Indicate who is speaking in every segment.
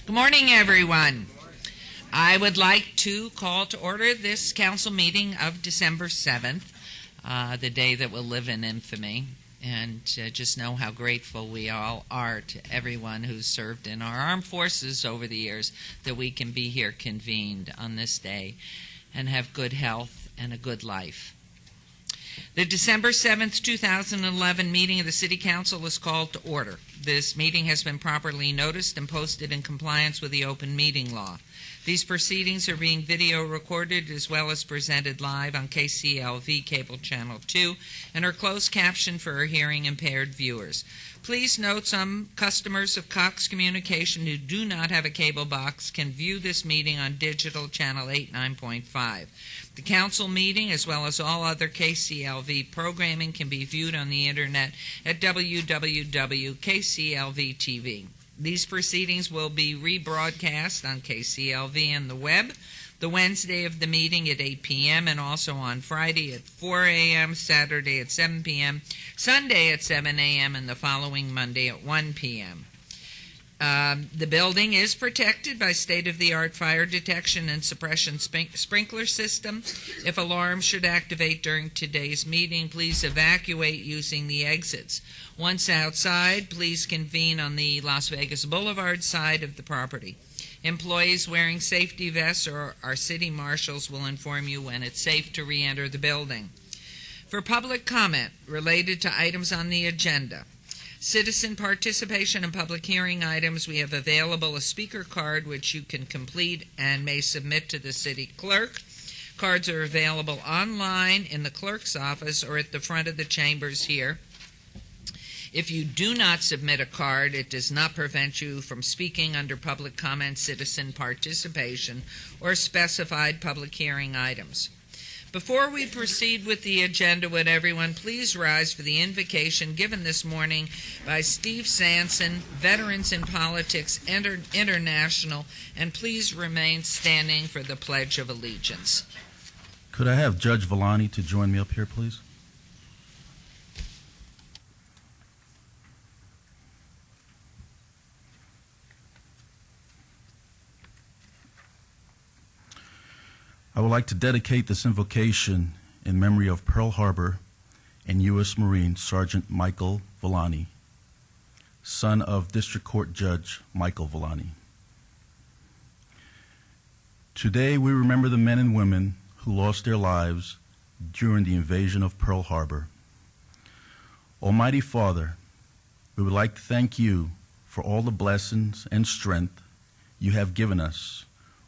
Speaker 1: Good morning, everyone. I would like to call to order this council meeting of December 7th, the day that will live in infamy, and just know how grateful we all are to everyone who's served in our armed forces over the years that we can be here convened on this day and have good health and a good life. The December 7th, 2011 meeting of the City Council is called to order. This meeting has been properly noticed and posted in compliance with the open meeting law. These proceedings are being video recorded as well as presented live on KCLV Cable Channel 2 and are closed captioned for our hearing impaired viewers. Please note some customers of Cox Communication who do not have a cable box can view this meeting on digital channel 89.5. The council meeting, as well as all other KCLV programming, can be viewed on the internet at www.kclv.tv. These proceedings will be rebroadcast on KCLV and the web the Wednesday of the meeting at 8 p.m. and also on Friday at 4 a.m., Saturday at 7 p.m., Sunday at 7 a.m., and the following Monday at 1 p.m. The building is protected by state-of-the-art fire detection and suppression sprinkler system. If alarms should activate during today's meeting, please evacuate using the exits. Once outside, please convene on the Las Vegas Boulevard side of the property. Employees wearing safety vests or our city marshals will inform you when it's safe to re-enter the building. For public comment related to items on the agenda, citizen participation in public hearing items, we have available a speaker card which you can complete and may submit to the city clerk. Cards are available online in the clerk's office or at the front of the chambers here. If you do not submit a card, it does not prevent you from speaking under public comment, citizen participation, or specified public hearing items. Before we proceed with the agenda, would everyone please rise for the invocation given this morning by Steve Sanson, Veterans in Politics International, and please remain standing for the Pledge of Allegiance.
Speaker 2: Could I have Judge Villani to join me up here, please? I would like to dedicate this invocation in memory of Pearl Harbor and U.S. Marine Sergeant Michael Villani, son of District Court Judge Michael Villani. Today we remember the men and women who lost their lives during the invasion of Pearl Harbor. Almighty Father, we would like to thank you for all the blessings and strength you have given us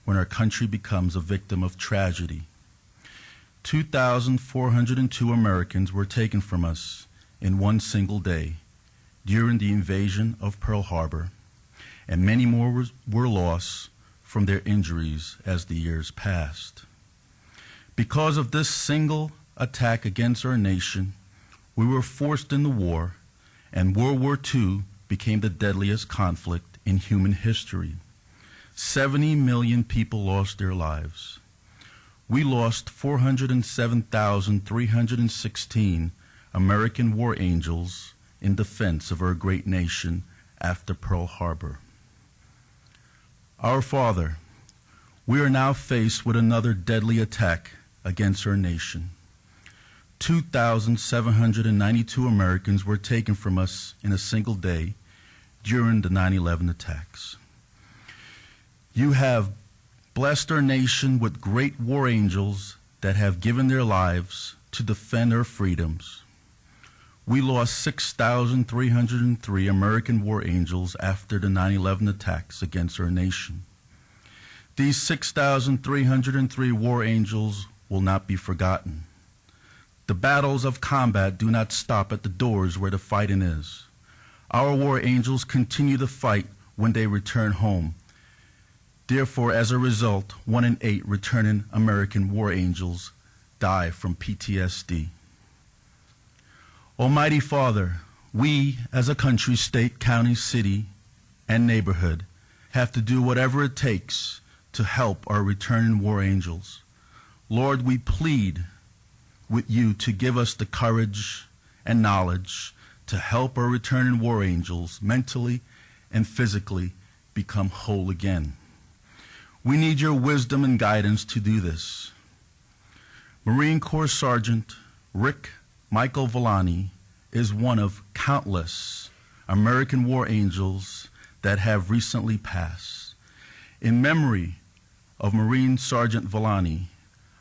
Speaker 2: when our country becomes a victim of tragedy. 2,402 Americans were taken from us in one single day during the invasion of Pearl Harbor, and many more were lost from their injuries as the years passed. Because of this single attack against our nation, we were forced into war, and World War II became the deadliest conflict in human history. 70 million people lost their lives. We lost 407,316 American war angels in defense of our great nation after Pearl Harbor. Our Father, we are now faced with another deadly attack against our nation. 2,792 Americans were taken from us in a single day during the 9/11 attacks. You have blessed our nation with great war angels that have given their lives to defend our freedoms. We lost 6,303 American war angels after the 9/11 attacks against our nation. These 6,303 war angels will not be forgotten. The battles of combat do not stop at the doors where the fighting is. Our war angels continue to fight when they return home. Therefore, as a result, 1 in 8 returning American war angels die from PTSD. Almighty Father, we as a country, state, county, city, and neighborhood have to do whatever it takes to help our returning war angels. Lord, we plead with you to give us the courage and knowledge to help our returning war angels mentally and physically become whole again. We need your wisdom and guidance to do this. Marine Corps Sergeant Rick Michael Villani is one of countless American war angels that have recently passed. In memory of Marine Sergeant Villani,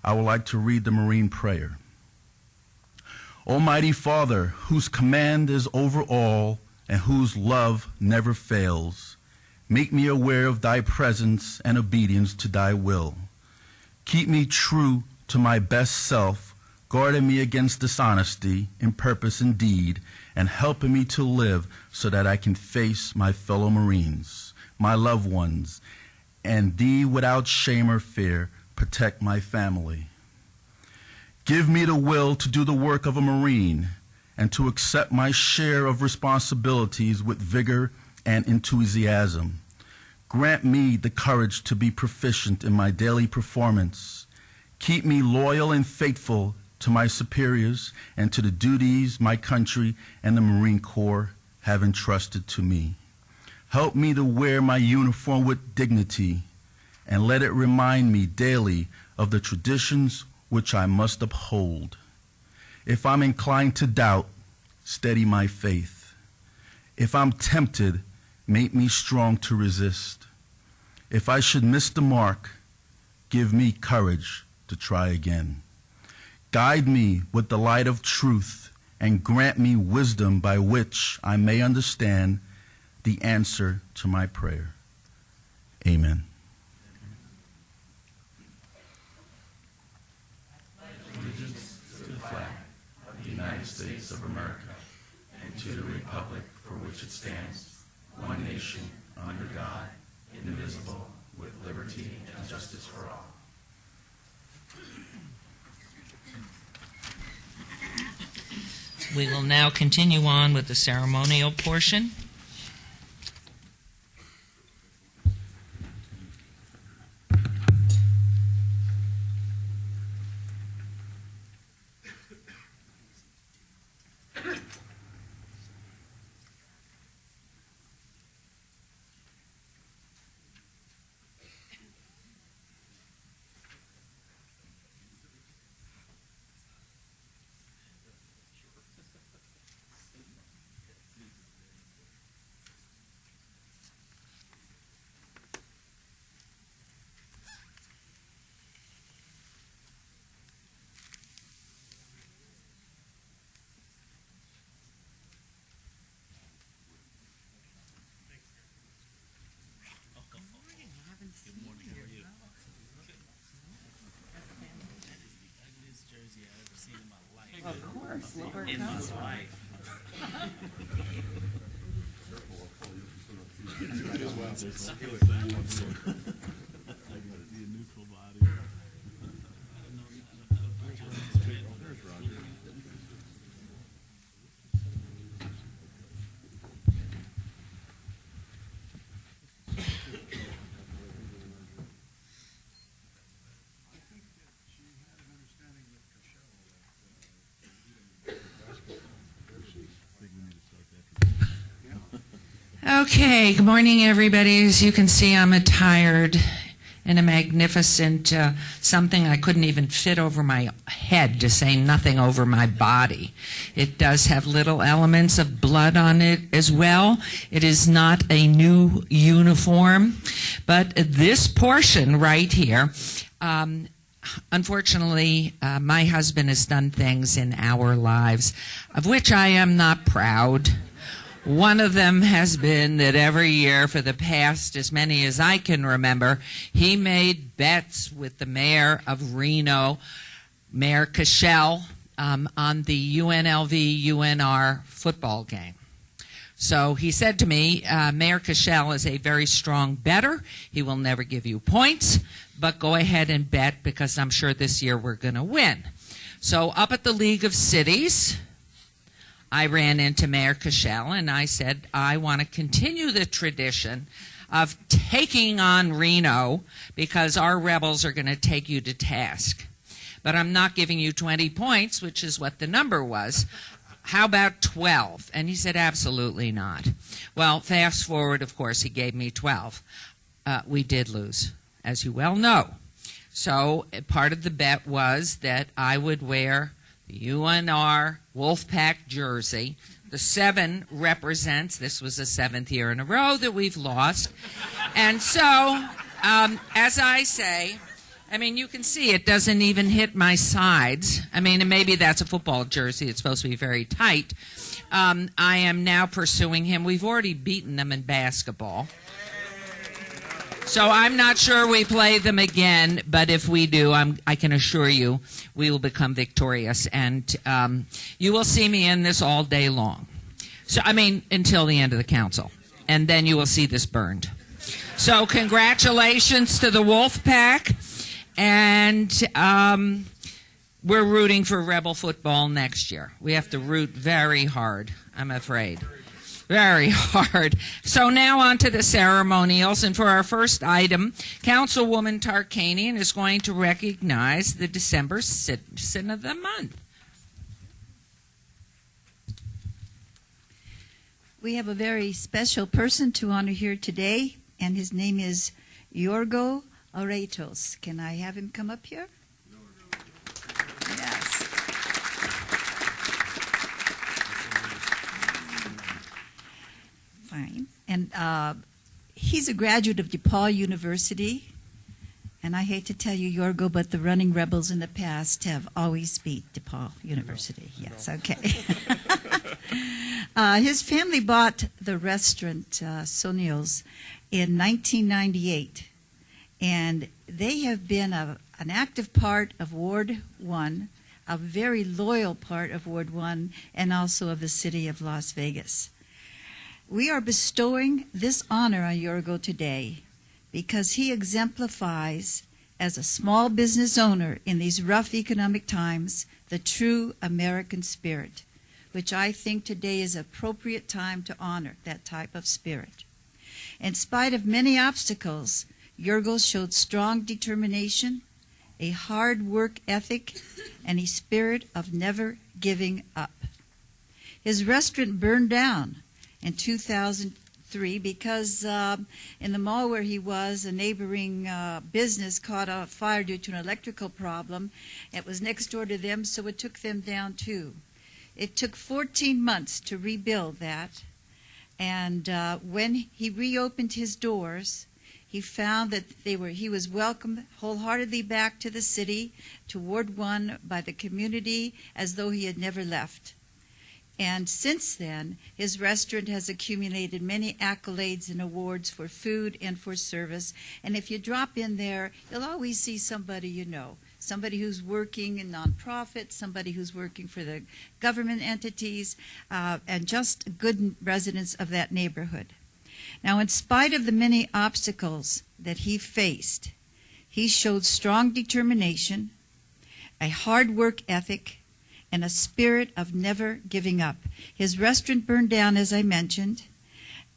Speaker 2: I would like to read the Marine prayer. Almighty Father, whose command is over all and whose love never fails, make me aware of thy presence and obedience to thy will. Keep me true to my best self, guarding me against dishonesty in purpose and deed, and helping me to live so that I can face my fellow Marines, my loved ones, and thee without shame or fear, protect my family. Give me the will to do the work of a Marine and to accept my share of responsibilities with vigor and enthusiasm. Grant me the courage to be proficient in my daily performance. Keep me loyal and faithful to my superiors and to the duties my country and the Marine Corps have entrusted to me. Help me to wear my uniform with dignity, and let it remind me daily of the traditions which I must uphold. If I'm inclined to doubt, steady my faith. If I'm tempted, make me strong to resist. If I should miss the mark, give me courage to try again. Guide me with the light of truth and grant me wisdom by which I may understand the answer to my prayer. Amen. Allegiance to the flag of the United States of America and to the republic for which it stands, one nation, under God, indivisible, with liberty and justice for all.
Speaker 1: We will now continue on with the ceremonial portion. Of course, Lord in my life. Okay, good morning, everybody. As you can see, I'm attired in a magnificent something I couldn't even fit over my head, to say nothing over my body. It does have little elements of blood on it as well. It is not a new uniform, but this portion right here, unfortunately, my husband has done things in our lives of which I am not proud. One of them has been that every year for the past as many as I can remember, he made bets with the mayor of Reno, Mayor Cashel, on the UNLV-UNR football game. So he said to me, Mayor Cashel is a very strong bettor. He will never give you points, but go ahead and bet because I'm sure this year we're going to win. So up at the League of Cities, I ran into Mayor Cashel and I said, I want to continue the tradition of taking on Reno because our rebels are going to take you to task. But I'm not giving you 20 points, which is what the number was. how about 12? And he said, absolutely not. Well, fast forward, of course, he gave me 12. We did lose, as you well know. So part of the bet was that I would wear the UNR Wolfpack jersey. The 7 represents, this was the 7th year in a row that we've lost. And so, as I say, I mean, you can see it doesn't even hit my sides. I mean, and maybe that's a football jersey. It's supposed to be very tight. I am now pursuing him. We've already beaten them in basketball. So I'm not sure we play them again, but if we do, I can assure you we will become victorious. And you will see me in this all day long. So, I mean, until the end of the council. And then you will see this burned. So congratulations to the Wolfpack. And we're rooting for Rebel football next year. We have to root very hard, I'm afraid. Very hard. So now on to the ceremonials. And for our first item, Councilwoman Tarkanian is going to recognize the December Citizen of the Month.
Speaker 3: We have a very special person to honor here today, and his name is Yorgo Aretos. Can I have him come up here? Yes. Fine. And he's a graduate of DePaul University. And I hate to tell you, Yorgo, but the running rebels in the past have always beat DePaul University. Yes, okay. His family bought the restaurant Sonio's in 1998. And they have been an active part of Ward 1, a very loyal part of Ward 1, and also of the city of Las Vegas. We are bestowing this honor on Yorgo today because he exemplifies, as a small business owner in these rough economic times, the true American spirit, which I think today is an appropriate time to honor that type of spirit. In spite of many obstacles, Yorgo showed strong determination, a hard work ethic, and a spirit of never giving up. His restaurant burned down in 2003 because in the mall where he was, a neighboring business caught on fire due to an electrical problem. It was next door to them, so it took them down too. It took 14 months to rebuild that, and when he reopened his doors, he found that he was welcomed wholeheartedly back to the city, to Ward 1, by the community as though he had never left. And since then, his restaurant has accumulated many accolades and awards for food and for service. And if you drop in there, you'll always see somebody you know, somebody who's working in nonprofits, somebody who's working for the government entities, and just good residents of that neighborhood. Now, in spite of the many obstacles that he faced, he showed strong determination, a hard work ethic, and a spirit of never giving up. His restaurant burned down, as I mentioned,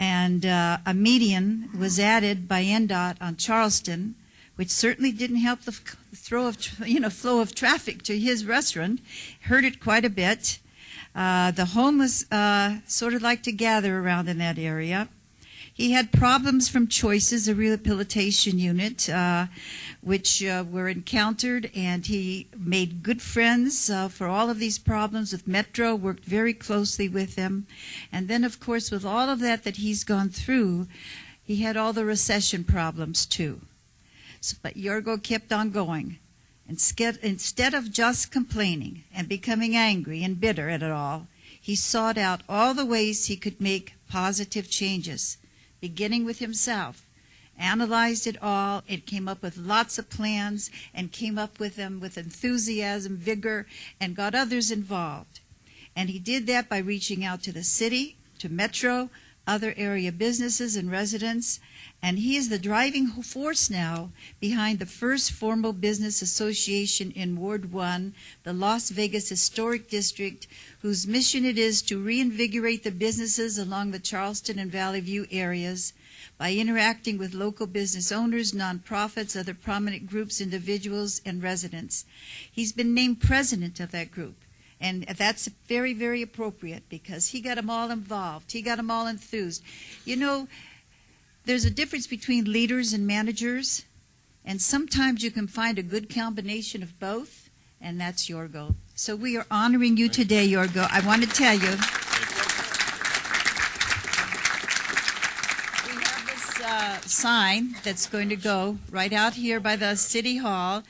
Speaker 3: and a median was added by NDOT on Charleston, which certainly didn't help the flow of traffic to his restaurant. Hurt it quite a bit. The homeless sort of like to gather around in that area. He had problems from Choices, a rehabilitation unit, which were encountered, and he made good friends for all of these problems with Metro, worked very closely with them. And then, of course, with all of that he's gone through, he had all the recession problems too. But Yorgo kept on going. Instead of just complaining and becoming angry and bitter at it all, he sought out all the ways he could make positive changes, beginning with himself, analyzed it all, and came up with lots of plans, and came up with them with enthusiasm, vigor, and got others involved. And he did that by reaching out to the city, to Metro, other area businesses and residents, and he is the driving force now behind the first formal business association in Ward 1, the Las Vegas Historic District, whose mission it is to reinvigorate the businesses along the Charleston and Valley View areas by interacting with local business owners, nonprofits, other prominent groups, individuals, and residents. He's been named president of that group, And that's very, very appropriate because he got them all involved. He got them all enthused. You know, there's a difference between leaders and managers, and sometimes you can find a good combination of both, and that's Yorgo. So we are honoring you today, Yorgo. I want to tell you. We have this sign that's going to go right out here by the City Hall,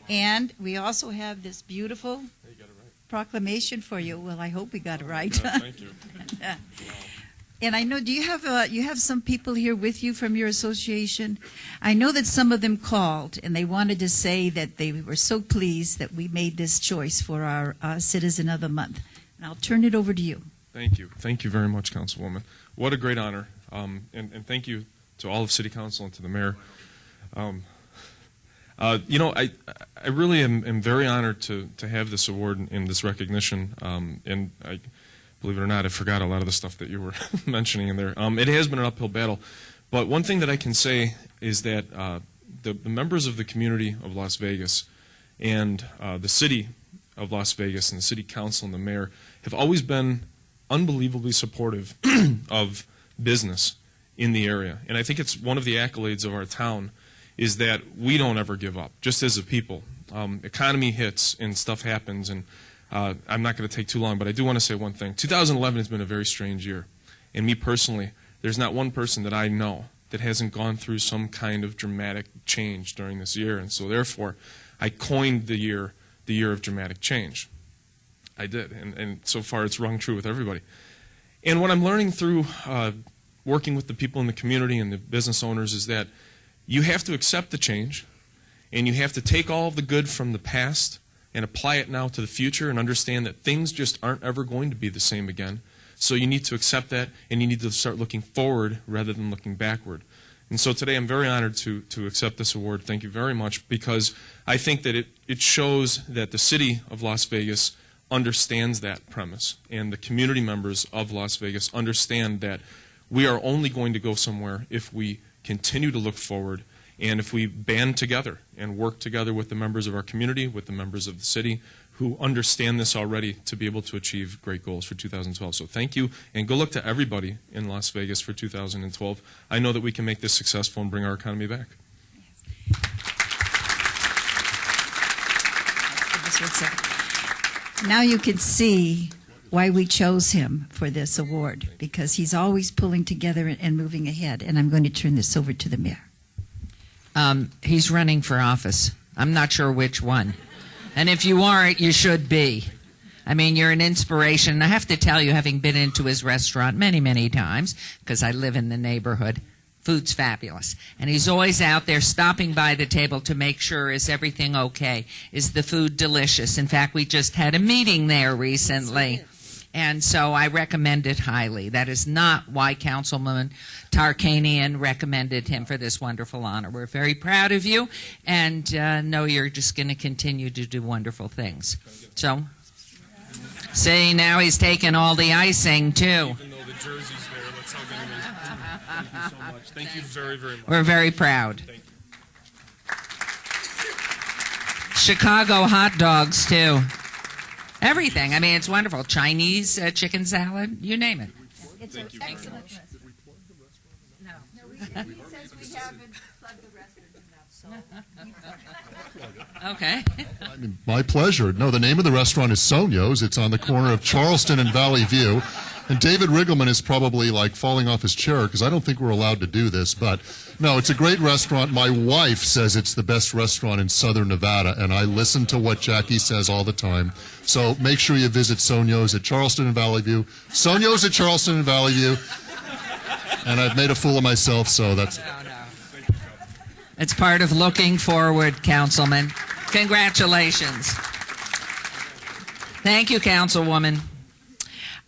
Speaker 3: and we also have this beautiful proclamation for you. Well, I hope we got it right.
Speaker 4: Thank you.
Speaker 3: And I know, do you have some people here with you from your association? I know that some of them called and they wanted to say that they were so pleased that we made this choice for our Citizen of the Month. And I'll turn it over to you.
Speaker 4: Thank you. Thank you very much, Councilwoman. What a great honor. And thank you to all of City Council and to the Mayor. You know, I really am very honored to have this award and this recognition. And I, believe it or not, I forgot a lot of the stuff that you were mentioning in there. It has been an uphill battle. But one thing that I can say is that the members of the community of Las Vegas and the city of Las Vegas and the City Council and the Mayor have always been unbelievably supportive of business in the area. And I think it's one of the accolades of our town is that we don't ever give up, just as a people. Economy hits and stuff happens, and I'm not going to take too long, but I do want to say one thing. 2011 has been a very strange year. And me personally, there's not one person that I know that hasn't gone through some kind of dramatic change during this year. And so therefore, I coined the year of dramatic change. I did. And so far, it's rung true with everybody. And what I'm learning through working with the people in the community and the business owners is that you have to accept the change, and you have to take all of the good from the past and apply it now to the future and understand that things just aren't ever going to be the same again. So you need to accept that, and you need to start looking forward rather than looking backward. And so today I'm very honored to accept this award. Thank you very much, because I think that it shows that the city of Las Vegas understands that premise, and the community members of Las Vegas understand that we are only going to go somewhere if we continue to look forward, and if we band together and work together with the members of our community, with the members of the city who understand this already to be able to achieve great goals for 2012. So thank you, and good luck to everybody in Las Vegas for 2012. I know that we can make this successful and bring our economy back.
Speaker 3: Now you can see why we chose him for this award, because he's always pulling together and moving ahead. And I'm going to turn this over to the Mayor.
Speaker 1: He's running for office. I'm not sure which one. And if you aren't, you should be. I mean, you're an inspiration. I have to tell you, having been into his restaurant many, many times, because I live in the neighborhood, food's fabulous. And he's always out there stopping by the table to make sure, is everything okay? Is the food delicious? In fact, we just had a meeting there recently. And so I recommend it highly. That is not why Councilman Tarkanian recommended him for this wonderful honor. We're very proud of you, and know you're just going to continue to do wonderful things. So, see, now he's taking all the icing, too.
Speaker 4: Even though the jersey's there, let's all get it. Thank you so much. Thank you very, very much.
Speaker 1: We're very proud.
Speaker 4: Thank you.
Speaker 1: Chicago hot dogs, too. Everything. I mean, it's wonderful. Chinese chicken salad, you name it.
Speaker 3: It's
Speaker 4: Thank you
Speaker 3: an
Speaker 4: very
Speaker 3: excellent
Speaker 4: much.
Speaker 3: restaurant. No, he says we haven't plugged the restaurant enough, so.
Speaker 1: Okay.
Speaker 5: I mean, my pleasure. No, the name of the restaurant is Sonio's. It's on the corner of Charleston and Valley View. And David Riggleman is probably like falling off his chair because I don't think we're allowed to do this. But no, it's a great restaurant. My wife says it's the best restaurant in Southern Nevada, and I listen to what Jackie says all the time. So make sure you visit Sonio's at Charleston and Valley View. Sonio's at Charleston and Valley View. And I've made a fool of myself, so that's it.
Speaker 1: It's part of looking forward, Councilman. Congratulations. Thank you, Councilwoman.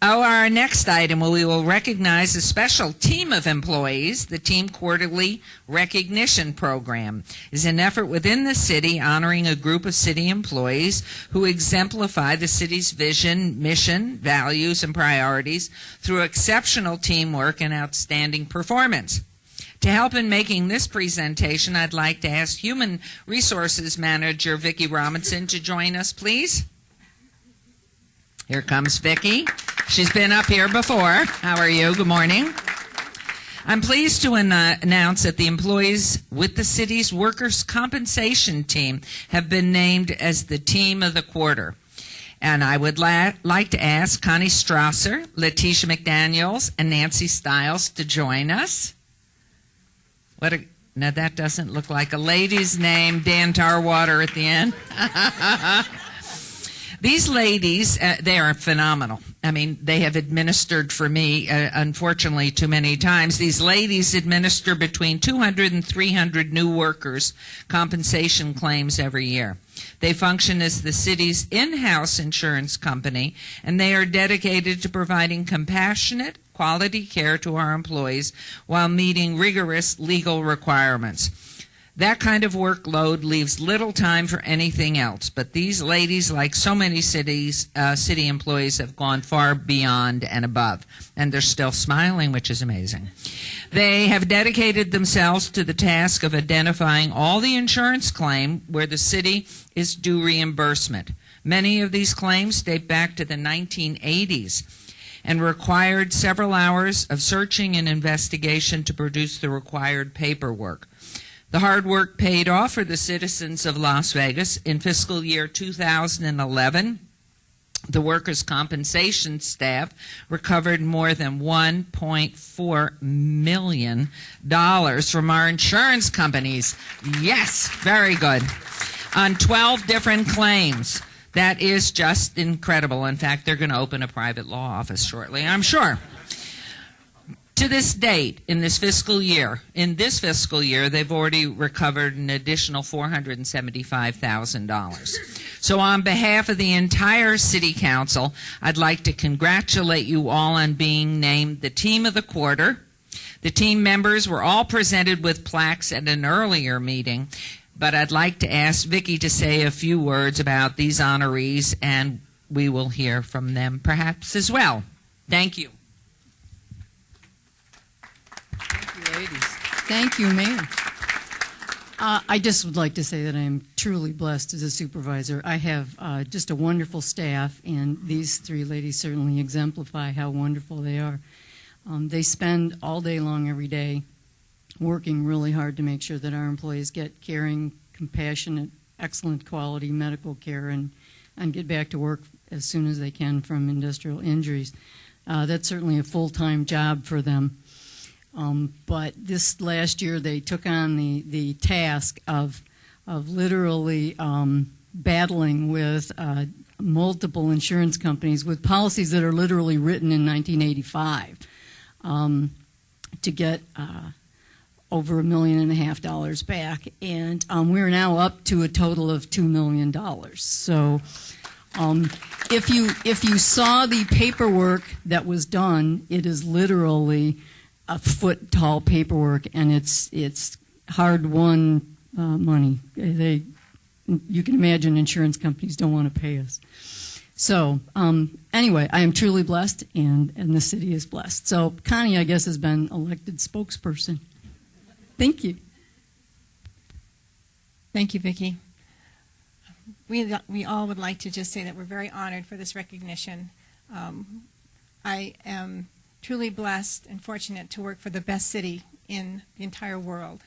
Speaker 1: Our next item, we will recognize a special team of employees. The Team Quarterly Recognition Program is an effort within the city honoring a group of city employees who exemplify the city's vision, mission, values, and priorities through exceptional teamwork and outstanding performance. To help in making this presentation, I'd like to ask Human Resources Manager Vicki Robinson to join us, please. Here comes Vicki. She's been up here before. How are you? Good morning. I'm pleased to announce that the employees with the city's workers' compensation team have been named as the team of the quarter. And I would like to ask Connie Strasser, Letitia McDaniels, and Nancy Stiles to join us. Now that doesn't look like a lady's name, Dan Tarwater at the end. These ladies, they are phenomenal. I mean, they have administered for me, unfortunately, too many times. These ladies administer between 200 and 300 new workers' compensation claims every year. They function as the city's in-house insurance company, and they are dedicated to providing compassionate, quality care to our employees while meeting rigorous legal requirements. That kind of workload leaves little time for anything else, but these ladies, like so many city employees, have gone far beyond and above, and they're still smiling, which is amazing. They have dedicated themselves to the task of identifying all the insurance claims where the city is due reimbursement. Many of these claims date back to the 1980s and required several hours of searching and investigation to produce the required paperwork. The hard work paid off for the citizens of Las Vegas. In fiscal year 2011, the workers' compensation staff recovered more than $1.4 million from our insurance companies. Yes, very good. On 12 different claims. That is just incredible. In fact, they're going to open a private law office shortly, I'm sure. To this date, in this fiscal year, they've already recovered an additional $475,000. So on behalf of the entire City Council, I'd like to congratulate you all on being named the Team of the Quarter. The team members were all presented with plaques at an earlier meeting, but I'd like to ask Vicki to say a few words about these honorees, and we will hear from them perhaps as well. Thank you.
Speaker 6: Ladies. Thank you, ma'am. I just would like to say that I am truly blessed as a supervisor. I have just a wonderful staff, and these three ladies certainly exemplify how wonderful they are. They spend all day long every day working really hard to make sure that our employees get caring, compassionate, excellent quality medical care and get back to work as soon as they can from industrial injuries. That's certainly a full-time job for them. But this last year they took on the task of literally battling with multiple insurance companies with policies that are literally written in 1985 to get over $1.5 million back, and we're now up to a total of $2 million. So if you saw the paperwork that was done, it is literally a foot tall paperwork, and it's hard won money. You can imagine insurance companies don't want to pay us. So anyway, I am truly blessed, and the city is blessed. So Connie, I guess, has been elected spokesperson. Thank you.
Speaker 7: Thank you, Vicki. We all would like to just say that we're very honored for this recognition. I am truly blessed and fortunate to work for the best city in the entire world.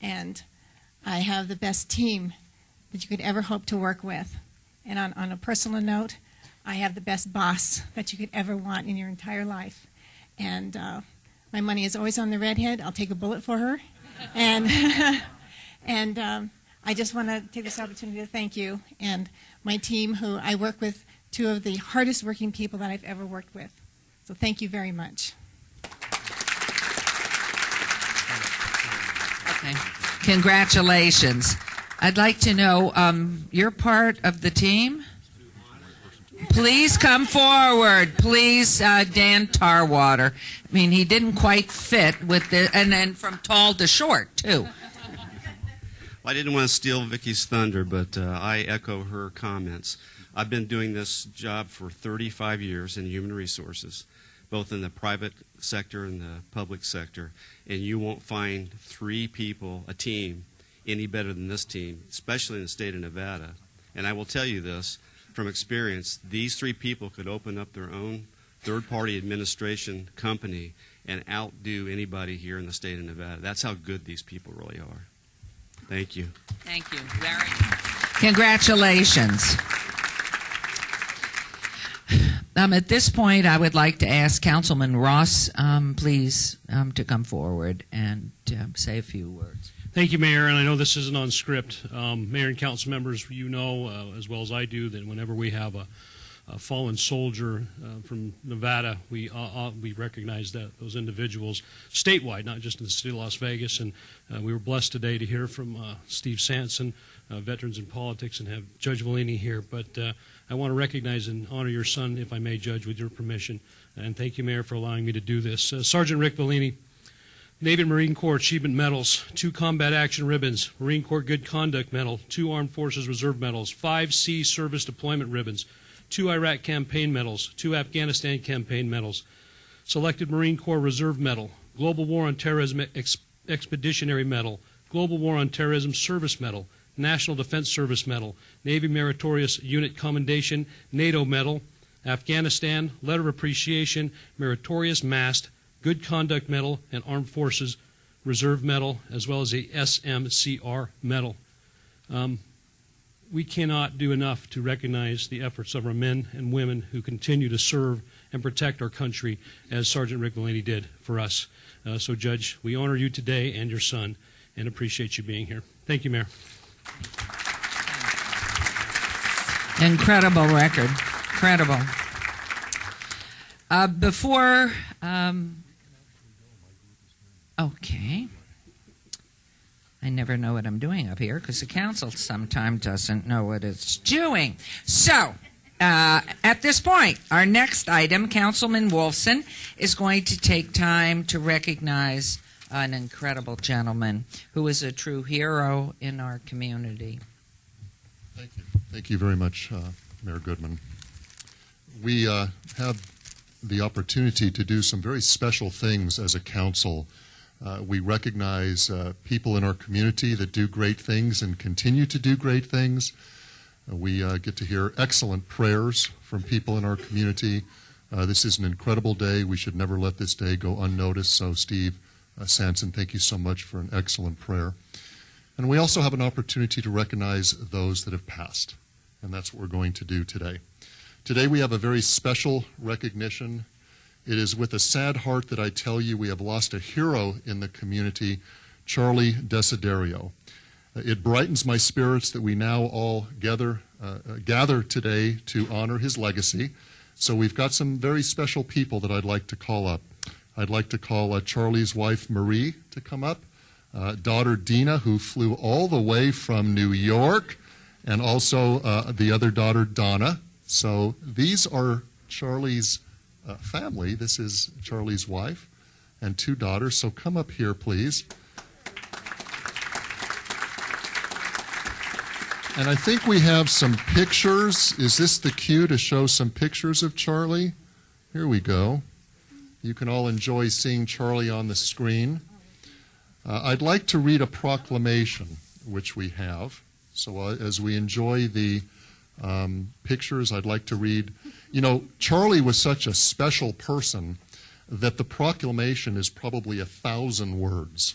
Speaker 7: And I have the best team that you could ever hope to work with. And on a personal note, I have the best boss that you could ever want in your entire life. And my money is always on the redhead. I'll take a bullet for her. And, I just want to take this opportunity to thank you and my team, who I work with, two of the hardest working people that I've ever worked with. So thank you very much.
Speaker 1: Okay. Congratulations. I'd like to know, you're part of the team? Please come forward. Please, Dan Tarwater. I mean, he didn't quite fit with the, and then from tall to short, too.
Speaker 8: Well, I didn't want to steal Vicki's thunder, but I echo her comments. I've been doing this job for 35 years in human resources, both in the private sector and the public sector, and you won't find three people, a team, any better than this team, especially in the state of Nevada. And I will tell you this, from experience, these three people could open up their own third-party administration company and outdo anybody here in the state of Nevada. That's how good these people really are. Thank you.
Speaker 1: Thank you. Larry. Congratulations. At this point, I would like to ask Councilman Ross, please, to come forward and say a few words.
Speaker 9: Thank you, Mayor, and I know this isn't on script. Mayor and council members, you know as well as I do that whenever we have a fallen soldier from Nevada, we recognize those individuals statewide, not just in the city of Las Vegas. And we were blessed today to hear from Steve Sanson, Veterans in Politics, and have Judge Vellini here. But I want to recognize and honor your son, if I may, Judge, with your permission. And thank you, Mayor, for allowing me to do this. Sergeant Rick Vellini, Navy and Marine Corps Achievement Medals, 2 Combat Action Ribbons, Marine Corps Good Conduct Medal, 2 Armed Forces Reserve Medals, 5 Sea Service Deployment Ribbons, 2 Iraq Campaign Medals, 2 Afghanistan Campaign Medals, Selected Marine Corps Reserve Medal, Global War on Terrorism Expeditionary Medal, Global War on Terrorism Service Medal, National Defense Service Medal, Navy Meritorious Unit Commendation, NATO Medal, Afghanistan, Letter of Appreciation, Meritorious Mast, Good Conduct Medal, and Armed Forces Reserve Medal, as well as a SMCR Medal. We cannot do enough to recognize the efforts of our men and women who continue to serve and protect our country, as Sergeant Rick Vellini did for us. So, Judge, we honor you today and your son and appreciate you being here. Thank you, Mayor.
Speaker 1: Incredible record. Incredible. Okay. I never know what I'm doing up here because the council sometimes doesn't know what it's doing. So, at this point, our next item, Councilman Wolfson, is going to take time to recognize an incredible gentleman who is a true hero in our community.
Speaker 5: Thank you. Thank you very much, Mayor Goodman. We have the opportunity to do some very special things as a council. We recognize people in our community that do great things and continue to do great things. We get to hear excellent prayers from people in our community. This is an incredible day. We should never let this day go unnoticed. So, Steve Sanson, thank you so much for an excellent prayer. And we also have an opportunity to recognize those that have passed. And that's what we're going to do today. Today we have a very special recognition. It is with a sad heart that I tell you we have lost a hero in the community, Charlie Desiderio. It brightens my spirits that we now all gather today to honor his legacy. So we've got some very special people that I'd like to call up. I'd like to call Charlie's wife, Marie, to come up, daughter Dina, who flew all the way from New York, and also the other daughter, Donna. So these are Charlie's family. This is Charlie's wife and 2 daughters. So come up here, please. And I think we have some pictures. Is this the cue to show some pictures of Charlie? Here we go. You can all enjoy seeing Charlie on the screen. I'd like to read a proclamation, which we have. So as we enjoy the pictures, I'd like to read. You know, Charlie was such a special person that the proclamation is probably 1,000 words.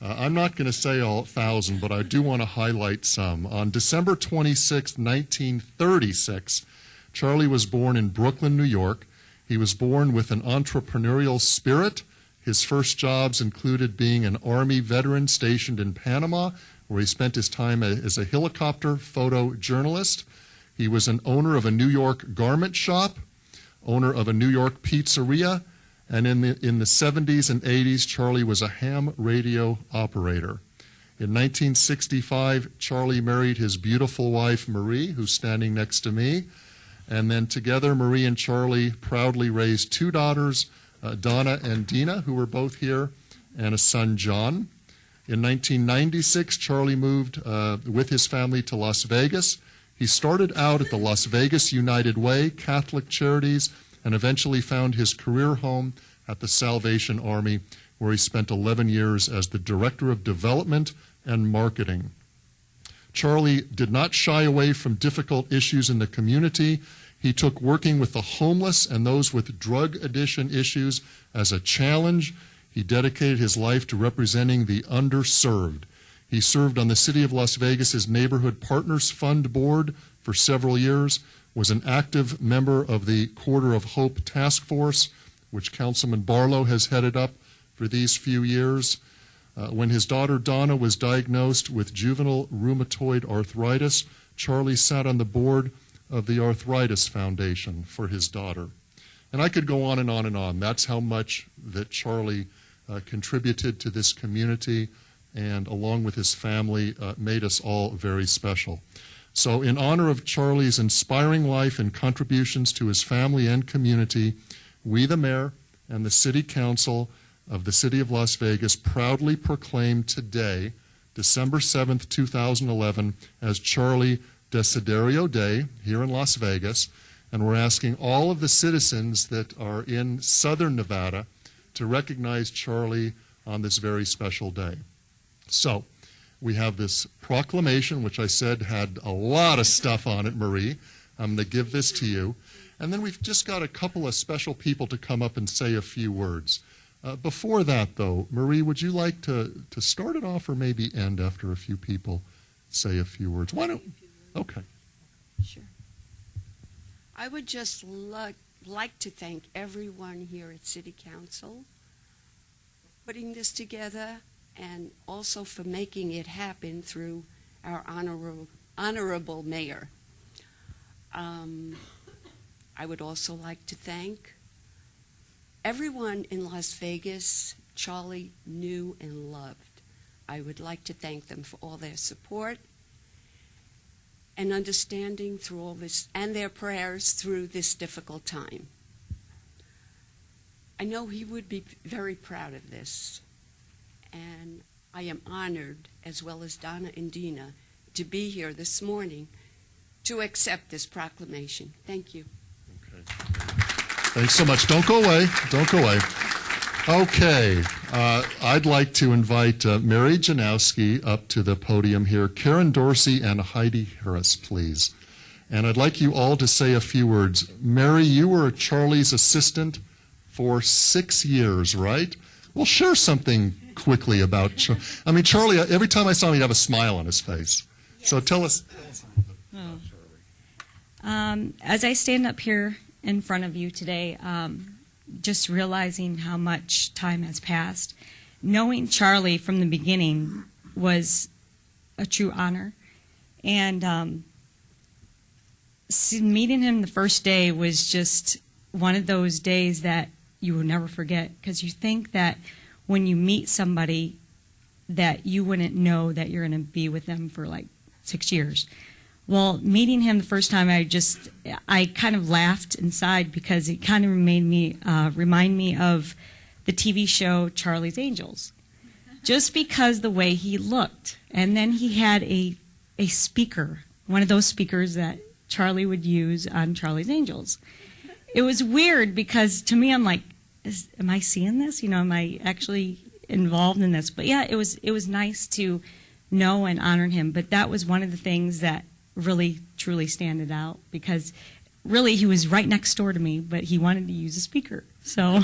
Speaker 5: I'm not going to say all 1,000, but I do want to highlight some. On December 26, 1936, Charlie was born in Brooklyn, New York. He was born with an entrepreneurial spirit. His first jobs included being an Army veteran stationed in Panama, where he spent his time as a helicopter photojournalist. He was an owner of a New York garment shop, owner of a New York pizzeria, and in the 70s and 80s, Charlie was a ham radio operator. In 1965, Charlie married his beautiful wife, Marie, who's standing next to me. And then together, Marie and Charlie proudly raised 2 daughters, Donna and Dina, who were both here, and a son, John. In 1996, Charlie moved with his family to Las Vegas. He started out at the Las Vegas United Way, Catholic Charities, and eventually found his career home at the Salvation Army, where he spent 11 years as the Director of Development and Marketing. Charlie did not shy away from difficult issues in the community. He took working with the homeless and those with drug addiction issues as a challenge. He dedicated his life to representing the underserved. He served on the City of Las Vegas's Neighborhood Partners Fund Board for several years, was an active member of the Quarter of Hope Task Force, which Councilman Barlow has headed up for these few years. When his daughter Donna was diagnosed with juvenile rheumatoid arthritis, Charlie sat on the board of the Arthritis Foundation for his daughter. And I could go on and on and on. That's how much that Charlie contributed to this community, and along with his family, made us all very special. So in honor of Charlie's inspiring life and contributions to his family and community, we, the mayor, and the City Council of the City of Las Vegas proudly proclaim today, December 7th, 2011, as Charlie Desiderio Day here in Las Vegas, and we're asking all of the citizens that are in southern Nevada to recognize Charlie on this very special day. So, we have this proclamation, which I said had a lot of stuff on it, Marie. I'm going to give this to you. And then we've just got a couple of special people to come up and say a few words. Before that, though, Marie, would you like to start it off or maybe end after a few people say a few words? Why don't? Okay.
Speaker 10: Sure. I would just like to thank everyone here at City Council for putting this together, and also for making it happen through our honorable mayor. I would also like to thank everyone in Las Vegas Charlie knew and loved. I would like to thank them for all their support and understanding through all this, and their prayers through this difficult time. I know he would be very proud of this, and I am honored, as well as Donna and Dina, to be here this morning to accept this proclamation. Thank you.
Speaker 5: Okay. Thanks so much. Don't go away. Don't go away. Okay. I'd like to invite Mary Janowski up to the podium here. Karen Dorsey and Heidi Harris, please. And I'd like you all to say a few words. Mary, you were Charlie's assistant for 6 years, right? Well, share something quickly about Charlie. I mean, Charlie, every time I saw him, he'd have a smile on his face. Yes. So tell us about Charlie.
Speaker 11: As I stand up here in front of you today, just realizing how much time has passed, knowing Charlie from the beginning was a true honor. And meeting him the first day was just one of those days that you will never forget, because you think that when you meet somebody that you wouldn't know that you're going to be with them for like 6 years. Well, meeting him the first time, I kind of laughed inside, because it kind of remind me of the TV show Charlie's Angels, just because the way he looked. And then he had a speaker, one of those speakers that Charlie would use on Charlie's Angels. It was weird, because to me, I'm like, am I seeing this? You know, am I actually involved in this? But yeah, it was nice to know and honor him. But that was one of the things that really, truly standed out, because really he was right next door to me, but he wanted to use a speaker. So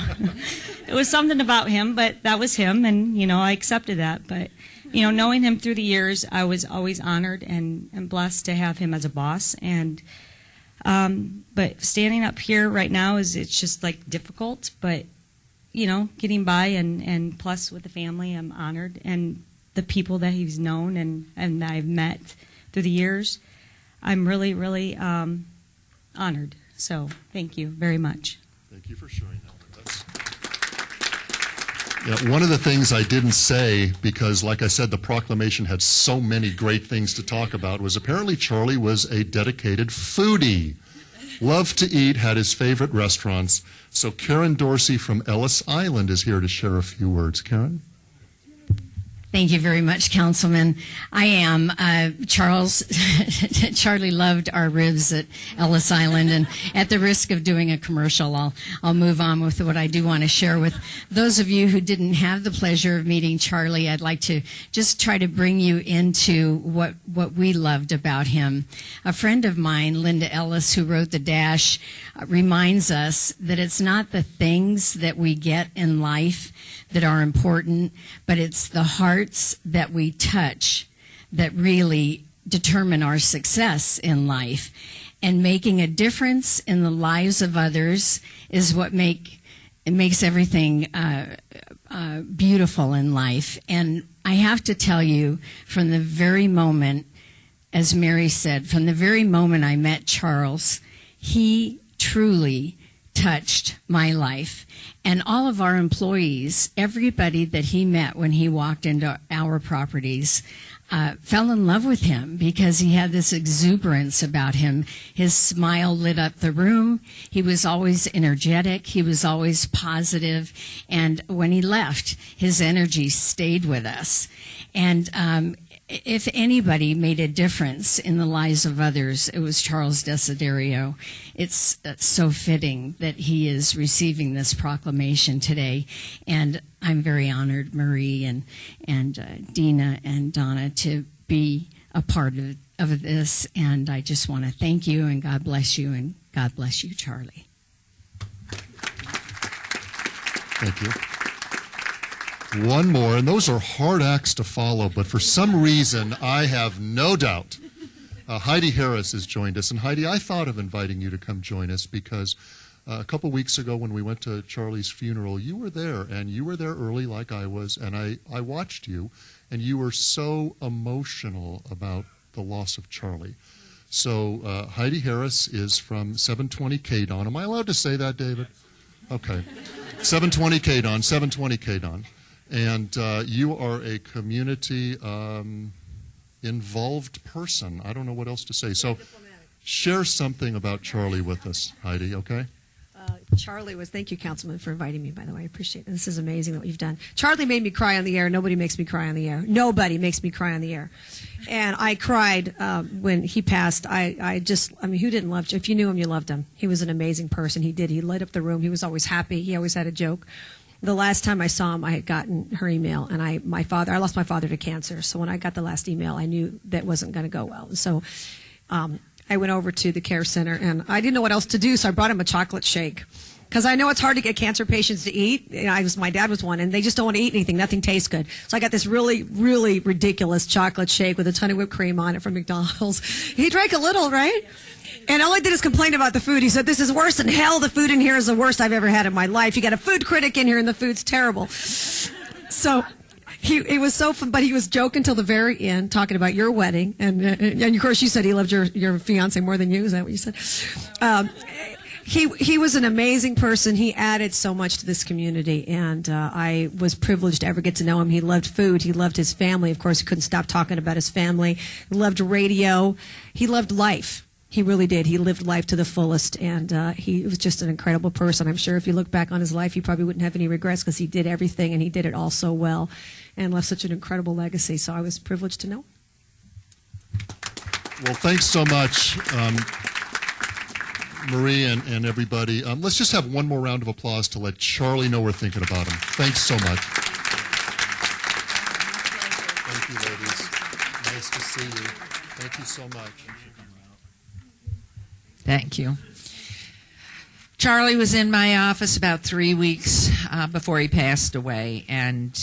Speaker 11: it was something about him, but that was him, and, you know, I accepted that. But, you know, knowing him through the years, I was always honored and blessed to have him as a boss. And but standing up here right now it's just like difficult, but, you know, getting by, and plus with the family, I'm honored, and the people that he's known and that I've met through the years, I'm really, really honored. So thank you very much.
Speaker 5: Thank you for sharing that. Yeah, one of the things I didn't say, because like I said, the proclamation had so many great things to talk about, was apparently Charlie was a dedicated foodie. Loved to eat, had his favorite restaurants. So Karen Dorsey from Ellis Island is here to share a few words. Karen?
Speaker 6: Thank you very much, Councilman. I am. Charlie loved our ribs at Ellis Island, and at the risk of doing a commercial, I'll move on with what I do want to share with those of you who didn't have the pleasure of meeting Charlie. I'd like to just try to bring you into what we loved about him. A friend of mine, Linda Ellis, who wrote The Dash, reminds us that it's not the things that we get in life that are important, but it's the hearts that we touch that really determine our success in life. And making a difference in the lives of others is what makes everything beautiful in life. And I have to tell you, from the very moment, as Mary said, from the very moment I met Charles, he truly touched my life. And all of our employees, everybody that he met when he walked into our properties, fell in love with him because he had this exuberance about him. His smile lit up the room. He was always energetic. He was always positive. And when he left, his energy stayed with us. And if anybody made a difference in the lives of others, it was Charles Desiderio. It's so fitting that he is receiving this proclamation today. And I'm very honored, Marie and Dina and Donna, to be a part of this. And I just want to thank you, and God bless you, and God bless you, Charlie.
Speaker 5: Thank you. One more, and those are hard acts to follow, but for some reason, I have no doubt. Heidi Harris has joined us. And Heidi, I thought of inviting you to come join us because a couple weeks ago when we went to Charlie's funeral, you were there, and you were there early like I was, and I watched you, and you were so emotional about the loss of Charlie. So Heidi Harris is from 720 KDON. Am I allowed to say that, David? Okay. 720 KDON, 720 KDON. And you are a community involved person. I don't know what else to say. So share something about Charlie with us, Heidi, okay?
Speaker 12: Thank you, Councilman, for inviting me, by the way. I appreciate it. This is amazing what you've done. Charlie made me cry on the air. Nobody makes me cry on the air. Nobody makes me cry on the air. And I cried when he passed. I mean, who didn't love you? If you knew him, you loved him. He was an amazing person. He lit up the room. He was always happy. He always had a joke. The last time I saw him, I had gotten her email, and I lost my father to cancer. So when I got the last email, I knew that wasn't going to go well. So I went over to the care center, and I didn't know what else to do, so I brought him a chocolate shake. Because I know it's hard to get cancer patients to eat. My dad was one, and they just don't want to eat anything. Nothing tastes good. So I got this really, really ridiculous chocolate shake with a ton of whipped cream on it from McDonald's. He drank a little, right? And all I did is complain about the food. He said, "This is worse than hell. The food in here is the worst I've ever had in my life. You got a food critic in here, and the food's terrible." So it was so fun, but he was joking till the very end, talking about your wedding. And of course, you said he loved your fiance more than you. Is that what you said? He was an amazing person. He added so much to this community, and I was privileged to ever get to know him. He loved food. He loved his family. Of course, he couldn't stop talking about his family. He loved radio. He loved life. He really did. He lived life to the fullest, and he was just an incredible person. I'm sure if you look back on his life, you probably wouldn't have any regrets because he did everything, and he did it all so well and left such an incredible legacy. So I was privileged to know.
Speaker 5: Well, thanks so much, Marie and everybody. Let's just have one more round of applause to let Charlie know we're thinking about him. Thanks so much. Thank you, ladies. Nice to see you. Thank you so much.
Speaker 1: Thank you. Charlie was in my office about 3 weeks before he passed away, and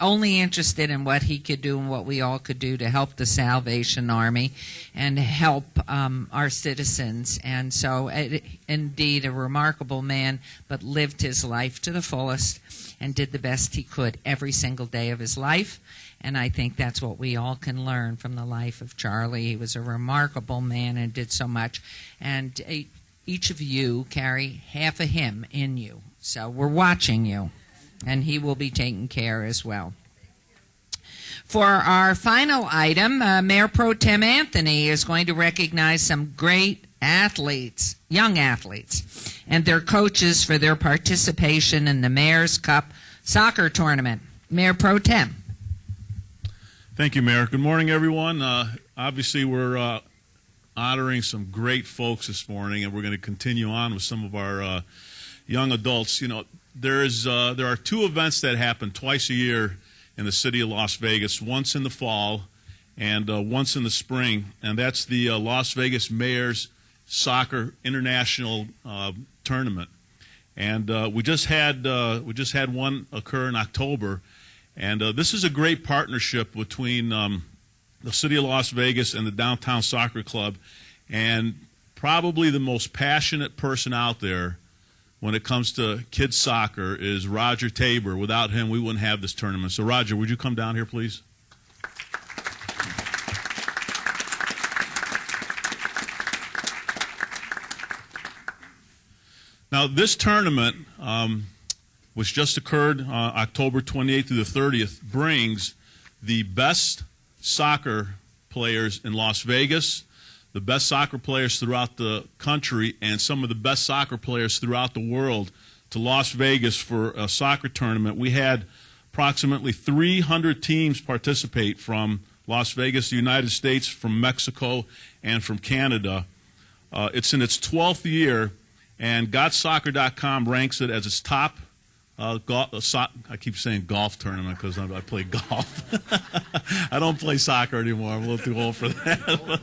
Speaker 1: only interested in what he could do and what we all could do to help the Salvation Army and help our citizens. And so, indeed, a remarkable man, but lived his life to the fullest and did the best he could every single day of his life. And I think that's what we all can learn from the life of Charlie. He was a remarkable man and did so much. And each of you carry half of him in you. So we're watching you, and he will be taken care as well. For our final item, Mayor Pro Tem Anthony is going to recognize some great athletes, young athletes, and their coaches for their participation in the Mayor's Cup soccer tournament. Mayor Pro Tem.
Speaker 13: Thank you, Mayor. Good morning, everyone. Obviously, we're honoring some great folks this morning, and we're going to continue on with some of our young adults. You know, there are two events that happen twice a year in the city of Las Vegas, once in the fall and once in the spring, and that's the Las Vegas Mayor's Soccer International Tournament. And we just had one occur in October. And this is a great partnership between the city of Las Vegas and the Downtown Soccer Club. And probably the most passionate person out there when it comes to kids soccer is Roger Tabor. Without him, we wouldn't have this tournament. So, Roger, would you come down here, please? Now, this tournament, which just occurred October 28th through the 30th, brings the best soccer players in Las Vegas, the best soccer players throughout the country, and some of the best soccer players throughout the world to Las Vegas for a soccer tournament. We had approximately 300 teams participate from Las Vegas, the United States, from Mexico, and from Canada. It's in its 12th year, and GotSoccer.com ranks it as its top I keep saying golf tournament because I play golf. I don't play soccer anymore. I'm a little too old for that.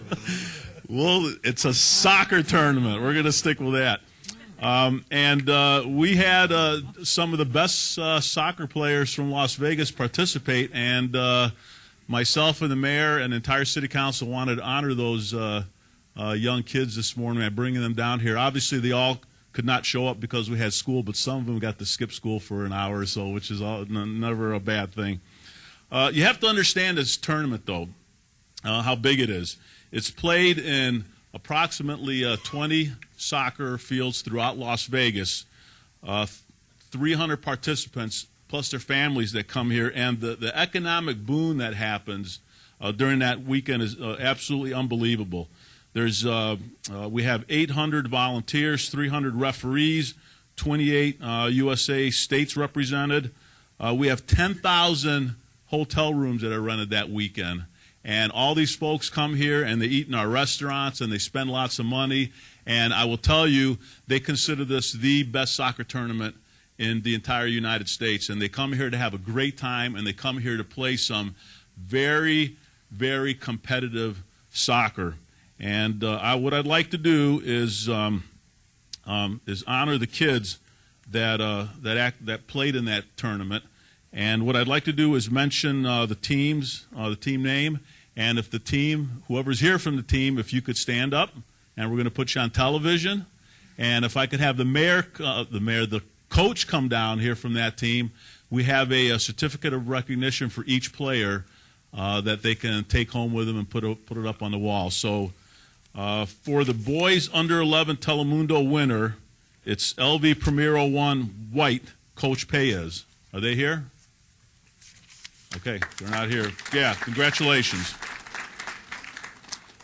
Speaker 13: Well, it's a soccer tournament. We're going to stick with that. We had some of the best soccer players from Las Vegas participate, and myself and the mayor and the entire city council wanted to honor those young kids this morning by bringing them down here. Obviously, they all could not show up because we had school, but some of them got to skip school for an hour or so, which is never a bad thing. You have to understand this tournament, though, how big it is. It's played in approximately 20 soccer fields throughout Las Vegas, 300 participants, plus their families that come here, and the economic boom that happens during that weekend is absolutely unbelievable. We have 800 volunteers, 300 referees, 28 USA states represented. We have 10,000 hotel rooms that are rented that weekend. And all these folks come here and they eat in our restaurants and they spend lots of money. And I will tell you, they consider this the best soccer tournament in the entire United States. And they come here to have a great time, and they come here to play some very, very competitive soccer. And what I'd like to do is honor the kids that played in that tournament. And what I'd like to do is mention the team name, and if the team, whoever's here from the team, if you could stand up, and we're going to put you on television. And if I could have the coach come down here from that team, we have a certificate of recognition for each player that they can take home with them and put it up on the wall. So. For the boys under 11 Telemundo winner, it's LV Premier 01 White, Coach Paez. Are they here? Okay, they're not here. Yeah, congratulations.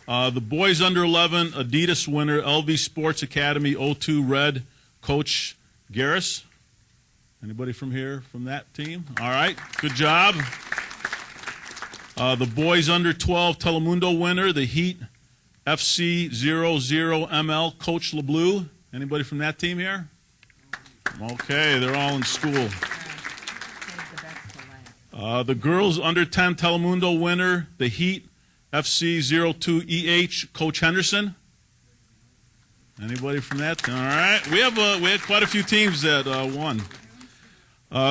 Speaker 13: The boys under 11 Adidas winner, LV Sports Academy 02 Red, Coach Garris. Anybody from here from that team? All right, good job. The boys under 12 Telemundo winner, the Heat FC00ML, Coach LeBlue. Anybody from that team here? Okay, they're all in school. The girls under 10 Telemundo winner, the Heat FC02EH, Coach Henderson. Anybody from that? All right, we had quite a few teams that won.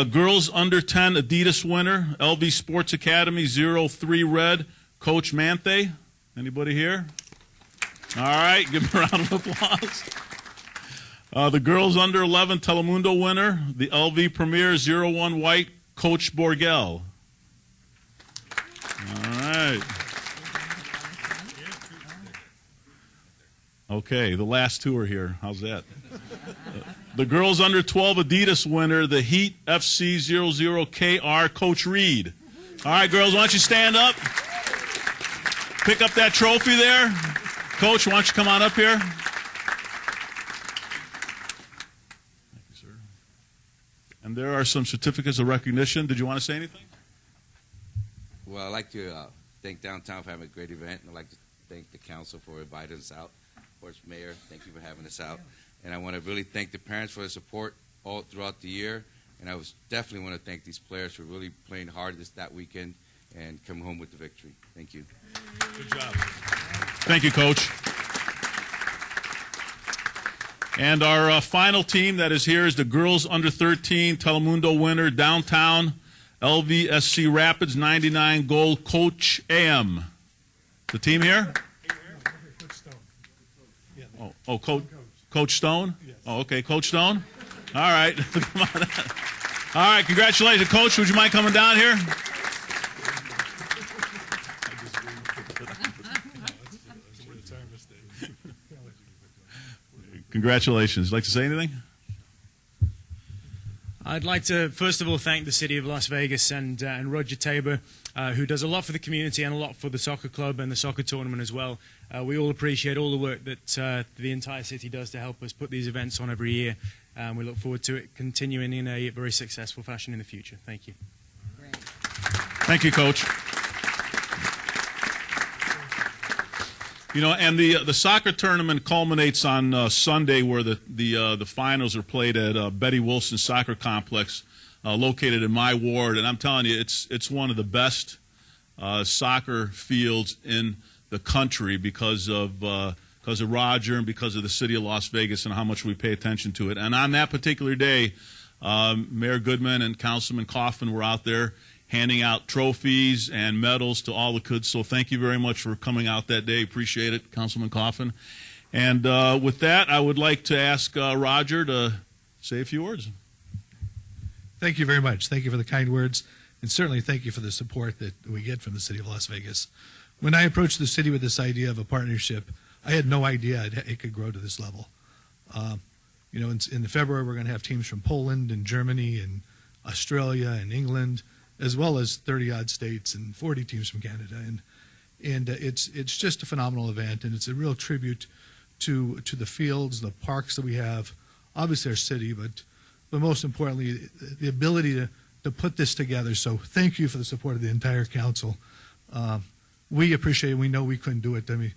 Speaker 13: Girls under 10 Adidas winner, LV Sports Academy 03 Red, Coach Manthe. Anybody here? All right, give them a round of applause. The girls under 11 Telemundo winner, the LV Premier 01 White, Coach Borgel. All right. Okay, the last two are here. How's that? The girls under 12 Adidas winner, the Heat FC00KR, Coach Reed. All right, girls, why don't you stand up? Pick up that trophy there. Coach, why don't you come on up here? Thank you, sir. And there are some certificates of recognition. Did you want to say anything?
Speaker 14: Well, I'd like to thank Downtown for having a great event. I'd like to thank the council for inviting us out. Of course, Mayor, thank you for having us out. And I want to really thank the parents for the support all throughout the year. And I definitely want to thank these players for really playing hard that weekend and come home with the victory. Thank you.
Speaker 13: Good job. Thank you, Coach. And our final team that is here is the girls under 13 Telemundo winner, Downtown LVSC Rapids 99 gold, Coach AM. The team here? Oh, Coach Stone? Oh, okay, Coach Stone. All right. Come on. All right, congratulations, Coach. Would you mind coming down here? Congratulations. Like to say anything?
Speaker 15: I'd like to, first of all, thank the City of Las Vegas and Roger Tabor, who does a lot for the community and a lot for the soccer club and the soccer tournament as well. We all appreciate all the work that the entire city does to help us put these events on every year. We look forward to it continuing in a very successful fashion in the future. Thank you.
Speaker 1: Great.
Speaker 13: Thank you, Coach. You know, and the soccer tournament culminates on Sunday, where the finals are played at Betty Wilson Soccer Complex, located in my ward. And I'm telling you, it's one of the best soccer fields in the country because of Roger and because of the city of Las Vegas and how much we pay attention to it. And on that particular day, Mayor Goodman and Councilman Coffin were out there handing out trophies and medals to all the kids. So thank you very much for coming out that day. Appreciate it, Councilman Coffin. And with that, I would like to ask Roger to say a few words.
Speaker 16: Thank you very much. Thank you for the kind words, and certainly thank you for the support that we get from the City of Las Vegas. When I approached the city with this idea of a partnership, I had no idea it could grow to this level. You know, in February, we're going to have teams from Poland and Germany and Australia and England, as well as 30-odd states and 40 teams from Canada. And it's just a phenomenal event, and it's a real tribute to the fields, the parks that we have, obviously our city, but most importantly, the ability to put this together. So thank you for the support of the entire council. We appreciate it. We know we couldn't do it. I mean,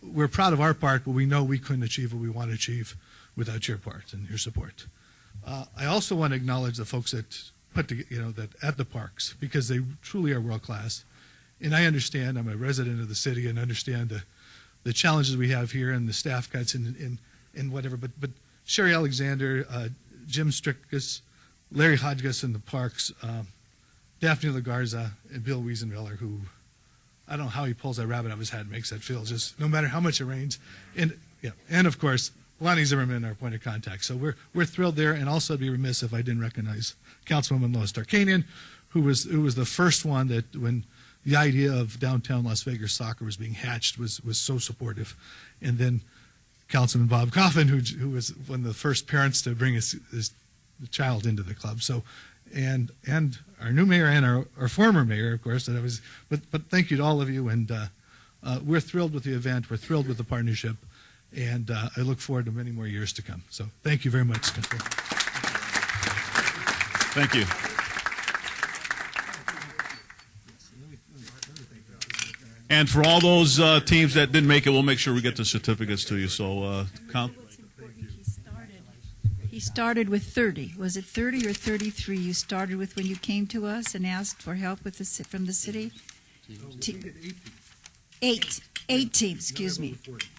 Speaker 16: we're proud of our part, but we know we couldn't achieve what we want to achieve without your part and your support. I also want to acknowledge the folks that that at the parks, because they truly are world class. And I understand, I'm a resident of the city and understand the challenges we have here and the staff cuts and whatever. But Sherry Alexander, Jim Strickus, Larry Hodges in the parks, Daphne Lagarza, and Bill Wiesenmiller, who I don't know how he pulls that rabbit out of his hat and makes that feel, just no matter how much it rains. And of course, Lonnie Zimmerman, our point of contact. So we're thrilled there, and also I'd be remiss if I didn't recognize Councilwoman Lois Tarkanian, who was the first one that when the idea of downtown Las Vegas soccer was being hatched was so supportive, and then Councilman Bob Coffin, who was one of the first parents to bring his child into the club. So, and our new mayor and our former mayor, of course. But thank you to all of you, and we're thrilled with the event. We're thrilled with the partnership. And I look forward to many more years to come. So thank you very much.
Speaker 13: Thank you. And for all those teams that didn't make it, we'll make sure we get the certificates to you. So,
Speaker 3: He started with 30. Was it 30 or 33 you started with when you came to us and asked for help with from the city? Eight teams, excuse me.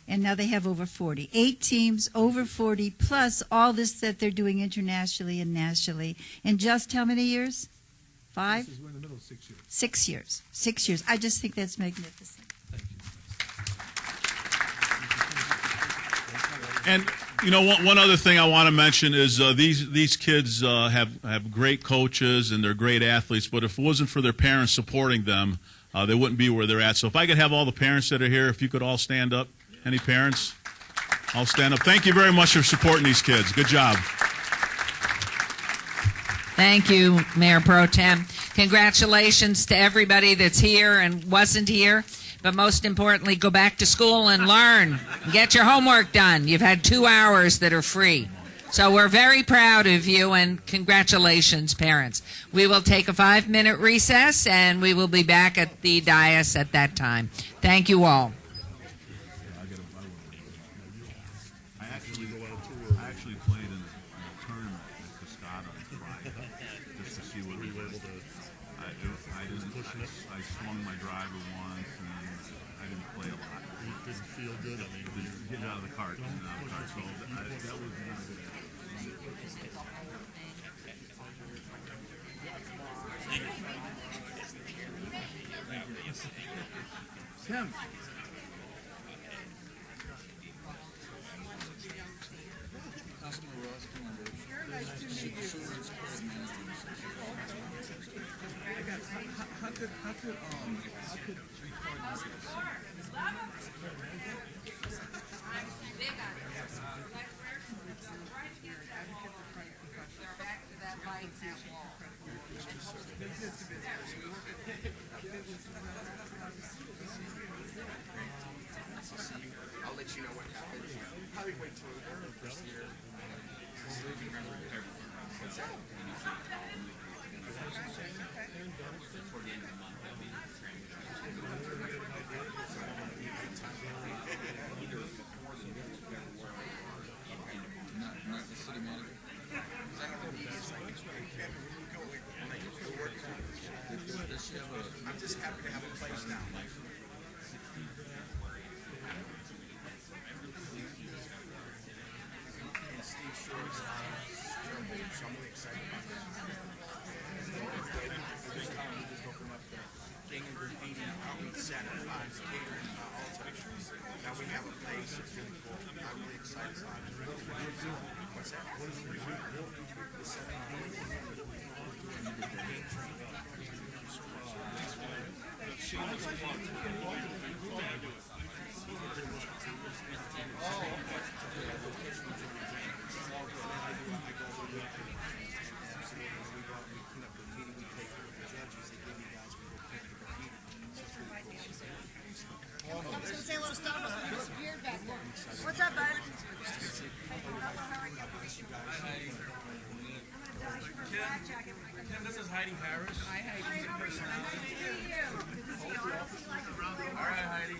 Speaker 3: And now they have over 40. 8 teams, over 40, plus all this that they're doing internationally and nationally. In just how many years? 5?
Speaker 16: We're in the middle of 6 years.
Speaker 3: 6 years. 6 years. I just think that's magnificent.
Speaker 13: and you know, one other thing I want to mention is these kids have great coaches and they're great athletes. But if it wasn't for their parents supporting them, they wouldn't be where they're at. So if I could have all the parents that are here, if you could all stand up. Any parents? I'll stand up. Thank you very much for supporting these kids. Good job.
Speaker 1: Thank you, Mayor Pro Tem. Congratulations to everybody that's here and wasn't here. But most importantly, go back to school and learn. Get your homework done. You've had 2 hours that are free. So we're very proud of you, and congratulations, parents. We will take a 5-minute recess, and we will be back at the dais at that time. Thank you all.
Speaker 13: I actually played in a tournament at Cascada on Friday just to see what we were able to. I swung my driver once, and I didn't play a lot. It didn't feel good. I mean, get out of the cart. So that was not good. Tim. How could three cardinals
Speaker 17: I'll let you know what happens. Probably wait till the first year. What's that? Toward the end of the month, that'll be the training. Not the city manager. Because I don't know if he's like, I'm just happy to have a place now. And Steve Shore is so I'm really excited about that. Just open up the King and Graffiti Outreach Center, catering, all types. Now we have a place. It's really cool. I'm really excited about it. What's that?
Speaker 18: What's up, bud?
Speaker 19: Kim, this is Heidi Harris. Hi, Heidi. All right, Heidi.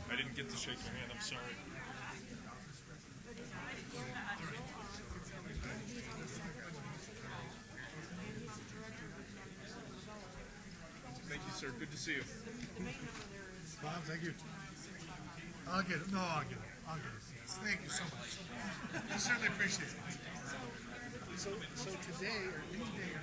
Speaker 4: I didn't get to shake your hand. I'm sorry. Thank you, sir. Good to see you.
Speaker 16: Bob, thank you. I'll get it. No, I'll get it. I'll get it. Thank you so much. I certainly appreciate it. So today, or any day,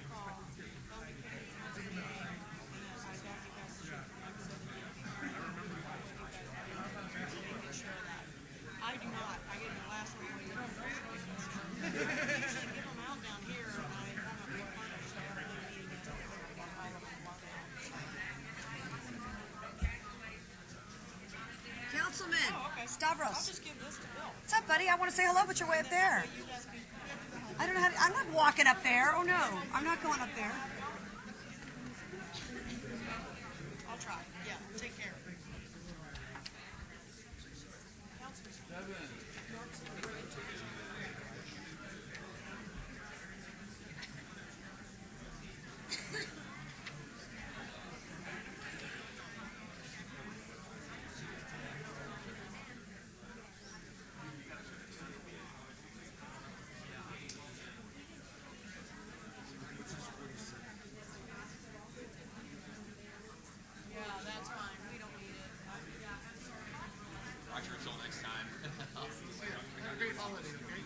Speaker 18: I do not. I get the last one. You should give them out down here.
Speaker 20: Councilman Stavros. I'll just give this to Bill. What's up, buddy? I want to say hello, but you're way up there. I don't know how to, I'm not walking up there. Oh, no. I'm not going up there. I'll try. Yeah, take care.
Speaker 19: Roger, until next time.
Speaker 17: Have a great holiday, okay?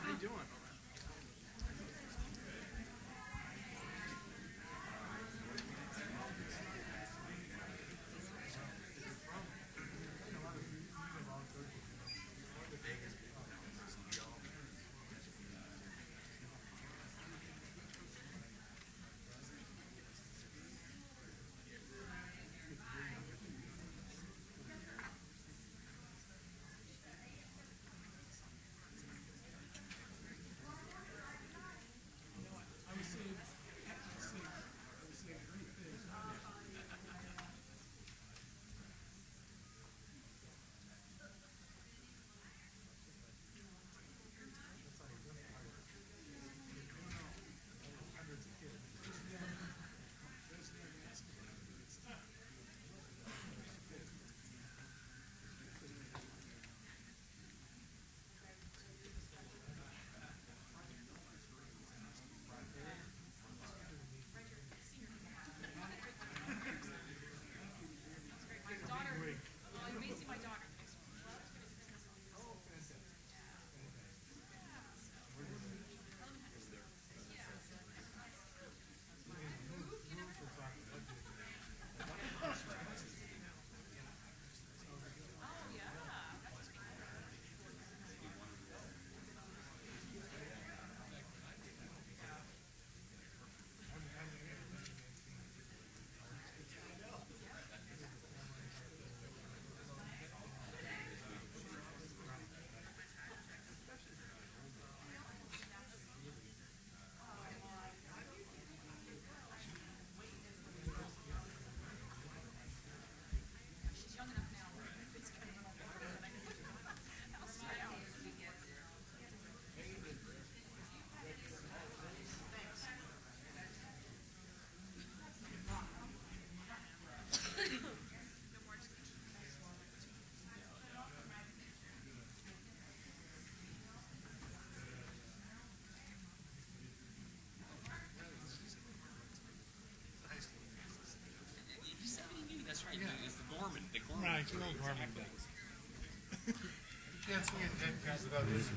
Speaker 17: How you doing?
Speaker 19: That's right. It's the Gorman. The Gorman.
Speaker 17: Right, you know Gorman. You can't see it then without this.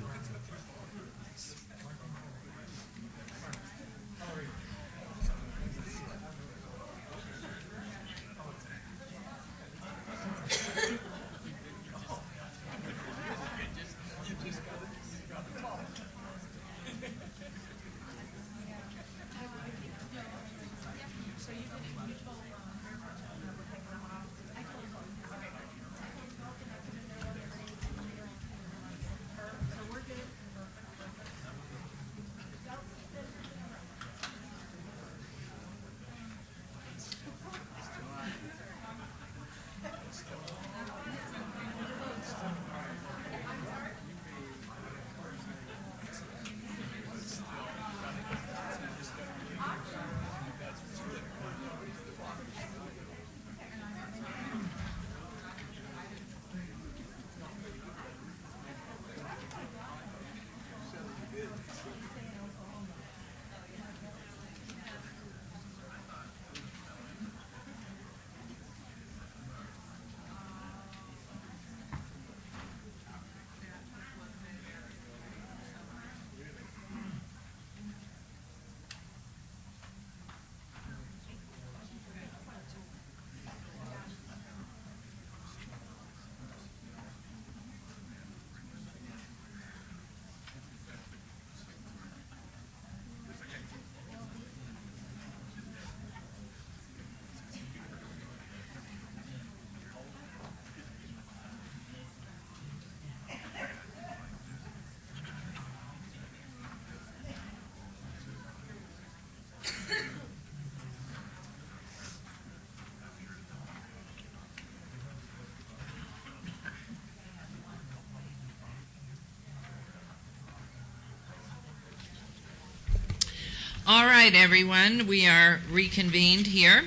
Speaker 1: All right, everyone, we are reconvened here.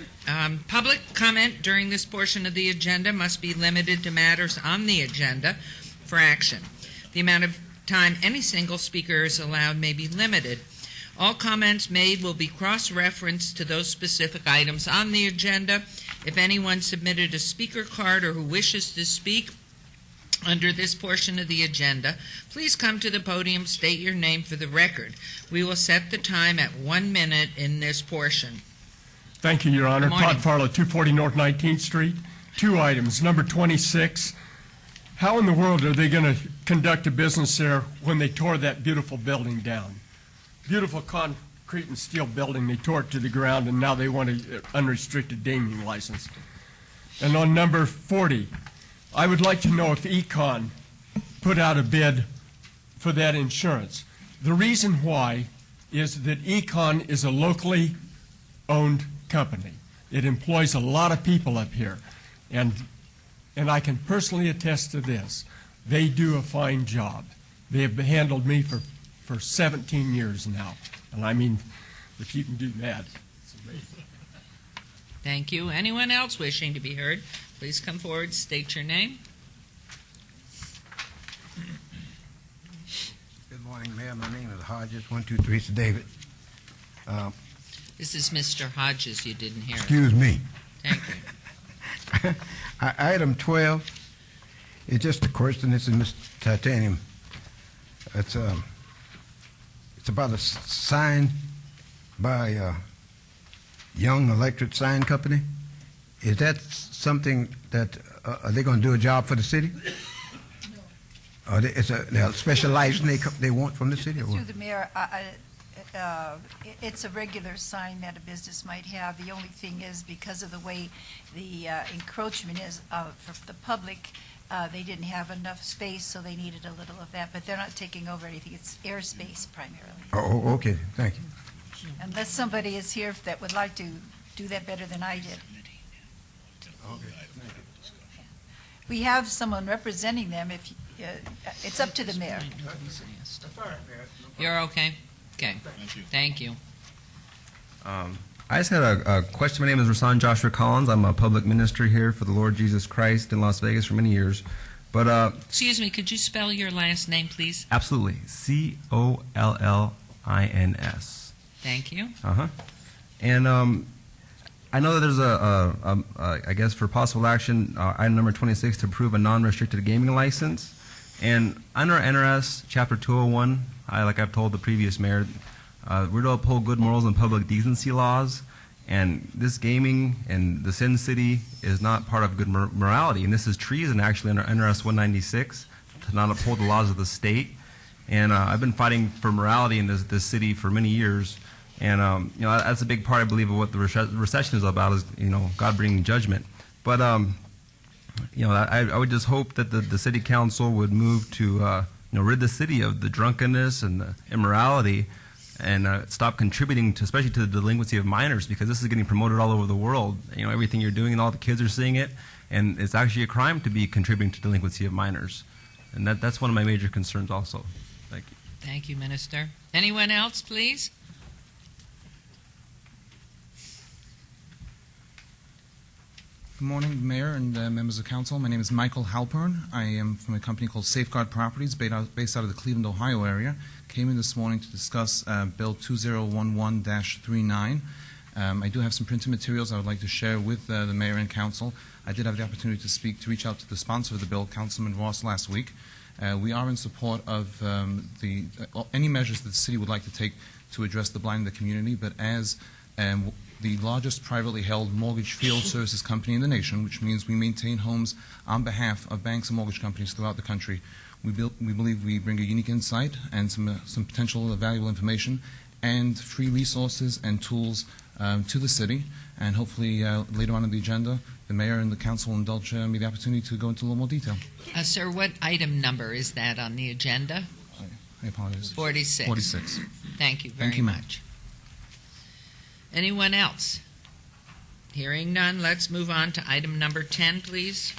Speaker 1: Public comment during this portion of the agenda must be limited to matters on the agenda for action. The amount of time any single speaker is allowed may be limited. All comments made will be cross-referenced to those specific items on the agenda. If anyone submitted a speaker card or who wishes to speak under this portion of the agenda, please come to the podium, state your name for the record. We will set the time at 1 minute in this portion.
Speaker 21: Thank you, Your Honor.
Speaker 1: Good morning.
Speaker 21: Todd Farlow, 240 North 19th Street. 2 items. Number 26, how in the world are they going to conduct a business there when they tore that beautiful building down? Beautiful concrete and steel building, they tore it to the ground, and now they want an unrestricted gaming license. And on number 40, I would like to know if Econ put out a bid for that insurance. The reason why is that Econ is a locally owned company. It employs a lot of people up here, and I can personally attest to this. They do a fine job. They have handled me for 17 years now, and I mean, if you can do that, it's amazing.
Speaker 1: Thank you. Anyone else wishing to be heard, please come forward, state your name.
Speaker 22: Good morning, Mayor. My name is Hodges, 123 to David.
Speaker 1: This is Mr. Hodges, you didn't hear.
Speaker 22: Excuse me.
Speaker 1: Thank you.
Speaker 22: Item 12 is just a question. This is Mr. Titanium. It's about a sign by Young Electric Sign Company. Is that something that, are they going to do a job for the city? No. It's a special license they want from the city? Or
Speaker 3: Through the mayor, it's a regular sign that a business might have. The only thing is, because of the way the encroachment is for the public, they didn't have enough space, so they needed a little of that. But they're not taking over anything. It's airspace primarily.
Speaker 22: Oh, okay. Thank you.
Speaker 3: Unless somebody is here that would like to do that better than I did. We have someone representing them. If it's up to the mayor.
Speaker 1: You're okay? Okay. Thank you.
Speaker 23: I just had a question. My name is Rasan Joshua Collins. I'm a public minister here for the Lord Jesus Christ in Las Vegas for many years. But
Speaker 1: Excuse me, could you spell your last name, please?
Speaker 23: absolutely, Collins.
Speaker 1: Thank you.
Speaker 23: And I know that there's I guess for possible action, item number 26 to approve a non-restricted gaming license. And under NRS Chapter 201, like I've told the previous mayor, we're to uphold good morals and public decency laws. And this gaming in the Sin City is not part of good morality. And this is treason actually under NRS 196 to not uphold the laws of the state. And I've been fighting for morality in this city for many years. And that's a big part, I believe, of what the recession is about, is God bringing judgment. But I would just hope that the city council would move to rid the city of the drunkenness and the immorality, and stop contributing to, especially to the delinquency of minors, because this is getting promoted all over the world. Everything you're doing, and all the kids are seeing it, and it's actually a crime to be contributing to delinquency of minors, and that's one of my major concerns also. Thank you.
Speaker 1: Thank you, Minister. Anyone else, please?
Speaker 24: Good morning, Mayor and members of Council. My name is Michael Halpern. I am from a company called Safeguard Properties, based out of the Cleveland, Ohio area. Came in this morning to discuss Bill 2011-39. I do have some printed materials I would like to share with the Mayor and Council. I did have the opportunity to reach out to the sponsor of the bill, Councilman Ross, last week. We are in support of any measures that the city would like to take to address the blind in the community, but as the largest privately held mortgage field services company in the nation, which means we maintain homes on behalf of banks and mortgage companies throughout the country. We believe we bring a unique insight and some potential valuable information and free resources and tools to the city. And hopefully later on in the agenda, the mayor and the council will indulge me the opportunity to go into a little more detail.
Speaker 1: Sir, what item number is that on the agenda?
Speaker 24: I apologize.
Speaker 1: 46.
Speaker 24: 46.
Speaker 1: Thank you very much. Anyone else? Hearing none, let's move on to item number 10, please.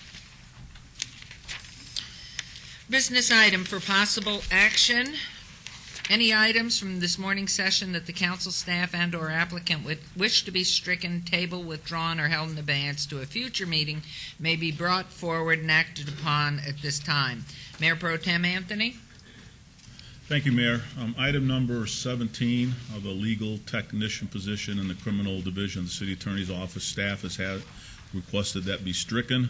Speaker 1: Business item for possible action. Any items from this morning's session that the council staff and/or applicant would wish to be stricken, tabled, withdrawn, or held in abeyance to a future meeting may be brought forward and acted upon at this time. Mayor Pro Tem Anthony?
Speaker 13: Thank you, Mayor. Item number 17, the legal technician position in the criminal division of the city attorney's office, staff has requested that be stricken.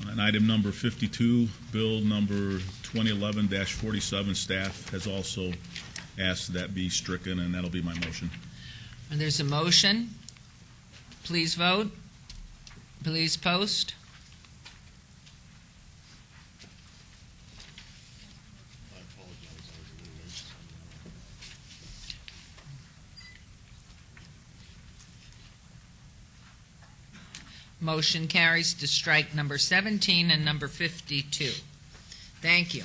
Speaker 13: And item number 52, bill number 2011-47, staff has also asked that be stricken, and that'll be my motion.
Speaker 1: And there's a motion. Please vote. Please post. Motion carries to strike number 17 and number 52. Thank you.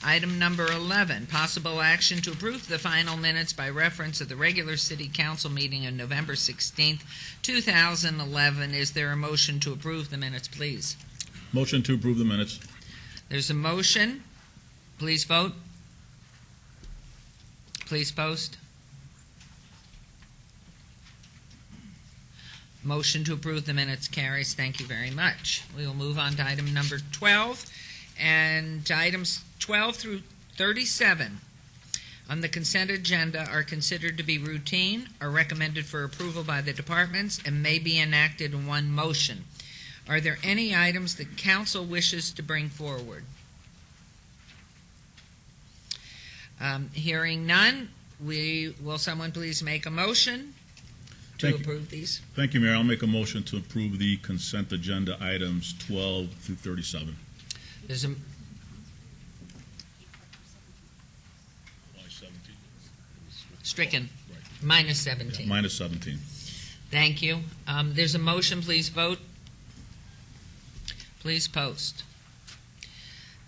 Speaker 1: Item number 11, possible action to approve the final minutes by reference of the regular city council meeting on November 16th, 2011. Is there a motion to approve the minutes, please?
Speaker 13: Motion to approve the minutes.
Speaker 1: There's a motion. Please vote. Please post. Motion to approve the minutes carries. Thank you very much. We will move on to item number 12, and items 12 through 37 on the consent agenda are considered to be routine, are recommended for approval by the departments, and may be enacted in one motion. Are there any items the council wishes to bring forward? Hearing none, will someone please make a motion to approve these?
Speaker 13: Thank you, Mayor. I'll make a motion to approve the consent agenda items 12 through 37.
Speaker 1: There's a stricken. Minus 17.
Speaker 13: Yeah, minus 17.
Speaker 1: Thank you. There's a motion. Please vote. Please post.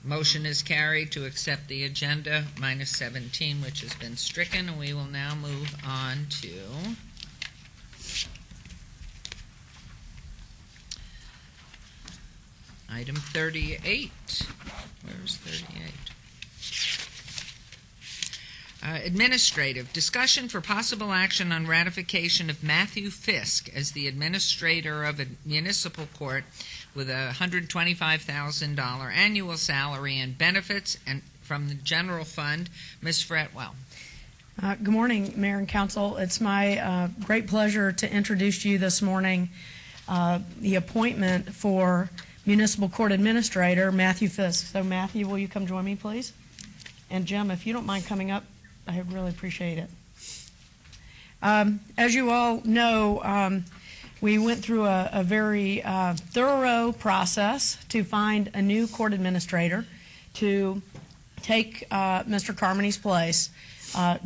Speaker 1: Motion is carried to accept the agenda minus 17, which has been stricken. And we will now move on to item 38. Where's 38? Administrative. Discussion for possible action on ratification of Matthew Fisk as the administrator of a municipal court with a $125,000 annual salary and benefits and from the general fund. Ms. Fretwell.
Speaker 2: Good morning, Mayor and Council. It's my great pleasure to introduce to you this morning the appointment for Municipal Court Administrator Matthew Fisk. So, Matthew, will you come join me, please? And Jim, if you don't mind coming up, I really appreciate it. As you all know, we went through a very thorough process to find a new court administrator to take Mr. Carmody's place.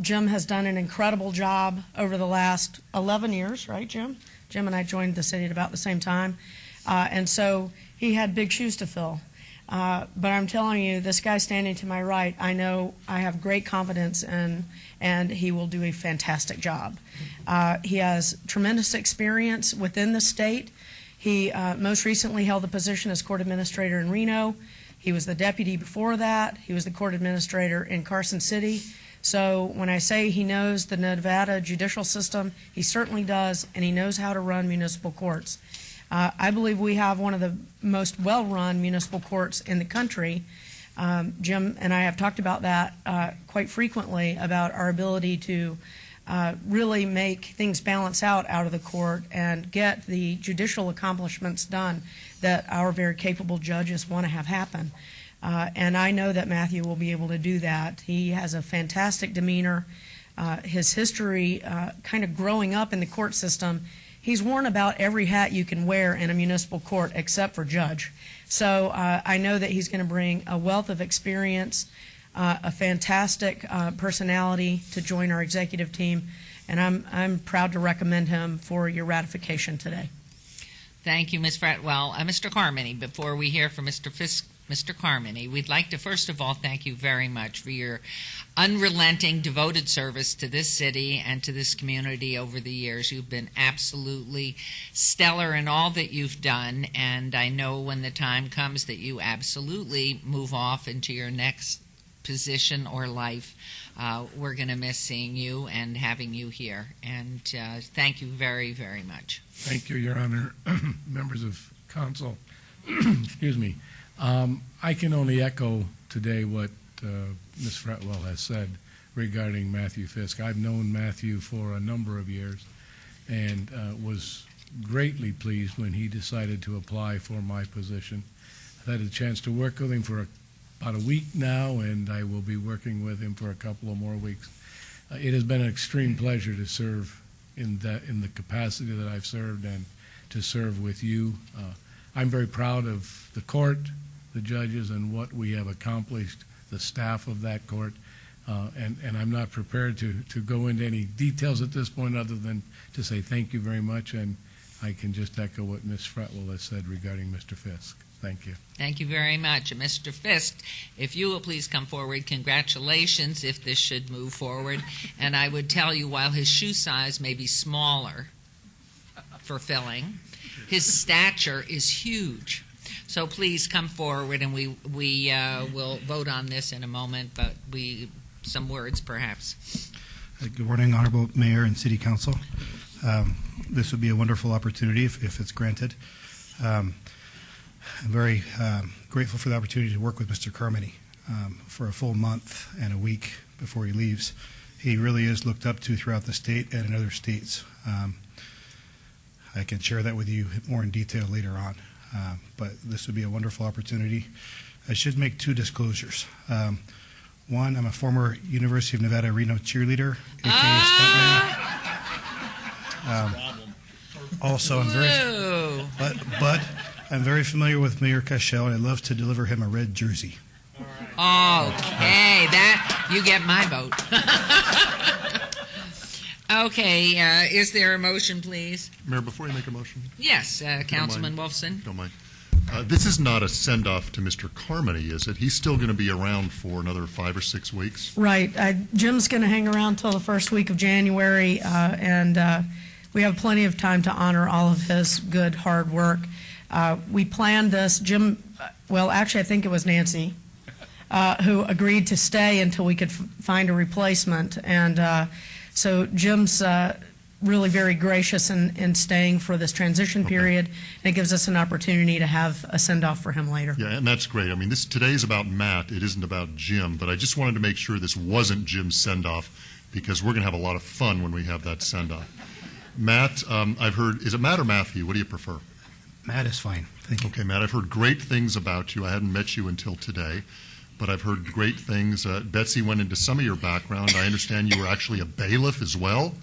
Speaker 2: Jim has done an incredible job over the last 11 years, right, Jim? Jim and I joined the city at about the same time. And so he had big shoes to fill. But I'm telling you, this guy standing to my right, I know I have great confidence in, and he will do a fantastic job. He has tremendous experience within the state. He most recently held the position as court administrator in Reno. He was the deputy before that. He was the court administrator in Carson City. So when I say he knows the Nevada judicial system, he certainly does, and he knows how to run municipal courts. I believe we have one of the most well-run municipal courts in the country. Jim and I have talked about that quite frequently, about our ability to really make things balance out of the court and get the judicial accomplishments done that our very capable judges want to have happen. And I know that Matthew will be able to do that. He has a fantastic demeanor. His history, kind of growing up in the court system, he's worn about every hat you can wear in a municipal court except for judge. So I know that he's going to bring a wealth of experience, a fantastic personality to join our executive team, and I'm proud to recommend him for your ratification today.
Speaker 1: Thank you, Ms. Fretwell. Mr. Carmody, before we hear from Mr. Fisk Mr. Carmody, we'd like to first of all thank you very much for your unrelenting, devoted service to this city and to this community over the years. You've been absolutely stellar in all that you've done, and I know when the time comes that you absolutely move off into your next position or life, we're going to miss seeing you and having you here. And thank you very, very much.
Speaker 7: Thank you, Your Honor. Members of council, excuse me. I can only echo today what Ms. Fretwell has said regarding Matthew Fisk. I've known Matthew for a number of years and was greatly pleased when he decided to apply for my position. I've had a chance to work with him for about a week now, and I will be working with him for a couple of more weeks. It has been an extreme pleasure to serve in the capacity that I've served and to serve with you. I'm very proud of the court, the judges, and what we have accomplished, the staff of that court, and I'm not prepared to go into any details at this point other than to say thank you very much, and I can just echo what Ms. Fretwell has said regarding Mr. Fisk. Thank you.
Speaker 1: Thank you very much. And Mr. Fisk, if you will please come forward, congratulations if this should move forward. And I would tell you, while his shoe size may be smaller for filling, his stature is huge. So please come forward, and we will vote on this in a moment, but some words perhaps.
Speaker 8: Good morning, Honorable Mayor and City Council. This would be a wonderful opportunity if it's granted. I'm very grateful for the opportunity to work with Mr. Carmody for a full month and a week before he leaves. He really is looked up to throughout the state and in other states. I can share that with you more in detail later on, but this would be a wonderful opportunity. I should make two disclosures. One, I'm a former University of Nevada Reno cheerleader, aka stuntman. Also, but I'm very familiar with Mayor Cashel, and I love to deliver him a red jersey.
Speaker 1: Okay, that you get my vote. Okay, is there a motion, please?
Speaker 5: Mayor, before you make a motion.
Speaker 1: Yes, Councilman Wolfson.
Speaker 5: Don't mind. This is not a send-off to Mr. Carmody, is it? He's still going to be around for another 5 or 6 weeks.
Speaker 2: Right. Jim's going to hang around till the first week of January, and we have plenty of time to honor all of his good, hard work. We planned this. Jim, well, actually, I think it was Nancy who agreed to stay until we could find a replacement. And so Jim's really very gracious in staying for this transition period, and it gives us an opportunity to have a send-off for him later.
Speaker 5: Yeah, and that's great. I mean, today is about Matt. It isn't about Jim, but I just wanted to make sure this wasn't Jim's send-off, because we're going to have a lot of fun when we have that send-off. Matt, I've heard, is it Matt or Matthew? What do you prefer?
Speaker 8: Matt is fine. Thank you.
Speaker 5: Okay, Matt, I've heard great things about you. I hadn't met you until today, but I've heard great things. Betsy went into some of your background. I understand you were actually a bailiff as well.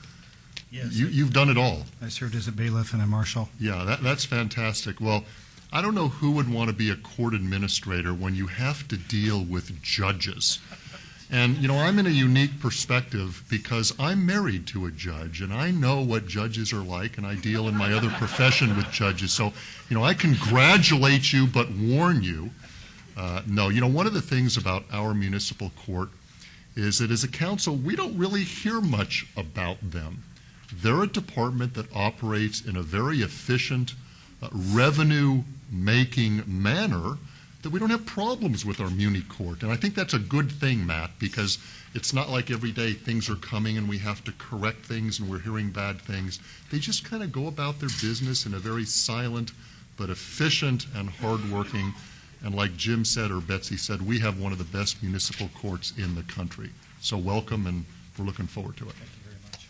Speaker 8: Yes.
Speaker 5: You've done it all.
Speaker 8: I served as a bailiff and a marshal.
Speaker 5: Yeah, that's fantastic. Well, I don't know who would want to be a court administrator when you have to deal with judges. And, you know, I'm in a unique perspective because I'm married to a judge, and I know what judges are like, and I deal in my other profession with judges. So, you know, I congratulate you, but warn you. No, you know, one of the things about our municipal court is that as a council, we don't really hear much about them. They're a department that operates in a very efficient, revenue-making manner, that we don't have problems with our muni court. And I think that's a good thing, Matt, because it's not like every day things are coming and we have to correct things and we're hearing bad things. They just kind of go about their business in a very silent but efficient and hardworking. And like Jim said or Betsy said, we have one of the best municipal courts in the country. So welcome, and we're looking forward to it.
Speaker 8: Thank you very much.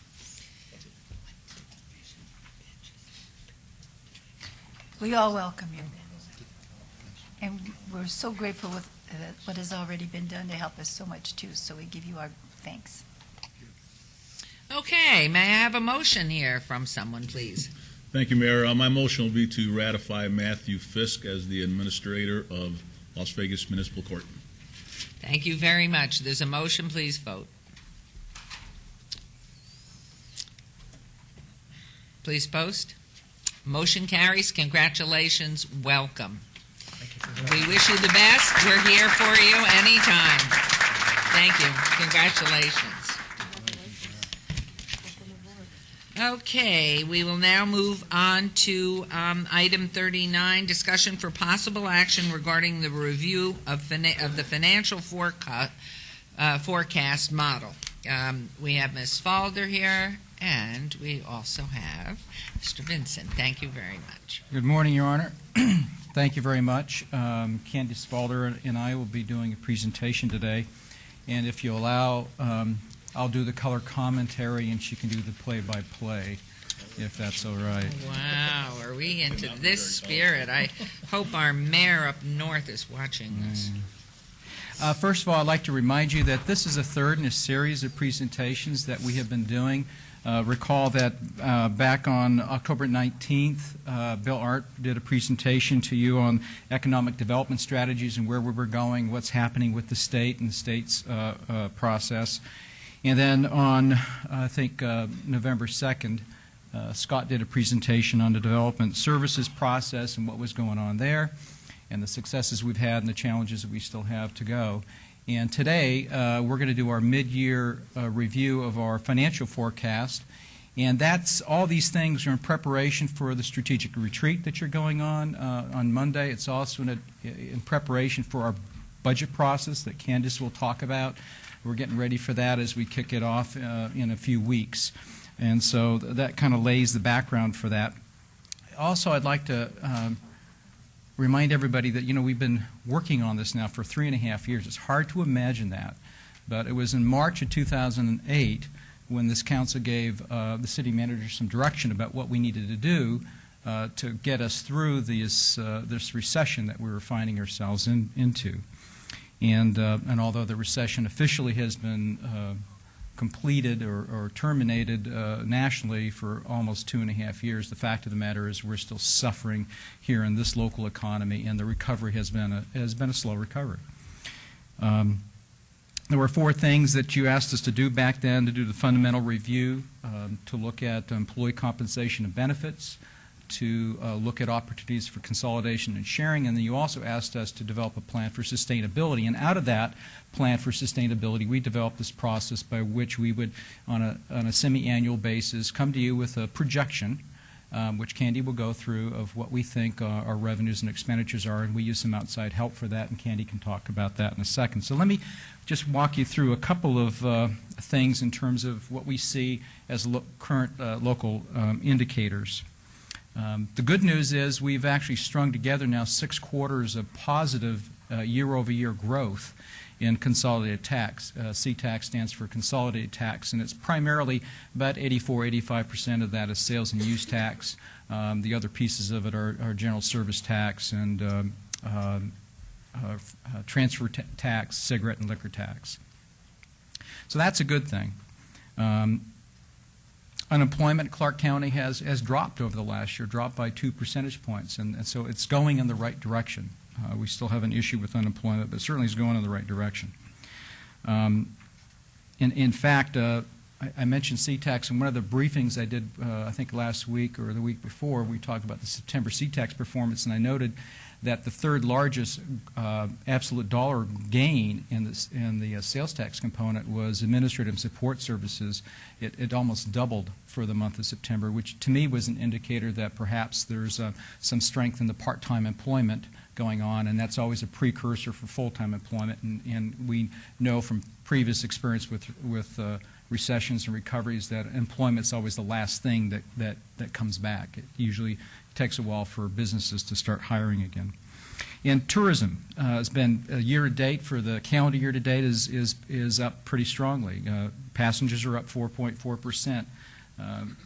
Speaker 3: We all welcome you. And we're so grateful with what has already been done to help us so much, too. So we give you our thanks.
Speaker 1: Okay, may I have a motion here from someone, please?
Speaker 13: Thank you, Mayor. My motion will be to ratify Matthew Fisk as the administrator of Las Vegas Municipal Court.
Speaker 1: Thank you very much. There's a motion. Please vote. Please post. Motion carries. Congratulations. Welcome.
Speaker 8: Thank you.
Speaker 1: We wish you the best. We're here for you anytime. Thank you. Congratulations. Okay, we will now move on to item 39, discussion for possible action regarding the review of the financial forecast model. We have Ms. Falder here, and we also have Mr. Vincent. Thank you very much.
Speaker 6: Good morning, Your Honor. Thank you very much. Candice Falder and I will be doing a presentation today, and if you allow, I'll do the color commentary and she can do the play-by-play, if that's all right.
Speaker 1: Wow, are we into this spirit? I hope our mayor up north is watching this.
Speaker 6: First of all, I'd like to remind you that this is the third in a series of presentations that we have been doing. Recall that back on October 19th, Bill Art did a presentation to you on economic development strategies and where we were going, what's happening with the state and the state's process. And then on, I think, November 2nd, Scott did a presentation on the development services process and what was going on there, and the successes we've had and the challenges that we still have to go. And today, we're going to do our mid-year review of our financial forecast. And that's all these things are in preparation for the strategic retreat that you're going on Monday. It's also in preparation for our budget process that Candice will talk about. We're getting ready for that as we kick it off in a few weeks. And so that kind of lays the background for that. Also, I'd like to remind everybody that, we've been working on this now for 3.5 years. It's hard to imagine that. But it was in March of 2008 when this council gave the city manager some direction about what we needed to do to get us through this recession that we were finding ourselves into. And although the recession officially has been completed or terminated nationally for almost 2.5 years, the fact of the matter is we're still suffering here in this local economy, and the recovery has been a slow recovery. There were 4 things that you asked us to do back then: to do the fundamental review, to look at employee compensation and benefits, to look at opportunities for consolidation and sharing, and then you also asked us to develop a plan for sustainability. And out of that plan for sustainability, we developed this process by which we would, on a semi-annual basis, come to you with a projection, which Candy will go through, of what we think our revenues and expenditures are, and we use some outside help for that, and Candy can talk about that in a second. So let me just walk you through a couple of things in terms of what we see as current local indicators. The good news is we've actually strung together now 6 quarters of positive year-over-year growth in consolidated tax. CTAX stands for consolidated tax, and it's primarily about 85% of that is sales and use tax. The other pieces of it are general service tax and transfer tax, cigarette and liquor tax. So that's a good thing. Unemployment in Clark County has dropped over the last year, dropped by 2 percentage points, and so it's going in the right direction. We still have an issue with unemployment, but certainly it's going in the right direction. In fact, I mentioned CTAX in one of the briefings I did, I think last week or the week before. We talked about the September CTAX performance, and I noted that the third largest absolute dollar gain in the sales tax component was administrative support services. It almost doubled for the month of September, which to me was an indicator that perhaps there's some strength in the part-time employment going on, and that's always a precursor for full-time employment. And we know from previous experience with recessions and recoveries that employment's always the last thing that comes back. It usually takes a while for businesses to start hiring again. And tourism has been year-to-date, for the calendar year-to-date, is up pretty strongly. Passengers are up 4.4%.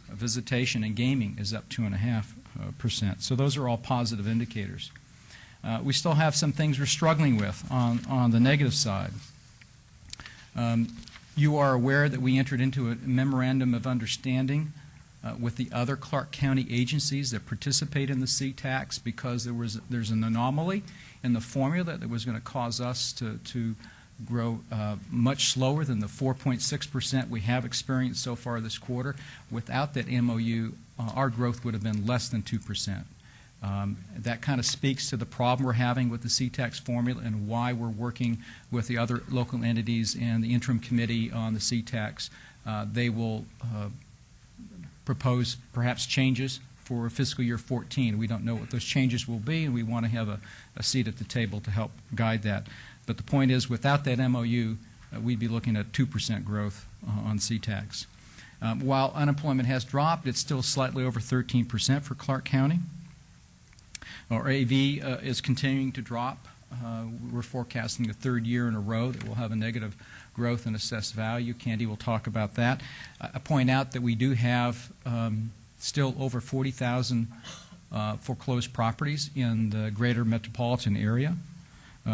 Speaker 6: Visitation and gaming is up 2.5%. So those are all positive indicators. We still have some things we're struggling with on the negative side. You are aware that we entered into a memorandum of understanding with the other Clark County agencies that participate in the CTAX because there's an anomaly in the formula that was going to cause us to grow much slower than the 4.6% we have experienced so far this quarter. Without that MOU, our growth would have been less than 2%. That kind of speaks to the problem we're having with the CTAX formula and why we're working with the other local entities and the interim committee on the CTAX. They will propose perhaps changes for fiscal year 14. We don't know what those changes will be, and we want to have a seat at the table to help guide that. But the point is, without that MOU, we'd be looking at 2% growth on CTAX. While unemployment has dropped, it's still slightly over 13% for Clark County. Our AV is continuing to drop. We're forecasting the third year in a row that we'll have a negative growth in assessed value. Candy will talk about that. I point out that we do have still over 40,000 foreclosed properties in the greater metropolitan area.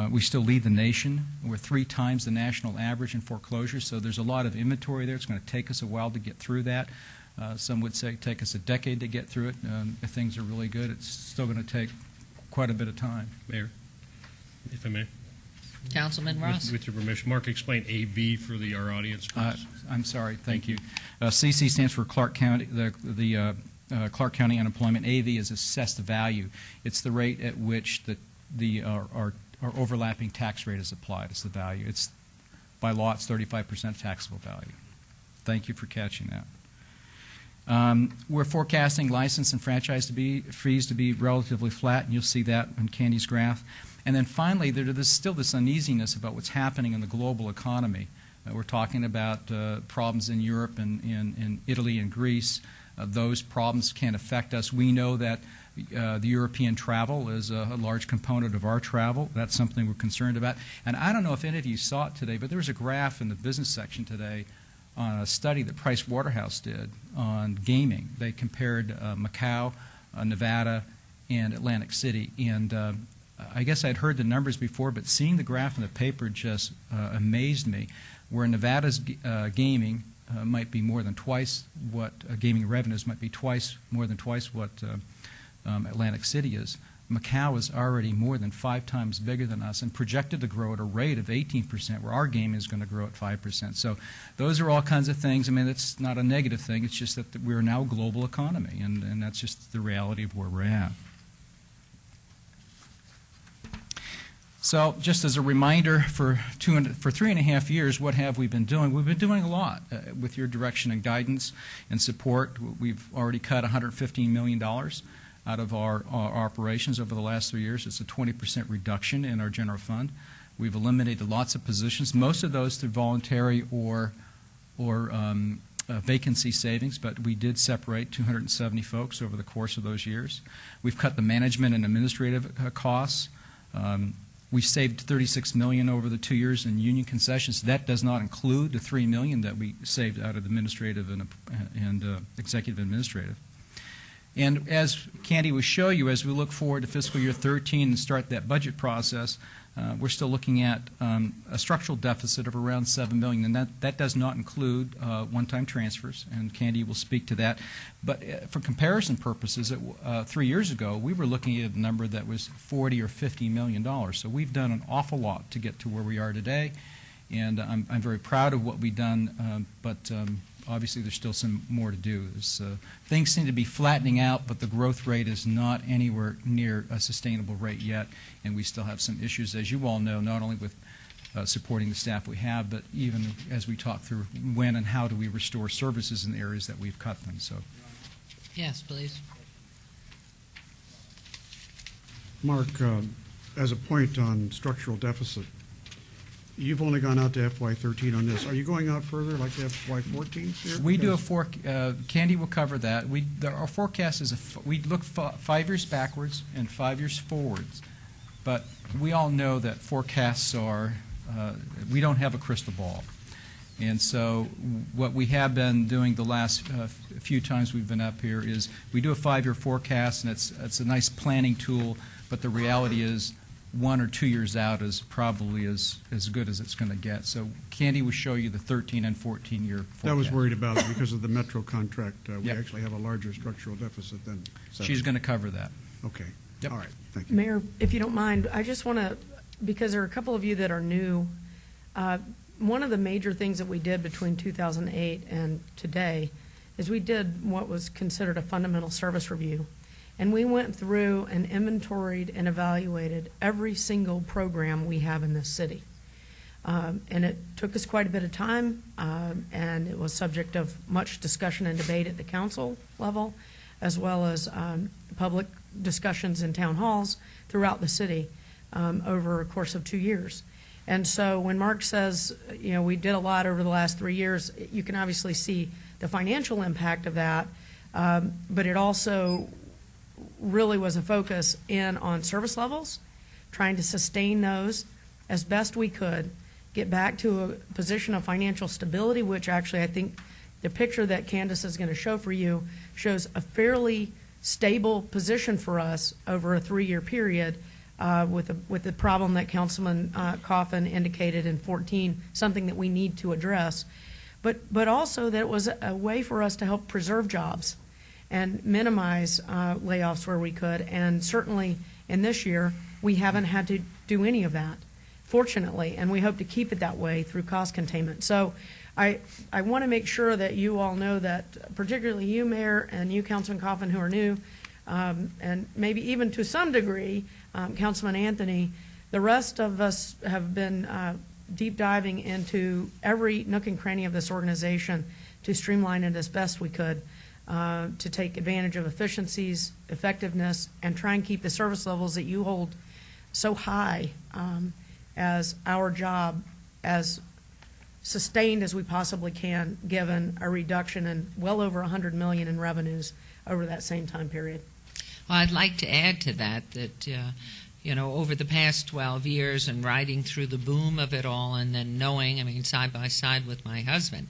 Speaker 6: We still lead the nation. We're 3 times the national average in foreclosures, so there's a lot of inventory there. It's going to take us a while to get through that. Some would say take us a decade to get through it. If things are really good, it's still going to take quite a bit of time.
Speaker 9: Mayor, if I may.
Speaker 1: Councilman Ross.
Speaker 9: With your permission, Mark, explain AV for our audience, please.
Speaker 6: I'm sorry. Thank you. CC stands for Clark County. The Clark County unemployment. AV is assessed value. It's the rate at which our overlapping tax rate is applied. It's the value. It's by law. It's 35% taxable value. Thank you for catching that. We're forecasting license and franchise fees to be relatively flat, and you'll see that in Candy's graph. And then finally, there's still this uneasiness about what's happening in the global economy. We're talking about problems in Europe and in Italy and Greece. Those problems can affect us. We know that the European travel is a large component of our travel. That's something we're concerned about. And I don't know if any of you saw it today, but there was a graph in the business section today on a study that Price Waterhouse did on gaming. They compared Macau, Nevada, and Atlantic City. And I guess I'd heard the numbers before, but seeing the graph in the paper just amazed me, where Nevada's gaming might be more than twice what gaming revenues might be more than twice what Atlantic City is. Macau is already more than 5 times bigger than us and projected to grow at a rate of 18%, where our gaming is going to grow at 5%. So those are all kinds of things. I mean, it's not a negative thing. It's just that we're now a global economy, and that's just the reality of where we're at. So just as a reminder, for 3.5 years, what have we been doing? We've been doing a lot with your direction and guidance and support. We've already cut $115 million out of our operations over the last 3 years. It's a 20% reduction in our general fund. We've eliminated lots of positions, most of those through voluntary or vacancy savings, but we did separate 270 folks over the course of those years. We've cut the management and administrative costs. We saved $36 million over the 2 years in union concessions. That does not include the $3 million that we saved out of administrative and executive administrative. And as Candy will show you, as we look forward to fiscal year 13 and start that budget process, we're still looking at a structural deficit of around $7 million, and that does not include one-time transfers, and Candy will speak to that. But for comparison purposes, 3 years ago, we were looking at a number that was $40 or $50 million. So we've done an awful lot to get to where we are today, and I'm very proud of what we've done, but obviously there's still some more to do. Things seem to be flattening out, but the growth rate is not anywhere near a sustainable rate yet, and we still have some issues, as you all know, not only with supporting the staff we have, but even as we talk through when and how do we restore services in the areas that we've cut them. So,
Speaker 1: yes, please.
Speaker 10: Mark, as a point on structural deficit, you've only gone out to FY13 on this. Are you going out further, like to FY14?
Speaker 6: We do Candy will cover that. Our forecast is we look 5 years backwards and 5 years forwards, but we all know that forecasts are. We don't have a crystal ball, and so what we have been doing the last few times we've been up here is we do a 5-year forecast, and it's a nice planning tool. But the reality is, 1 or 2 years out is probably as good as it's going to get. So Candy will show you the 13 and 14-year forecast.
Speaker 10: That was worried about it because of the Metro contract. We actually have a larger structural deficit than 7.
Speaker 6: She's going to cover that.
Speaker 10: Okay.
Speaker 6: Yep.
Speaker 10: All right. Thank you.
Speaker 2: Mayor, if you don't mind, I just want to, because there are a couple of you that are new, one of the major things that we did between 2008 and today is we did what was considered a fundamental service review. And we went through and inventoried and evaluated every single program we have in this city. And it took us quite a bit of time, and it was subject of much discussion and debate at the council level, as well as public discussions in town halls throughout the city over a course of 2 years. And so when Mark says, you know, we did a lot over the last 3 years, you can obviously see the financial impact of that, but it also really was a focus in on service levels, trying to sustain those as best we could, get back to a position of financial stability, which actually I think the picture that Candace is going to show for you shows a fairly stable position for us over a 3-year period, with the problem that Councilman Coffin indicated in 14, something that we need to address, but also that it was a way for us to help preserve jobs and minimize layoffs where we could. And certainly in this year, we haven't had to do any of that, fortunately, and we hope to keep it that way through cost containment. So I want to make sure that you all know that, particularly you, Mayor, and you, Councilman Coffin, who are new, and maybe even to some degree, Councilman Anthony, the rest of us have been deep diving into every nook and cranny of this organization to streamline it as best we could, to take advantage of efficiencies, effectiveness, and try and keep the service levels that you hold so high as our job as sustained as we possibly can, given a reduction in well over $100 million in revenues over that same time period.
Speaker 1: Well, I'd like to add to that, you know, over the past 12 years and riding through the boom of it all, and then knowing, I mean, side by side with my husband,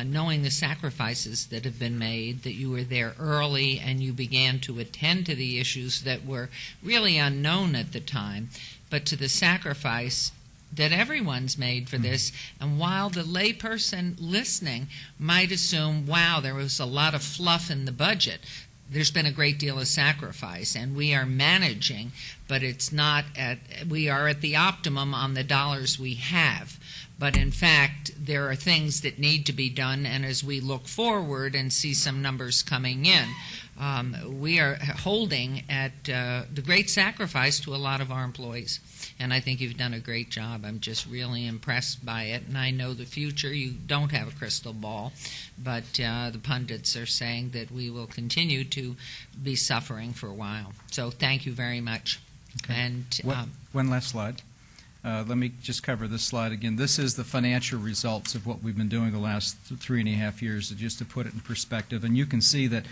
Speaker 1: knowing the sacrifices that have been made, that you were there early and you began to attend to the issues that were really unknown at the time, but to the sacrifice that everyone's made for this. And while the layperson listening might assume, wow, there was a lot of fluff in the budget, there's been a great deal of sacrifice, and we are managing, but it's not we are at the optimum on the dollars we have. But in fact, there are things that need to be done, and as we look forward and see some numbers coming in, we are holding at the great sacrifice to a lot of our employees. And I think you've done a great job. I'm just really impressed by it. And I know the future, you don't have a crystal ball, but the pundits are saying that we will continue to be suffering for a while. So thank you very much.
Speaker 6: Okay.
Speaker 1: And
Speaker 6: one last slide. Let me just cover this slide again. This is the financial results of what we've been doing the last 3.5 years, just to put it in perspective. And you can see that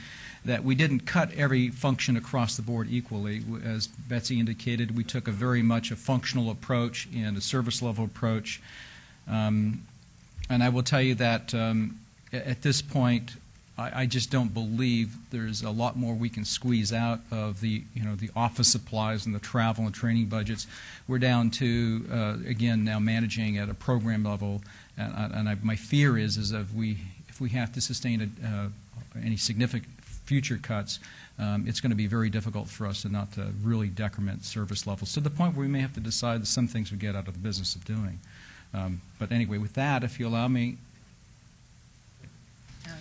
Speaker 6: we didn't cut every function across the board equally. As Betsy indicated, we took a very much a functional approach and a service level approach. And I will tell you that at this point, I just don't believe there's a lot more we can squeeze out of the office supplies and the travel and training budgets. We're down to again now managing at a program level, and my fear is if we have to sustain any significant future cuts, it's going to be very difficult for us to not to really decrement service levels to the point where we may have to decide that some things we get out of the business of doing. But anyway, with that, if you allow me.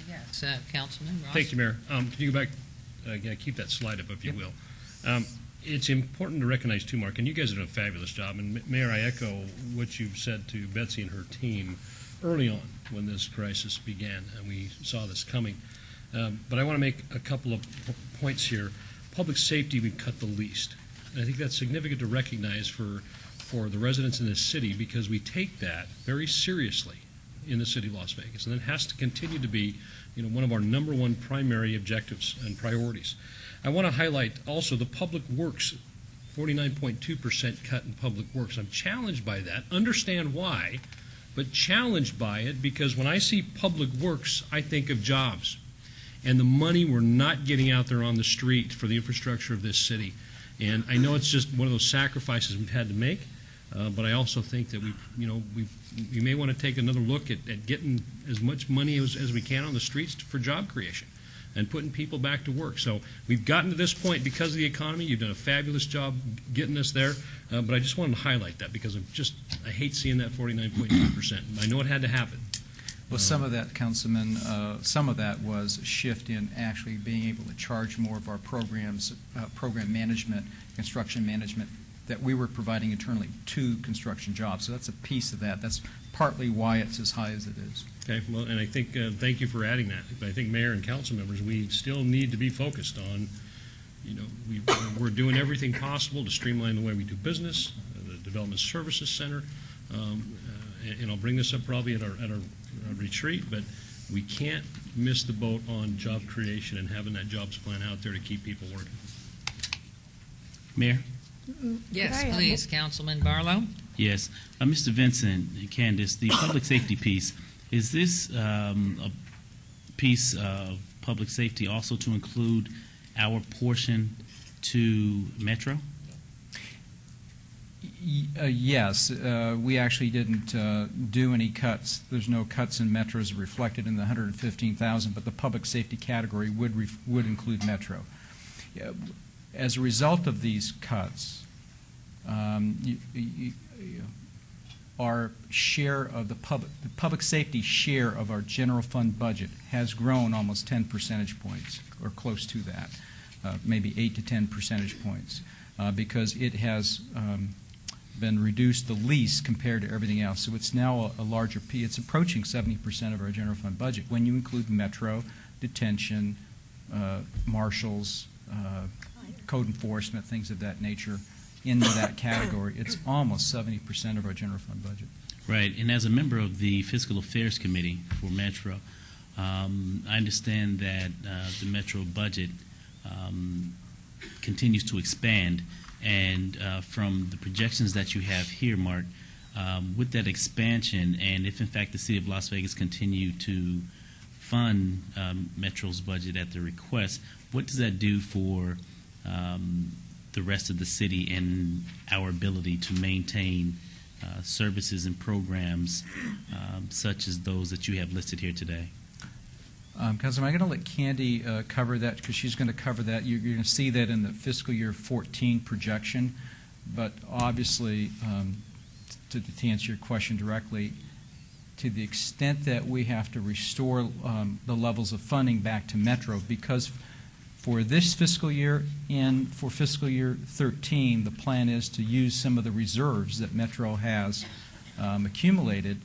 Speaker 1: Yes, Councilman Ross.
Speaker 9: Thank you, Mayor. Can you go back, keep that slide up if you will. It's important to recognize too, Mark, and you guys have done a fabulous job. And Mayor, I echo what you've said to Betsy and her team early on when this crisis began and we saw this coming. But I want to make a couple of points here. Public safety, we've cut the least. And I think that's significant to recognize for the residents in this city, because we take that very seriously in the city of Las Vegas, and it has to continue to be, one of our number one primary objectives and priorities. I want to highlight also the public works, 49.2% cut in public works. I'm challenged by that. Understand why, but challenged by it because when I see public works, I think of jobs and the money we're not getting out there on the street for the infrastructure of this city. And I know it's just one of those sacrifices we've had to make, but I also think that we may want to take another look at getting as much money as we can on the streets for job creation and putting people back to work. So we've gotten to this point because of the economy. You've done a fabulous job getting us there, but I just wanted to highlight that because I hate seeing that 49.2%. I know it had to happen.
Speaker 6: Well, some of that, Councilman, some of that was a shift in actually being able to charge more of our programs, program management, construction management, that we were providing internally to construction jobs. So that's a piece of that. That's partly why it's as high as it is.
Speaker 9: Okay, well, and I think, thank you for adding that. I think Mayor and council members, we still need to be focused on, we're doing everything possible to streamline the way we do business, the Development Services Center, and I'll bring this up probably at our retreat, but we can't miss the boat on job creation and having that jobs plan out there to keep people working.
Speaker 11: Mayor?
Speaker 1: Yes, please, Councilman Barlow.
Speaker 11: Yes. Mr. Vincent, Candace, the public safety piece, is this a piece of public safety also to include our portion to Metro?
Speaker 6: Yes. We actually didn't do any cuts. There's no cuts in Metro as reflected in the $115,000, but the public safety category would include Metro. As a result of these cuts, our share of the public safety share of our general fund budget has grown almost 10 percentage points, or close to that, maybe 8 to 10 percentage points, because it has been reduced the least compared to everything else. So it's now a larger piece. It's approaching 70% of our general fund budget when you include Metro, detention, marshals, code enforcement, things of that nature into that category. It's almost 70% of our general fund budget.
Speaker 11: Right, and as a member of the Fiscal Affairs Committee for Metro, I understand that the Metro budget continues to expand, and from the projections that you have here, Mark, with that expansion, and if in fact the City of Las Vegas continue to fund Metro's budget at their request, what does that do for the rest of the city and our ability to maintain services and programs such as those that you have listed here today?
Speaker 6: Councilman, I'm going to let Candy cover that, because she's going to cover that. You're going to see that in the fiscal year 14 projection. But obviously, to answer your question directly, to the extent that we have to restore the levels of funding back to Metro, because for this fiscal year and for fiscal year 13, the plan is to use some of the reserves that Metro has accumulated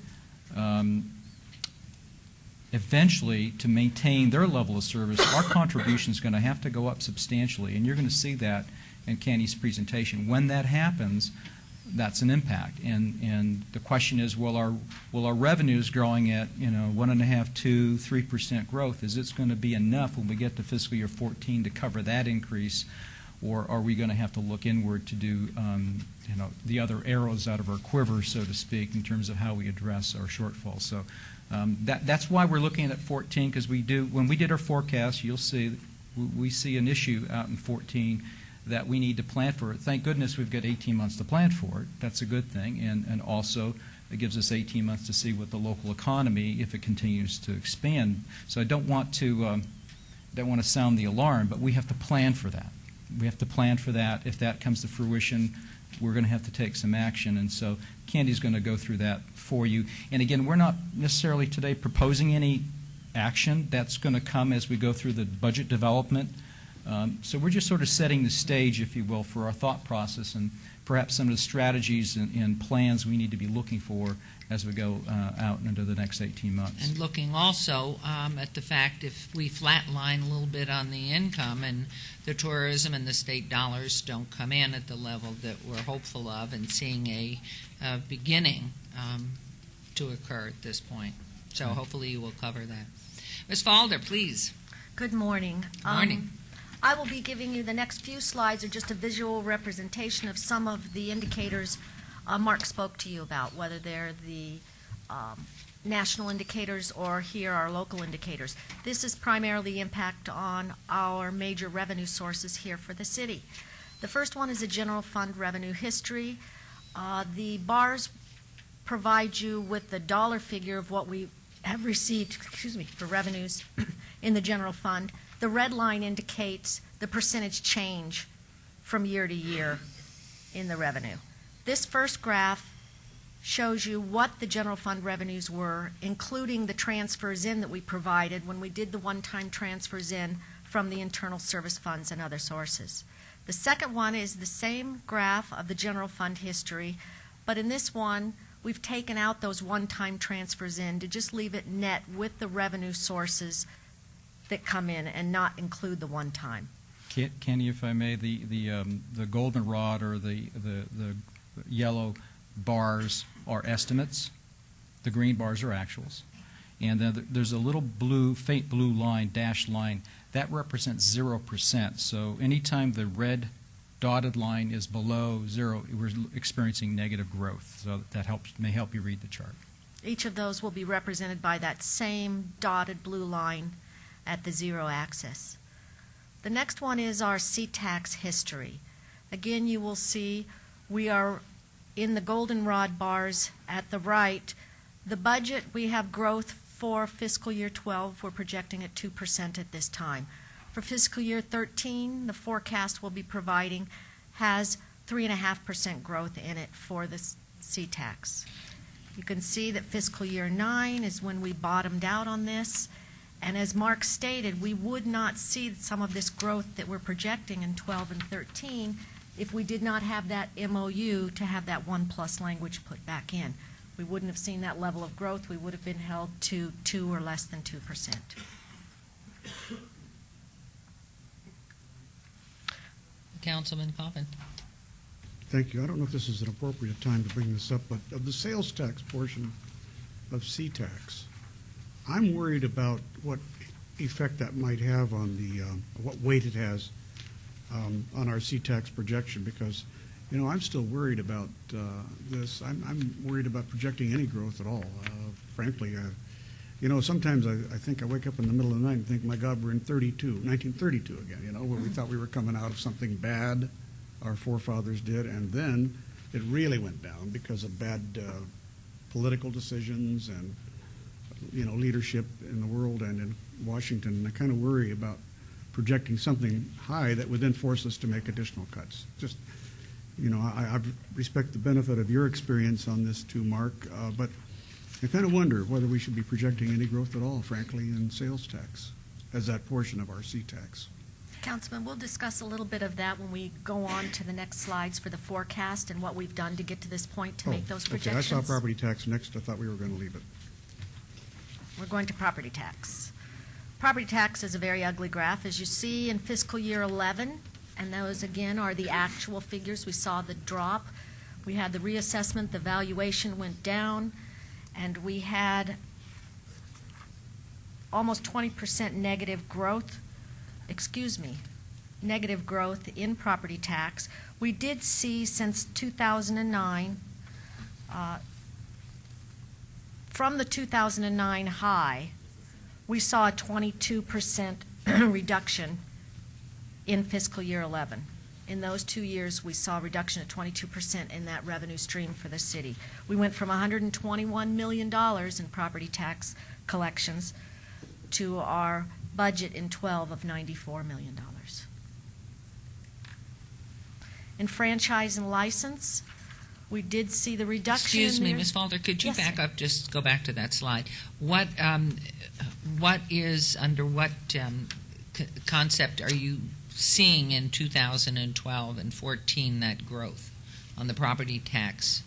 Speaker 6: eventually to maintain their level of service. Our contribution is going to have to go up substantially, and you're going to see that in Candy's presentation. When that happens, that's an impact. And the question is, will our revenues growing at 1.5%, 2%, 3% growth, is it going to be enough when we get to fiscal year 14 to cover that increase, or are we going to have to look inward to do the other arrows out of our quiver, so to speak, in terms of how we address our shortfall? So that's why we're looking at 14, because when we did our forecast, you'll see we see an issue out in 14 that we need to plan for it. Thank goodness we've got 18 months to plan for it. That's a good thing. And also it gives us 18 months to see what the local economy, if it continues to expand. So I don't want to sound the alarm, but we have to plan for that. We have to plan for that. If that comes to fruition, we're going to have to take some action. And so Candy's going to go through that for you. And again, we're not necessarily today proposing any action. That's going to come as we go through the budget development. So we're just sort of setting the stage, if you will, for our thought process and perhaps some of the strategies and plans we need to be looking for as we go out into the next 18 months.
Speaker 1: And looking also at the fact if we flatline a little bit on the income and the tourism and the state dollars don't come in at the level that we're hopeful of, and seeing a beginning to occur at this point. So hopefully you will cover that. Ms. Falder, please.
Speaker 12: Good morning.
Speaker 1: Good morning.
Speaker 12: I will be giving you the next few slides are just a visual representation of some of the indicators Mark spoke to you about, whether they're the national indicators or here our local indicators. This is primarily impact on our major revenue sources here for the city. The first one is a general fund revenue history. The bars provide you with the dollar figure of what we have received, for revenues in the general fund. The red line indicates the percentage change from year to year in the revenue. This first graph shows you what the general fund revenues were, including the transfers in that we provided when we did the one-time transfers in from the internal service funds and other sources. The second one is the same graph of the general fund history, but in this one, we've taken out those one-time transfers in to just leave it net with the revenue sources that come in and not include the one-time.
Speaker 6: Kenny, if I may, the goldenrod or the yellow bars are estimates. The green bars are actuals. And then there's a little blue, faint blue line, dashed line. That represents 0%. So anytime the red dotted line is below 0, we're experiencing negative growth. So that may help you read the chart.
Speaker 12: Each of those will be represented by that same dotted blue line at the 0 axis. The next one is our C-tax history. Again, you will see we are in the goldenrod bars at the right. The budget, we have growth for fiscal year 12. We're projecting at 2% at this time. For fiscal year 13, the forecast we'll be providing has 3.5% growth in it for the C-tax. You can see that fiscal year 9 is when we bottomed out on this. And as Mark stated, we would not see some of this growth that we're projecting in 12 and 13 if we did not have that MOU to have that 1+ language put back in. We wouldn't have seen that level of growth. We would have been held to 2 or less than 2%.
Speaker 1: Councilman Coffin.
Speaker 10: Thank you. I don't know if this is an appropriate time to bring this up, but of the sales tax portion of C-tax, I'm worried about what effect that might have on the, what weight it has on our C-tax projection, because, you know, I'm still worried about this. I'm worried about projecting any growth at all, frankly. You know, sometimes I think I wake up in the middle of the night and think, my God, we're in 1932 again, you know, where we thought we were coming out of something bad our forefathers did, and then it really went down because of bad political decisions and, you know, leadership in the world and in Washington. And I kind of worry about projecting something high that would then force us to make additional cuts. Just, you know, I respect the benefit of your experience on this too, Mark, but I kind of wonder whether we should be projecting any growth at all, frankly, in sales tax as that portion of our C-tax.
Speaker 12: Councilman, we'll discuss a little bit of that when we go on to the next slides for the forecast and what we've done to get to this point to make those projections.
Speaker 10: Okay, I saw property tax next. I thought we were going to leave it.
Speaker 12: We're going to property tax. Property tax is a very ugly graph. As you see in fiscal year 11, and those again are the actual figures, we saw the drop. We had the reassessment, the valuation went down, and we had almost 20% negative growth in property tax. We did see since 2009, from the 2009 high, we saw a 22% reduction in fiscal year 11. In those 2 years, we saw a reduction of 22% in that revenue stream for the city. We went from $121 million in property tax collections to our budget in 12 of $94 million. In franchise and license, we did see the reduction.
Speaker 1: Excuse me, Ms. Falter, could you back up, just go back to that slide? What is, under what concept are you seeing in 2012 and 14 that growth on the property tax?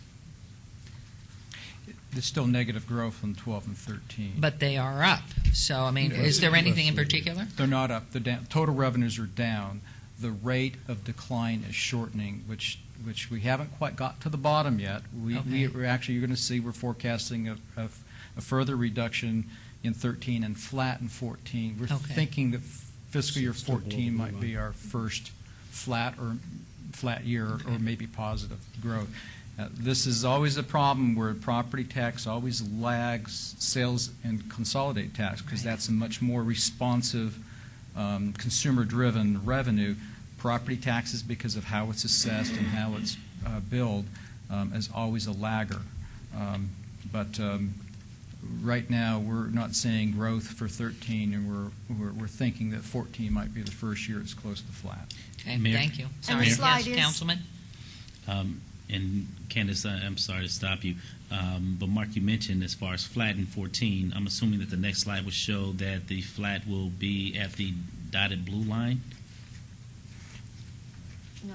Speaker 6: There's still negative growth on 12 and 13.
Speaker 1: But they are up. So, I mean, is there anything in particular?
Speaker 6: They're not up. They're down. Total revenues are down. The rate of decline is shortening, which we haven't quite got to the bottom yet. We're actually, you're going to see, we're forecasting a further reduction in 13 and flat in 14. We're thinking that fiscal year 14 might be our first flat year or maybe positive growth. This is always a problem where property tax always lags sales and consolidated tax, because that's a much more responsive, consumer-driven revenue. Property taxes, because of how it's assessed and how it's billed, is always a lagger. But right now, we're not seeing growth for 13, and we're thinking that 14 might be the first year it's close to flat.
Speaker 1: Okay,
Speaker 11: Mayor?
Speaker 1: thank you.
Speaker 12: And the slide is,
Speaker 1: Councilman?
Speaker 11: And Candace, I'm sorry to stop you, but Mark, you mentioned as far as flat in 14, I'm assuming that the next slide will show that the flat will be at the dotted blue line?
Speaker 12: No,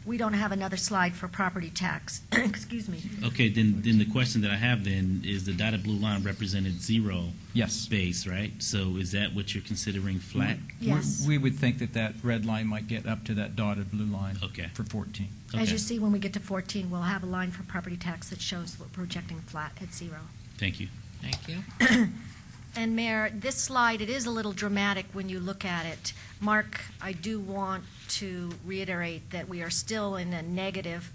Speaker 12: we don't have another slide for property tax. Excuse me.
Speaker 11: Okay, then the question that I have then is the dotted blue line represented zero
Speaker 6: Yes.
Speaker 11: base, right? So is that what you're considering flat?
Speaker 12: Yes.
Speaker 6: We would think that that red line might get up to that dotted blue line
Speaker 11: Okay.
Speaker 6: for 14.
Speaker 12: As you see, when we get to 14, we'll have a line for property tax that shows we're projecting flat at 0.
Speaker 11: Thank you.
Speaker 1: Thank you.
Speaker 12: And Mayor, this slide, it is a little dramatic when you look at it. Mark, I do want to reiterate that we are still in a negative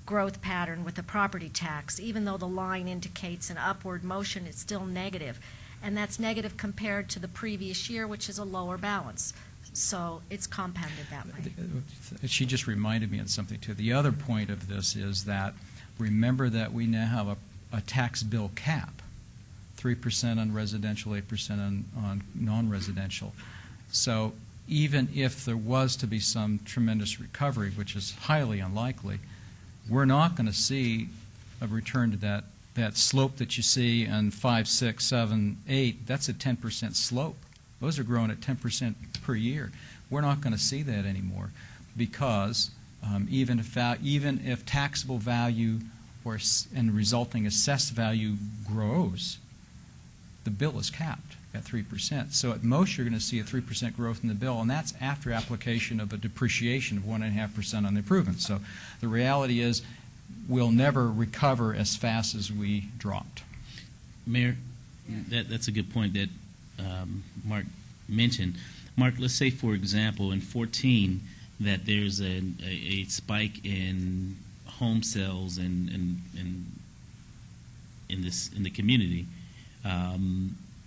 Speaker 12: growth pattern with the property tax. Even though the line indicates an upward motion, it's still negative. And that's negative compared to the previous year, which is a lower balance. So it's compounded that way.
Speaker 6: She just reminded me of something, too. The other point of this is that, remember that we now have a tax bill cap, 3% on residential, 8% on non-residential. So even if there was to be some tremendous recovery, which is highly unlikely, we're not going to see a return to that slope that you see in 5, 6, 7, 8. That's a 10% slope. Those are growing at 10% per year. We're not going to see that anymore because even if taxable value and resulting assessed value grows, the bill is capped at 3%. So at most, you're going to see a 3% growth in the bill, and that's after application of a depreciation of 1.5% on the improvement. So the reality is we'll never recover as fast as we dropped.
Speaker 11: Mayor, that's a good point that Mark mentioned. Mark, let's say, for example, in 14 that there's a spike in home sales in the community.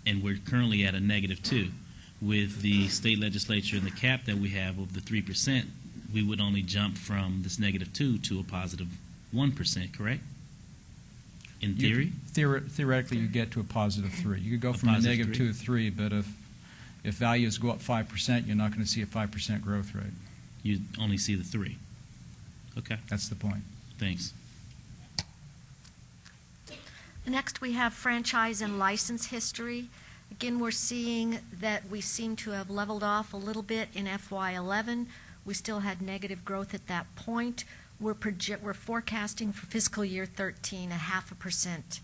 Speaker 11: And we're currently at a -2. With the state legislature and the cap that we have of the 3%, we would only jump from this -2 to a +1%, correct? In theory?
Speaker 6: Theoretically, you get to a +3. You could go from a -2 to 3, but if values go up 5%, you're not going to see a 5% growth rate.
Speaker 11: You only see the 3. Okay.
Speaker 6: That's the point.
Speaker 11: Thanks.
Speaker 12: Next, we have franchise and license history. Again, we're seeing that we seem to have leveled off a little bit in FY11. We still had negative growth at that point. We're forecasting for fiscal year 13 a 0.5%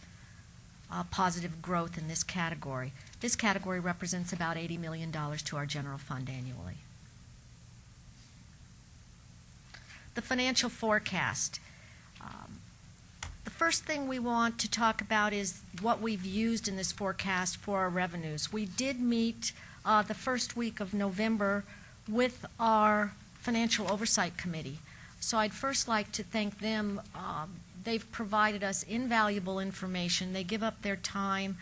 Speaker 12: positive growth in this category. This category represents about $80 million to our general fund annually. The financial forecast. The first thing we want to talk about is what we've used in this forecast for our revenues. We did meet the first week of November with our Financial Oversight Committee. So I'd first like to thank them. They've provided us invaluable information. They give up their time,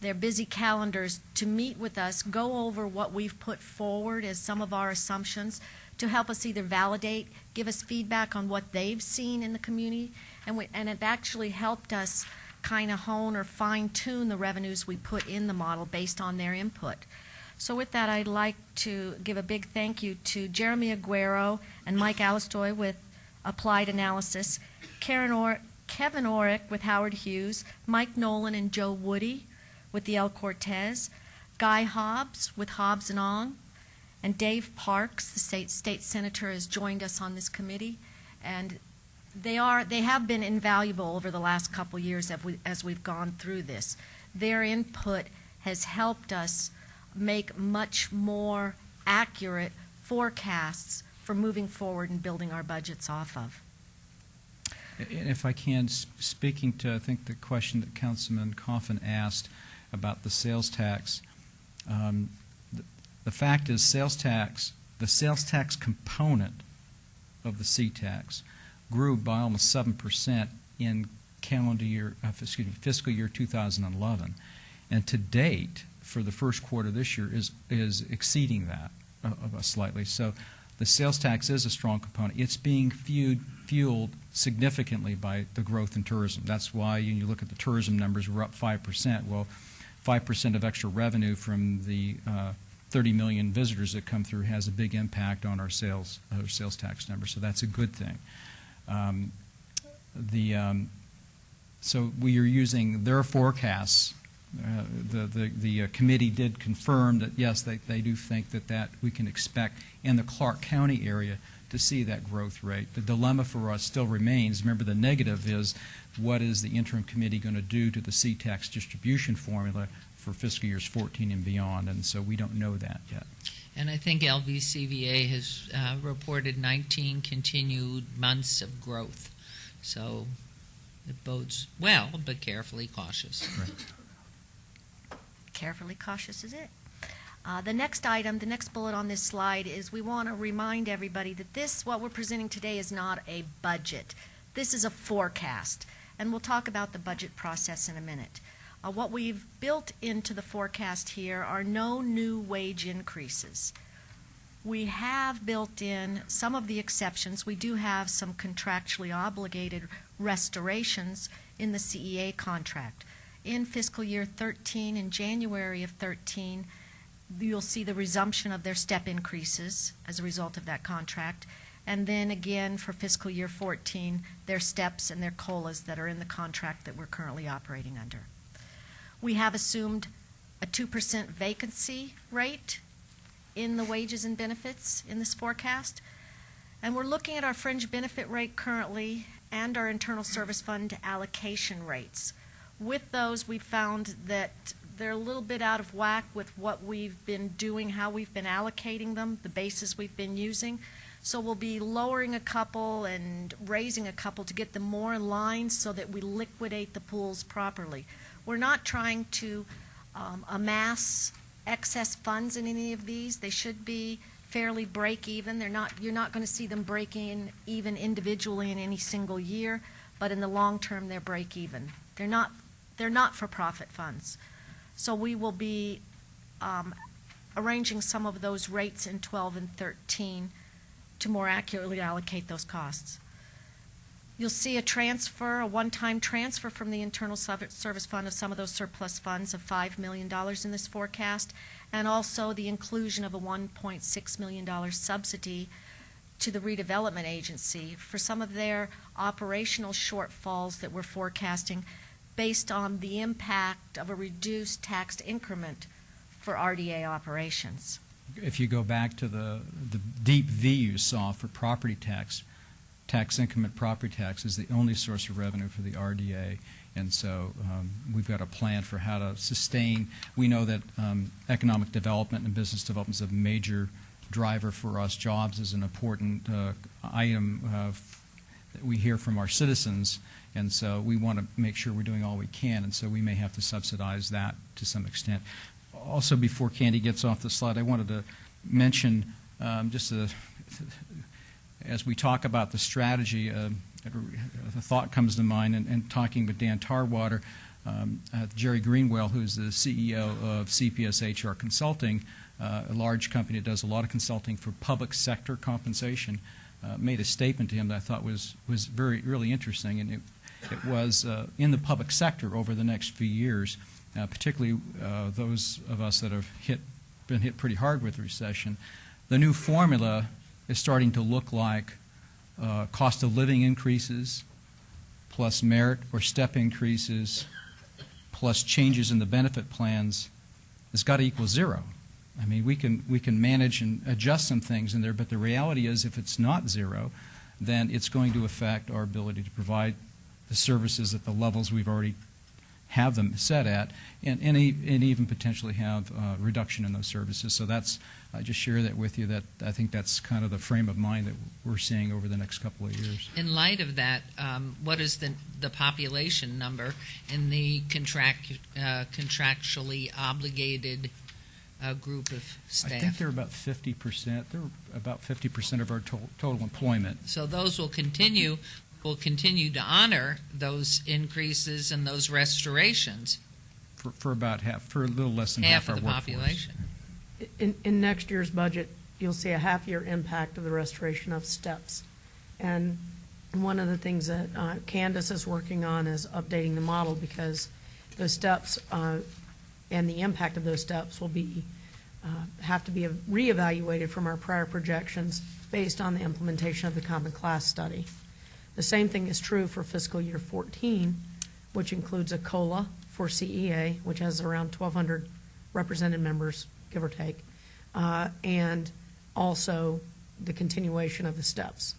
Speaker 12: their busy calendars to meet with us, go over what we've put forward as some of our assumptions to help us either validate, give us feedback on what they've seen in the community, and it actually helped us kind of hone or fine-tune the revenues we put in the model based on their input. So with that, I'd like to give a big thank you to Jeremy Aguero and Mike Alistoy with Applied Analysis, Kevin Orrick with Howard Hughes, Mike Nolan and Joe Woody with the El Cortez, Guy Hobbs with Hobbs and Ong, and Dave Parks, the state senator, has joined us on this committee, and they have been invaluable over the last couple years as we've gone through this. Their input has helped us make much more accurate forecasts for moving forward and building our budgets off of.
Speaker 6: And if I can, speaking to, I think, the question that Councilman Coffin asked about the sales tax, the fact is the sales tax component of the C-tax grew by almost 7% in fiscal year 2011. And to date, for the first quarter this year, is exceeding that slightly. So the sales tax is a strong component. It's being fueled significantly by the growth in tourism. That's why you look at the tourism numbers, we're up 5%. Well, 5% of extra revenue from the 30 million visitors that come through has a big impact on our sales tax number. So that's a good thing. So we are using their forecasts. The committee did confirm that, yes, they do think that we can expect in the Clark County area to see that growth rate. The dilemma for us still remains. Remember, the negative is, what is the interim committee going to do to the C-tax distribution formula for fiscal years 14 and beyond? And so we don't know that yet.
Speaker 1: And I think LVCVA has reported 19 continued months of growth. So it bodes well, but carefully cautious.
Speaker 6: Right.
Speaker 12: Carefully cautious is it. The next item, the next bullet on this slide is we want to remind everybody that what we're presenting today is not a budget. This is a forecast, and we'll talk about the budget process in a minute. What we've built into the forecast here are no new wage increases. We have built in some of the exceptions. We do have some contractually obligated restorations in the CEA contract. In fiscal year 13, in January of 13, you'll see the resumption of their step increases as a result of that contract. And then again for fiscal year 14, their steps and their COLAs that are in the contract that we're currently operating under. We have assumed a 2% vacancy rate in the wages and benefits in this forecast. And we're looking at our fringe benefit rate currently and our internal service fund allocation rates. With those, we found that they're a little bit out of whack with what we've been doing, how we've been allocating them, the basis we've been using. So we'll be lowering a couple and raising a couple to get them more in line so that we liquidate the pools properly. We're not trying to amass excess funds in any of these. They should be fairly break even. You're not going to see them breaking even individually in any single year, but in the long term they're break even. They're not for profit funds. So we will be arranging some of those rates in 12 and 13 to more accurately allocate those costs. You'll see a one-time transfer from the internal service fund of some of those surplus funds of $5 million in this forecast, and also the inclusion of a $1.6 million subsidy to the redevelopment agency for some of their operational shortfalls that we're forecasting based on the impact of a reduced tax increment for RDA operations.
Speaker 6: If you go back to the deep V you saw for property tax increment property tax is the only source of revenue for the RDA, and so we've got a plan for how to sustain. We know that economic development and business development is a major driver for us. Jobs is an important item that we hear from our citizens, and so we want to make sure we're doing all we can, and so we may have to subsidize that to some extent. Also, before Candy gets off the slide, I wanted to mention as we talk about the strategy, a thought comes to mind, and talking with Dan Tarwater, Jerry Greenwell, who's the CEO of CPS HR Consulting, a large company that does a lot of consulting for public sector compensation, made a statement to him that I thought was really interesting, and it was in the public sector over the next few years, particularly those of us that have been hit pretty hard with the recession. The new formula is starting to look like cost of living increases plus merit or step increases plus changes in the benefit plans has got to equal zero. I mean, we can manage and adjust some things in there, but the reality is if it's not zero, then it's going to affect our ability to provide the services at the levels we've already have them set at, and even potentially have reduction in those services. So I just share that with you, that I think that's kind of the frame of mind that we're seeing over the next couple of years.
Speaker 1: In light of that, what is the population number in the contractually obligated group of staff?
Speaker 6: I think they're about 50%. They're about 50% of our total employment.
Speaker 1: So those will continue to honor those increases and those restorations
Speaker 6: for about for a little less than
Speaker 1: half
Speaker 6: our
Speaker 1: of the
Speaker 6: workforce.
Speaker 1: population.
Speaker 2: In next year's budget, you'll see a half-year impact of the restoration of steps. And one of the things that Candace is working on is updating the model, because those steps and the impact of those steps will have to be reevaluated from our prior projections based on the implementation of the Common Class study. The same thing is true for fiscal year 14, which includes a COLA for CEA, which has around 1,200 represented members, give or take, and also the continuation of the steps.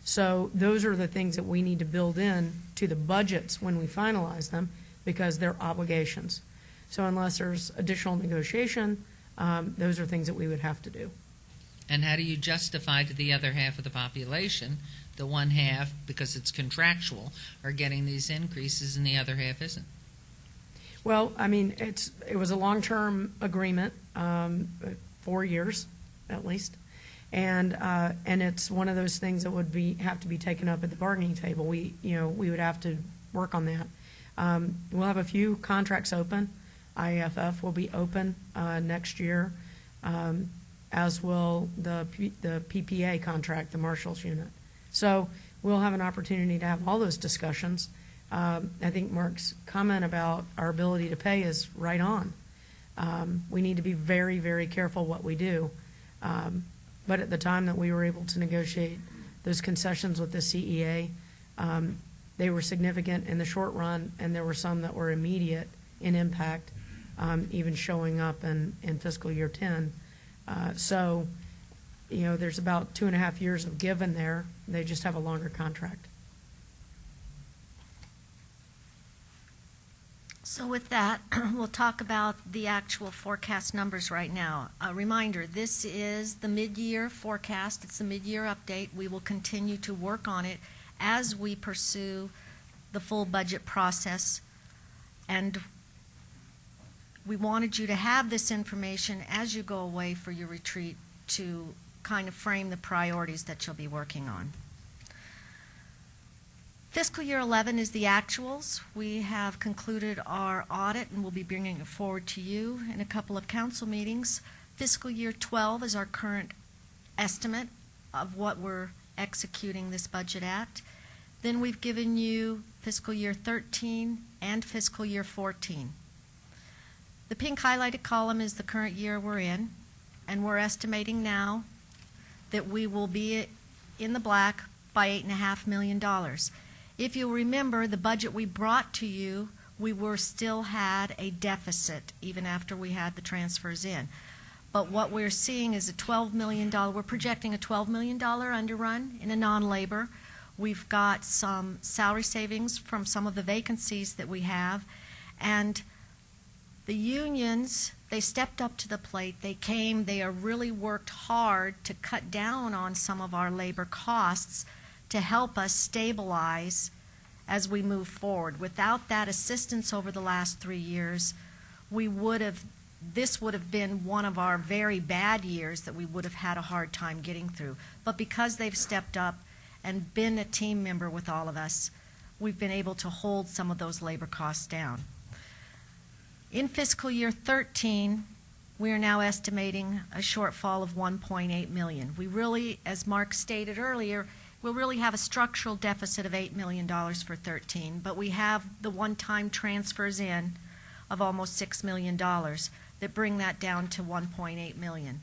Speaker 2: So those are the things that we need to build in to the budgets when we finalize them, because they're obligations. So unless there's additional negotiation, those are things that we would have to do.
Speaker 1: And how do you justify to the other half of the population, the one half, because it's contractual, are getting these increases and the other half isn't?
Speaker 2: Well, I mean, it was a long-term agreement, 4 years at least, and it's one of those things that would have to be taken up at the bargaining table. We would have to work on that. We'll have a few contracts open. IAFF will be open next year, as will the PPA contract, the Marshals Unit. So we'll have an opportunity to have all those discussions. I think Mark's comment about our ability to pay is right on. We need to be very, very careful what we do. But at the time that we were able to negotiate those concessions with the CEA, they were significant in the short run, and there were some that were immediate in impact, even showing up in fiscal year 10. So, there's about 2.5 years of give in there. They just have a longer contract.
Speaker 12: So with that, we'll talk about the actual forecast numbers right now. A reminder, this is the mid-year forecast. It's the mid-year update. We will continue to work on it as we pursue the full budget process. And we wanted you to have this information as you go away for your retreat to kind of frame the priorities that you'll be working on. Fiscal year 11 is the actuals. We have concluded our audit and we'll be bringing it forward to you in a couple of council meetings. Fiscal year 12 is our current estimate of what we're executing this budget at. Then we've given you fiscal year 13 and fiscal year 14. The pink highlighted column is the current year we're in, and we're estimating now that we will be in the black by $8.5 million. If you'll remember, the budget we brought to you, we still had a deficit even after we had the transfers in. But what we're seeing is a $12 million, we're projecting a $12 million underrun in a non-labor. We've got some salary savings from some of the vacancies that we have, and the unions, they stepped up to the plate. They came, they have really worked hard to cut down on some of our labor costs to help us stabilize as we move forward. Without that assistance over the last 3 years, this would have been one of our very bad years that we would have had a hard time getting through. But because they've stepped up and been a team member with all of us, we've been able to hold some of those labor costs down. In fiscal year 13, we are now estimating a shortfall of $1.8 million. We really, as Mark stated earlier, we'll really have a structural deficit of $8 million for 13, but we have the one-time transfers in of almost $6 million that bring that down to $1.8 million.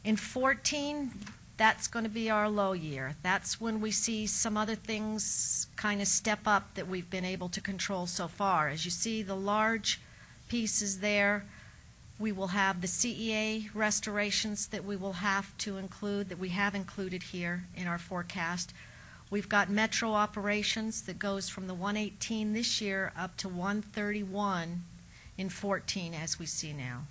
Speaker 12: In 14, that's going to be our low year. That's when we see some other things kind of step up that we've been able to control so far. As you see, the large pieces there, we will have the CEA restorations that we will have to include, that we have included here in our forecast. We've got metro operations that goes from the 118 this year up to 131 in 14 as we see now.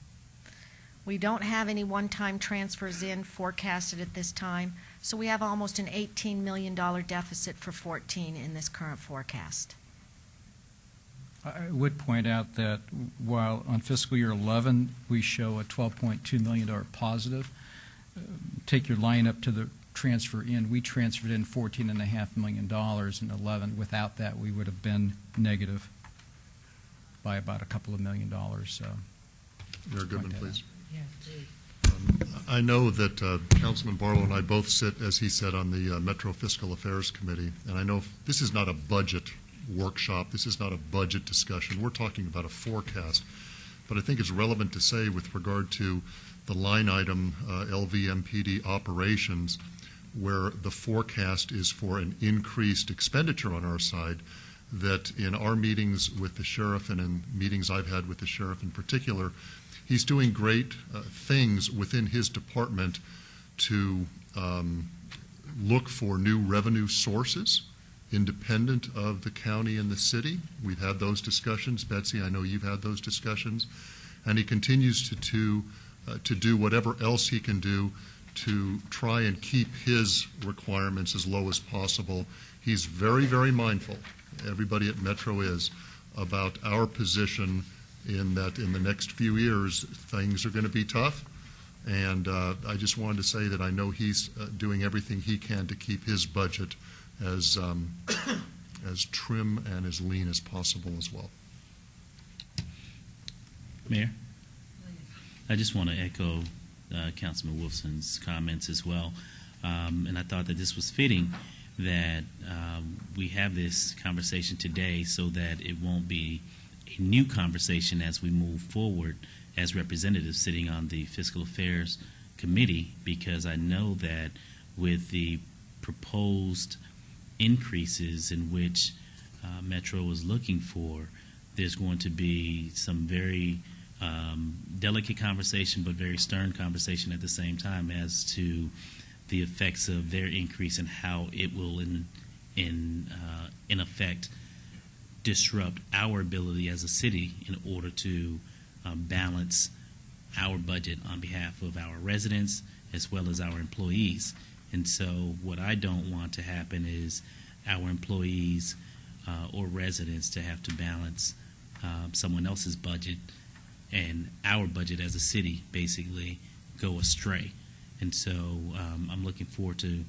Speaker 12: We don't have any one-time transfers in forecasted at this time, so we have almost an $18 million deficit for 14 in this current forecast.
Speaker 6: I would point out that while on fiscal year 11 we show a $12.2 million positive, take your line up to the transfer in, we transferred in $14.5 million in 11. Without that, we would have been negative by about a couple of $1 million.
Speaker 5: Mayor Goodman, please.
Speaker 1: Yeah,
Speaker 5: I know that Councilman Barlow and I both sit, as he said, on the Metro Fiscal Affairs Committee, and I know this is not a budget workshop, this is not a budget discussion, we're talking about a forecast, but I think it's relevant to say with regard to the line item LVMPD operations, where the forecast is for an increased expenditure on our side, that in our meetings with the sheriff and in meetings I've had with the sheriff in particular, he's doing great things within his department to look for new revenue sources independent of the county and the city. We've had those discussions. Betsy, I know you've had those discussions. And he continues to do whatever else he can do to try and keep his requirements as low as possible. He's very, very mindful, everybody at Metro is, about our position in that in the next few years things are going to be tough. And I just wanted to say that I know he's doing everything he can to keep his budget as trim and as lean as possible as well.
Speaker 11: Mayor? I just want to echo Councilman Wolfson's comments as well. And I thought that this was fitting that we have this conversation today so that it won't be a new conversation as we move forward as representatives sitting on the Fiscal Affairs Committee, because I know that with the proposed increases in which Metro is looking for, there's going to be some very delicate conversation, but very stern conversation at the same time as to the effects of their increase and how it will, in effect, disrupt our ability as a city in order to balance our budget on behalf of our residents as well as our employees. And so what I don't want to happen is our employees or residents to have to balance someone else's budget and our budget as a city basically go astray. And so I'm looking forward to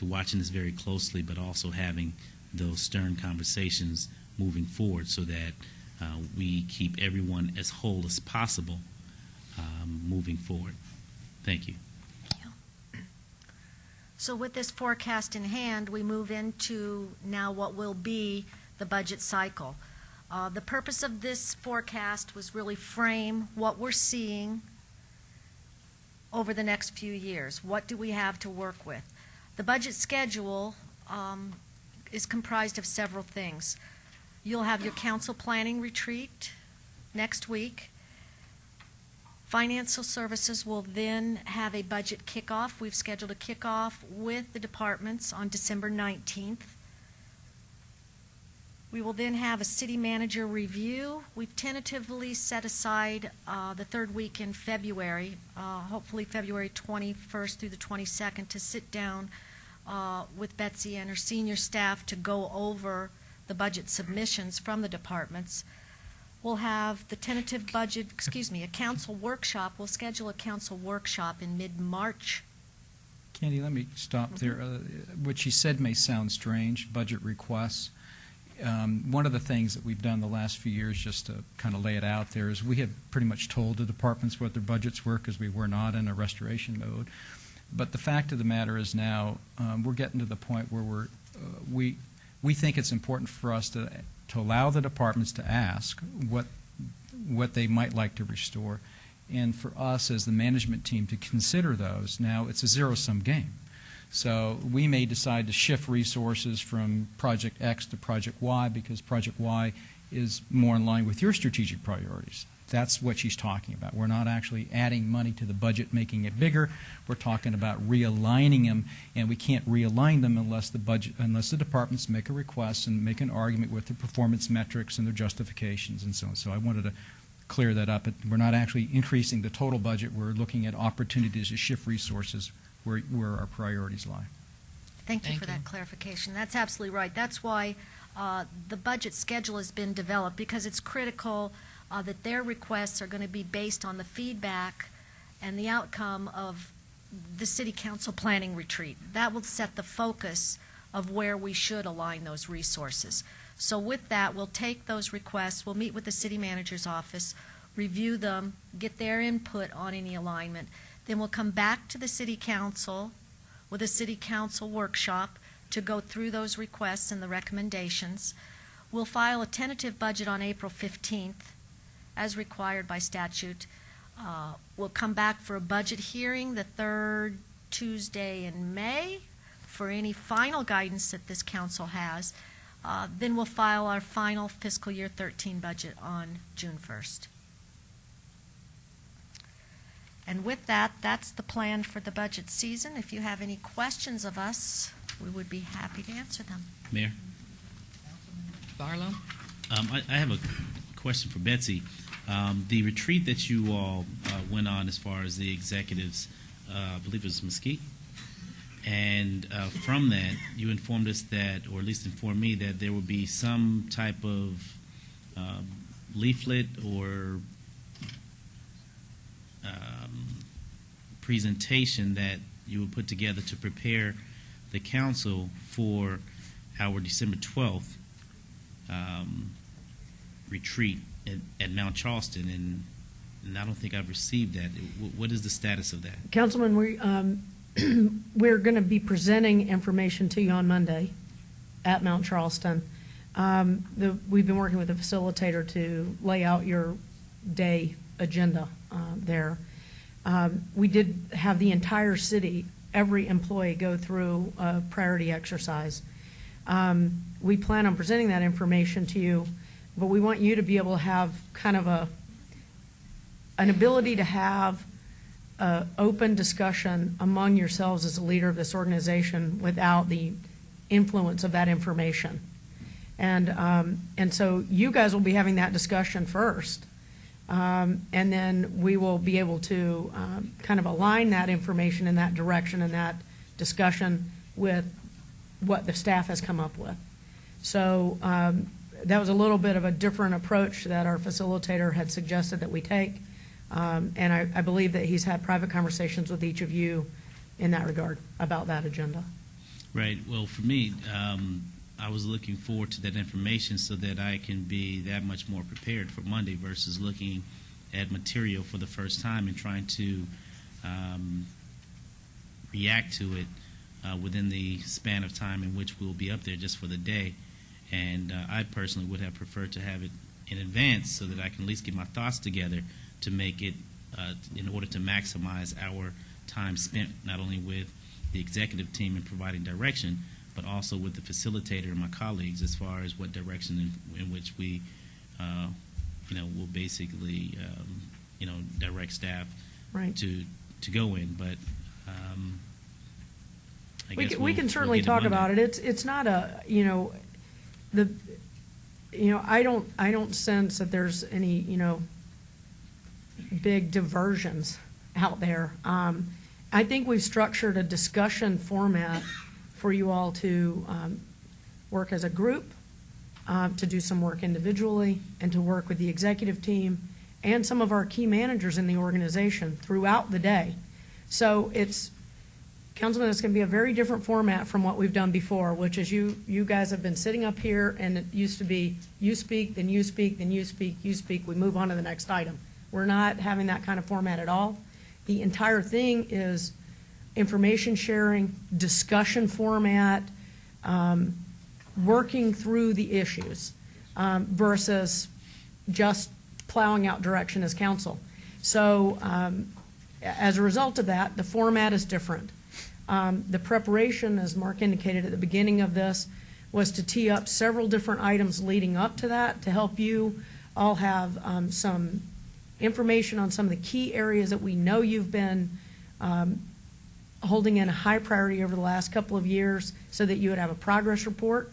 Speaker 11: watching this very closely, but also having those stern conversations moving forward so that we keep everyone as whole as possible moving forward. Thank you.
Speaker 12: So with this forecast in hand, we move into now what will be the budget cycle. The purpose of this forecast was really frame what we're seeing over the next few years. What do we have to work with? The budget schedule is comprised of several things. You'll have your council planning retreat next week. Financial Services will then have a budget kickoff. We've scheduled a kickoff with the departments on December 19th. We will then have a city manager review. We've tentatively set aside the third week in February, hopefully February 21st through the 22nd, to sit down with Betsy and her senior staff to go over the budget submissions from the departments. We'll have the tentative budget, a council workshop. We'll schedule a council workshop in mid-March.
Speaker 6: Candy, let me stop there. What she said may sound strange, budget requests. One of the things that we've done the last few years, just to kind of lay it out there, is we have pretty much told the departments what their budgets were because we were not in a restoration mode. But the fact of the matter is now we're getting to the point where we think it's important for us to allow the departments to ask what they might like to restore, and for us as the management team to consider those. Now, it's a zero-sum game. So we may decide to shift resources from Project X to Project Y because Project Y is more in line with your strategic priorities. That's what she's talking about. We're not actually adding money to the budget, making it bigger. We're talking about realigning them, and we can't realign them unless the departments make a request and make an argument with their performance metrics and their justifications and so on. So I wanted to clear that up. We're not actually increasing the total budget. We're looking at opportunities to shift resources where our priorities lie.
Speaker 12: Thank you for that clarification. That's absolutely right. That's why the budget schedule has been developed, because it's critical that their requests are going to be based on the feedback and the outcome of the City Council planning retreat. That will set the focus of where we should align those resources. So with that, we'll take those requests, we'll meet with the City Manager's office, review them, get their input on any alignment. Then we'll come back to the City Council with a City Council workshop to go through those requests and the recommendations. We'll file a tentative budget on April 15th, as required by statute. We'll come back for a budget hearing the third Tuesday in May, for any final guidance that this council has. Then we'll file our final fiscal year 13 budget on June 1st. And with that, that's the plan for the budget season. If you have any questions of us, we would be happy to answer them.
Speaker 11: Mayor?
Speaker 1: Barlow?
Speaker 11: I have a question for Betsy. The retreat that you all went on as far as the executives, I believe it was Mesquite, and from that, you informed us that, or at least informed me, that there would be some type of leaflet or presentation that you would put together to prepare the council for our December 12th retreat at Mount Charleston, and I don't think I've received that. What is the status of that?
Speaker 2: Councilman, we're going to be presenting information to you on Monday at Mount Charleston. We've been working with the facilitator to lay out your day agenda there. We did have the entire city, every employee, go through a priority exercise. We plan on presenting that information to you, but we want you to be able to have kind of an ability to have open discussion among yourselves as a leader of this organization without the influence of that information. And so you guys will be having that discussion first. And then we will be able to kind of align that information in that direction and that discussion with what the staff has come up with. So that was a little bit of a different approach that our facilitator had suggested that we take. And I believe that he's had private conversations with each of you in that regard about that agenda.
Speaker 11: Right. Well, for me, I was looking forward to that information so that I can be that much more prepared for Monday versus looking at material for the first time and trying to react to it within the span of time in which we'll be up there just for the day. And I personally would have preferred to have it in advance so that I can at least get my thoughts together to make it in order to maximize our time spent not only with the executive team in providing direction, but also with the facilitator and my colleagues as far as what direction in which we, will basically, direct staff
Speaker 2: right.
Speaker 11: to go in. But I guess
Speaker 2: we can certainly talk about it. It's not a I don't sense that there's any big diversions out there. I think we've structured a discussion format for you all to work as a group, to do some work individually, and to work with the executive team and some of our key managers in the organization throughout the day. So Councilman, it's going to be a very different format from what we've done before, which is you guys have been sitting up here, and it used to be you speak, then you speak, then you speak, you speak, we move on to the next item. We're not having that kind of format at all. The entire thing is information sharing, discussion format, working through the issues versus just plowing out direction as council. So as a result of that, the format is different. The preparation, as Mark indicated at the beginning of this, was to tee up several different items leading up to that to help you all have some information on some of the key areas that we know you've been holding in a high priority over the last couple of years so that you would have a progress report.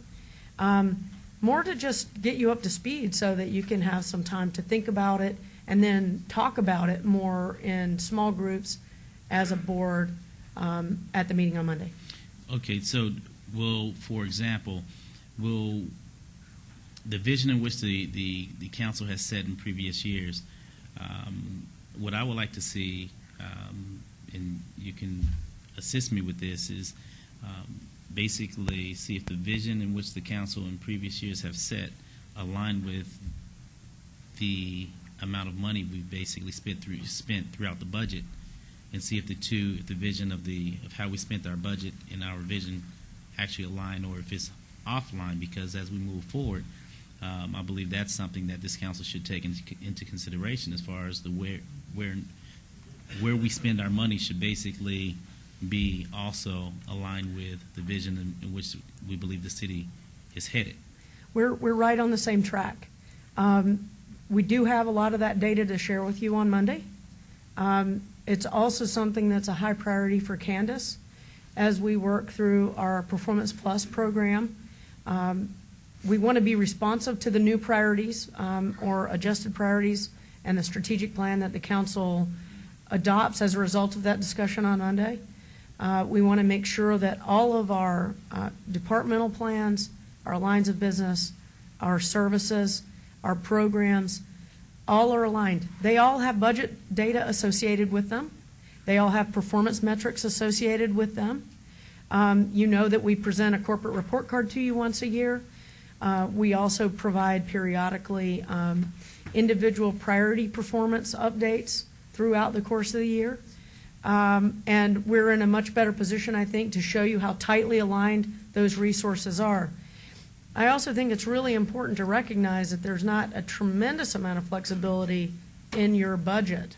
Speaker 2: More to just get you up to speed so that you can have some time to think about it and then talk about it more in small groups as a board at the meeting on Monday.
Speaker 11: Okay, so for example, will the vision in which the council has set in previous years, what I would like to see, and you can assist me with this, is basically see if the vision in which the council in previous years have set aligned with the amount of money we basically spent throughout the budget, and see if the vision of how we spent our budget and our vision actually align, or if it's offline. Because as we move forward, I believe that's something that this council should take into consideration as far as where we spend our money should basically B, also align with the vision in which we believe the city is headed?
Speaker 2: We're right on the same track. We do have a lot of that data to share with you on Monday. It's also something that's a high priority for Candace as we work through our Performance Plus program. We want to be responsive to the new priorities or adjusted priorities and the strategic plan that the council adopts as a result of that discussion on Monday. We want to make sure that all of our departmental plans, our lines of business, our services, our programs, all are aligned. They all have budget data associated with them. They all have performance metrics associated with them. You know that we present a corporate report card to you once a year. We also provide periodically individual priority performance updates throughout the course of the year. And we're in a much better position, I think, to show you how tightly aligned those resources are. I also think it's really important to recognize that there's not a tremendous amount of flexibility in your budget.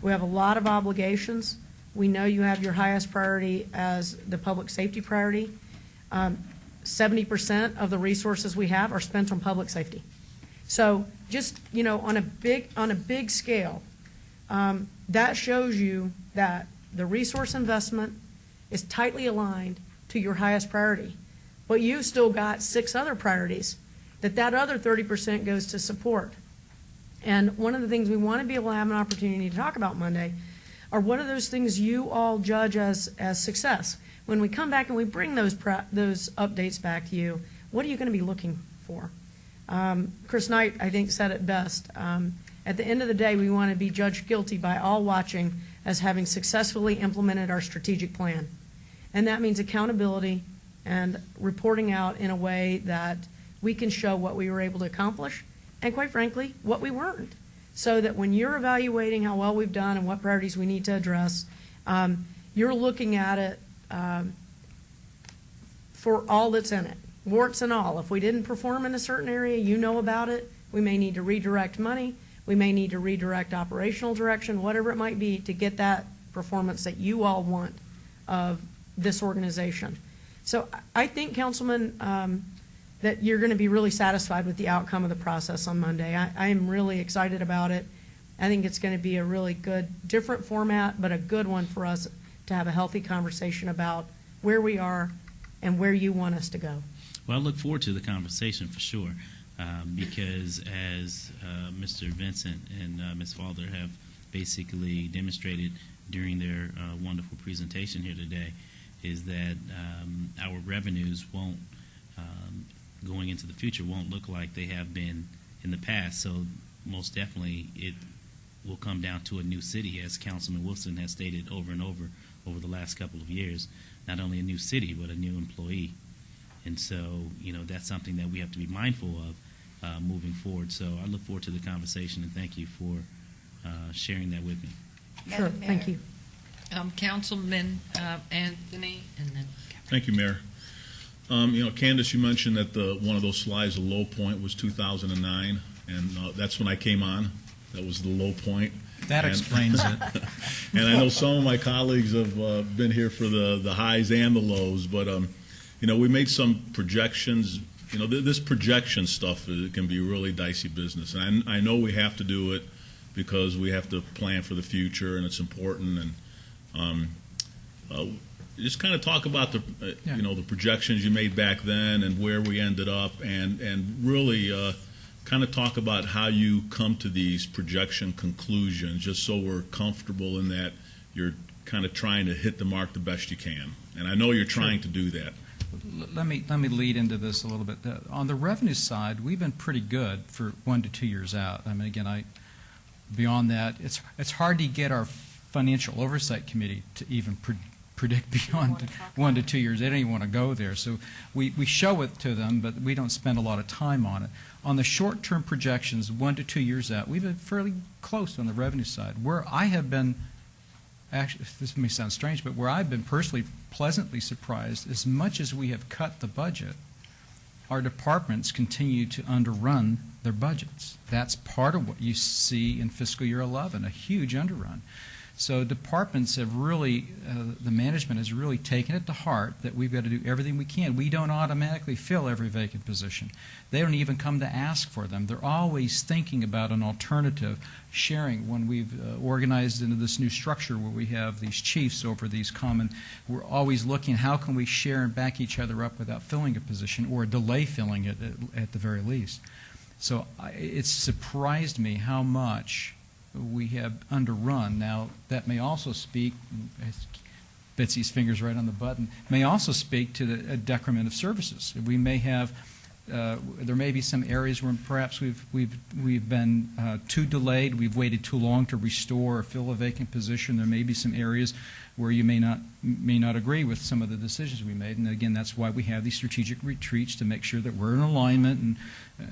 Speaker 2: We have a lot of obligations. We know you have your highest priority as the public safety priority. 70% of the resources we have are spent on public safety. So just, on a big scale, that shows you that the resource investment is tightly aligned to your highest priority. But you've still got 6 other priorities that other 30% goes to support. And one of the things we want to be able to have an opportunity to talk about Monday are what are those things you all judge as success. When we come back and we bring those updates back to you, what are you going to be looking for? Chris Knight, I think, said it best. At the end of the day, we want to be judged guilty by all watching as having successfully implemented our strategic plan. And that means accountability and reporting out in a way that we can show what we were able to accomplish and, quite frankly, what we weren't. So that when you're evaluating how well we've done and what priorities we need to address, you're looking at it for all that's in it, warts and all. If we didn't perform in a certain area, you know about it. We may need to redirect money. We may need to redirect operational direction, whatever it might be, to get that performance that you all want of this organization. So I think, Councilman, that you're going to be really satisfied with the outcome of the process on Monday. I am really excited about it. I think it's going to be a really good, different format, but a good one for us to have a healthy conversation about where we are and where you want us to go.
Speaker 11: Well, I look forward to the conversation for sure, because as Mr. Vincent and Ms. Falder have basically demonstrated during their wonderful presentation here today, is that our revenues won't, going into the future, won't look like they have been in the past. So most definitely it will come down to a new city, as Councilman Wilson has stated over and over the last couple of years. Not only a new city, but a new employee. And so, that's something that we have to be mindful of moving forward. So I look forward to the conversation, and thank you for sharing that with me.
Speaker 2: Sure, thank you.
Speaker 1: Councilman Anthony, and then
Speaker 13: Thank you, Mayor. Candace, you mentioned that one of those slides, the low point was 2009, and that's when I came on. That was the low point.
Speaker 6: That explains it.
Speaker 13: And I know some of my colleagues have been here for the highs and the lows, but we made some projections. This projection stuff can be really dicey business, and I know we have to do it because we have to plan for the future, and it's important. And just kind of talk about the projections you made back then and where we ended up, and really kind of talk about how you come to these projection conclusions, just so we're comfortable in that you're kind of trying to hit the mark the best you can. And I know you're trying to do that.
Speaker 6: Let me lead into this a little bit. On the revenue side, we've been pretty good for 1 to 2 years out. I mean, again, beyond that, it's hard to get our financial oversight committee to even predict beyond 1 to 2 years. They don't even want to go there. So we show it to them, but we don't spend a lot of time on it. On the short-term projections, 1 to 2 years out, we've been fairly close on the revenue side. Where I have been, actually, this may sound strange, but where I've been personally pleasantly surprised, as much as we have cut the budget, our departments continue to underrun their budgets. That's part of what you see in fiscal year 11, a huge underrun. So departments have really, the management has really taken it to heart that we've got to do everything we can. We don't automatically fill every vacant position. They don't even come to ask for them. They're always thinking about an alternative, sharing. When we've organized into this new structure where we have these chiefs over these common, we're always looking how can we share and back each other up without filling a position or delay filling it at the very least. So it's surprised me how much we have underrun. Now, that may also speak, Betsy's finger's right on the button, may also speak to the decrement of services. We may have, there may be some areas where perhaps we've been too delayed, we've waited too long to restore or fill a vacant position. There may be some areas where you may not agree with some of the decisions we made. And again, that's why we have these strategic retreats, to make sure that we're in alignment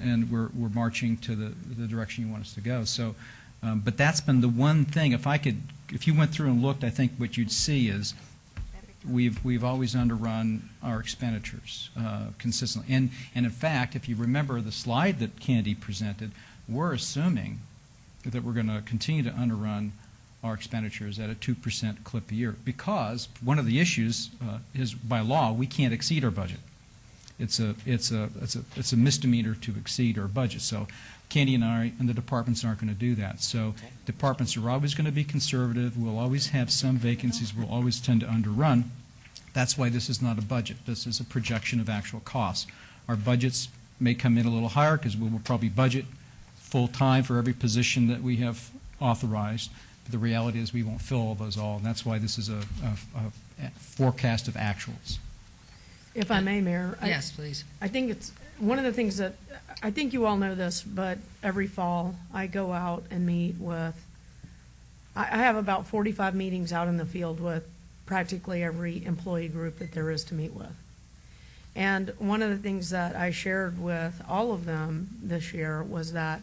Speaker 6: and we're marching to the direction you want us to go. So. But that's been the one thing. If you went through and looked, I think what you'd see is we've always underrun our expenditures consistently. And in fact, if you remember the slide that Candy presented, we're assuming that we're going to continue to underrun our expenditures at a 2% clip a year, because one of the issues is by law we can't exceed our budget. It's a misdemeanor to exceed our budget. So Candy and I and the departments aren't going to do that. So departments are always going to be conservative. We'll always have some vacancies. We'll always tend to underrun. That's why this is not a budget. This is a projection of actual costs. Our budgets may come in a little higher because we will probably budget full-time for every position that we have authorized. But the reality is we won't fill all those all, and that's why this is a forecast of actuals.
Speaker 2: If I may, Mayor.
Speaker 1: Yes, please.
Speaker 2: I think it's one of the things that, I think you all know this, but every fall I go out and meet with, I have about 45 meetings out in the field with practically every employee group that there is to meet with. And one of the things that I shared with all of them this year was that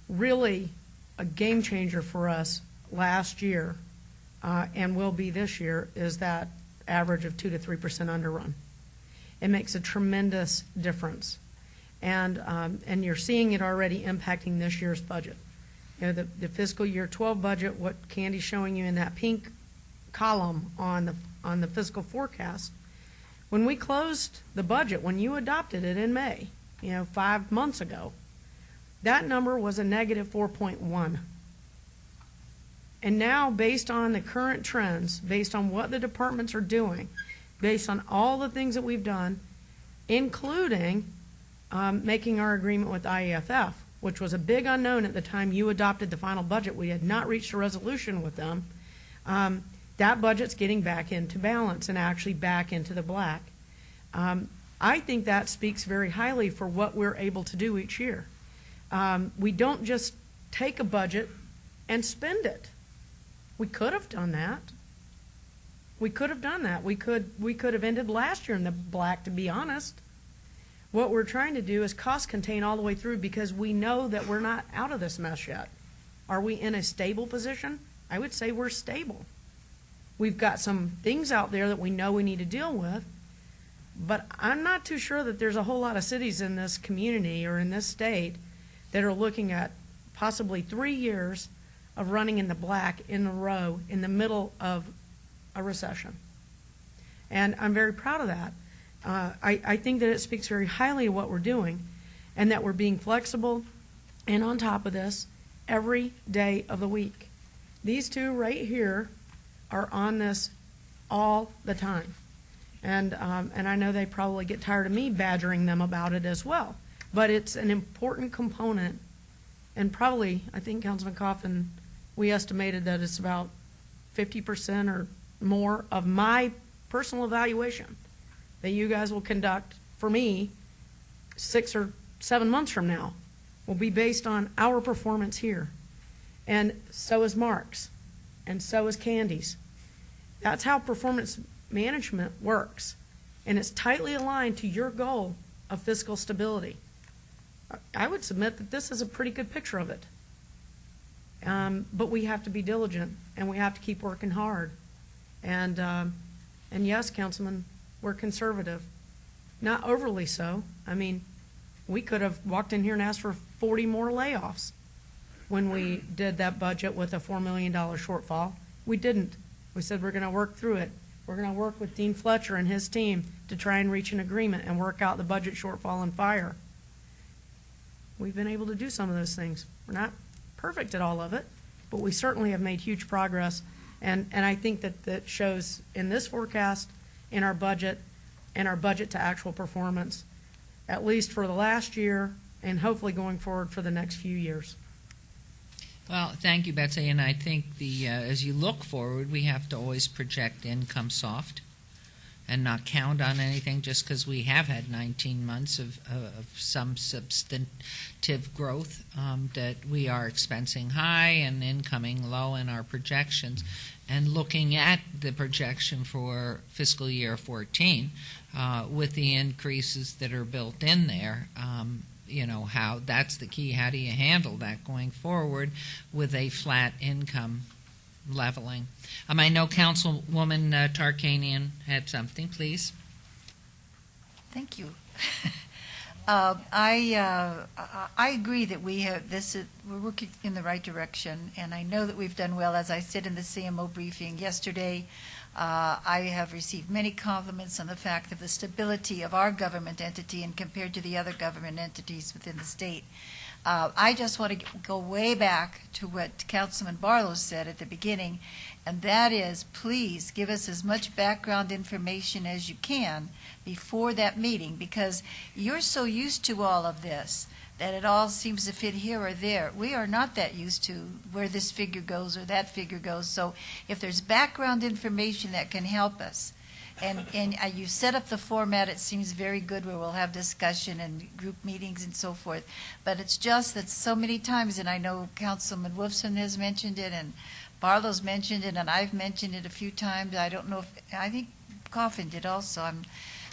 Speaker 2: really a game changer for us last year and will be this year is that average of 2 to 3% underrun. It makes a tremendous difference, and you're seeing it already impacting this year's budget. You know, the fiscal year 12 budget, what Candy's showing you in that pink column on the fiscal forecast. When we closed the budget, when you adopted it in May, 5 months ago, that number was a negative 4.1. And now, based on the current trends, based on what the departments are doing, based on all the things that we've done, including making our agreement with IEFF, which was a big unknown at the time you adopted the final budget. We had not reached a resolution with them. That budget's getting back into balance and actually back into the black. I think that speaks very highly for what we're able to do each year. We don't just take a budget and spend it. We could have done that. We could have done that. We could have ended last year in the black, to be honest. What we're trying to do is cost contain all the way through, because we know that we're not out of this mess yet. Are we in a stable position? I would say we're stable. We've got some things out there that we know we need to deal with, but I'm not too sure that there's a whole lot of cities in this community or in this state that are looking at possibly 3 years of running in the black in a row in the middle of a recession. And I'm very proud of that. I think that it speaks very highly of what we're doing, and that we're being flexible and on top of this every day of the week. These two right here are on this all the time. And I know they probably get tired of me badgering them about it as well. But it's an important component, and probably, I think, Councilman Coffin, we estimated that it's about 50% or more of my personal evaluation that you guys will conduct for me 6 or 7 months from now will be based on our performance here. And so is Mark's, and so is Candy's. That's how performance management works, and it's tightly aligned to your goal of fiscal stability. I would submit that this is a pretty good picture of it. But we have to be diligent, and we have to keep working hard. And yes, Councilman, we're conservative. Not overly so. I mean, we could have walked in here and asked for 40 more layoffs. when we did that budget with a $4 million shortfall. We didn't. We said we're going to work through it. We're going to work with Dean Fletcher and his team to try and reach an agreement and work out the budget shortfall and fire. We've been able to do some of those things. We're not perfect at all of it, but we certainly have made huge progress. And I think that shows in this forecast, in our budget, and our budget to actual performance, at least for the last year and hopefully going forward for the next few years.
Speaker 1: Well, thank you, Betsy. And I think as you look forward, we have to always project income soft and not count on anything just because we have had 19 months of some substantive growth, that we are expensing high and incoming low in our projections. And looking at the projection for fiscal year 14, with the increases that are built in there, how that's the key. How do you handle that going forward with a flat income leveling? I know Councilwoman Tarkanian had something, please.
Speaker 3: Thank you. I agree that we're working in the right direction, and I know that we've done well. As I said in the CMO briefing yesterday, I have received many compliments on the fact of the stability of our government entity and compared to the other government entities within the state. I just want to go way back to what Councilman Barlow said at the beginning, and that is, please give us as much background information as you can before that meeting, because you're so used to all of this that it all seems to fit here or there. We are not that used to where this figure goes or that figure goes. So if there's background information that can help us, and you set up the format, it seems very good, where we'll have discussion and group meetings and so forth. But it's just that so many times, and I know Councilman Wolfson has mentioned it, and Barlow's mentioned it, and I've mentioned it a few times. I don't know I think Coffin did also. I'm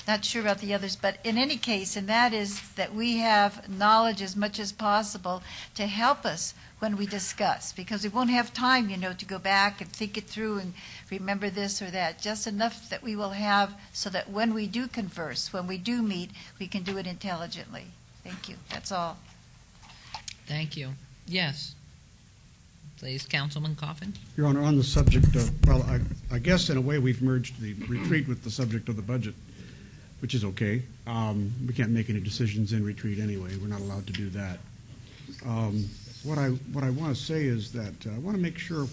Speaker 3: not sure about the others, but in any case, and that is that we have knowledge as much as possible to help us when we discuss, because we won't have time, to go back and think it through and remember this or that. Just enough that we will have so that when we do converse, when we do meet, we can do it intelligently. Thank you. That's all.
Speaker 1: Thank you. Yes. Please, Councilman Coffin.
Speaker 10: Your Honor, on the subject of, well, I guess in a way we've merged the retreat with the subject of the budget, which is okay. We can't make any decisions in retreat anyway. We're not allowed to do that. What I want to say is that I want to make sure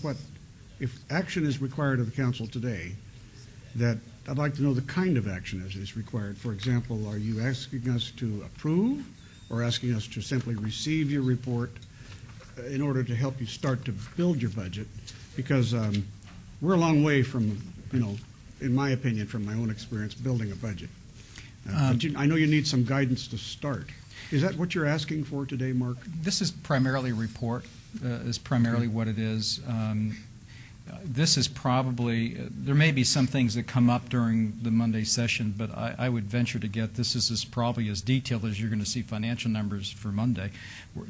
Speaker 10: if action is required of the council today, that I'd like to know the kind of action that is required. For example, are you asking us to approve or asking us to simply receive your report in order to help you start to build your budget? Because we're a long way from, in my opinion, from my own experience, building a budget. But I know you need some guidance to start. Is that what you're asking for today, Mark?
Speaker 6: This is primarily a report, is primarily what it is. This is probably, there may be some things that come up during the Monday session, but I would venture to get this is probably as detailed as you're going to see financial numbers for Monday.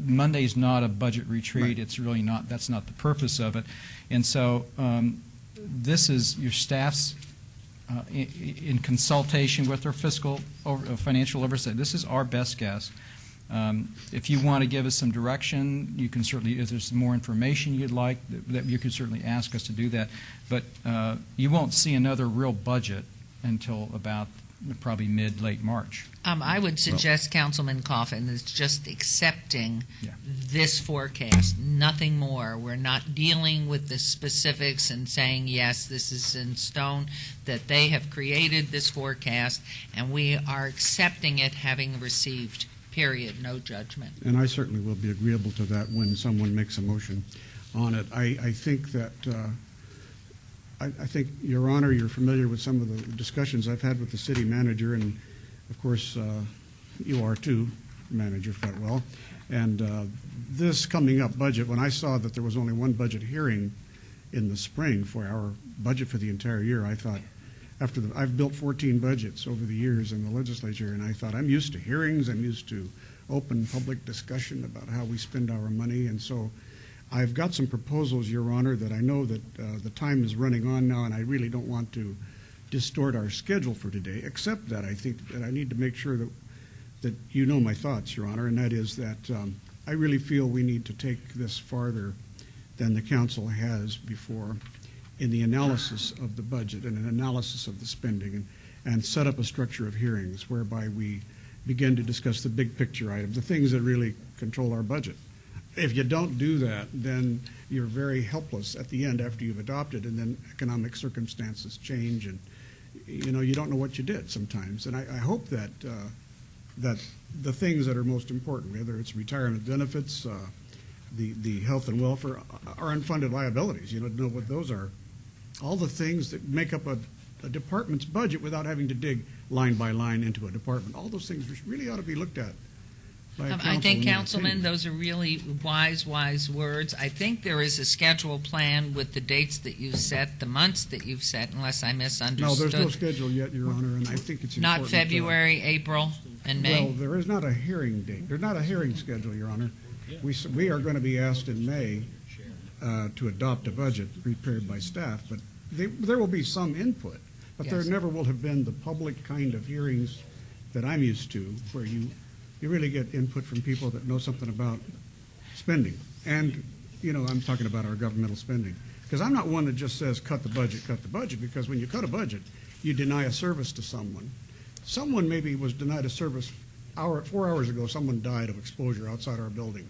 Speaker 6: Monday's not a budget retreat. Right. It's really not, that's not the purpose of it. And so this is your staff's in consultation with their financial oversight. This is our best guess. If you want to give us some direction, you can certainly, if there's more information you'd like, that you can certainly ask us to do that. But you won't see another real budget until about probably mid-late March.
Speaker 1: I would suggest Councilman Coffin is just accepting this forecast, nothing more. We're not dealing with the specifics and saying, yes, this is in stone, that they have created this forecast, and we are accepting it having received, period, no judgment.
Speaker 10: And I certainly will be agreeable to that when someone makes a motion on it. I think that, I think, Your Honor, you're familiar with some of the discussions I've had with the city manager, and of course, you are too, Manager Fretwell. And this coming up budget, when I saw that there was only one budget hearing in the spring for our budget for the entire year, I thought, I've built 14 budgets over the years in the legislature, and I thought, I'm used to hearings, I'm used to open public discussion about how we spend our money, and so I've got some proposals, Your Honor, that I know that the time is running on now, and I really don't want to distort our schedule for today, except that I think that I need to make sure that you know my thoughts, Your Honor, and that is that I really feel we need to take this farther than the council has before in the analysis of the budget and an analysis of the spending, and set up a structure of hearings whereby we begin to discuss the big picture items, the things that really control our budget. If you don't do that, then you're very helpless at the end after you've adopted, and then economic circumstances change, and you don't know what you did sometimes. And I hope that that the things that are most important, whether it's retirement benefits, the health and welfare, are unfunded liabilities. To know what those are. All the things that make up a department's budget without having to dig line by line into a department. All those things really ought to be looked at by a council.
Speaker 1: I think,
Speaker 10: in my
Speaker 1: Councilman,
Speaker 10: opinion.
Speaker 1: those are really wise words. I think there is a schedule plan with the dates that you've set, the months that you've set, unless I misunderstood.
Speaker 10: No, there's no schedule yet, Your Honor, and I think it's
Speaker 1: Not
Speaker 10: important.
Speaker 1: February, April, and May?
Speaker 10: Well, there is not a hearing date. There's not a hearing schedule, Your Honor. We are going to be asked in May to adopt a budget prepared by staff, but there will be some input. But there
Speaker 1: Yes.
Speaker 10: never will have been the public kind of hearings that I'm used to, where you really get input from people that know something about spending. And, I'm talking about our governmental spending. Because I'm not one that just says cut the budget, because when you cut a budget, you deny a service to someone. Someone maybe was denied a service 4 hours ago. Someone died of exposure outside our building.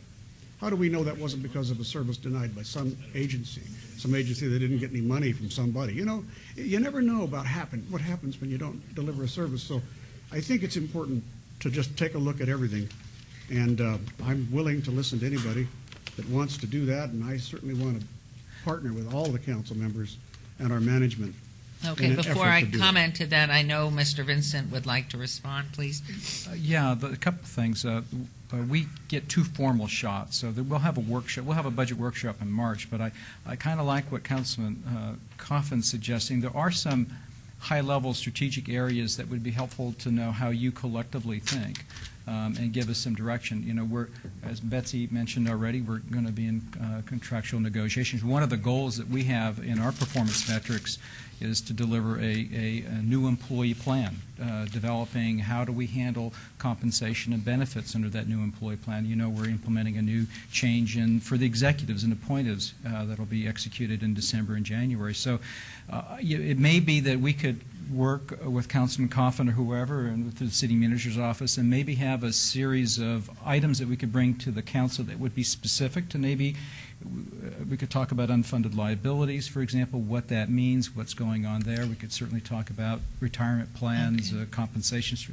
Speaker 10: How do we know that wasn't because of a service denied by some agency that didn't get any money from somebody? You never know about what happens when you don't deliver a service. So I think it's important to just take a look at everything. And I'm willing to listen to anybody that wants to do that, and I certainly want to partner with all the council members and our management.
Speaker 1: Okay,
Speaker 10: in an
Speaker 1: before
Speaker 10: effort
Speaker 1: I
Speaker 10: to do
Speaker 1: comment to that, I know Mr. Vincent would like to respond, please.
Speaker 6: A couple of things. We get two formal shots, so that we'll have a workshop. We'll have a budget workshop in March, but I kind of like what Councilman Coffin's suggesting. There are some high-level strategic areas that would be helpful to know how you collectively think, and give us some direction. We're, as Betsy mentioned already, we're going to be in contractual negotiations. One of the goals that we have in our performance metrics is to deliver a new employee plan, developing how do we handle compensation and benefits under that new employee plan. We're implementing a new change for the executives and appointees that will be executed in December and January. So it may be that we could work with Councilman Coffin or whoever and with the city manager's office and maybe have a series of items that we could bring to the council that would be specific to maybe we could talk about unfunded liabilities, for example, what that means, what's going on there. We could certainly talk about retirement plans, compensations.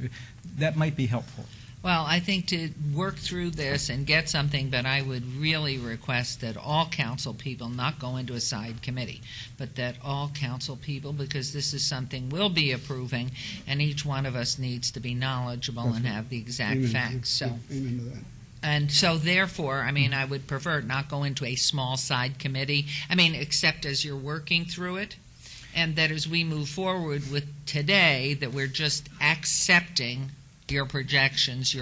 Speaker 6: That might be helpful.
Speaker 1: Well, I think to work through this and get something, but I would really request that all council people not go into a side committee, but that all council people, because this is something we'll be approving, and each one of us needs to be knowledgeable and have the exact
Speaker 10: Amen.
Speaker 1: facts. So,
Speaker 10: Amen to that.
Speaker 1: and so therefore, I would prefer not go into a small side committee, except as you're working through it, and that as we move forward with today, that we're just accepting your projections,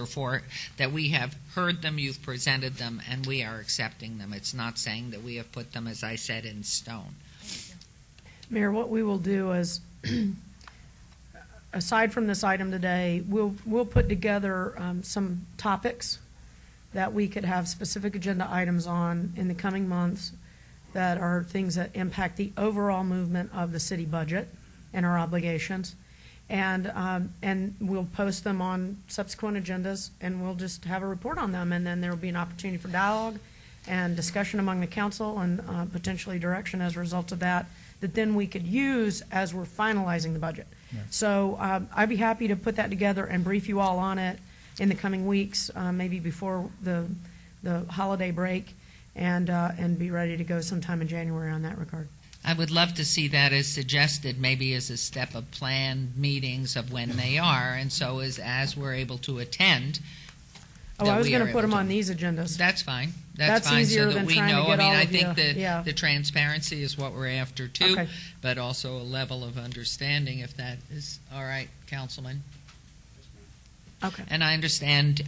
Speaker 1: that we have heard them, you've presented them, and we are accepting them. It's not saying that we have put them, as I said, in stone.
Speaker 2: Mayor, what we will do is, aside from this item today, we'll put together some topics that we could have specific agenda items on in the coming months that are things that impact the overall movement of the city budget and our obligations. And we'll post them on subsequent agendas, and we'll just have a report on them, and then there will be an opportunity for dialogue and discussion among the council and potentially direction as a result of that then we could use as we're finalizing the budget.
Speaker 6: Yeah.
Speaker 2: So I'd be happy to put that together and brief you all on it in the coming weeks, maybe before the holiday break, and be ready to go sometime in January on that regard.
Speaker 1: I would love to see that as suggested, maybe as a step of planned meetings of when they are, and so as we're able to attend.
Speaker 2: Oh, I was going to put them on these agendas.
Speaker 1: That's fine.
Speaker 2: That's
Speaker 1: fine,
Speaker 2: easier
Speaker 1: so that
Speaker 2: than
Speaker 1: we
Speaker 2: trying to
Speaker 1: know.
Speaker 2: get all
Speaker 1: I
Speaker 2: of
Speaker 1: think
Speaker 2: you.
Speaker 1: the transparency is what we're after too,
Speaker 2: Okay.
Speaker 1: but also a level of understanding, if that is all right, Councilman.
Speaker 2: Okay.
Speaker 1: And I understand,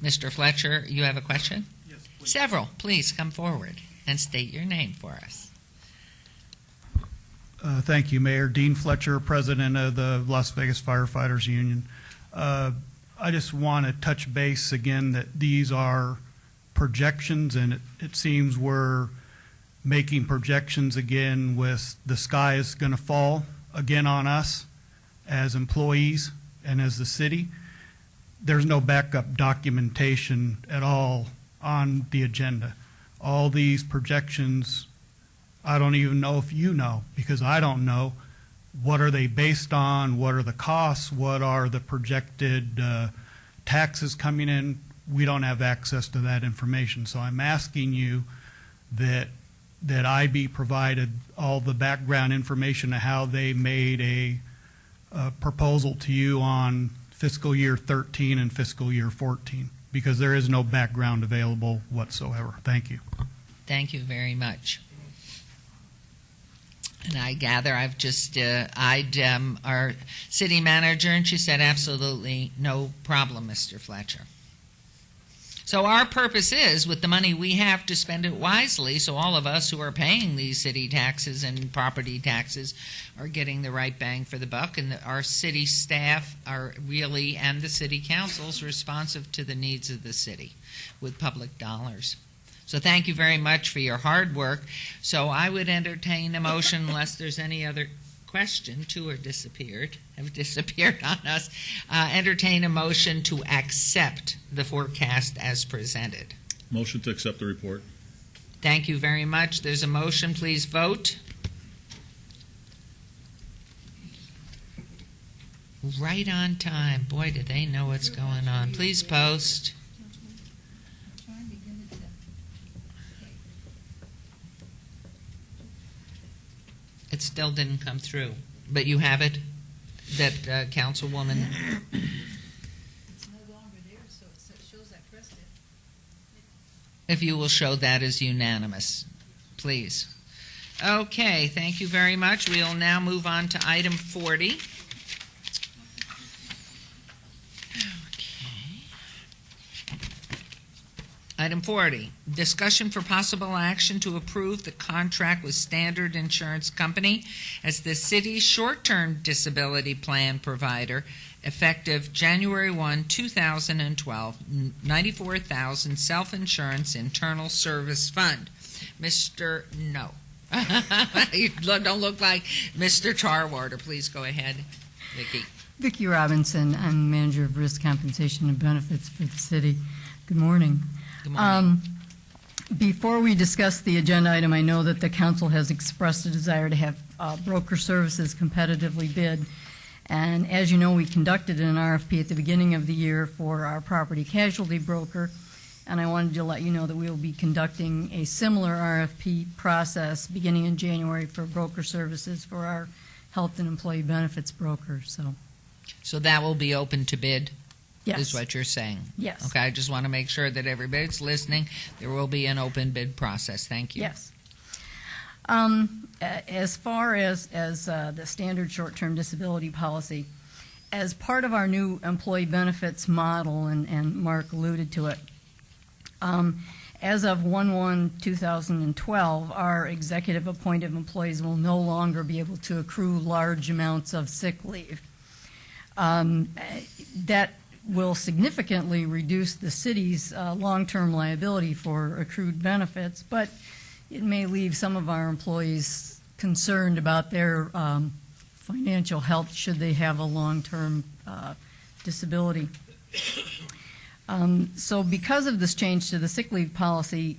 Speaker 1: Mr. Fletcher, you have a question?
Speaker 17: Yes, please.
Speaker 1: Several. Please come forward and state your name for us.
Speaker 4: Thank you, Mayor. Dean Fletcher, President of the Las Vegas Firefighters Union. I just want to touch base again that these are projections, and it seems we're making projections again with the sky is going to fall again on us as employees and as the city. There's no backup documentation at all on the agenda. All these projections, I don't even know if you know, because I don't know. What are they based on? What are the costs? What are the projected taxes coming in? We don't have access to that information. So I'm asking you that I be provided all the background information to how they made a proposal to you on fiscal year 13 and fiscal year 14, because there is no background available whatsoever. Thank you.
Speaker 1: Thank you very much. And I gather I've just eyed our city manager, and she said absolutely no problem, Mr. Fletcher. So our purpose is, with the money we have, to spend it wisely, so all of us who are paying these city taxes and property taxes are getting the right bang for the buck, and that our city staff are really, and the city councils, responsive to the needs of the city with public dollars. So thank you very much for your hard work. So I would entertain a motion, unless there's any other question. Two have disappeared on us. Entertain a motion to accept the forecast as presented.
Speaker 13: Motion to accept the report.
Speaker 1: Thank you very much. There's a motion. Please vote. Right on time. Boy, do they know what's going on. Please post. It still didn't come through, but you have it, that Councilwoman.
Speaker 3: It's no longer there, so it shows I pressed it.
Speaker 1: If you will show that as unanimous, please. Okay, thank you very much. We'll now move on to item 40. Item 40, discussion for possible action to approve the contract with Standard Insurance Company as the city's short-term disability plan provider effective January 1, 2012, $94,000 self-insurance internal service fund. Mr. No. You don't look like Mr. Charwater. Please go ahead, Vicki.
Speaker 14: Vicki Robinson. I'm Manager of Risk Compensation and Benefits for the city. Good morning.
Speaker 1: Good morning.
Speaker 14: Before we discuss the agenda item, I know that the council has expressed a desire to have broker services competitively bid. And as you know, we conducted an RFP at the beginning of the year for our property casualty broker. And I wanted to let you know that we will be conducting a similar RFP process beginning in January for broker services for our health and employee benefits broker.
Speaker 1: So that will be open to bid?
Speaker 14: Yes.
Speaker 1: Is what you're saying?
Speaker 14: Yes.
Speaker 1: Okay, I just want to make sure that everybody's listening. There will be an open bid process. Thank you.
Speaker 14: Yes. As far as the standard short-term disability policy, as part of our new employee benefits model, and Mark alluded to it, as of 1/1/2012, our executive appointed employees will no longer be able to accrue large amounts of sick leave. That will significantly reduce the city's long-term liability for accrued benefits, but it may leave some of our employees concerned about their financial health should they have a long-term disability. So because of this change to the sick leave policy,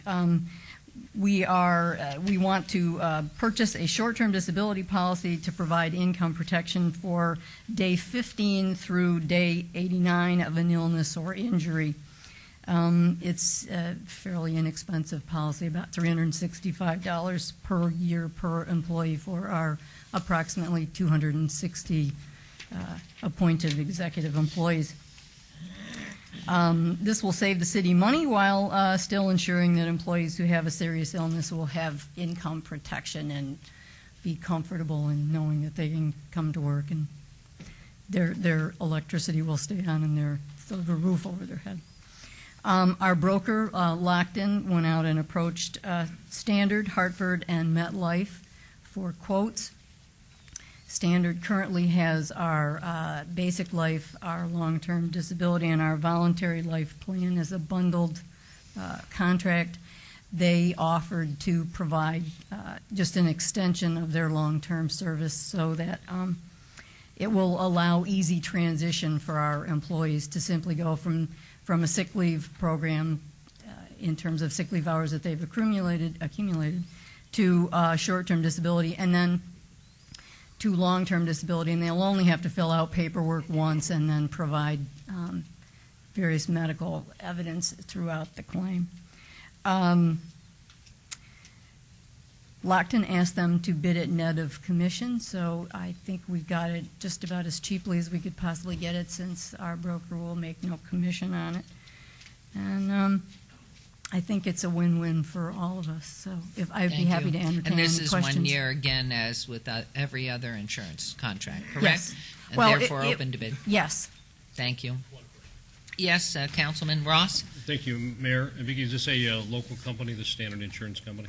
Speaker 14: we want to purchase a short-term disability policy to provide income protection for day 15 through day 89 of an illness or injury. It's a fairly inexpensive policy, about $365 per year per employee for our approximately 260 appointed executive employees. This will save the city money while still ensuring that employees who have a serious illness will have income protection and be comfortable in knowing that they can come to work and their electricity will stay on and they'll have a roof over their head. Our broker, Lockton, went out and approached Standard, Hartford, and MetLife for quotes. Standard currently has our basic life, our long-term disability, and our voluntary life plan as a bundled contract, they offered to provide just an extension of their long-term service so that it will allow easy transition for our employees to simply go from a sick leave program in terms of sick leave hours that they've accumulated to short-term disability, and then to long-term disability, and they'll only have to fill out paperwork once and then provide various medical evidence throughout the claim. Lockton asked them to bid it net of commission, so I think we got it just about as cheaply as we could possibly get it, since our broker will make no commission on it. And I think it's a win-win for all of us. So I'd be
Speaker 1: Thank
Speaker 14: happy
Speaker 1: you.
Speaker 14: to entertain
Speaker 1: And this
Speaker 14: any
Speaker 1: is
Speaker 14: questions.
Speaker 1: 1 year, again, as with every other insurance contract, correct?
Speaker 14: Yes.
Speaker 1: And
Speaker 14: Well,
Speaker 1: therefore open to bid.
Speaker 14: Yes.
Speaker 1: Thank you. Yes, Councilman Ross?
Speaker 9: Thank you, Mayor. Vicki, is this a local company, the Standard Insurance Company?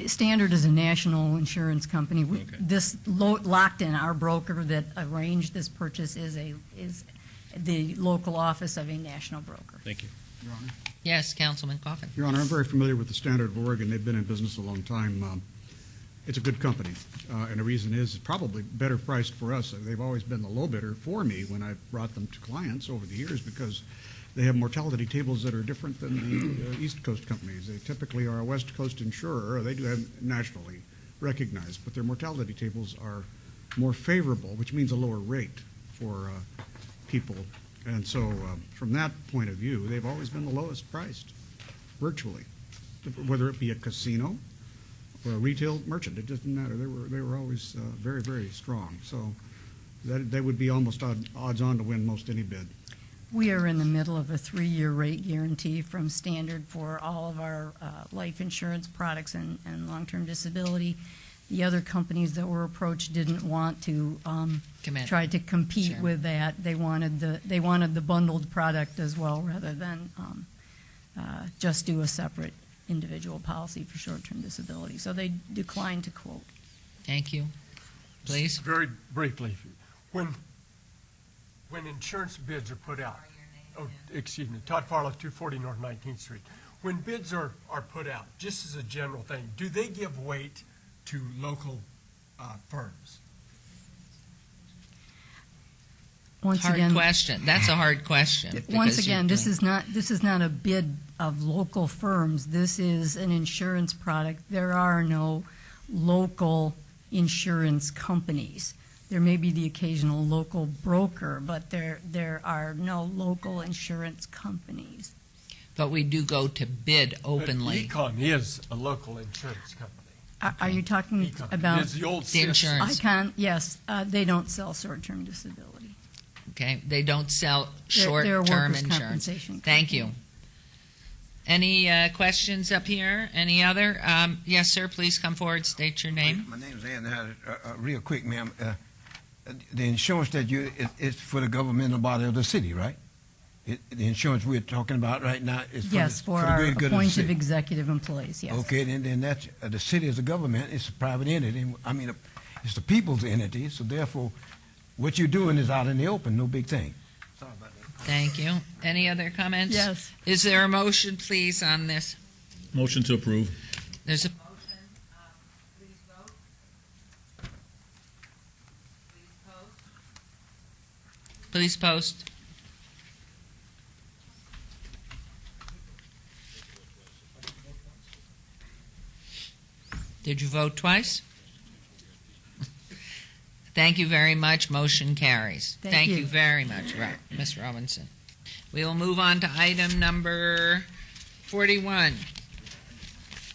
Speaker 14: Standard is a national insurance company. This Lockton, our broker that arranged this purchase, is the local office of a national broker.
Speaker 9: Thank you.
Speaker 10: Your Honor.
Speaker 1: Yes, Councilman Coffin.
Speaker 10: Your Honor, I'm very familiar with the Standard of Oregon. They've been in business a long time. It's a good company, and the reason is it's probably better priced for us. They've always been the low bidder for me when I've brought them to clients over the years, because they have mortality tables that are different than the East Coast companies. They typically are a West Coast insurer, or they do have nationally recognized, but their mortality tables are more favorable, which means a lower rate for people. And so from that point of view, they've always been the lowest priced, virtually, whether it be a casino or a retail merchant. It doesn't matter. They were always very, very strong. So they would be almost odds on to win most any bid.
Speaker 14: We are in the middle of a 3-year rate guarantee from Standard for all of our life insurance products and long-term disability. The other companies that were approached didn't want to try to compete with that. They wanted the bundled product as well, rather than just do a separate individual policy for short-term disability. So they declined to quote.
Speaker 1: Thank you. Please.
Speaker 21: Very briefly, when insurance bids are put out, Todd Farlow, 240 North 19th Street. When bids are put out, just as a general thing, do they give weight to local firms?
Speaker 1: Hard question. That's a hard question.
Speaker 14: Once again, this is not a bid of local firms. This is an insurance product. There are no local insurance companies. There may be the occasional local broker, but there are no local insurance companies.
Speaker 1: But we do go to bid openly.
Speaker 21: Econ is a local insurance company.
Speaker 14: Are you talking about
Speaker 21: It's the old
Speaker 1: the insurance?
Speaker 14: Icon? Yes, they don't sell short-term disability.
Speaker 1: Okay, they don't sell
Speaker 14: They're
Speaker 1: short-term
Speaker 14: workers'
Speaker 1: insurance.
Speaker 14: compensation
Speaker 1: Thank you. Any questions up here? Any other? Yes, sir, please come forward, state your name.
Speaker 22: My name's Andy. Real quick, ma'am. The insurance that is for the governmental body of the city, right? The insurance we're talking about right now is for
Speaker 14: for
Speaker 22: the
Speaker 14: our
Speaker 22: great good of the
Speaker 14: appointed
Speaker 22: city.
Speaker 14: executive employees, yes.
Speaker 22: Okay, then that's the city is a government. It's a private entity. I mean, it's the people's entity. So therefore, what you're doing is out in the open. No big thing. Sorry about that.
Speaker 1: Thank you. Any other comments?
Speaker 14: Yes.
Speaker 1: Is there a motion, please, on this?
Speaker 13: Motion to approve.
Speaker 1: There's a Please post. Did you vote twice? Thank you very much. Motion carries.
Speaker 14: Thank you.
Speaker 1: you very much, Ms. Robinson. We will move on to item number 41.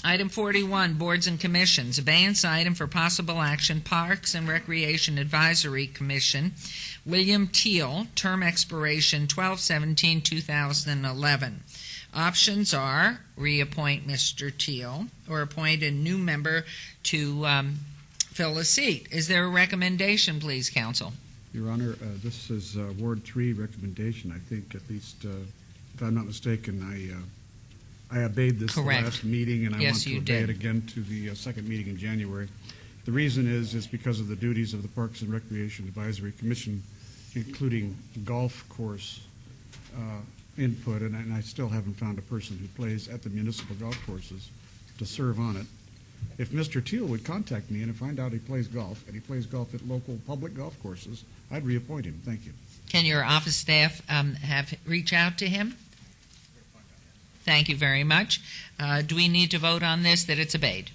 Speaker 1: Item 41, Boards and Commissions. Abeyance item for possible action, Parks and Recreation Advisory Commission. William Teal, term expiration 12/17/2011. Options are reappoint Mr. Teal or appoint a new member to fill a seat. Is there a recommendation, please, Council?
Speaker 10: Your Honor, this is Ward 3 recommendation. I think, at least, if I'm not mistaken, I obeyed this
Speaker 1: Correct.
Speaker 10: last meeting, and I
Speaker 1: Yes,
Speaker 10: want to
Speaker 1: you
Speaker 10: obey
Speaker 1: did.
Speaker 10: it again to the second meeting in January. The reason is because of the duties of the Parks and Recreation Advisory Commission, including golf course input, and I still haven't found a person who plays at the municipal golf courses to serve on it. If Mr. Teal would contact me and find out he plays golf, and he plays golf at local public golf courses, I'd reappoint him. Thank you.
Speaker 1: Can your office staff reach out to him? Thank you very much. Do we need to vote on this, that it's obeyed?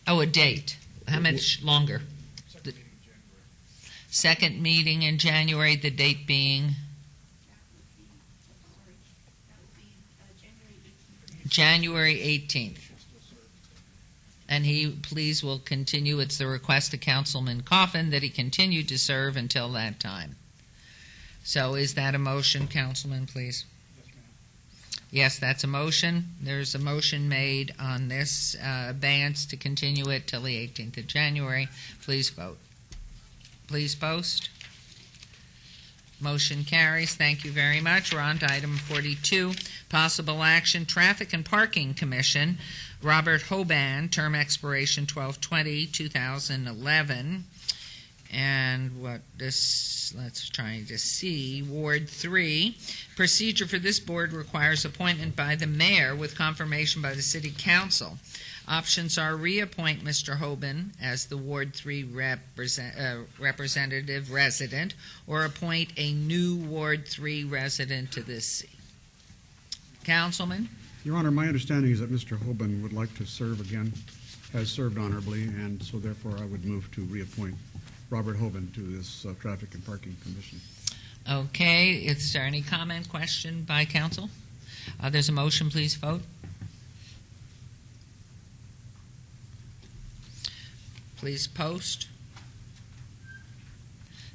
Speaker 1: Oh, a date. How much longer? Second meeting in January, the date being? January 18th. And he, please, will continue. It's the request of Councilman Coffin that he continue to serve until that time. So is that a motion, Councilman, please? Yes, that's a motion. There's a motion made on this abeyance to continue it till the 18th of January. Please vote. Please post. Motion carries. Thank you very much. We're on to item 42, possible action, Traffic and Parking Commission. Robert Hoban, term expiration 12/20/2011. And what this, let's try to see, Ward 3. Procedure for this board requires appointment by the mayor with confirmation by the city council. Options are reappoint Mr. Hoban as the Ward 3 representative resident, or appoint a new Ward 3 resident to this seat. Councilman?
Speaker 10: Your Honor, my understanding is that Mr. Hoban would like to serve again, has served honorably, and so therefore I would move to reappoint Robert Hoban to this Traffic and Parking Commission.
Speaker 1: Okay, is there any comment, question by council? There's a motion, please vote. Please post.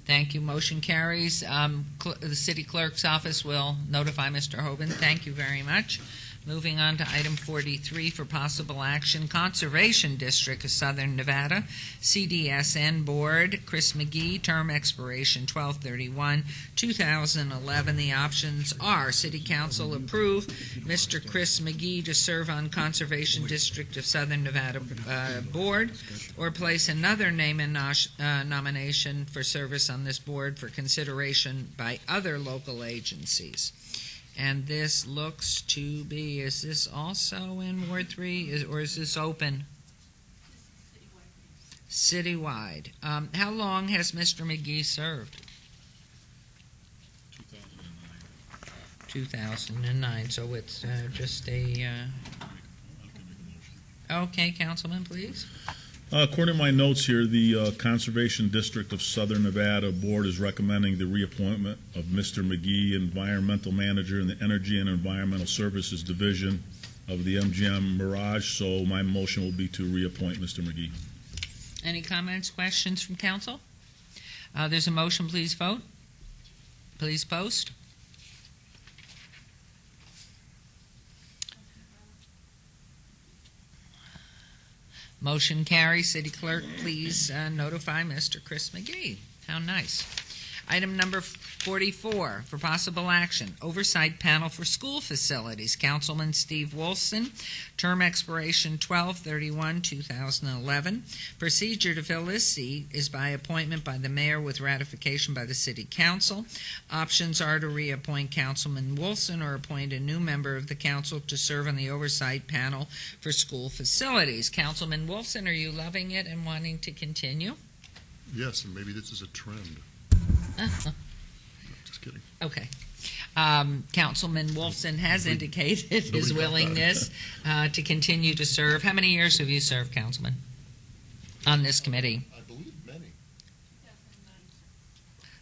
Speaker 1: Thank you. Motion carries. The city clerk's office will notify Mr. Hoban. Thank you very much. Moving on to item 43 for possible action, Conservation District of Southern Nevada, CDSN Board, Chris McGee, term expiration 12/31/2011. The options are City Council approve Mr. Chris McGee to serve on Conservation District of Southern Nevada Board, or place another name in nomination for service on this board for consideration by other local agencies. And this looks to be, is this also in Ward 3, or is this open? Citywide. How long has Mr. McGee served? 2009. So it's just a... Okay, Councilman, please.
Speaker 13: According to my notes here, the Conservation District of Southern Nevada Board is recommending the reappointment of Mr. McGee, Environmental Manager in the Energy and Environmental Services Division of the MGM Mirage, so my motion will be to reappoint Mr. McGee.
Speaker 1: Any comments, questions from council? There's a motion, please vote. Please post. Motion carries. City Clerk, please notify Mr. Chris McGee. How nice. Item number 44 for possible action, Oversight Panel for School Facilities. Councilman Steve Wolfson, term expiration 12/31/2011. Procedure to fill this seat is by appointment by the mayor with ratification by the city council. Options are to reappoint Councilman Wolfson or appoint a new member of the council to serve on the Oversight Panel for School Facilities. Councilman Wolfson, are you loving it and wanting to continue?
Speaker 5: Yes, and maybe this is a trend. Just kidding.
Speaker 1: Okay. Councilman Wolfson has indicated his willingness to continue to serve. How many years have you served, Councilman, on this committee?
Speaker 5: I believe many.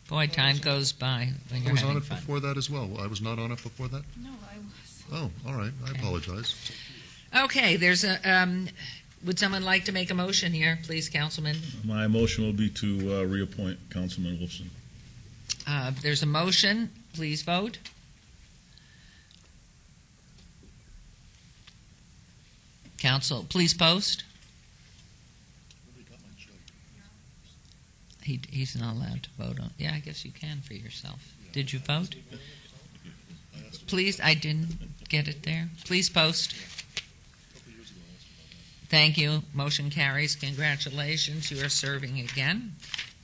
Speaker 1: Boy, time goes by when you're
Speaker 5: I was
Speaker 1: having
Speaker 5: on it
Speaker 1: fun.
Speaker 5: before that as well. I was not on it before that?
Speaker 14: No, I was.
Speaker 5: Oh, all right. I apologize.
Speaker 1: Okay, there's a, would someone like to make a motion here, please, Councilman?
Speaker 13: My motion will be to reappoint Councilman Wolfson.
Speaker 1: There's a motion. Please vote. Council, please post. He's not allowed to vote on. Yeah, I guess you can for yourself. Did you vote? Please, I didn't get it there. Please post. Thank you. Motion carries. Congratulations. You are serving again.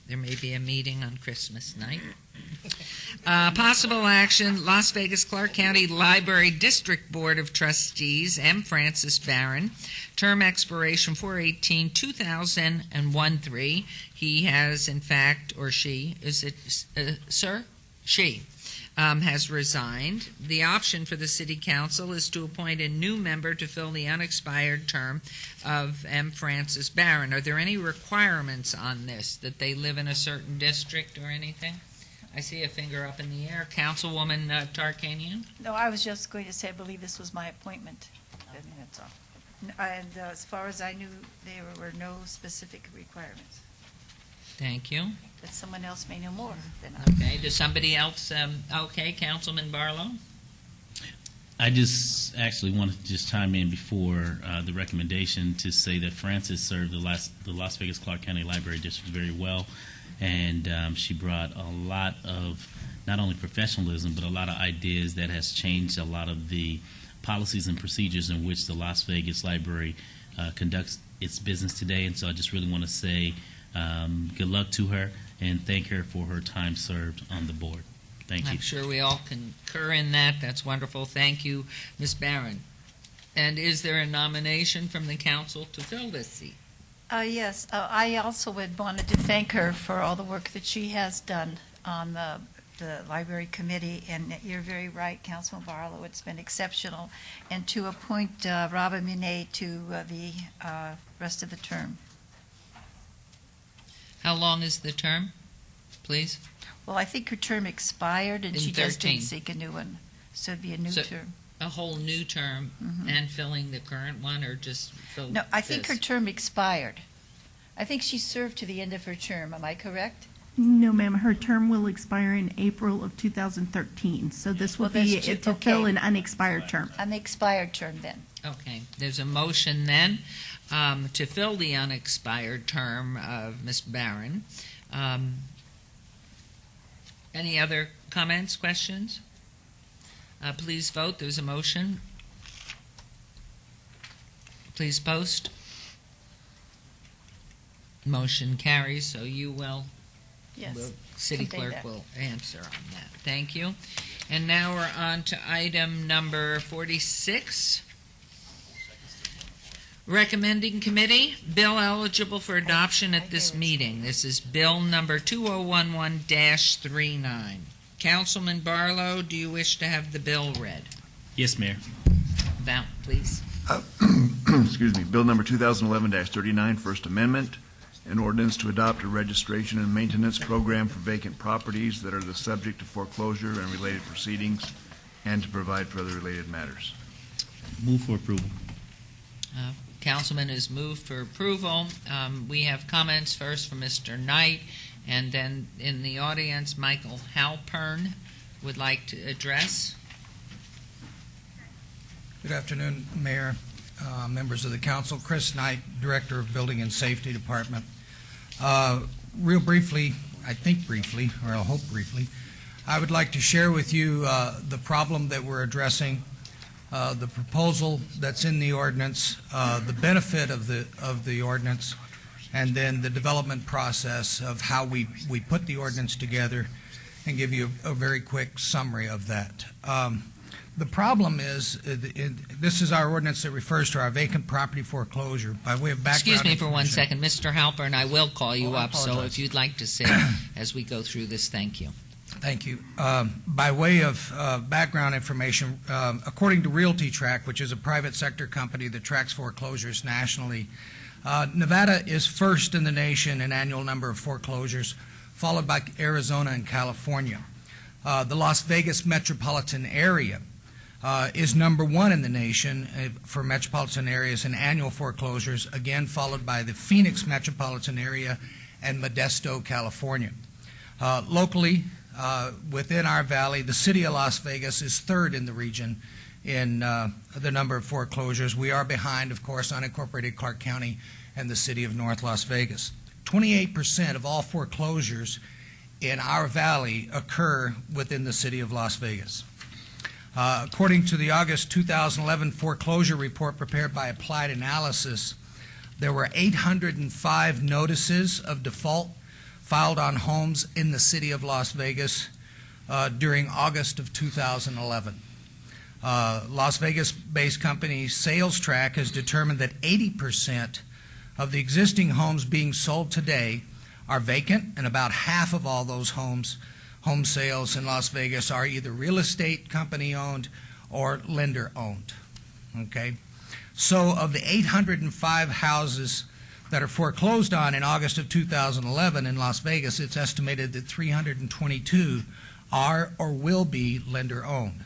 Speaker 1: There may be a meeting on Christmas night. Possible action, Las Vegas Clark County Library District Board of Trustees, M. Francis Barron, term expiration 4/18/2013. He has, in fact, or she, is it, sir? She. Has resigned. The option for the City Council is to appoint a new member to fill the unexpired term of M. Francis Barron. Are there any requirements on this, that they live in a certain district or anything? I see a finger up in the air. Councilwoman Tarkanian?
Speaker 3: No, I was just going to say, I believe this was my appointment. I mean, that's all. And as far as I knew, there were no specific requirements.
Speaker 1: Thank you.
Speaker 3: But someone else may know more than I.
Speaker 1: Okay, does somebody else, okay, Councilman Barlow?
Speaker 11: I just actually wanted to just chime in before the recommendation to say that Frances served the Las Vegas Clark County Library District very well, and she brought a lot of not only professionalism but a lot of ideas that has changed a lot of the policies and procedures in which the Las Vegas Library conducts its business today. And so I just really want to say good luck to her and thank her for her time served on the board. Thank you.
Speaker 1: I'm sure we all concur in that. That's wonderful. Thank you, Ms. Barron. And is there a nomination from the council to fill this seat?
Speaker 3: Yes, I also wanted to thank her for all the work that she has done on the library committee, and you're very right, Councilman Barlow, it's been exceptional, and to appoint Robin Munet to the rest of the term.
Speaker 1: How long is the term, please?
Speaker 3: Well, I think her term expired, and
Speaker 1: In
Speaker 3: she just
Speaker 1: 13.
Speaker 3: didn't seek a new one, so it'd be a new term.
Speaker 1: A whole new term and filling the current one, or just fill
Speaker 3: No, I think her
Speaker 1: this?
Speaker 3: term expired. I think she served to the end of her term, am I correct?
Speaker 15: No, ma'am. Her term will expire in April of 2013. So this will
Speaker 3: Well,
Speaker 15: be
Speaker 3: that's
Speaker 15: to fill
Speaker 3: okay.
Speaker 15: an unexpired term.
Speaker 3: An expired term, then.
Speaker 1: Okay, there's a motion then to fill the unexpired term of Ms. Barron. Any other comments, questions? Please vote. There's a motion. Please post. Motion carries, so you will,
Speaker 3: Yes.
Speaker 1: City
Speaker 3: convey
Speaker 1: Clerk
Speaker 3: that.
Speaker 1: will answer on that. Thank you. And now we're on to item number 46. Recommending committee, bill eligible for adoption at this meeting. This is bill number 2011-39. Councilman Barlow, do you wish to have the bill read?
Speaker 11: Yes, Mayor.
Speaker 1: Val, please.
Speaker 16: Excuse me, bill number 2011-39, First Amendment, an ordinance to adopt a registration and maintenance program for vacant properties that are the subject of foreclosure and related proceedings, and to provide for other related matters.
Speaker 11: Move for approval.
Speaker 1: Councilman has moved for approval. We have comments first from Mr. Knight, and then in the audience, Michael Halpern would like to address.
Speaker 18: Good afternoon, Mayor, members of the council. Chris Knight, Director of Building and Safety Department. Real briefly, I think briefly, or I hope briefly, I would like to share with you the problem that we're addressing, the proposal that's in the ordinance, the benefit of the ordinance, and then the development process of how we put the ordinance together, and give you a very quick summary of that. The problem is, this is our ordinance that refers to our vacant property foreclosure. By way of background
Speaker 1: Excuse me for one
Speaker 18: information-
Speaker 1: second. Mr. Halpern, I will call you
Speaker 18: I
Speaker 1: up, so
Speaker 18: apologize.
Speaker 1: if you'd like to sit as we go through this, thank you.
Speaker 18: Thank you. By way of background information, according to Realty Track, which is a private sector company that tracks foreclosures nationally, Nevada is first in the nation in annual number of foreclosures, followed by Arizona and California. The Las Vegas metropolitan area is number one in the nation for metropolitan areas in annual foreclosures, again followed by the Phoenix metropolitan area and Modesto, California. Locally, within our valley, the city of Las Vegas is third in the region in the number of foreclosures. We are behind, of course, unincorporated Clark County and the city of North Las Vegas. 28% of all foreclosures in our valley occur within the city of Las Vegas. According to the August 2011 foreclosure report prepared by Applied Analysis, there were 805 notices of default filed on homes in the city of Las Vegas during August of 2011. Las Vegas-based company SalesTrack has determined that 80% of the existing homes being sold today are vacant, and about half of all those home sales in Las Vegas are either real estate company owned or lender owned. Okay? So of the 805 houses that are foreclosed on in August of 2011 in Las Vegas, it's estimated that 322 are or will be lender owned.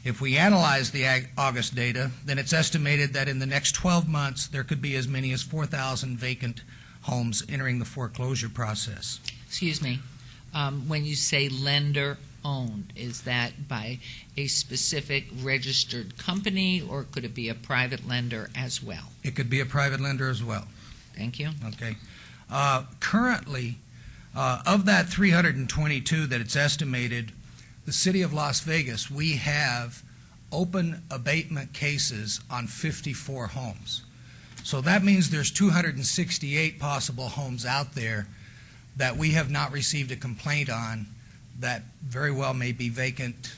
Speaker 18: If we analyze the August data, then it's estimated that in the next 12 months there could be as many as 4,000 vacant homes entering the foreclosure process.
Speaker 1: Excuse me. When you say lender owned, is that by a specific registered company, or could it be a private lender as well?
Speaker 18: It could be a private lender as well.
Speaker 1: Thank you.
Speaker 18: Okay. Currently, of that 322 that it's estimated, the city of Las Vegas, we have open abatement cases on 54 homes. So that means there's 268 possible homes out there that we have not received a complaint on that very well may be vacant,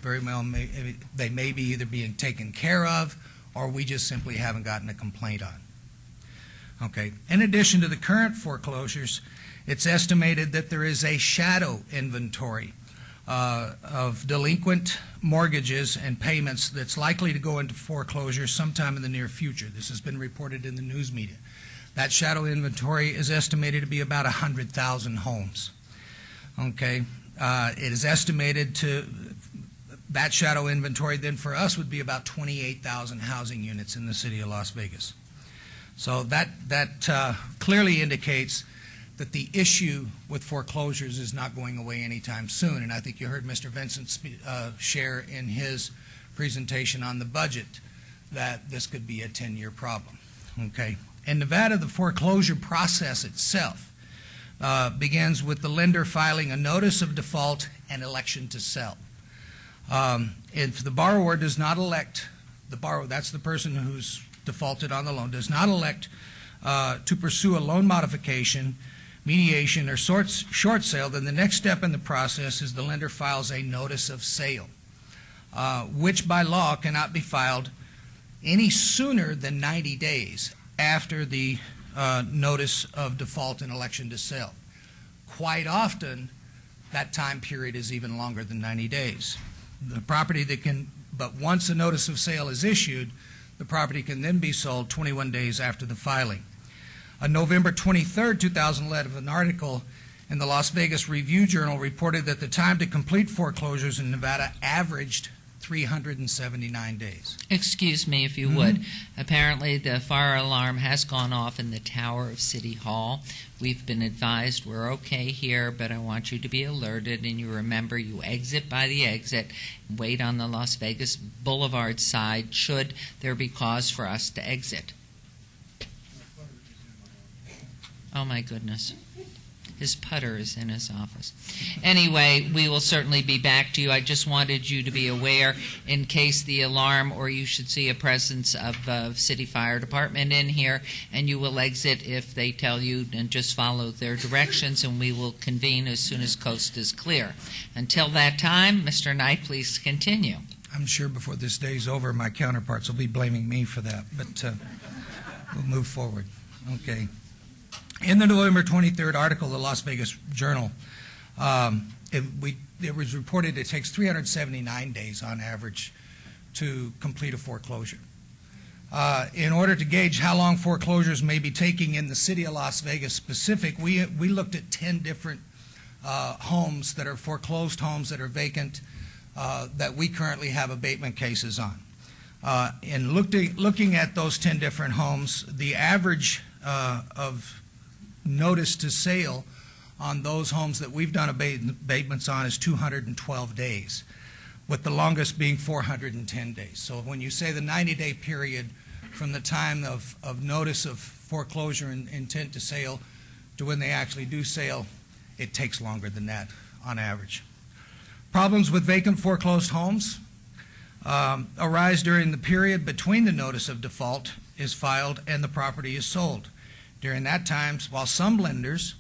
Speaker 18: they may be either being taken care of, or we just simply haven't gotten a complaint on. Okay. In addition to the current foreclosures, it's estimated that there is a shadow inventory of delinquent mortgages and payments that's likely to go into foreclosure sometime in the near future. This has been reported in the news media. That shadow inventory is estimated to be about 100,000 homes. Okay, it is estimated that shadow inventory then for us would be about 28,000 housing units in the city of Las Vegas. So that clearly indicates that the issue with foreclosures is not going away anytime soon. And I think you heard Mr. Vincent share in his presentation on the budget that this could be a 10-year problem. Okay. In Nevada, the foreclosure process itself begins with the lender filing a notice of default and election to sell. If the borrower does not elect, that's the person who's defaulted on the loan, does not elect to pursue a loan modification, mediation, or short sale, then the next step in the process is the lender files a notice of sale, which by law cannot be filed any sooner than 90 days after the notice of default and election to sell. Quite often, that time period is even longer than 90 days. The property but once a notice of sale is issued, the property can then be sold 21 days after the filing. On November 23, 2011, an article in the Las Vegas Review-Journal reported that the time to complete foreclosures in Nevada averaged 379 days.
Speaker 1: Excuse me, if you would. Apparently, the fire alarm has gone off in the tower of City Hall. We've been advised we're okay here, but I want you to be alerted, and you remember you exit by the exit, wait on the Las Vegas Boulevard side should there be cause for us to exit. Oh, my goodness. His putter is in his office. Anyway, we will certainly be back to you. I just wanted you to be aware in case the alarm or you should see a presence of City Fire Department in here, and you will exit if they tell you, and just follow their directions, and we will convene as soon as coast is clear. Until that time, Mr. Knight, please continue.
Speaker 18: I'm sure before this day's over, my counterparts will be blaming me for that, but we'll move forward. Okay. In the November 23rd article of the Las Vegas Journal, it was reported it takes 379 days on average to complete a foreclosure. In order to gauge how long foreclosures may be taking in the city of Las Vegas specific, we looked at 10 different homes that are foreclosed homes that are vacant that we currently have abatement cases on. In looking at those 10 different homes, the average of notice to sale on those homes that we've done abatements on is 212 days, with the longest being 410 days. So when you say the 90-day period from the time of notice of foreclosure and intent to sale to when they actually do sale, it takes longer than that on average. Problems with vacant foreclosed homes arise during the period between the notice of default is filed and the property is sold. During that time, while some lenders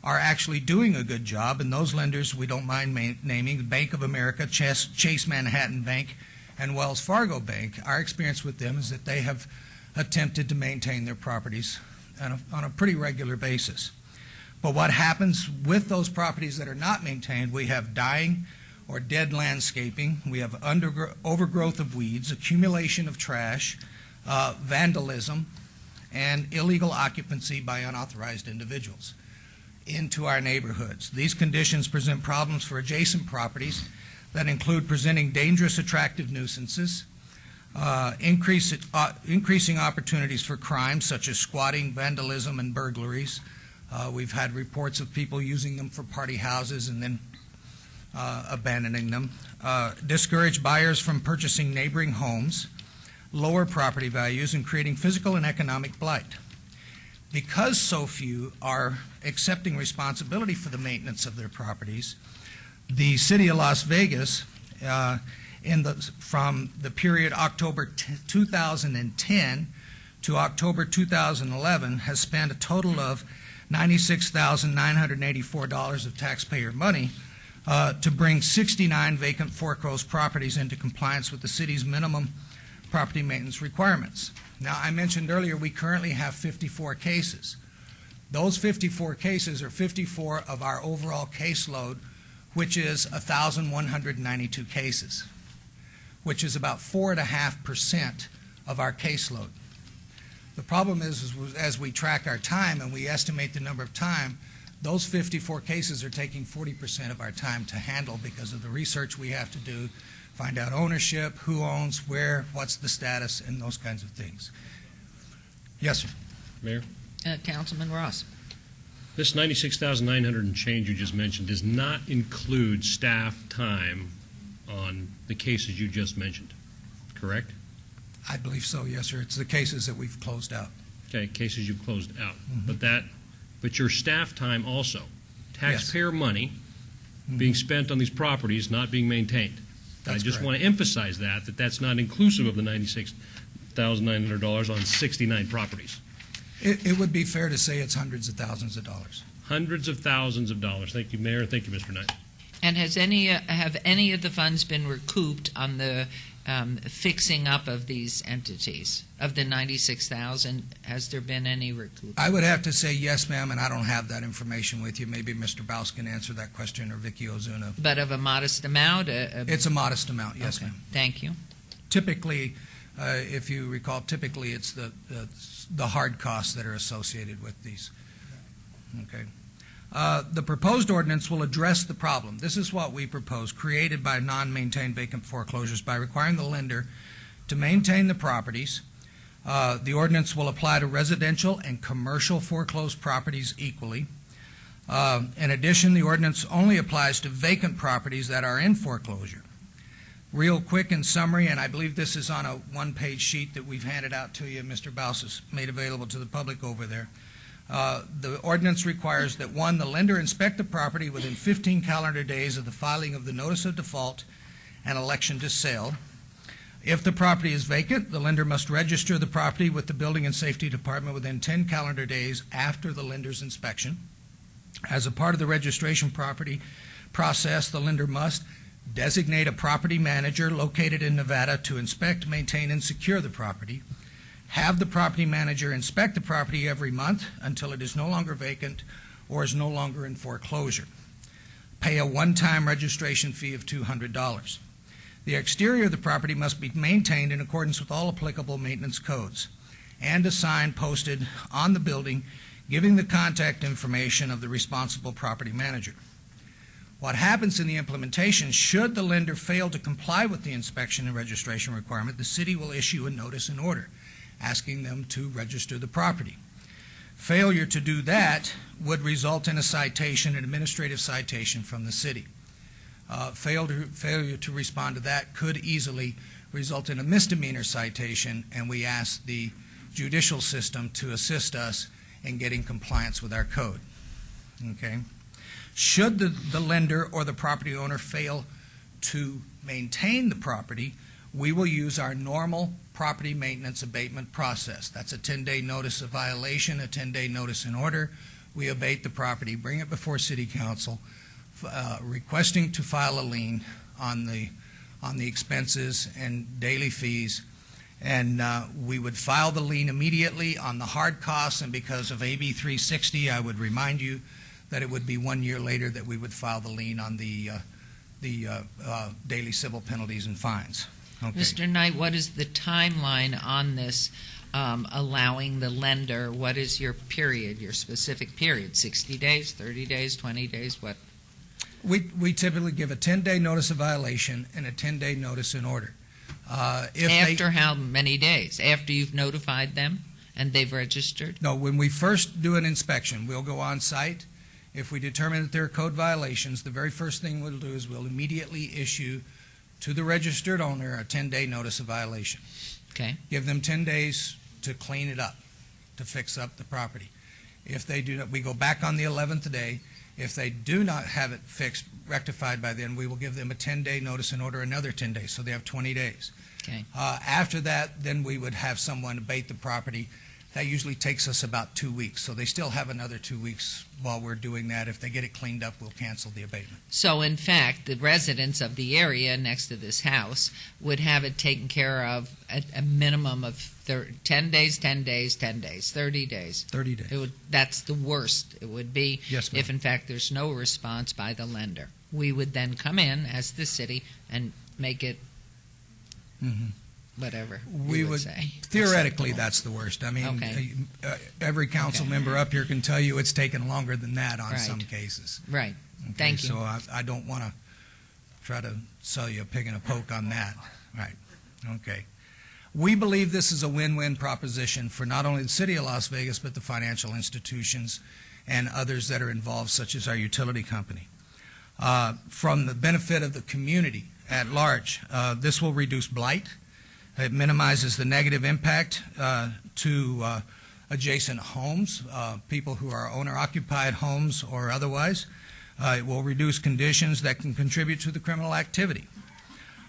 Speaker 18: are actually doing a good job, and those lenders we don't mind naming, Bank of America, Chase Manhattan Bank, and Wells Fargo Bank. Our experience with them is that they have attempted to maintain their properties on a pretty regular basis. But what happens with those properties that are not maintained, we have dying or dead landscaping, we have overgrowth of weeds, accumulation of trash, vandalism, and illegal occupancy by unauthorized individuals into our neighborhoods. These conditions present problems for adjacent properties that include presenting dangerous, attractive nuisances, increasing opportunities for crimes such as squatting, vandalism, and burglaries. We've had reports of people using them for party houses and then abandoning them. Discourage buyers from purchasing neighboring homes, lower property values, and creating physical and economic blight. Because so few are accepting responsibility for the maintenance of their properties, the City of Las Vegas, from the period October 2010 to October 2011, has spent a total of $96,984 of taxpayer money to bring 69 vacant foreclosed properties into compliance with the city's minimum property maintenance requirements. Now, I mentioned earlier we currently have 54 cases. Those 54 cases are 54 of our overall caseload, which is 1,192 cases, which is about 4.5% of our caseload. The problem is as we track our time and we estimate the number of time, those 54 cases are taking 40% of our time to handle because of the research we have to do, find out ownership, who owns, where, what's the status, and those kinds of things. Yes, sir.
Speaker 9: Mayor?
Speaker 1: Councilman Ross.
Speaker 9: This 96,900 and change you just mentioned does not include staff time on the cases you just mentioned, correct?
Speaker 18: I believe so, yes, sir. It's the cases that we've closed out.
Speaker 9: Okay, cases you've closed out. But your staff time also, taxpayer money being spent on these properties not being maintained. I just want to emphasize that that's not inclusive of the $96,900 on 69 properties.
Speaker 18: It would be fair to say it's hundreds of thousands of dollars.
Speaker 9: Hundreds of thousands of dollars. Thank you, Mayor. Thank you, Mr. Knight.
Speaker 1: And have any of the funds been recouped on the fixing up of these entities? Of the 96,000, has there been any recoupment?
Speaker 18: I would have to say yes, ma'am, and I don't have that information with you. Maybe Mr. Baus can answer that question, or Vicky Ozuna.
Speaker 1: But of a modest amount?
Speaker 18: It's a modest amount, yes, ma'am.
Speaker 1: Thank you.
Speaker 18: Typically, if you recall, typically it's the hard costs that are associated with these. Okay. The proposed ordinance will address the problem. This is what we propose, created by non-maintained vacant foreclosures by requiring the lender to maintain the properties. The ordinance will apply to residential and commercial foreclosed properties equally. In addition, the ordinance only applies to vacant properties that are in foreclosure. Real quick in summary, and I believe this is on a one-page sheet that we've handed out to you, Mr. Baus has made available to the public over there. The ordinance requires that, one, the lender inspect the property within 15 calendar days of the filing of the notice of default and election to sale. If the property is vacant, the lender must register the property with the Building and Safety Department within 10 calendar days after the lender's inspection. As a part of the registration process, the lender must designate a property manager located in Nevada to inspect, maintain, and secure the property. Have the property manager inspect the property every month until it is no longer vacant or is no longer in foreclosure. Pay a one-time registration fee of $200. The exterior of the property must be maintained in accordance with all applicable maintenance codes, and a sign posted on the building giving the contact information of the responsible property manager. What happens in the implementation, should the lender fail to comply with the inspection and registration requirement, the city will issue a notice and order asking them to register the property. Failure to do that would result in a citation, an administrative citation from the city. Failure to respond to that could easily result in a misdemeanor citation, and we ask the judicial system to assist us in getting compliance with our code. Okay? Should the lender or the property owner fail to maintain the property, we will use our normal property maintenance abatement process. That's a 10-day notice of violation, a 10-day notice in order. we abate the property, bring it before City Council, requesting to file a lien on the expenses and daily fees. And we would file the lien immediately on the hard costs, and because of AB 360, I would remind you that it would be 1 year later that we would file the lien on the daily civil penalties and fines. Okay.
Speaker 1: Mr. Knight, what is the timeline on this, allowing the lender, what is your period, your specific period, 60 days, 30 days, 20 days, what?
Speaker 18: We typically give a 10-day notice of violation and a 10-day notice in order.
Speaker 1: After how many days? After you've notified them and they've registered?
Speaker 18: No, when we first do an inspection, we'll go on site. If we determine that there are code violations, the very first thing we'll do is we'll immediately issue to the registered owner a 10-day notice of violation.
Speaker 1: Okay.
Speaker 18: Give them 10 days to clean it up, to fix up the property. If they do not, we go back on the 11th day. If they do not have it fixed, rectified by then, we will give them a 10-day notice and order another 10 days, so they have 20 days.
Speaker 1: Okay.
Speaker 18: After that, then we would have someone abate the property. That usually takes us about 2 weeks, so they still have another 2 weeks while we're doing that. If they get it cleaned up, we'll cancel the abatement.
Speaker 1: So, in fact, the residents of the area next to this house would have it taken care of at a minimum of 10 days, 10 days, 10 days, 30 days.
Speaker 18: 30 days.
Speaker 1: That's the worst it would be.
Speaker 18: Yes, ma'am.
Speaker 1: If, in fact, there's no response by the lender. We would then come in as the city and make it whatever
Speaker 18: We
Speaker 1: you
Speaker 18: would
Speaker 1: say.
Speaker 18: theoretically,
Speaker 1: Acceptable.
Speaker 18: that's the worst. I mean,
Speaker 1: Okay.
Speaker 18: Every council member up here can tell you it's taken longer than that on
Speaker 1: Right.
Speaker 18: some cases.
Speaker 1: Right.
Speaker 18: Okay,
Speaker 1: Thank you.
Speaker 18: So I don't want to try to sell you a pig and a poke on that. Right. Okay. We believe this is a win-win proposition for not only the city of Las Vegas, but the financial institutions and others that are involved, such as our utility company. From the benefit of the community at large, this will reduce blight. It minimizes the negative impact to adjacent homes, people who are owner-occupied homes or otherwise. It will reduce conditions that can contribute to the criminal activity.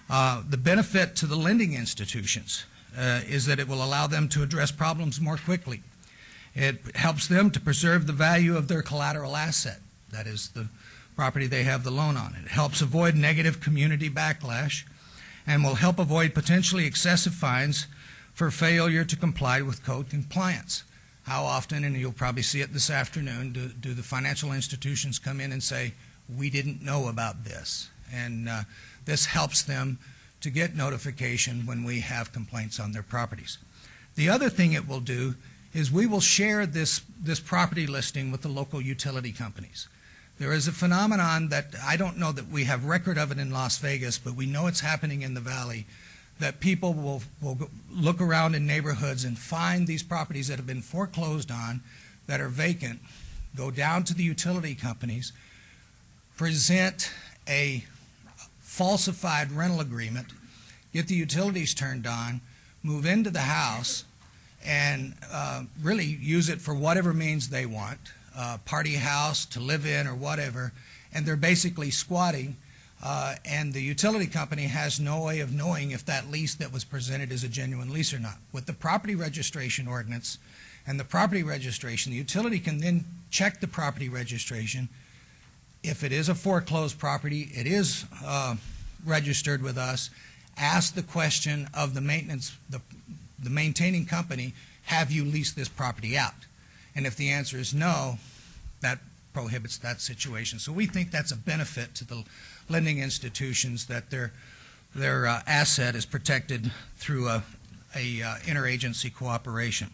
Speaker 18: The benefit to the lending institutions is that it will allow them to address problems more quickly. It helps them to preserve the value of their collateral asset, that is the property they have the loan on. It helps avoid negative community backlash and will help avoid potentially excessive fines for failure to comply with code compliance. How often, and you'll probably see it this afternoon, do the financial institutions come in and say, we didn't know about this? And this helps them to get notification when we have complaints on their properties. The other thing it will do is we will share this property listing with the local utility companies. There is a phenomenon that I don't know that we have record of it in Las Vegas, but we know it's happening in the Valley, that people will look around in neighborhoods and find these properties that have been foreclosed on, that are vacant, go down to the utility companies, present a falsified rental agreement, get the utilities turned on, move into the house, and really use it for whatever means they want, party house, to live in or whatever, and they're basically squatting, and the utility company has no way of knowing if that lease that was presented is a genuine lease or not. With the property registration ordinance and the property registration, the utility can then check the property registration. If it is a foreclosed property, it is registered with us, ask the question of the maintenance, the maintaining company, have you leased this property out? And if the answer is no, that prohibits that situation. So we think that's a benefit to the lending institutions, that their asset is protected through a interagency cooperation.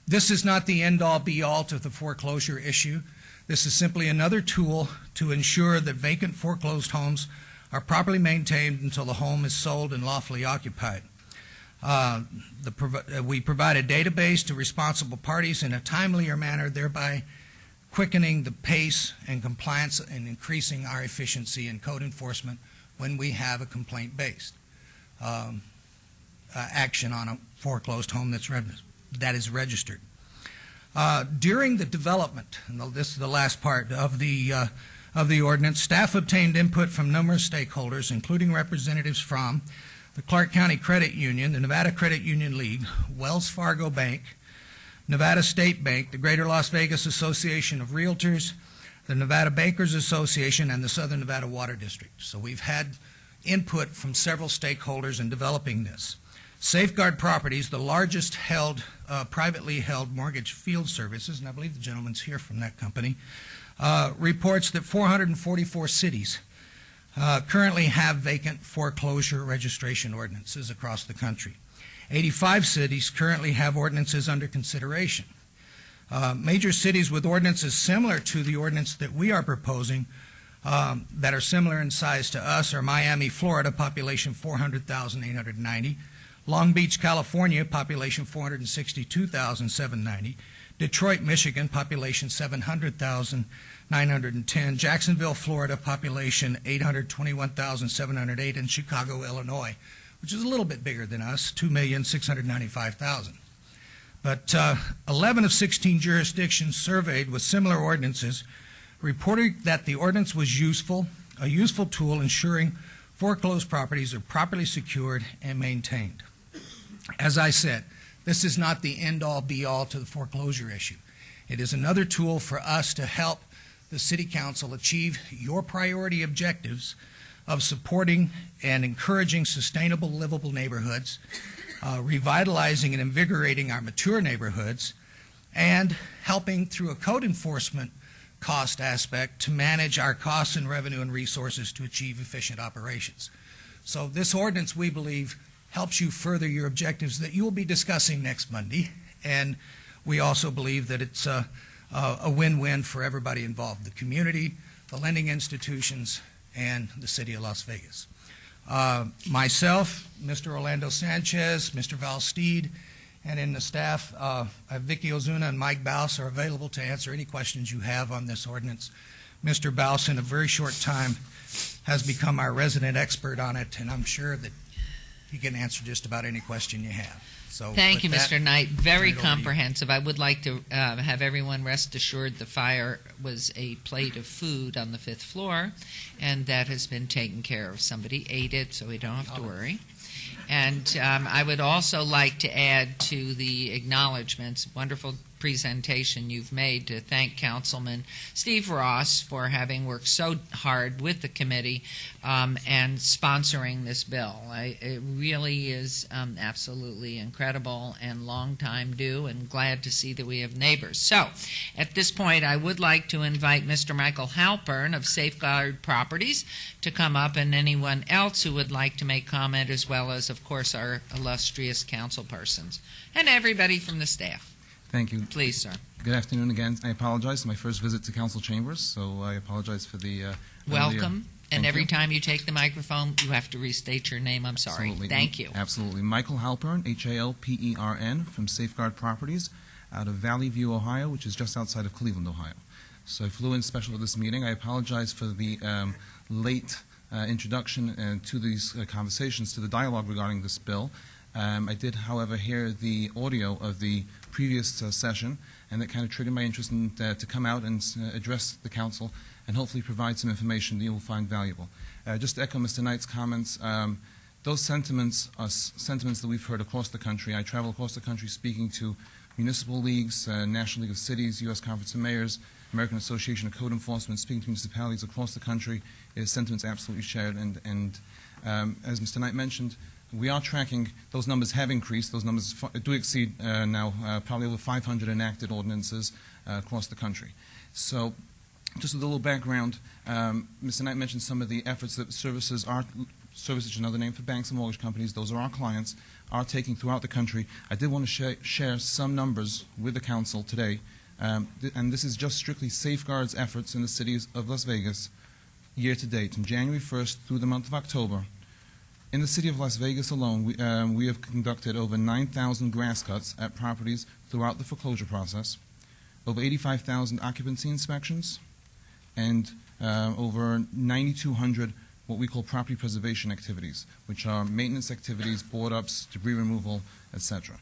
Speaker 18: This is not the end-all, be-all to the foreclosure issue. This is simply another tool to ensure that vacant foreclosed homes are properly maintained until the home is sold and lawfully occupied. We provide a database to responsible parties in a timelier manner, thereby quickening the pace and compliance and increasing our efficiency in code enforcement when we have a complaint-based action on a foreclosed home that is registered. During the development, and this is the last part of the ordinance, staff obtained input from numerous stakeholders, including representatives from the Clark County Credit Union, the Nevada Credit Union League, Wells Fargo Bank, Nevada State Bank, the Greater Las Vegas Association of Realtors, the Nevada Bankers Association, and the Southern Nevada Water District. So we've had input from several stakeholders in developing this. Safeguard Properties, the largest privately held mortgage field services, and I believe the gentleman's here from that company, reports that 444 cities currently have vacant foreclosure registration ordinances across the country. 85 cities currently have ordinances under consideration. Major cities with ordinances similar to the ordinance that we are proposing that are similar in size to us are Miami, Florida, population 400,890, Long Beach, California, population 462,790, Detroit, Michigan, population 700,910, Jacksonville, Florida, population 821,708, and Chicago, Illinois, which is a little bit bigger than us, 2,695,000. But 11 of 16 jurisdictions surveyed with similar ordinances reported that the ordinance was a useful tool ensuring foreclosed properties are properly secured and maintained. As I said, this is not the end-all, be-all to the foreclosure issue. It is another tool for us to help the City Council achieve your priority objectives of supporting and encouraging sustainable, livable neighborhoods, revitalizing and invigorating our mature neighborhoods, and helping through a code enforcement cost aspect to manage our costs and revenue and resources to achieve efficient operations. So this ordinance, we believe, helps you further your objectives that you will be discussing next Monday, and we also believe that it's a win-win for everybody involved, the community, the lending institutions, and the City of Las Vegas. Myself, Mr. Orlando Sanchez, Mr. Val Steed, and in the staff, Vicky Ozuna and Mike Baus are available to answer any questions you have on this ordinance. Mr. Baus, in a very short time, has become our resident expert on it, and I'm sure that he can answer just about any question you have. So
Speaker 1: thank you,
Speaker 18: with
Speaker 1: Mr.
Speaker 18: that,
Speaker 1: Knight. Very
Speaker 18: turn it over to you.
Speaker 1: comprehensive. I would like to have everyone rest assured the fire was a plate of food on the 5th floor, and that has been taken care of. Somebody ate it, so we don't have to worry. And I would also like to add to the acknowledgments, wonderful presentation you've made, to thank Councilman Steve Ross for having worked so hard with the committee and sponsoring this bill. It really is absolutely incredible and long time due, and glad to see that we have neighbors. So at this point, I would like to invite Mr. Michael Halpern of Safeguard Properties to come up, and anyone else who would like to make comment, as well as, of course, our illustrious council persons and everybody from the staff.
Speaker 19: Thank you.
Speaker 1: Please, sir.
Speaker 19: Good afternoon again. I apologize. It's my first visit to council chambers, so I apologize for the
Speaker 1: welcome. And every
Speaker 19: you.
Speaker 1: time you take the microphone, you have to restate your name. I'm sorry.
Speaker 19: Absolutely.
Speaker 1: Thank you.
Speaker 19: Absolutely. Michael Halpern, Halpern, from Safeguard Properties out of Valley View, Ohio, which is just outside of Cleveland, Ohio. So I flew in special to this meeting. I apologize for the late introduction to these conversations, to the dialogue regarding this bill. I did, however, hear the audio of the previous session, and that kind of triggered my interest in, to come out and address the council and hopefully provide some information that you will find valuable. Just to echo Mr. Knight's comments, those sentiments are sentiments that we've heard across the country. I travel across the country speaking to municipal leagues, National League of Cities, U.S. Conference of Mayors, American Association of Code Enforcement, speaking to municipalities across the country. Sentiments absolutely shared, and as Mr. Knight mentioned, we are tracking. Those numbers have increased. Those numbers do exceed now probably over 500 enacted ordinances across the country. So just a little background, Mr. Knight mentioned some of the efforts that services, another name for banks and mortgage companies, those are our clients, are taking throughout the country. I did want to share some numbers with the council today, and this is just strictly Safeguard's efforts in the city of Las Vegas year to date, from January 1st through the month of October. In the city of Las Vegas alone, we have conducted over 9,000 grass cuts at properties throughout the foreclosure process, over 85,000 occupancy inspections, and over 9,200 what we call property preservation activities, which are maintenance activities, board ups, debris removal, etc.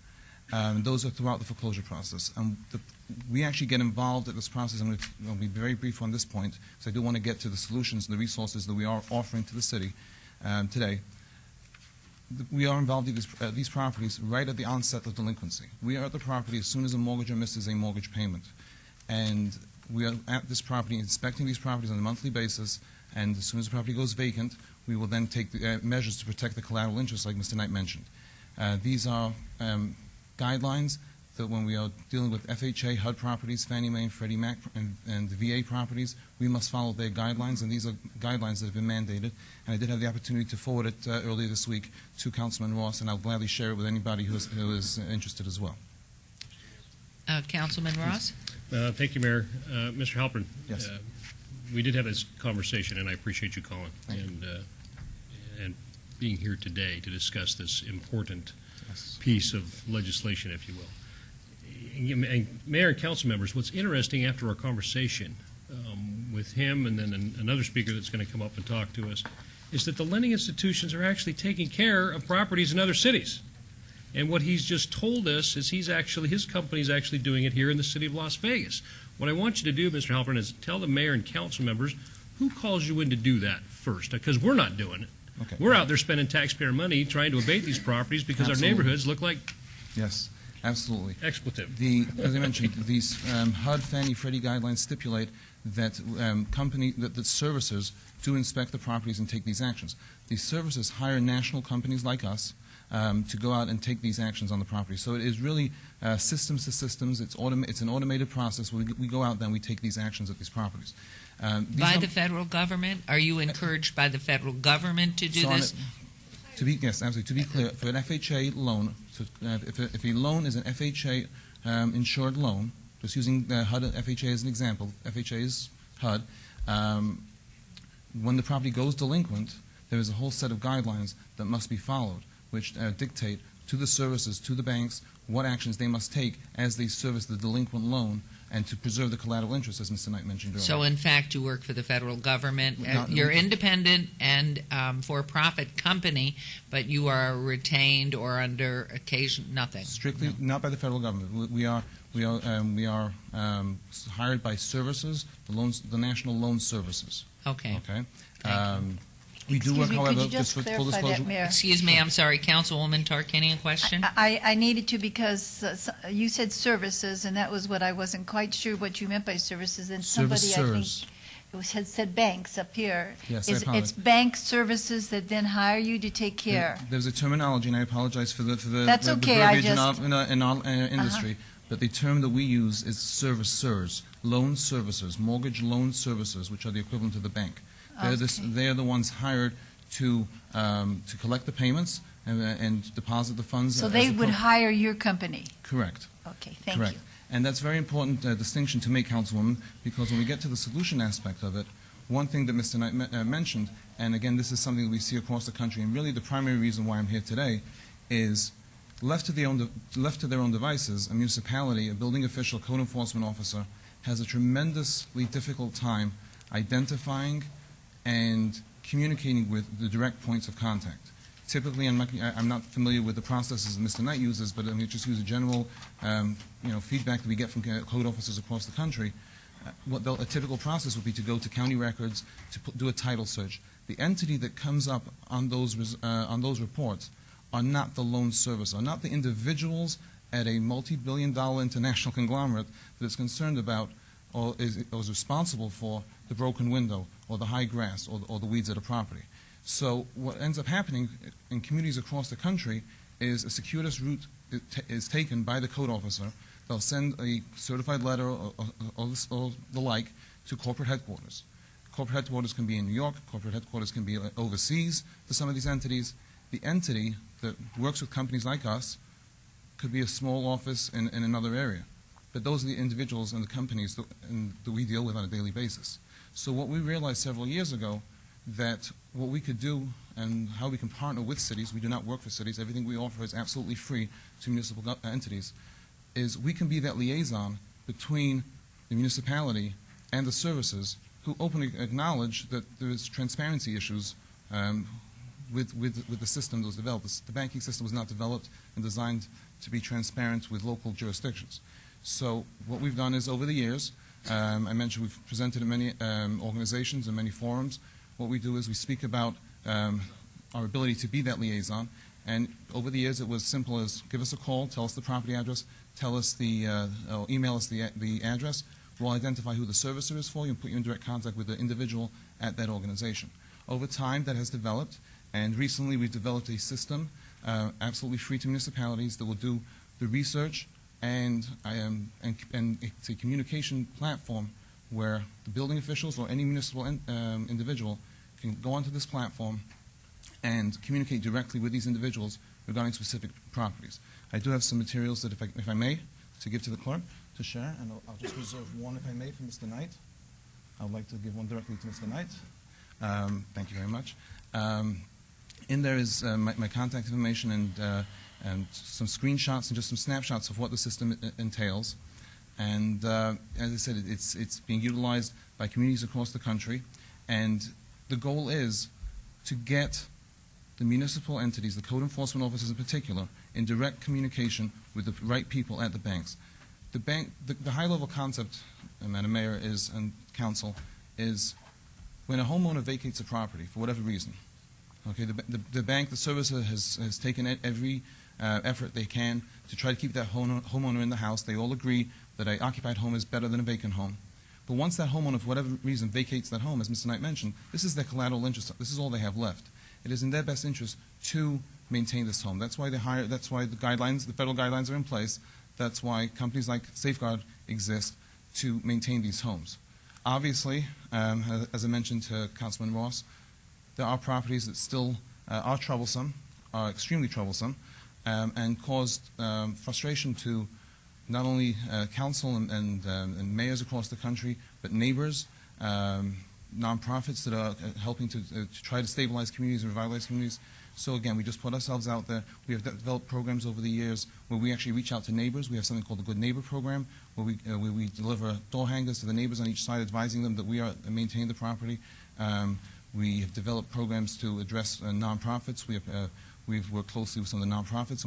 Speaker 19: Those are throughout the foreclosure process. We actually get involved in this process. I'm going to be very brief on this point, because I do want to get to the solutions and the resources that we are offering to the city today. we are involved in these properties right at the onset of delinquency. We are at the property as soon as a mortgager misses a mortgage payment. And we are at this property inspecting these properties on a monthly basis, and as soon as the property goes vacant, we will then take the, measures to protect the collateral interest like Mr. Knight mentioned. These are guidelines that when we are dealing with FHA, HUD properties, Fannie Mae and Freddie Mac, and the VA properties, we must follow their guidelines, and these are guidelines that have been mandated. And I did have the opportunity to forward it earlier this week to Councilman Ross, and I'll gladly share it with anybody who is interested as well.
Speaker 1: Councilman Ross?
Speaker 9: Thank you, Mayor. Mr. Halpern,
Speaker 19: Yes.
Speaker 9: We did have this conversation, and I appreciate you calling and being here today to discuss this important piece of legislation, if you will. And Mayor and council members, what's interesting after our conversation with him and then another speaker that's going to come up and talk to us is that the lending institutions are actually taking care of properties in other cities. And what he's just told us is his company's actually doing it here in the city of Las Vegas. What I want you to do, Mr. Halpern, is tell the mayor and council members who calls you in to do that first, because we're not doing it.
Speaker 19: Okay.
Speaker 9: We're out there spending taxpayer money trying to abate these properties because
Speaker 19: Absolutely.
Speaker 9: our neighborhoods look like
Speaker 19: Yes, absolutely.
Speaker 9: expletive.
Speaker 19: As I mentioned, these HUD, Fannie, Freddie guidelines stipulate that that servicers do inspect the properties and take these actions. These servicers hire national companies like us to go out and take these actions on the property. So it is really systems to systems. It's an automated process. We go out then we take these actions at these properties.
Speaker 1: By the federal government? Are you encouraged by the federal government to do this?
Speaker 19: Yes, absolutely. To be clear, for an FHA loan, if a loan is an FHA insured loan, just using HUD and FHA as an example, FHA is HUD, when the property goes delinquent, there is a whole set of guidelines that must be followed, which dictate to the servicers, to the banks, what actions they must take as they service the delinquent loan and to preserve the collateral interest, as Mr. Knight mentioned earlier.
Speaker 1: So, in fact, you work for the federal government.
Speaker 19: Not-
Speaker 1: You're independent and for-profit company, but you are retained or under occasion nothing.
Speaker 19: Strictly not by the federal government. We are hired by servicers, the national loan services.
Speaker 1: Okay.
Speaker 19: Okay. We do work, however, just for full disclosure.
Speaker 1: Excuse me, I'm sorry, Councilwoman Tarkanian, question?
Speaker 3: I needed to because you said services, and that was what I wasn't quite sure what you meant by services. And somebody, I think, had said banks up here.
Speaker 19: Yes, I apologize.
Speaker 3: It's bank services that then hire you to take care.
Speaker 19: There's a terminology, and I apologize for the
Speaker 3: That's okay,
Speaker 19: verbiage
Speaker 3: I just-
Speaker 19: in our industry. But the term that we use is servicers, loan servicers, mortgage loan servicers, which are the equivalent of the bank. They're the ones hired to collect the payments and deposit the funds.
Speaker 3: So they would hire your company?
Speaker 19: Correct.
Speaker 3: Okay, thank
Speaker 19: Correct.
Speaker 3: you.
Speaker 19: And that's a very important distinction to make, Councilwoman, because when we get to the solution aspect of it, one thing that Mr. Knight mentioned, and again, this is something that we see across the country, and really the primary reason why I'm here today, is left to their own devices, a municipality, a building official, code enforcement officer, has a tremendously difficult time identifying and communicating with the direct points of contact. Typically, I'm not familiar with the processes that Mr. Knight uses, but let me just use a general feedback that we get from code officers across the country. A typical process would be to go to county records to do a title search. The entity that comes up on those reports are not the loan servicer, are not the individuals at a multi-billion-dollar international conglomerate that is concerned about or is responsible for the broken window or the high grass or the weeds at a property. So what ends up happening in communities across the country is a circuitous route is taken by the code officer. They'll send a certified letter or the like to corporate headquarters. Corporate headquarters can be in New York. Corporate headquarters can be overseas for some of these entities. The entity that works with companies like us could be a small office in another area. But those are the individuals and the companies that we deal with on a daily basis. So what we realized several years ago, that what we could do and how we can partner with cities, we do not work for cities, everything we offer is absolutely free to municipal entities, is we can be that liaison between the municipality and the services who openly acknowledge that there is transparency issues with the system that was developed. The banking system was not developed and designed to be transparent with local jurisdictions. So what we've done is over the years, I mentioned we've presented in many organizations and many forums. What we do is we speak about our ability to be that liaison, And over the years, it was simple as give us a call, tell us the property address, tell us or email us the address. We'll identify who the servicer is for you and put you in direct contact with the individual at that organization. Over time, that has developed, and recently we've developed a system absolutely free to municipalities that will do the research and it's a communication platform where the building officials or any municipal individual can go onto this platform and communicate directly with these individuals regarding specific properties. I do have some materials that, if I may, to give to the clerk to share, and I'll just reserve one, if I may, for Mr. Knight. I would like to give one directly to Mr. Knight. Thank you very much. In there is my contact information and some screenshots and just some snapshots of what the system entails. And as I said, it's being utilized by communities across the country. And the goal is to get the municipal entities, the code enforcement officers in particular, in direct communication with the right people at the banks. The high-level concept, Madam Mayor and Council, is when a homeowner vacates a property for whatever reason, okay, the bank, the servicer has taken every effort they can to try to keep that homeowner in the house. They all agree that an occupied home is better than a vacant home. But once that homeowner, for whatever reason, vacates that home, as Mr. Knight mentioned, this is their collateral interest. This is all they have left. It is in their best interest to maintain this home. That's why the guidelines, the federal guidelines are in place. That's why companies like Safeguard exist to maintain these homes. Obviously, as I mentioned to Councilman Ross, there are properties that still are troublesome, are extremely troublesome, and caused frustration to not only council and mayors across the country, but neighbors, nonprofits that are helping to try to stabilize communities and revitalize communities. So again, we just put ourselves out there. We have developed programs over the years where we actually reach out to neighbors. We have something called the Good Neighbor Program, where we deliver door hangers to the neighbors on each side, advising them that we are maintaining the property. We have developed programs to address nonprofits. We've worked closely with some of the nonprofits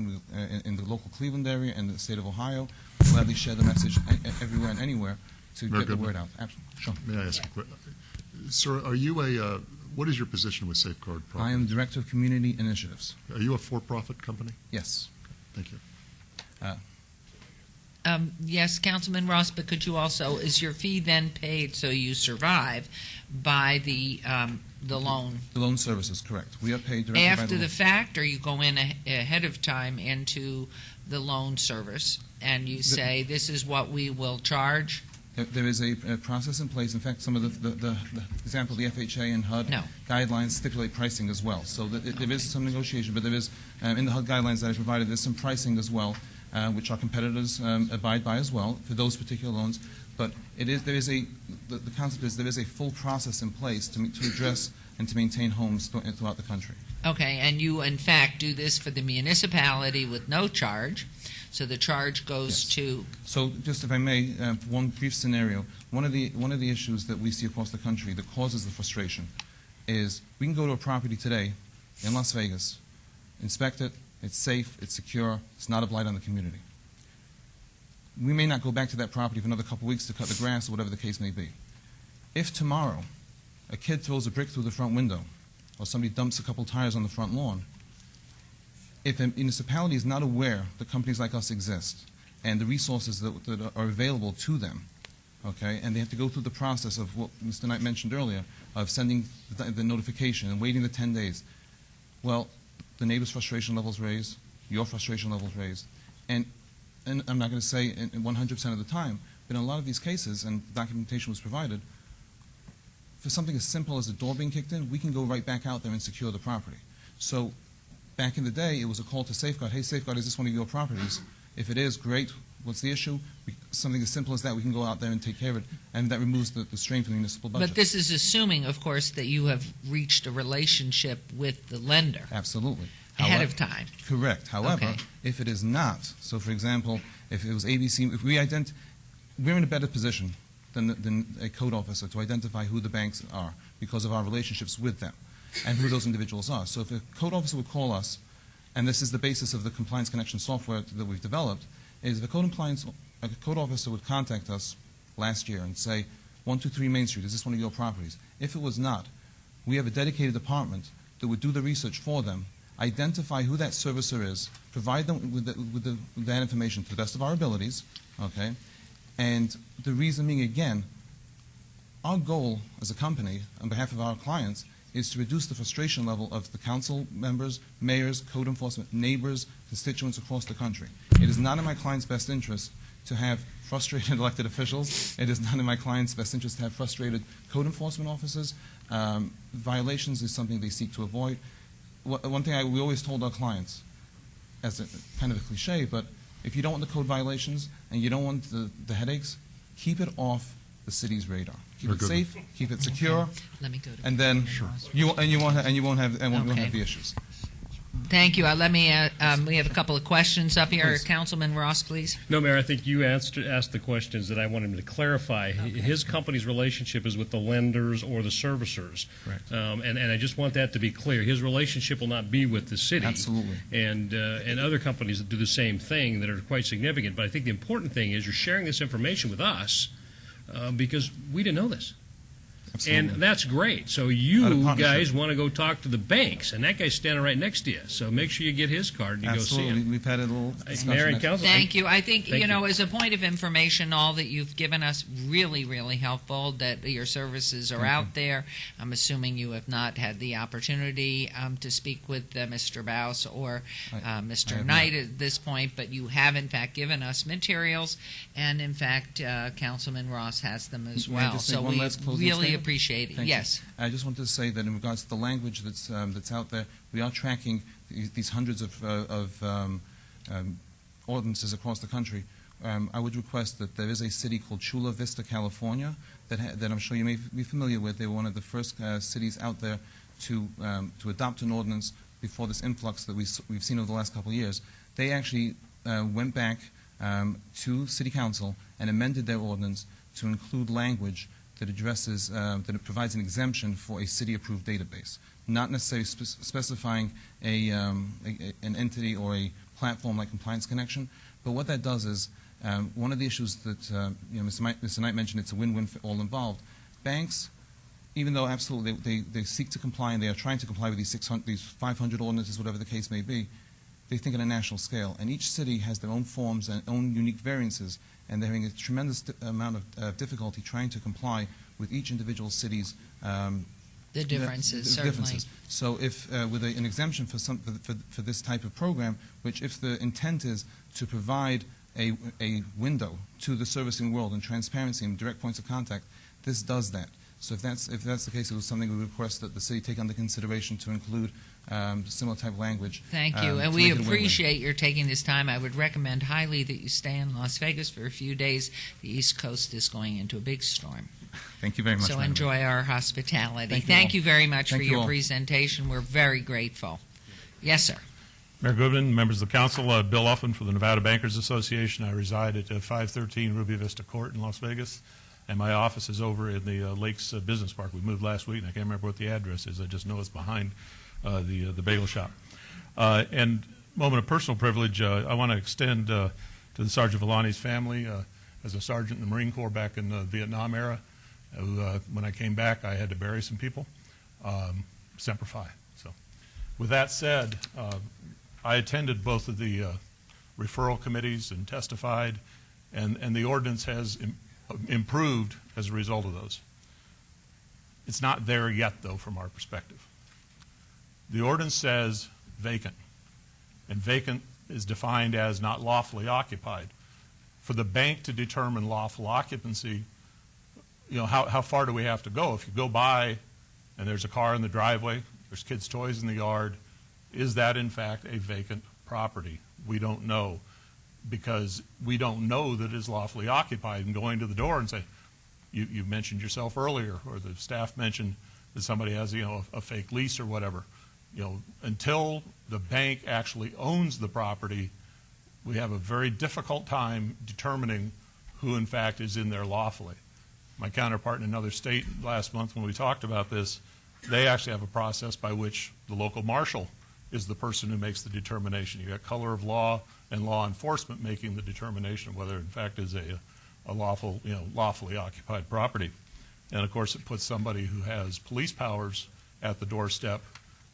Speaker 19: in the local Cleveland area and the state of Ohio. We'll gladly share the message everywhere and anywhere to get the word out. Absolutely. Sure.
Speaker 5: May I ask a quick? Sir, are you what is your position with Safeguard Properties?
Speaker 19: I am Director of Community Initiatives.
Speaker 5: Are you a for-profit company?
Speaker 19: Yes.
Speaker 5: Okay. Thank you.
Speaker 1: Yes, Councilman Ross, but could you also, is your fee then paid so you survive by the loan?
Speaker 19: The loan services, correct. We are paid directly by
Speaker 1: After the fact, or you go in ahead of time into the loan service and you say, this is what we will charge?
Speaker 19: There is a process in place. In fact, some of the example, the FHA and HUD guidelines stipulate pricing as well. So there is some negotiation, but there is, in the HUD guidelines that I provided, there's some pricing as well, which our competitors abide by as well for those particular loans. But the concept is there is a full process in place to address and to maintain homes throughout the country.
Speaker 1: Okay, and you, in fact, do this for the municipality with no charge. So the charge goes to...
Speaker 19: So just if I may, one brief scenario. One of the issues that we see across the country that causes the frustration is we can go to a property today in Las Vegas, inspect it, it's safe, it's secure, it's not a blight on the community. We may not go back to that property for another couple of weeks to cut the grass or whatever the case may be. If tomorrow a kid throws a brick through the front window or somebody dumps a couple tires on the front lawn, if a municipality is not aware that companies like us exist and the resources that are available to them, okay, and they have to go through the process of what Mr. Knight mentioned earlier, of sending the notification and waiting the 10 days, well, the neighbor's frustration levels raise, your frustration levels raise, and I'm not going to say 100% of the time, but in a lot of these cases, and documentation was provided, for something as simple as a door being kicked in, we can go right back out there and secure the property. So back in the day, it was a call to Safeguard. Hey, Safeguard, is this one of your properties? If it is, great. What's the issue? Something as simple as that, we can go out there and take care of it, and that removes the strain from the municipal budget.
Speaker 1: But this is assuming, of course, that you have reached a relationship with the lender.
Speaker 19: Absolutely.
Speaker 1: Ahead of time.
Speaker 19: Correct. However, if it is not, so for example, if it was ABC, if we're in a better position than a code officer to identify who the banks are because of our relationships with them and who those individuals are. So if a code officer would call us, and this is the basis of the Compliance Connection software that we've developed, is if a code officer would contact us last year and say, 123 Main Street, is this one of your properties? If it was not, we have a dedicated department that would do the research for them identify who that servicer is, provide them with that information to the best of our abilities, okay? And the reason being, again, our goal as a company, on behalf of our clients, is to reduce the frustration level of the council members, mayors, code enforcement, neighbors, constituents across the country. It is not in my client's best interest to have frustrated elected officials. It is not in my client's best interest to have frustrated code enforcement officers. Violations is something they seek to avoid. One thing we always told our clients, as a kind of a cliche, but if you don't want the code violations and you don't want the headaches, keep it off the city's radar. Keep it safe, keep it secure,
Speaker 1: Let me go to
Speaker 19: and then you won't have the issues.
Speaker 1: Thank you. Let me. We have a couple of questions up here.
Speaker 19: Please.
Speaker 1: Councilman Ross, please.
Speaker 9: No, Mayor, I think you asked the questions that I wanted him to clarify. Okay. His company's relationship is with the lenders or the servicers.
Speaker 19: Correct.
Speaker 9: And I just want that to be clear. His relationship will not be with the city.
Speaker 19: Absolutely.
Speaker 9: And other companies that do the same thing that are quite significant. But I think the important thing is you're sharing this information with us because we didn't know this.
Speaker 19: Absolutely.
Speaker 9: And that's great. So you guys want to go talk to the banks, and that guy's standing right next to you. So make sure you get his card and you
Speaker 19: Absolutely.
Speaker 9: go see him.
Speaker 19: We've had a little discussion.
Speaker 9: Mayor and Council.
Speaker 1: Thank you. I think,
Speaker 9: Thank you.
Speaker 1: as a point of information, all that you've given us really, really helpful, that your services are out there. I'm assuming you have not had the opportunity to speak with Mr. Baus or Mr. Knight at this point, but you have, in fact, given us materials, and, in fact, Councilman Ross has them as
Speaker 19: May I
Speaker 1: well.
Speaker 19: just
Speaker 1: So
Speaker 19: make one
Speaker 1: we
Speaker 19: last closing
Speaker 1: really
Speaker 19: statement?
Speaker 1: appreciate it.
Speaker 19: Thank
Speaker 1: Yes.
Speaker 19: you. I just wanted to say that in regards to the language that's out there, we are tracking these hundreds of ordinances across the country. I would request that there is a city called Chula Vista, California, that I'm sure you may be familiar with. They were one of the first cities out there to adopt an ordinance before this influx that we've seen over the last couple of years. They actually went back to City Council and amended their ordinance to include language that addresses, that it provides an exemption for a city-approved database, not necessarily specifying an entity or a platform like Compliance Connection. But what that does is, one of the issues that Mr. Knight mentioned, it's a win-win for all involved. Banks, even though absolutely they seek to comply and they are trying to comply with these 500 ordinances, whatever the case may be, they think on a national scale. And each city has their own forms and own unique variances, and they're having a tremendous amount of difficulty trying to comply with each individual city's
Speaker 1: The differences, certainly.
Speaker 19: So if with an exemption for this type of program, which if the intent is to provide a window to the servicing world and transparency and direct points of contact, this does that. So if that's the case, it was something we request that the city take under consideration to include similar type language.
Speaker 1: Thank you, and we appreciate your taking this time. I would recommend highly that you stay in Las Vegas for a few days. The East Coast is going into a big storm.
Speaker 19: Thank you very much.
Speaker 1: So enjoy our hospitality.
Speaker 19: Thank
Speaker 1: you very much for
Speaker 19: you
Speaker 1: your
Speaker 19: all.
Speaker 1: presentation. We're very grateful. Yes, sir.
Speaker 7: Mayor Goodman, members of the council, Bill Uffin for the Nevada Bankers Association. I reside at 513 Ruby Vista Court in Las Vegas, and my office is over in the Lakes Business Park. We moved last week, and I can't remember what the address is. I just know it's behind the bagel shop. And moment of personal privilege, I want to extend to the Sergeant Villani's family as a sergeant in the Marine Corps back in the Vietnam era. When I came back, I had to bury some people. Semper Fi. So, with that said, I attended both of the referral committees and testified, and the ordinance has improved as a result of those. It's not there yet, though, from our perspective. The ordinance says vacant, and vacant is defined as not lawfully occupied. For the bank to determine lawful occupancy, how far do we have to go? If you go by and there's a car in the driveway, there's kids' toys in the yard, is that in fact a vacant property? We don't know, because we don't know that it is lawfully occupied. And going to the door and say, you mentioned yourself earlier, or the staff mentioned that somebody has a fake lease or whatever. Until the bank actually owns the property, we have a very difficult time determining who in fact is in there lawfully. My counterpart in another state last month, when we talked about this, they actually have a process by which the local marshal is the person who makes the determination. You got color of law and law enforcement making the determination of whether in fact is a lawfully occupied property. And of course it puts somebody who has police powers at the doorstep,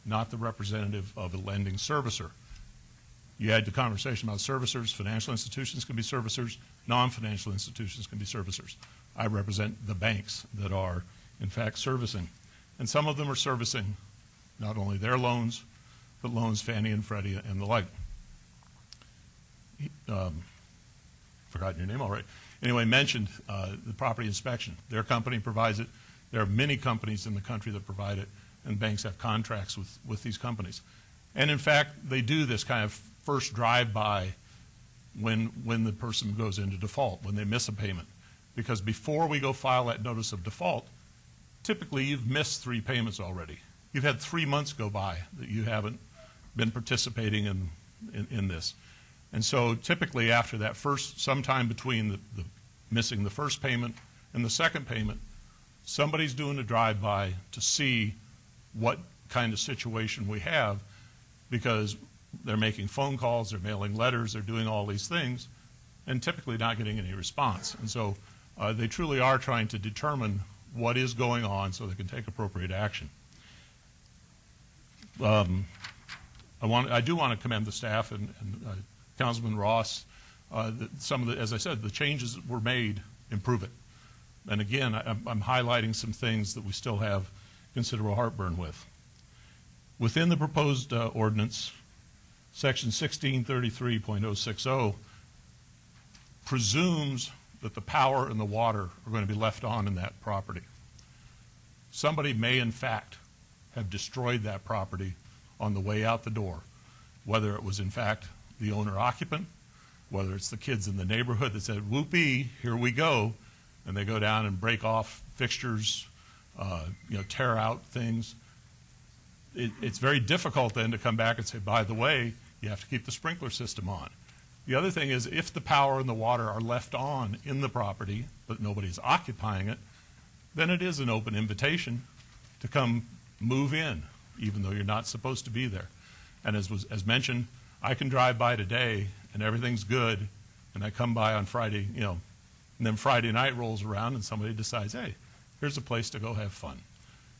Speaker 7: not the representative of a lending servicer. You had the conversation about servicers. Financial institutions can be servicers. Non-financial institutions can be servicers. I represent the banks that are, in fact, servicing. And some of them are servicing not only their loans, but loans Fannie and Freddie and the like. Forgotten your name already. Anyway, mentioned the property inspection. Their company provides it. There are many companies in the country that provide it, and banks have contracts with these companies. And in fact, they do this kind of first drive-by when the person goes into default, when they miss a payment. Because before we go file that notice of default, typically you've missed 3 payments already. You've had 3 months go by that you haven't been participating in this. And so typically after that first, sometime between the missing the first payment and the second payment, somebody's doing a drive-by to see what kind of situation we have, because they're making phone calls, they're mailing letters, they're doing all these things, and typically not getting any response. And so they truly are trying to determine what is going on so they can take appropriate action. I do want to commend the staff and Councilman Ross. Some of the, as I said, the changes that were made improve it. And again, I'm highlighting some things that we still have considerable heartburn with. Within the proposed ordinance, Section 1633.060 presumes that the power and the water are going to be left on in that property. Somebody may, in fact, have destroyed that property on the way out the door, whether it was, in fact, the owner-occupant, whether it's the kids in the neighborhood that said, whoopee, here we go, and they go down and break off fixtures, tear out things. It's very difficult then to come back and say, by the way, you have to keep the sprinkler system on. The other thing is, if the power and the water are left on in the property, but nobody's occupying it, then it is an open invitation to come move in, even though you're not supposed to be there. And as mentioned, I can drive by today and everything's good, and I come by on Friday, and then Friday night rolls around and somebody decides, hey, here's a place to go have fun.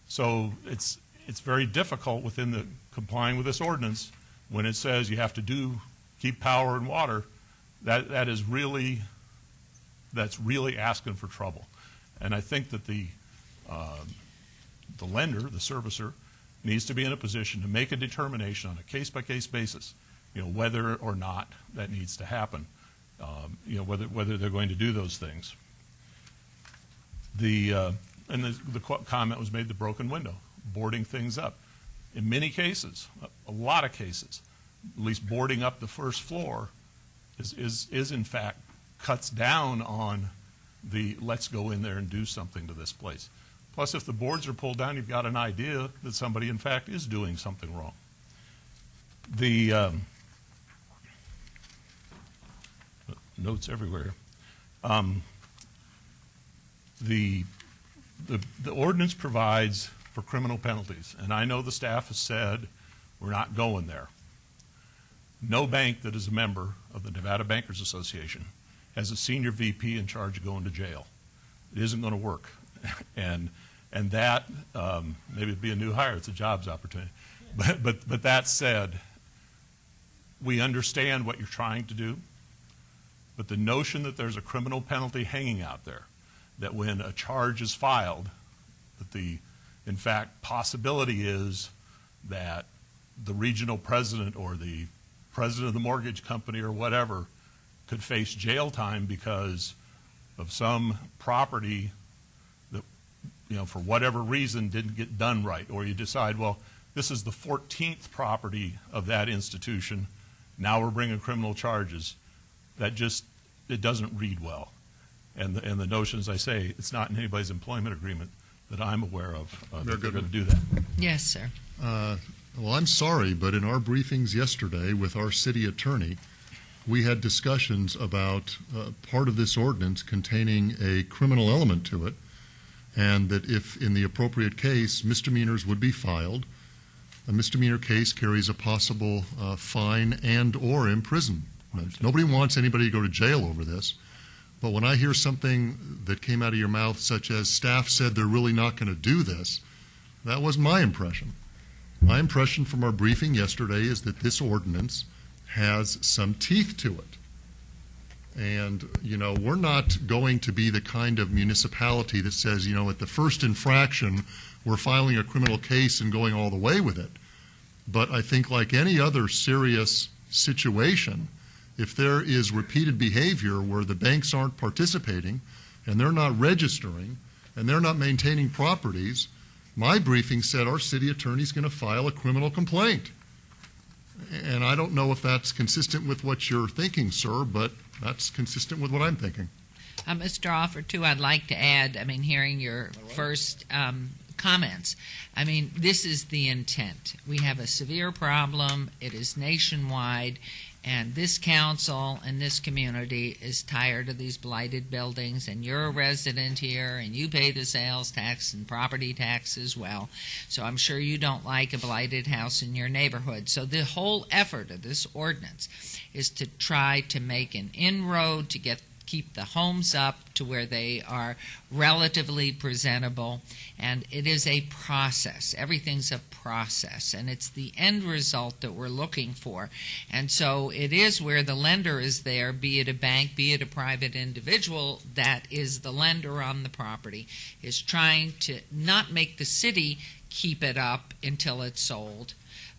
Speaker 7: So it's very difficult within the complying with this ordinance when it says you have to keep power and water. That's really asking for trouble. And I think that the lender, the servicer, needs to be in a position to make a determination on a case-by-case basis, whether or not that needs to happen, whether they're going to do those things. And the comment was made, the broken window, boarding things up. In many cases, a lot of cases, at least boarding up the first floor is in fact cuts down on the let's go in there and do something to this place. Plus, if the boards are pulled down, you've got an idea that somebody, in fact, is doing something wrong. The notes everywhere. The ordinance provides for criminal penalties, and I know the staff has said we're not going there. No bank that is a member of the Nevada Bankers Association has a senior VP in charge of going to jail. It isn't going to work. And that, maybe it'd be a new hire, it's a jobs opportunity. But that said, we understand what you're trying to do, but the notion that there's a criminal penalty hanging out there, that when a charge is filed, that in fact, possibility is that the regional president or the president of the mortgage company or whatever could face jail time because of some property that, for whatever reason didn't get done right. Or you decide, well, this is the 14th property of that institution. Now we're bringing criminal charges. It doesn't read well. And the notion, as I say, it's not in anybody's employment agreement that I'm aware of that they're going to do that.
Speaker 1: Yes, sir.
Speaker 5: Well, I'm sorry, but in our briefings yesterday with our city attorney, we had discussions about part of this ordinance containing a criminal element to it, and that if in the appropriate case misdemeanors would be filed, a misdemeanor case carries a possible fine and or imprisonment. Nobody wants anybody to go to jail over this. But when I hear something that came out of your mouth, such as staff said they're really not going to do this, that was my impression. My impression from our briefing yesterday is that this ordinance has some teeth to it. And, we're not going to be the kind of municipality that says, at the first infraction, we're filing a criminal case and going all the way with it. But I think like any other serious situation, if there is repeated behavior where the banks aren't participating and they're not registering and they're not maintaining properties, my briefing said our city attorney's going to file a criminal complaint. And I don't know if that's consistent with what you're thinking, sir, but that's consistent with what I'm thinking.
Speaker 1: Mr. Offer, too, I'd like to add, hearing your first comments, this is the intent. We have a severe problem. It is nationwide. And this council and this community is tired of these blighted buildings, and you're a resident here, and you pay the sales tax and property tax as well. So I'm sure you don't like a blighted house in your neighborhood. So the whole effort of this ordinance is to try to make an inroad to keep the homes up to where they are relatively presentable. And it is a process. Everything's a process, and it's the end result that we're looking for. And so it is where the lender is there, be it a bank, be it a private individual that is the lender on the property, is trying to not make the city keep it up until it's sold,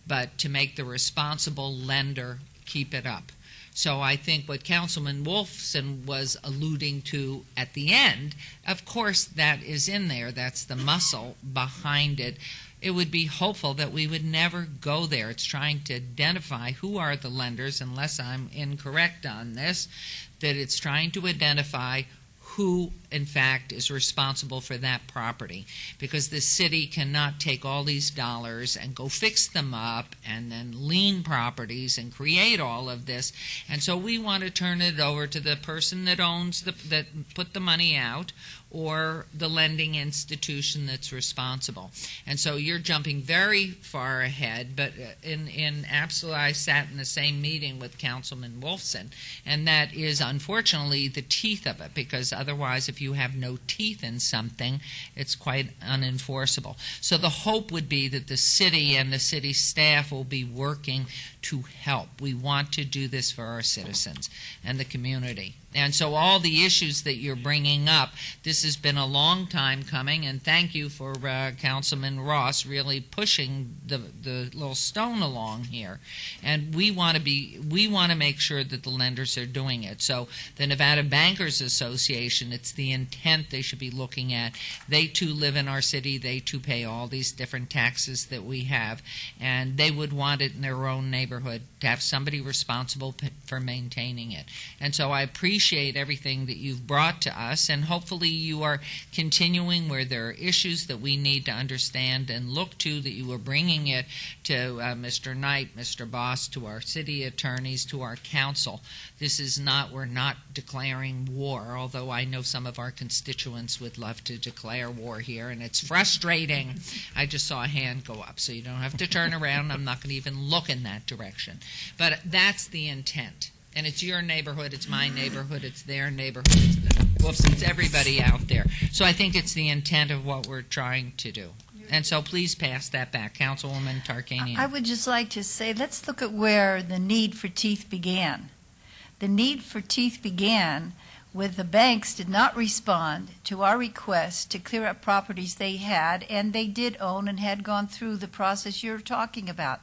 Speaker 1: but to make the responsible lender keep it up. So I think what Councilman Wolfson was alluding to at the end, of course that is in there. That's the muscle behind it. It would be hopeful that we would never go there. It's trying to identify who are the lenders, unless I'm incorrect on this, that it's trying to identify who, in fact, is responsible for that property. Because the city cannot take all these dollars and go fix them up and then lien properties and create all of this. And so we want to turn it over to the person that owns, that put the money out, or the lending institution that's responsible. And so you're jumping very far ahead, but absolutely, I sat in the same meeting with Councilman Wolfson, and that is unfortunately the teeth of it, because otherwise if you have no teeth in something, it's quite unenforceable. So the hope would be that the city and the city staff will be working to help. We want to do this for our citizens and the community. And so all the issues that you're bringing up, this has been a long time coming, and thank you for Councilman Ross really pushing the little stone along here. And we want to make sure that the lenders are doing it. So the Nevada Bankers Association, it's the intent they should be looking at. They too live in our city. They too pay all these different taxes that we have, and they would want it in their own neighborhood to have somebody responsible for maintaining it. And so I appreciate everything that you've brought to us, and hopefully you are continuing where there are issues that we need to understand and look to, that you are bringing it to Mr. Knight, Mr. Boss, to our city attorneys, to our council. We're not declaring war, although I know some of our constituents would love to declare war here, and it's frustrating. I just saw a hand go up, so you don't have to turn around. I'm not going to even look in that direction. But that's the intent. And it's your neighborhood, it's my neighborhood, it's their neighborhood, it's everybody out there. So I think it's the intent of what we're trying to do. And so please pass that back. Councilwoman Tarkanian.
Speaker 3: I would just like to say, let's look at where the need for teeth began. The need for teeth began with the banks did not respond to our request to clear up properties they had, and they did own and had gone through the process you're talking about.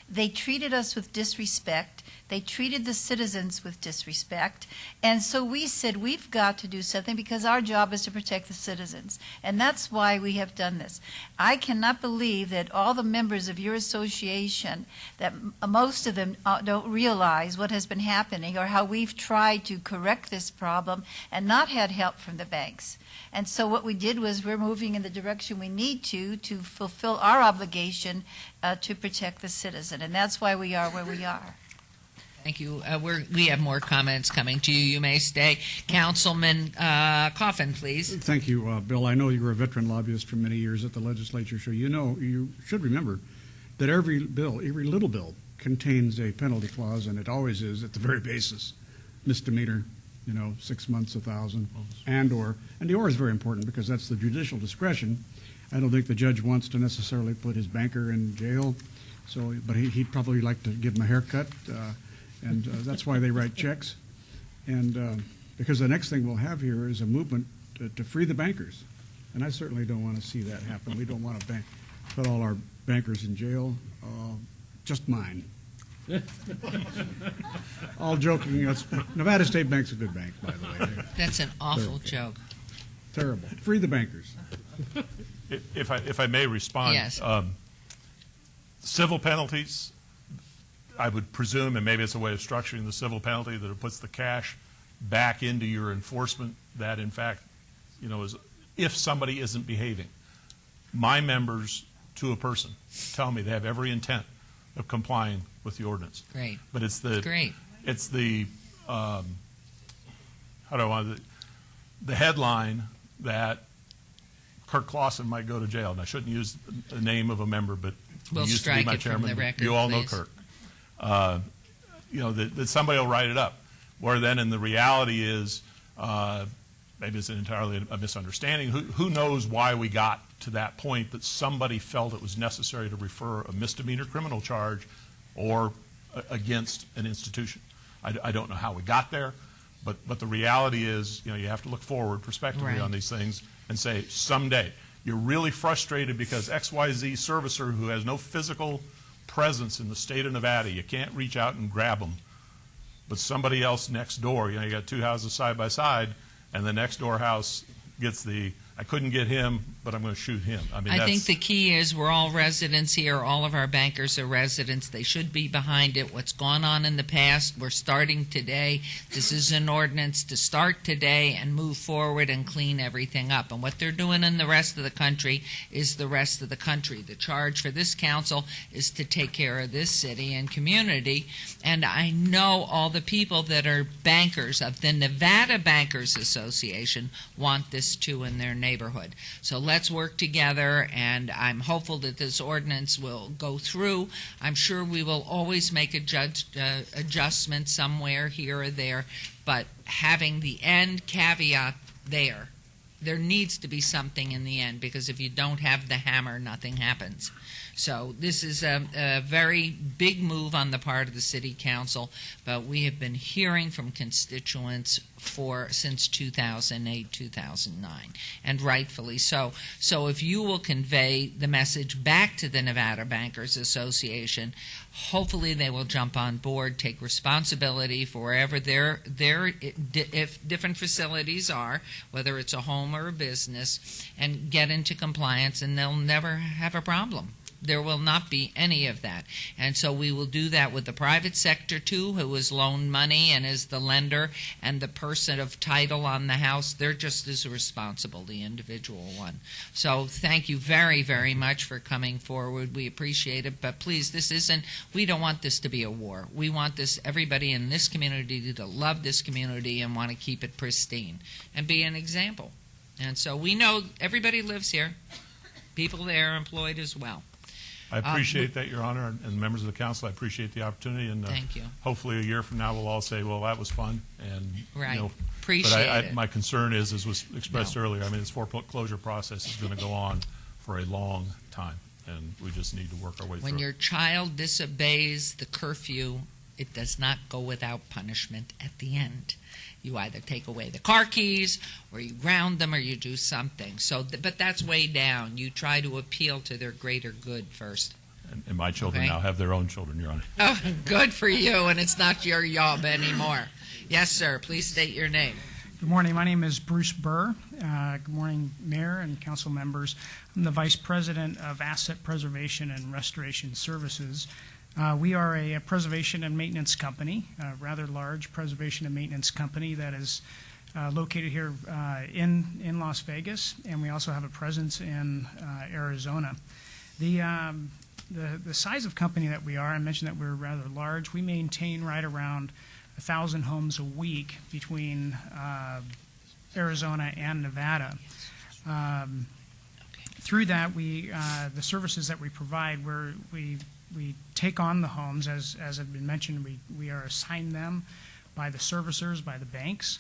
Speaker 3: They treated us with disrespect. They treated the citizens with disrespect. And so we said, we've got to do something, because our job is to protect the citizens. And that's why we have done this. I cannot believe that all the members of your association, that most of them don't realize what has been happening, or how we've tried to correct this problem and not had help from the banks. And so what we did was, we're moving in the direction we need to fulfill our obligation to protect the citizen. And that's why we are where we are.
Speaker 1: Thank you. We have more comments coming to you. You may stay. Councilman Coffin, please.
Speaker 10: Thank you, Bill. I know you were a veteran lobbyist for many years at the legislature, so you should remember that every little bill contains a penalty clause, and it always is at the very basis. Misdemeanor, 6 months, 1,000, and the or is very important, because that's the judicial discretion. I don't think the judge wants to necessarily put his banker in jail, so, but he'd probably like to give him a haircut, and that's why they write checks. And because the next thing we'll have here is a movement to free the bankers. And I certainly don't want to see that happen. We don't want to put all our bankers in jail, just mine. All joking. Nevada State Bank's a good bank, by the way.
Speaker 1: That's an awful joke.
Speaker 10: Terrible. Free the bankers.
Speaker 7: If I may respond.
Speaker 1: Yes.
Speaker 7: Civil penalties, I would presume, and maybe it's a way of structuring the civil penalty, that it puts the cash back into your enforcement, that in fact, is if somebody isn't behaving. My members, to a person, tell me they have every intent of complying with the ordinance.
Speaker 1: Great.
Speaker 7: But it's the
Speaker 1: Great.
Speaker 7: It's the how do I want the headline that Kirk Clausen might go to jail. And I shouldn't use the name of a member, but
Speaker 1: We'll
Speaker 7: he used to be
Speaker 1: strike
Speaker 7: my
Speaker 1: it from
Speaker 7: chairman.
Speaker 1: the record,
Speaker 7: You all
Speaker 1: please.
Speaker 7: know Kirk. That somebody will write it up. Where then, in the reality is, maybe it's entirely a misunderstanding. Who knows why we got to that point that somebody felt it was necessary to refer a misdemeanor criminal charge or against an institution. I don't know how we got there, but the reality is, you have to look forward prospectively
Speaker 1: Right.
Speaker 7: on these things and say, someday, you're really frustrated because XYZ servicer who has no physical presence in the state of Nevada, you can't reach out and grab them. But somebody else next door, you got two houses side by side, and the next door house gets I couldn't get him, but I'm going to shoot him.
Speaker 1: I think the key is we're all residents here. All of our bankers are residents. They should be behind it. What's gone on in the past, we're starting today. This is an ordinance to start today and move forward and clean everything up. And what they're doing in the rest of the country is the rest of the country. The charge for this council is to take care of this city and community. And I know all the people that are bankers of the Nevada Bankers Association want this too in their neighborhood. So let's work together, and I'm hopeful that this ordinance will go through. I'm sure we will always make adjustments somewhere here or there, but having the end caveat there needs to be something in the end, because if you don't have the hammer, nothing happens. So this is a very big move on the part of the City Council, but we have been hearing from constituents since 2008, 2009, and rightfully so. So if you will convey the message back to the Nevada Bankers Association, hopefully they will jump on board, take responsibility for wherever their if different facilities are, whether it's a home or a business, and get into compliance, and they'll never have a problem. There will not be any of that. And so we will do that with the private sector, too, who is loaned money and is the lender and the person of title on the house. They're just as responsible, the individual one. So thank you very, very much for coming forward. We appreciate it. But please, we don't want this to be a war. We want everybody in this community to love this community and want to keep it pristine and be an example. And so we know everybody lives here. People there are employed as well.
Speaker 7: I appreciate that, Your Honor, and members of the council. I appreciate the opportunity, and
Speaker 1: thank you.
Speaker 7: Hopefully a year from now we'll all say, well, that was fun. And
Speaker 1: right.
Speaker 7: Appreciate
Speaker 1: it.
Speaker 7: My concern is, as was expressed earlier, this foreclosure process is going to go on for a long time, and we just need to work our way through it.
Speaker 1: When your child disobeys the curfew, it does not go without punishment at the end. You either take away the car keys, or you ground them, or you do something. So, but that's way down. You try to appeal to their greater good first.
Speaker 7: And my children now have their own children, Your Honor.
Speaker 1: Oh, good for you, and it's not your job anymore. Yes, sir. Please state your name.
Speaker 8: Good morning. My name is Bruce Burr. Good morning, Mayor and council members. I'm the Vice President of Asset Preservation and Restoration Services. We are a preservation and maintenance company, a rather large preservation and maintenance company that is located here in Las Vegas, and we also have a presence in Arizona. The size of company that we are, I mentioned that we're rather large. We maintain right around 1,000 homes a week between Arizona and Nevada. Through that, the services that we provide, we take on the homes, as had been mentioned, we are assigned them by the servicers, by the banks.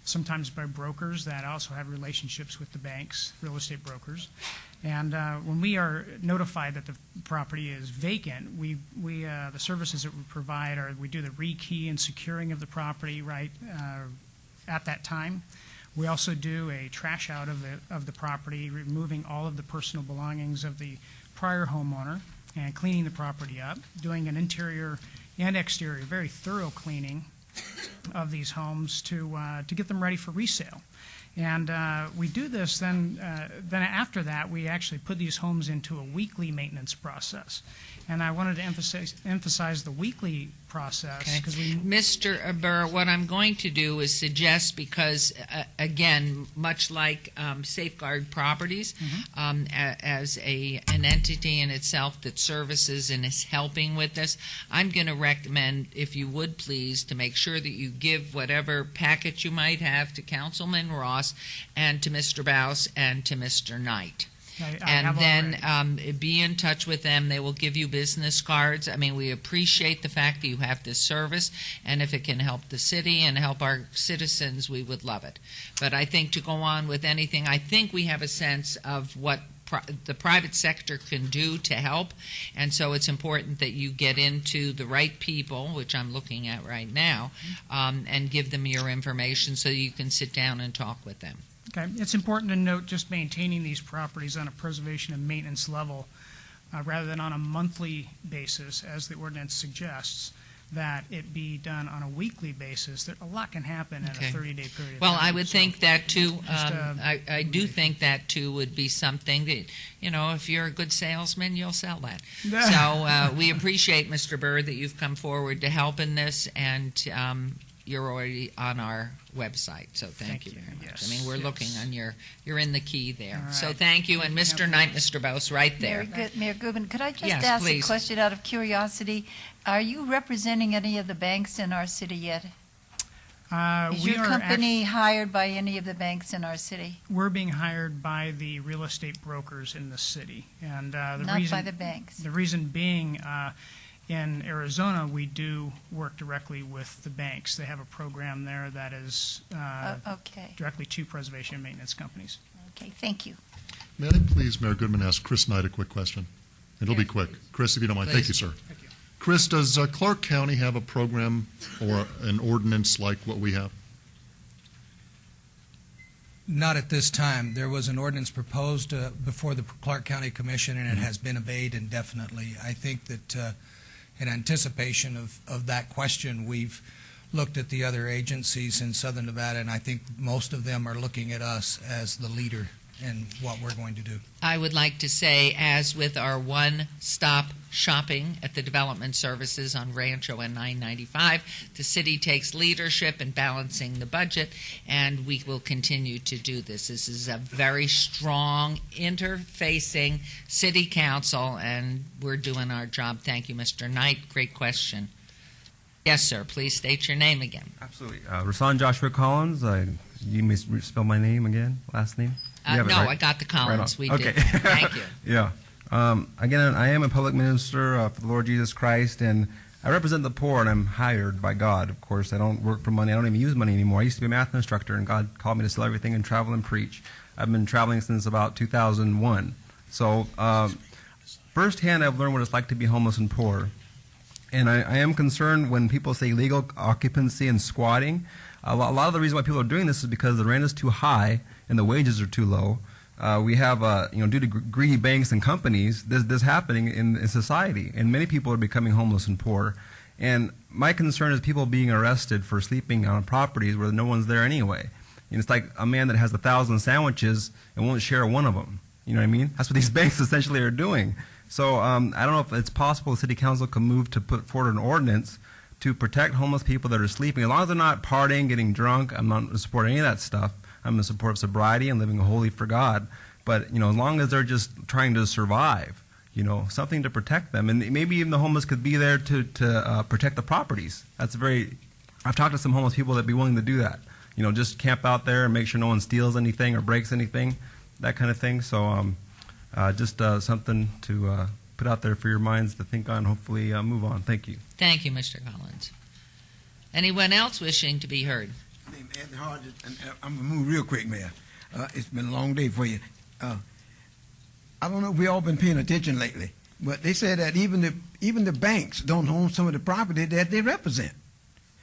Speaker 8: sometimes by brokers that also have relationships with the banks, real estate brokers. And when we are notified that the property is vacant, the services that we provide are we do the rekey and securing of the property right at that time. We also do a trash out of the property, removing all of the personal belongings of the prior homeowner and cleaning the property up, doing an interior and exterior, very thorough cleaning of these homes to get them ready for resale. And we do this, then after that, we actually put these homes into a weekly maintenance process. And I wanted to emphasize the weekly process.
Speaker 1: Okay. Mr. Burr, what I'm going to do is suggest, because, again, much like Safeguard Properties, as an entity in itself that services and is helping with this, I'm going to recommend, if you would please, to make sure that you give whatever packet you might have to Councilman Ross and to Mr. Baus and to Mr. Knight. And then be in touch with them. They will give you business cards. I mean, we appreciate the fact that you have this service, and if it can help the city and help our citizens, we would love it. But I think to go on with anything, I think we have a sense of what the private sector can do to help, and so it's important that you get into the right people, which I'm looking at right now, and give them your information so you can sit down and talk with them.
Speaker 8: Okay. It's important to note just maintaining these properties on a preservation and maintenance level rather than on a monthly basis, as the ordinance suggests, that it be done on a weekly basis. That a lot can happen in a 30-day period of
Speaker 1: Well,
Speaker 8: time.
Speaker 1: I would think that, too. I do think that, too, would be something that, if you're a good salesman, you'll sell that. So we appreciate, Mr. Burr, that you've come forward to help in this, and you're already on our website, so thank you very much.
Speaker 8: Yes,
Speaker 1: I mean, we're looking on you're in the key there.
Speaker 12: All
Speaker 1: So
Speaker 12: right.
Speaker 1: thank you, and Mr. Knight, Mr. Baus, right there.
Speaker 12: Mayor Goodman, could I just
Speaker 1: Yes,
Speaker 12: ask
Speaker 1: please.
Speaker 12: a question out of curiosity? Are you representing any of the banks in our city yet? Is
Speaker 8: We
Speaker 12: your
Speaker 8: are
Speaker 12: company hired by any of the banks in our city?
Speaker 8: We're being hired by the real estate brokers in the city, and
Speaker 12: Not by the banks.
Speaker 8: The reason being, in Arizona, we do work directly with the banks. They have a program there that is
Speaker 12: Okay.
Speaker 8: directly to preservation and maintenance companies.
Speaker 12: Okay, thank you.
Speaker 5: May I please, Mayor Goodman, ask Chris Knight a quick question? It'll be quick. Chris, if you don't mind. Thank you, sir.
Speaker 8: Thank you.
Speaker 5: Chris, does Clark County have a program or an ordinance like what we have?
Speaker 18: Not at this time. There was an ordinance proposed before the Clark County Commission, and it has been obeyed indefinitely. I think that in anticipation of that question, we've looked at the other agencies in Southern Nevada, and I think most of them are looking at us as the leader in what we're going to do.
Speaker 1: I would like to say, as with our one-stop shopping at the Development Services on Rancho and 995, the city takes leadership in balancing the budget, and we will continue to do this. This is a very strong, interfacing city council, and we're doing our job. Thank you, Mr. Knight. Great question. Yes, sir. Please state your name again.
Speaker 20: Absolutely. Rasan Joshua Collins. You may spell my name again, last name? You have it,
Speaker 1: No,
Speaker 20: right?
Speaker 1: I got the Collins.
Speaker 20: Right
Speaker 1: We
Speaker 20: on.
Speaker 1: did.
Speaker 20: Okay.
Speaker 1: Thank you.
Speaker 20: Yeah. Again, I am a public minister for the Lord Jesus Christ, and I represent the poor, and I'm hired by God. Of course, I don't work for money. I don't even use money anymore. I used to be a math instructor, and God called me to sell everything and travel and preach. I've been traveling since about 2001. So firsthand, I've learned what it's like to be homeless and poor. And I am concerned when people say legal occupancy and squatting. A lot of the reason why people are doing this is because the rent is too high and the wages are too low. We have, due to greedy banks and companies, this happening in society, and many people are becoming homeless and poor. And my concern is people being arrested for sleeping on properties where no one's there anyway. And it's like a man that has 1,000 sandwiches and won't share one of them. You know what I mean? That's what these banks essentially are doing. So I don't know if it's possible the city council can move to put forward an ordinance to protect homeless people that are sleeping. As long as they're not partying, getting drunk, I'm not going to support any of that stuff. I'm in support of sobriety and living holy for God. But, as long as they're just trying to survive, something to protect them. And maybe even the homeless could be there to protect the properties. I've talked to some homeless people that'd be willing to do that. Just camp out there and make sure no one steals anything or breaks anything, that kind of thing. So just something to put out there for your minds to think on, hopefully move on. Thank you.
Speaker 1: Thank you, Mr. Collins. Anyone else wishing to be heard?
Speaker 22: name is Anthony Hodges, and I'm going to move real quick, Mayor. It's been a long day for you. I don't know if we all been paying attention lately, but they said that even the banks don't own some of the property that they represent.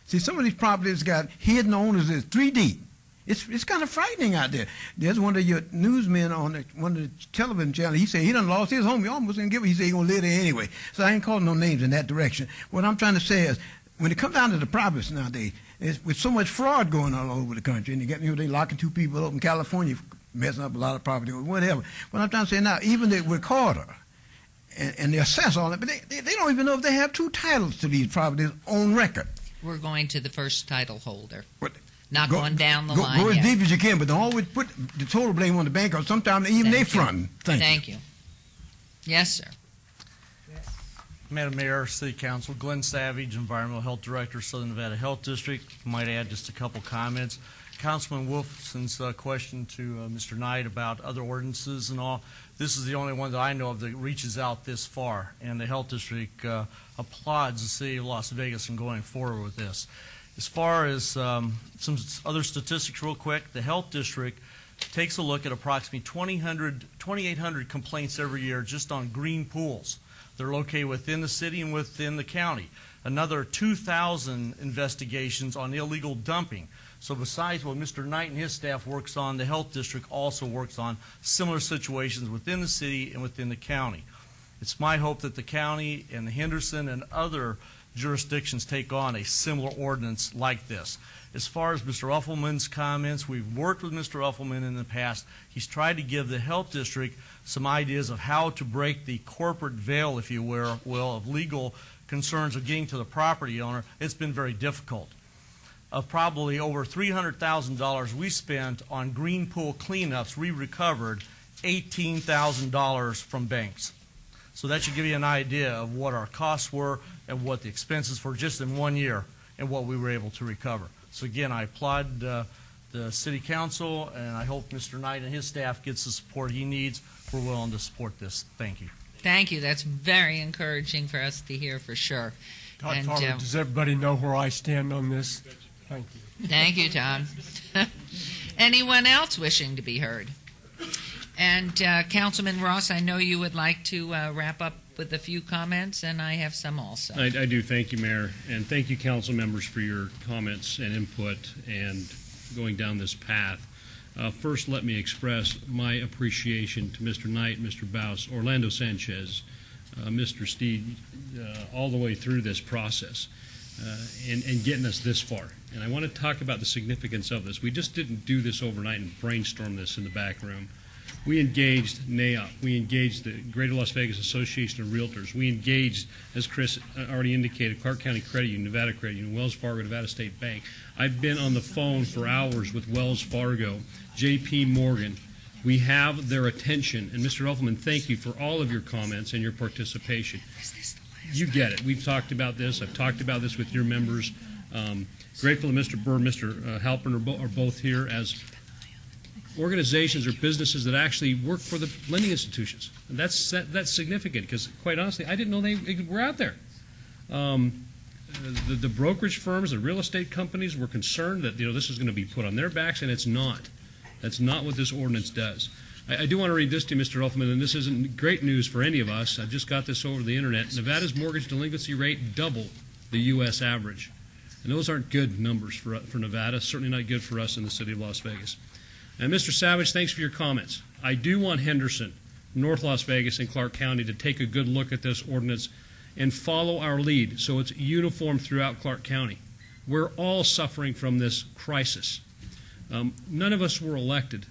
Speaker 22: See, some of these properties got hidden owners that's 3D. It's kind of frightening out there. There's one of your newsmen on one of the television channels. He said he done lost his home. He almost didn't give it. He said he gonna live there anyway. So I ain't calling no names in that direction. What I'm trying to say is, when it comes down to the properties nowadays, with so much fraud going on all over the country, and they locking 2 people up in California, messing up a lot of property or whatever. What I'm trying to say now, even the recorder and the assessor on it, but they don't even know if they have 2 titles to these properties on record.
Speaker 1: We're going to the first title holder.
Speaker 22: What?
Speaker 1: Not going down the line
Speaker 22: Go as
Speaker 1: yet.
Speaker 22: deep as you can, but don't always put the total blame on the bank, or sometimes even they fronting.
Speaker 1: Thank you. Yes, sir.
Speaker 2: Madam Mayor, City Council, Glenn Savage, Environmental Health Director, Southern Nevada Health District. Might add just a couple comments. Councilman Wolfson's question to Mr. Knight about other ordinances and all. This is the only one that I know of that reaches out this far, and the Health District applauds the City of Las Vegas in going forward with this. As far as some other statistics real quick, the Health District takes a look at approximately 2,800 complaints every year just on green pools. They're located within the city and within the county. Another 2,000 investigations on illegal dumping. So besides what Mr. Knight and his staff works on, the Health District also works on similar situations within the city and within the county. It's my hope that the county and the Henderson and other jurisdictions take on a similar ordinance like this. As far as Mr. Uffelman's comments, we've worked with Mr. Uffelman in the past. He's tried to give the Health District some ideas of how to break the corporate veil, if you will, of legal concerns of getting to the property owner. It's been very difficult. Of probably over $300,000 we spent on green pool cleanups, we recovered $18,000 from banks. So that should give you an idea of what our costs were and what the expenses were just in 1 year and what we were able to recover. So again, I applaud the City Council, and I hope Mr. Knight and his staff gets the support he needs. We're willing to support this. Thank you.
Speaker 1: Thank you. That's very encouraging for us to hear for sure.
Speaker 21: Todd Farmer, does everybody know where I stand on this? Thank you.
Speaker 1: Thank you, Tom. Anyone else wishing to be heard? And Councilman Ross, I know you would like to wrap up with a few comments, and I have some also.
Speaker 9: I do. Thank you, Mayor, and thank you, council members, for your comments and input and going down this path. First, let me express my appreciation to Mr. Knight, Mr. Baus, Orlando Sanchez, Mr. Steed, all the way through this process and getting us this far. And I want to talk about the significance of this. We just didn't do this overnight and brainstorm this in the back room. We engaged NAIOP. We engaged the Greater Las Vegas Association of Realtors. We engaged, as Chris already indicated, Clark County Credit Union, Nevada Credit Union, Wells Fargo, Nevada State Bank. I've been on the phone for hours with Wells Fargo, J.P. Morgan. We have their attention. And Mr. Uffelman, thank you for all of your comments and your participation. You get it. We've talked about this. I've talked about this with your members. Grateful to Mr. Burr, Mr. Halpern are both here as organizations or businesses that actually work for the lending institutions. And that's significant because, quite honestly, I didn't know they were out there. The brokerage firms, the real estate companies were concerned that this is going to be put on their backs, and it's not. That's not what this ordinance does. I do want to read this to you, Mr. Uffelman, and this isn't great news for any of us. I just got this over the internet. Nevada's mortgage delinquency rate double the U.S. average. And those aren't good numbers for Nevada, certainly not good for us in the city of Las Vegas. And Mr. Savage, thanks for your comments. I do want Henderson, North Las Vegas, and Clark County to take a good look at this ordinance and follow our lead so it's uniform throughout Clark County. We're all suffering from this crisis. None of us were elected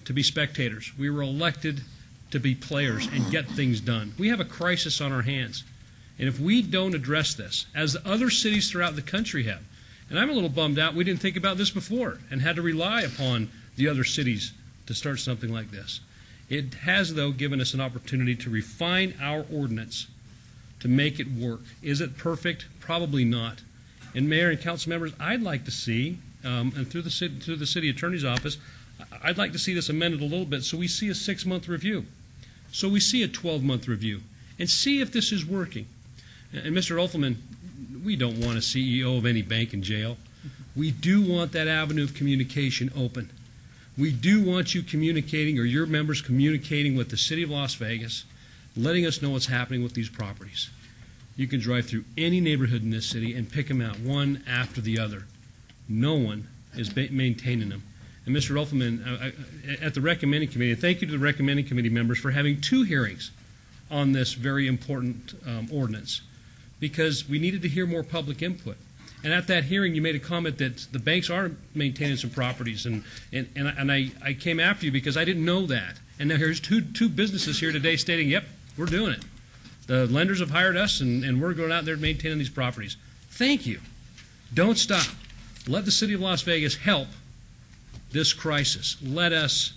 Speaker 9: to be spectators. We were elected to be players and get things done. We have a crisis on our hands. And if we don't address this, as other cities throughout the country have, and I'm a little bummed out we didn't think about this before and had to rely upon the other cities to start something like this. It has, though, given us an opportunity to refine our ordinance to make it work. Is it perfect? Probably not. And Mayor and council members, I'd like to see, and through the city attorney's office, I'd like to see this amended a little bit so we see a 6-month review, so we see a 12-month review, and see if this is working. And Mr. Uffelman, we don't want a CEO of any bank in jail. We do want that avenue of communication open. We do want you communicating, or your members communicating with the City of Las Vegas, letting us know what's happening with these properties. You can drive through any neighborhood in this city and pick them out one after the other. No one is maintaining them. And Mr. Elfelman, at the recommending committee, and thank you to the recommending committee members for having 2 hearings on this very important ordinance, because we needed to hear more public input. And at that hearing, you made a comment that the banks are maintaining some properties, and I came after you because I didn't know that. And now here's two businesses here today stating, yep, we're doing it. The lenders have hired us, and we're going out there maintaining these properties. Thank you. Don't stop. Let the City of Las Vegas help this crisis. Let us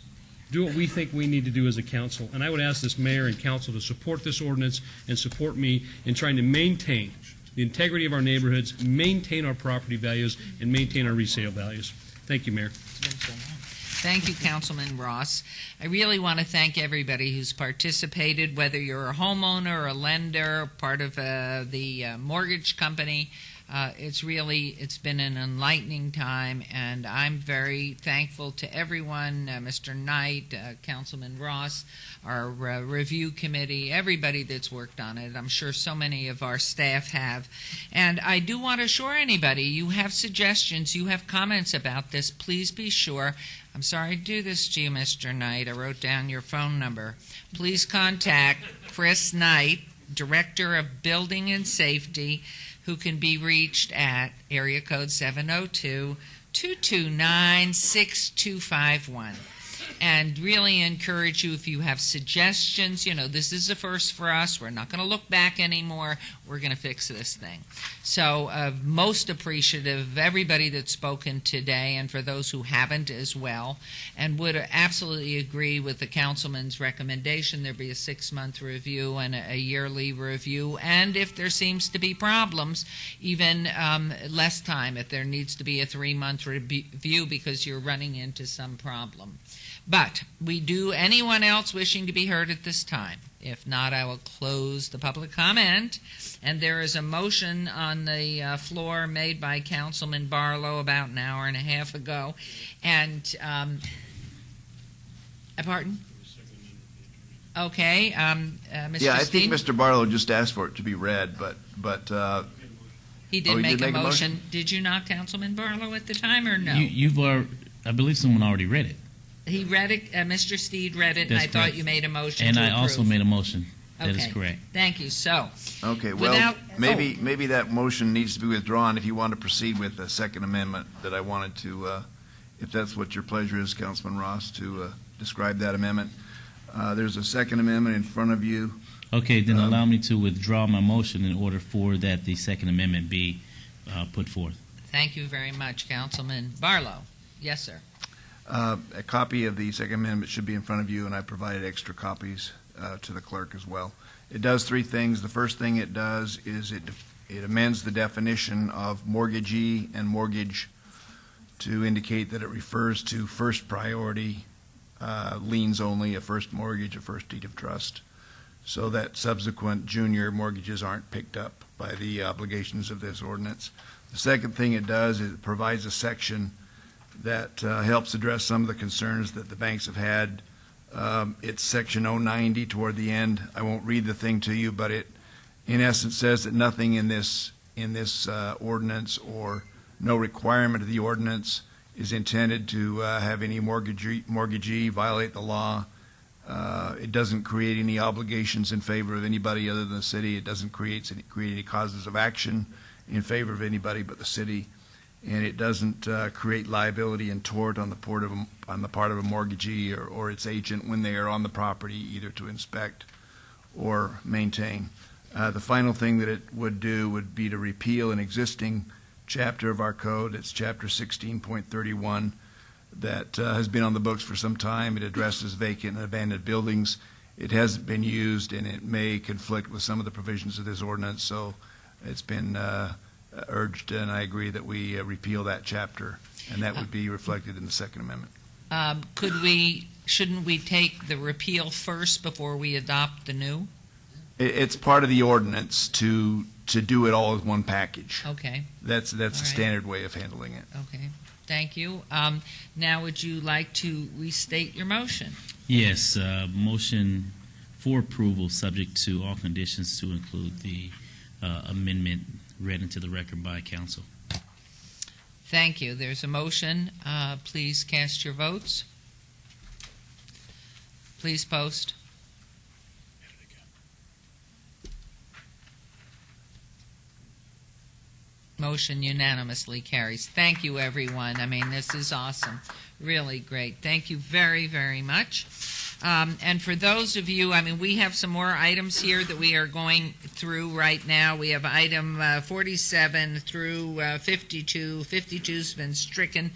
Speaker 9: do what we think we need to do as a council. And I would ask this mayor and council to support this ordinance and support me in trying to maintain the integrity of our neighborhoods, maintain our property values, and maintain our resale values. Thank you, Mayor.
Speaker 1: Thank you, Councilman Ross. I really want to thank everybody who's participated, whether you're a homeowner or a lender, part of the mortgage company. It's been an enlightening time, and I'm very thankful to everyone, Mr. Knight, Councilman Ross, our review committee, everybody that's worked on it. I'm sure so many of our staff have. And I do want to assure anybody, you have suggestions, you have comments about this, please be sure. I'm sorry to do this to you, Mr. Knight. I wrote down your phone number. Please contact Chris Knight, Director of Building and Safety, who can be reached at area code 702-229-6251. And really encourage you, if you have suggestions, this is a first for us. We're not going to look back anymore. We're going to fix this thing. So most appreciative of everybody that's spoken today, and for those who haven't as well, and would absolutely agree with the councilman's recommendation. There be a 6-month review and a yearly review, and if there seems to be problems, even less time, if there needs to be a 3-month review because you're running into some problem. But anyone else wishing to be heard at this time? If not, I will close the public comment. And there is a motion on the floor made by Councilman Barlow about an hour and a half ago. And, pardon? Okay, Mr.
Speaker 16: Yeah, I
Speaker 1: Steen?
Speaker 16: think Mr. Barlow just asked for it to be read, but
Speaker 1: he did make a motion. Did you not, Councilman Barlow, at the time, or no?
Speaker 11: I believe someone already read it.
Speaker 1: He read it, Mr. Steed read it, and I thought you made a motion
Speaker 11: and
Speaker 1: to
Speaker 11: I
Speaker 1: approve.
Speaker 11: also made a motion. That is
Speaker 1: Okay.
Speaker 11: correct.
Speaker 1: Thank you. So,
Speaker 16: Okay, well, maybe that motion needs to be withdrawn if you want to proceed with the Second Amendment that I wanted to, if that's what your pleasure is, Councilman Ross, to describe that amendment. There's a Second Amendment in front of you.
Speaker 11: Okay, then allow me to withdraw my motion in order for that the Second Amendment be put forth.
Speaker 1: Thank you very much, Councilman Barlow. Yes, sir.
Speaker 16: A copy of the Second Amendment should be in front of you, and I provided extra copies to the clerk as well. It does 3 things. The first thing it does is it amends the definition of mortgagee and mortgage to indicate that it refers to first priority liens only, a first mortgage, a first deed of trust, so that subsequent junior mortgages aren't picked up by the obligations of this ordinance. The second thing it does is it provides a section that helps address some of the concerns that the banks have had. It's section 090 toward the end. I won't read the thing to you, but it in essence says that nothing in this ordinance, or no requirement of the ordinance, is intended to have any mortgagee violate the law. It doesn't create any obligations in favor of anybody other than the city. It doesn't create any causes of action in favor of anybody but the city. And it doesn't create liability and tort on the part of a mortgagee or its agent when they are on the property, either to inspect or maintain. The final thing that it would do would be to repeal an existing chapter of our code. It's Chapter 16.31 that has been on the books for some time. It addresses vacant and abandoned buildings. It hasn't been used, and it may conflict with some of the provisions of this ordinance, so it's been urged, and I agree that we repeal that chapter, and that would be reflected in the Second Amendment.
Speaker 1: Shouldn't we take the repeal first before we adopt the new?
Speaker 16: It's part of the ordinance to to do it all as one package.
Speaker 1: Okay.
Speaker 16: That's
Speaker 1: All
Speaker 16: a
Speaker 1: right.
Speaker 16: standard way of handling it.
Speaker 1: Okay, thank you. Now, would you like to restate your motion?
Speaker 11: Yes, motion for approval, subject to all conditions to include the amendment read into the record by council.
Speaker 1: Thank you. There's a motion. Please cast your votes. Please post. Motion unanimously carries. Thank you, everyone. I mean, this is awesome. Really great. Thank you very, very much. And for those of you, I mean, we have some more items here that we are going through right now. We have item 47 through 52. 52's been stricken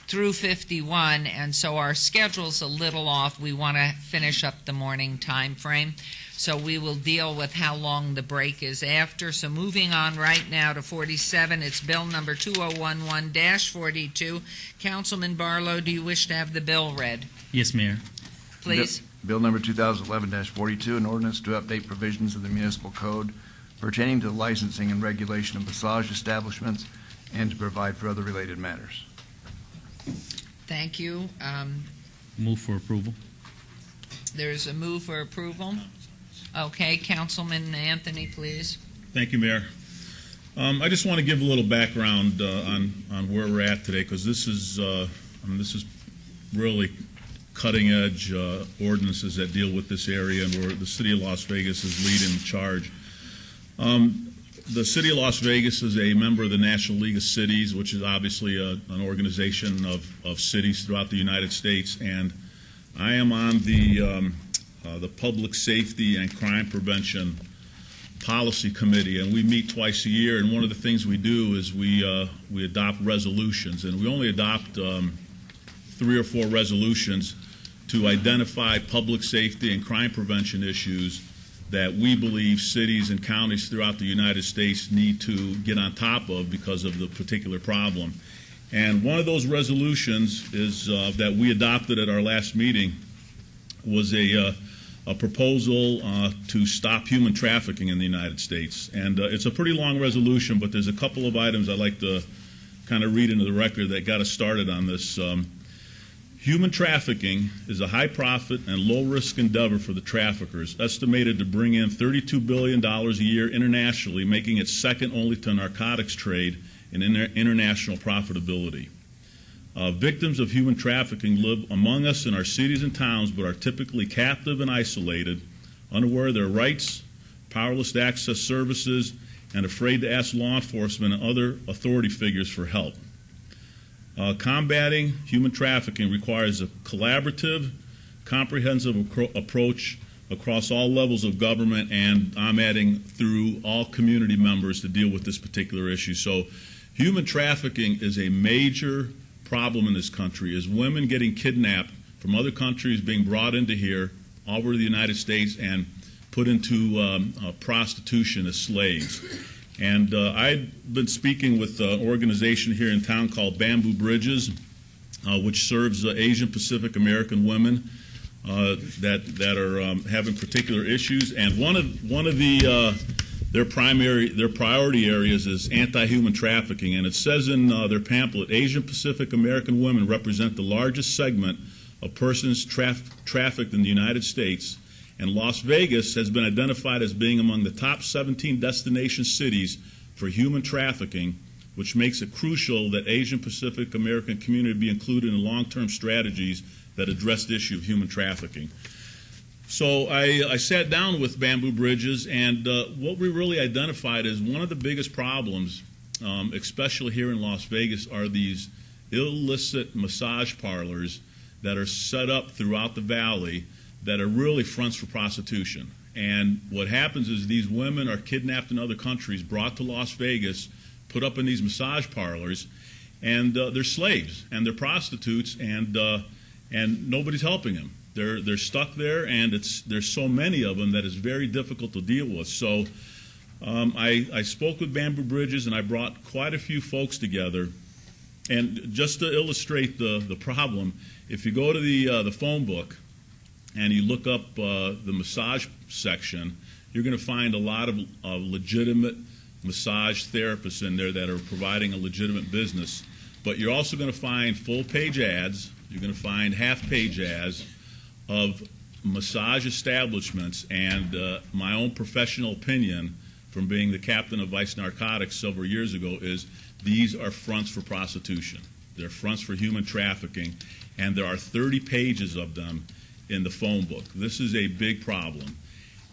Speaker 1: through 51, and so our schedule's a little off. We want to finish up the morning time frame. So we will deal with how long the break is after. So moving on right now to 47, it's bill number 2011-42. Councilman Barlow, do you wish to have the bill read?
Speaker 11: Yes, Mayor.
Speaker 1: Please.
Speaker 16: Bill number 2011-42, an ordinance to update provisions of the municipal code pertaining to the licensing and regulation of massage establishments and to provide for other related matters.
Speaker 1: Thank you.
Speaker 11: Move for approval.
Speaker 1: There's a move for approval. Okay, Councilman Anthony, please.
Speaker 13: Thank you, Mayor. I just want to give a little background on where we're at today, because this is really cutting-edge ordinances that deal with this area, and where the City of Las Vegas is leading the charge. The City of Las Vegas is a member of the National League of Cities, which is obviously an organization of cities throughout the United States, and I am on the Public Safety and Crime Prevention Policy Committee, and we meet twice a year, and one of the things we do is we adopt resolutions, and we only adopt 3 or 4 resolutions to identify public safety and crime prevention issues that we believe cities and counties throughout the United States need to get on top of because of the particular problem. And one of those resolutions is that we adopted at our last meeting was a proposal to stop human trafficking in the United States. And it's a pretty long resolution, but there's a couple of items I'd like to kind of read into the record that got us started on this. Human trafficking is a high-profit and low-risk endeavor for the traffickers, estimated to bring in $32 billion a year internationally, making it second only to narcotics trade in international profitability. Victims of human trafficking live among us in our cities and towns, but are typically captive and isolated, unaware of their rights, powerless to access services, and afraid to ask law enforcement and other authority figures for help. Combating human trafficking requires a collaborative, comprehensive approach across all levels of government, and I'm adding through all community members to deal with this particular issue. So human trafficking is a major problem in this country, is women getting kidnapped from other countries being brought into here, all over the United States, and put into prostitution as slaves. And I've been speaking with an organization here in town called Bamboo Bridges, which serves Asian Pacific American women that are having particular issues. And one of their priority areas is anti-human trafficking. And it says in their pamphlet, Asian Pacific American women represent the largest segment of persons trafficked in the United States. And Las Vegas has been identified as being among the top 17 destination cities for human trafficking, which makes it crucial that Asian Pacific American community be included in long-term strategies that address the issue of human trafficking. So I sat down with Bamboo Bridges, and what we really identified is one of the biggest problems, especially here in Las Vegas, are these illicit massage parlors that are set up throughout the valley that are really fronts for prostitution. And what happens is these women are kidnapped in other countries, brought to Las Vegas, put up in these massage parlors, and they're slaves and they're prostitutes, and nobody's helping them. They're stuck there, and there's so many of them that it's very difficult to deal with. So I spoke with Bamboo Bridges, and I brought quite a few folks together. And just to illustrate the problem, if you go to the phone book and you look up the massage section, you're going to find a lot of legitimate massage therapists in there that are providing a legitimate business. But you're also going to find full-page ads. You're going to find half-page ads of massage establishments. And my own professional opinion from being the captain of Vice Narcotics several years ago is these are fronts for prostitution. They're fronts for human trafficking. And there are 30 pages of them in the phone book. This is a big problem.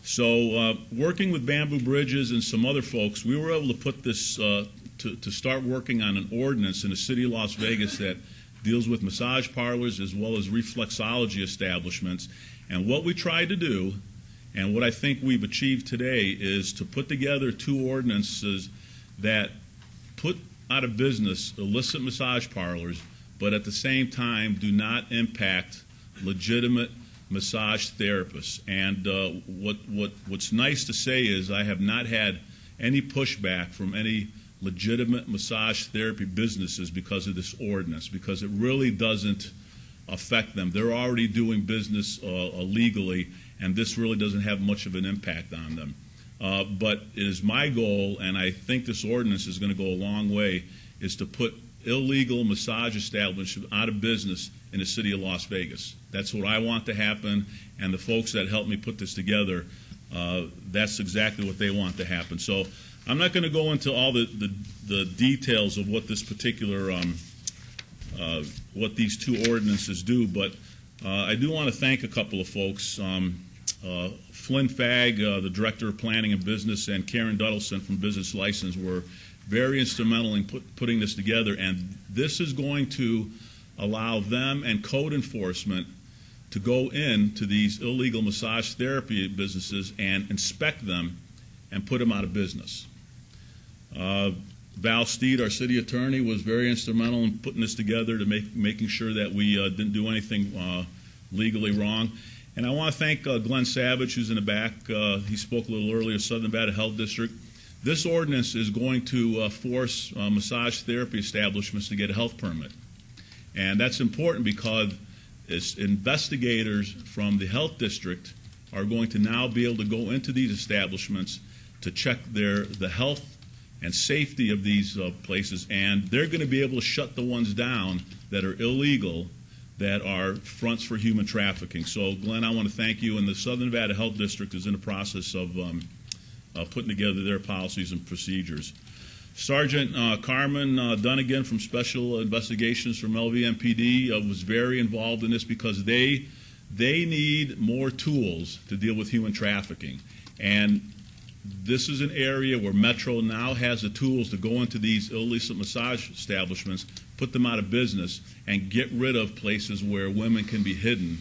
Speaker 13: So working with Bamboo Bridges and some other folks, we were able to put this, to start working on an ordinance in the city of Las Vegas that deals with massage parlors as well as reflexology establishments. And what we tried to do, and what I think we've achieved today, is to put together two ordinances that put out of business illicit massage parlors, but at the same time do not impact legitimate massage therapists. And what's nice to say is I have not had any pushback from any legitimate massage therapy businesses because of this ordinance, because it really doesn't affect them. They're already doing business legally, and this really doesn't have much of an impact on them. But it is my goal, and I think this ordinance is going to go a long way, is to put illegal massage establishments out of business in the city of Las Vegas. That's what I want to happen, and the folks that helped me put this together, that's exactly what they want to happen. So I'm not going to go into all the details of what this particular, what these two ordinances do, but I do want to thank a couple of folks. Flynn Fagg, the Director of Planning and Business, and Karen Duddleson from Business License were very instrumental in putting this together, and this is going to allow them and code enforcement to go into these illegal massage therapy businesses and inspect them and put them out of business. Val Steed, our city attorney, was very instrumental in putting this together to making sure that we didn't do anything legally wrong. And I want to thank Glenn Savage, who's in the back. He spoke a little earlier, Southern Nevada Health District. This ordinance is going to force massage therapy establishments to get a health permit. And that's important because investigators from the health district are going to now be able to go into these establishments to check the health and safety of these places, and they're going to be able to shut the ones down that are illegal, that are fronts for human trafficking. So, Glenn, I want to thank you, and the Southern Nevada Health District is in the process of putting together their policies and procedures. Sergeant Carmen Dunnigan from Special Investigations from LVMPD was very involved in this because they need more tools to deal with human trafficking. And this is an area where Metro now has the tools to go into these illicit massage establishments, put them out of business, and get rid of places where women can be hidden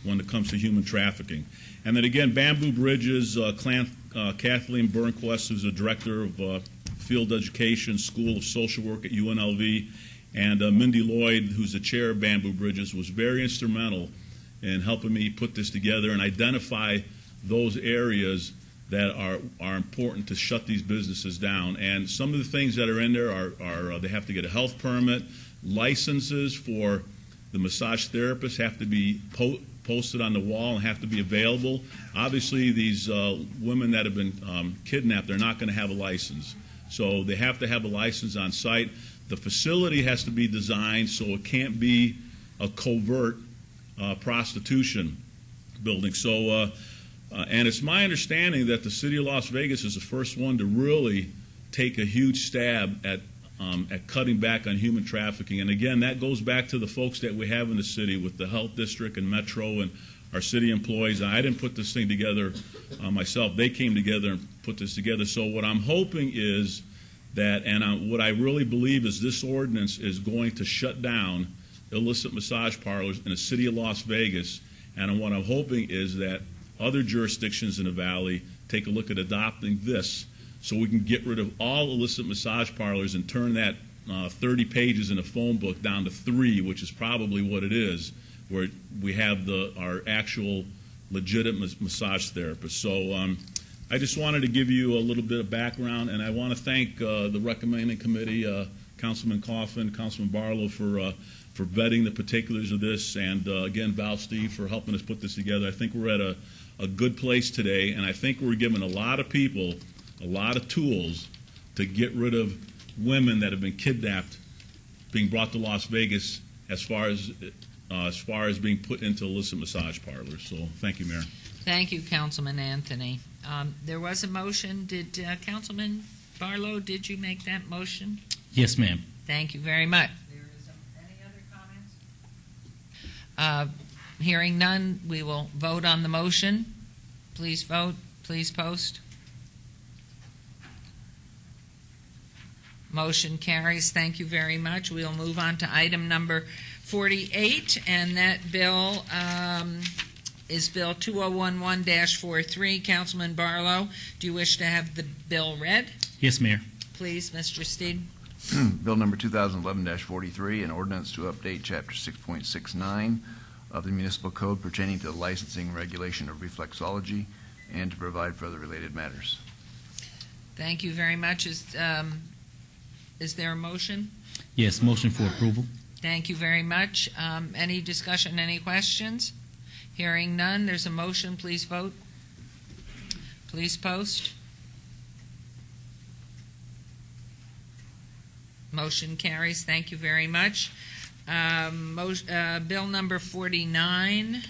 Speaker 13: when it comes to human trafficking. And then again, Bamboo Bridges, Kathleen Burnquist, who's the director of Field Education School of Social Work at UNLV, and Mindy Lloyd, who's the chair of Bamboo Bridges, was very instrumental in helping me put this together and identify those areas that are important to shut these businesses down. And some of the things that are in there are they have to get a health permit, licenses for the massage therapists have to be posted on the wall and have to be available. Obviously, these women that have been kidnapped, they're not going to have a license. So they have to have a license on site. The facility has to be designed so it can't be a covert prostitution building. So, and it's my understanding that the city of Las Vegas is the first one to really take a huge stab at cutting back on human trafficking. And again, that goes back to the folks that we have in the city with the health district and Metro and our city employees. I didn't put this thing together myself. They came together and put this together. So what I'm hoping is that, and what I really believe is this ordinance is going to shut down illicit massage parlors in the city of Las Vegas. And what I'm hoping is that other jurisdictions in the valley take a look at adopting this so we can get rid of all illicit massage parlors and turn that 30 pages in a phone book down to 3, which is probably what it is, where we have our actual legitimate massage therapists. So I just wanted to give you a little bit of background, and I want to thank the recommending committee, Councilman Coffin, Councilman Barlow, for vetting the particulars of this, and again, Val Steve for helping us put this together. I think we're at a good place today, and I think we're giving a lot of people a lot of tools to get rid of women that have been kidnapped, being brought to Las Vegas as far as being put into illicit massage parlors. So thank you, Mayor.
Speaker 1: Thank you, Councilman Anthony. There was a motion. Did Councilman Barlow, did you make that motion?
Speaker 11: Yes, ma'am.
Speaker 1: Thank you very much. Any other comments? Hearing none, we will vote on the motion. Please vote. Please post. Motion carries. Thank you very much. We'll move on to item number 48, and that bill is Bill 2011-43. Councilman Barlow, do you wish to have the bill read?
Speaker 11: Yes, Mayor.
Speaker 1: Please, Mr. Steed.
Speaker 16: Bill number 2011-43, an ordinance to update Chapter 6.69 of the Municipal Code pertaining to the licensing regulation of reflexology and to provide for other related matters.
Speaker 1: Thank you very much. Is there a motion?
Speaker 11: Yes, motion for approval.
Speaker 1: Thank you very much. Any discussion, any questions? Hearing none, there's a motion. Please vote. Please post. Motion carries. Thank you very much. Bill number 49,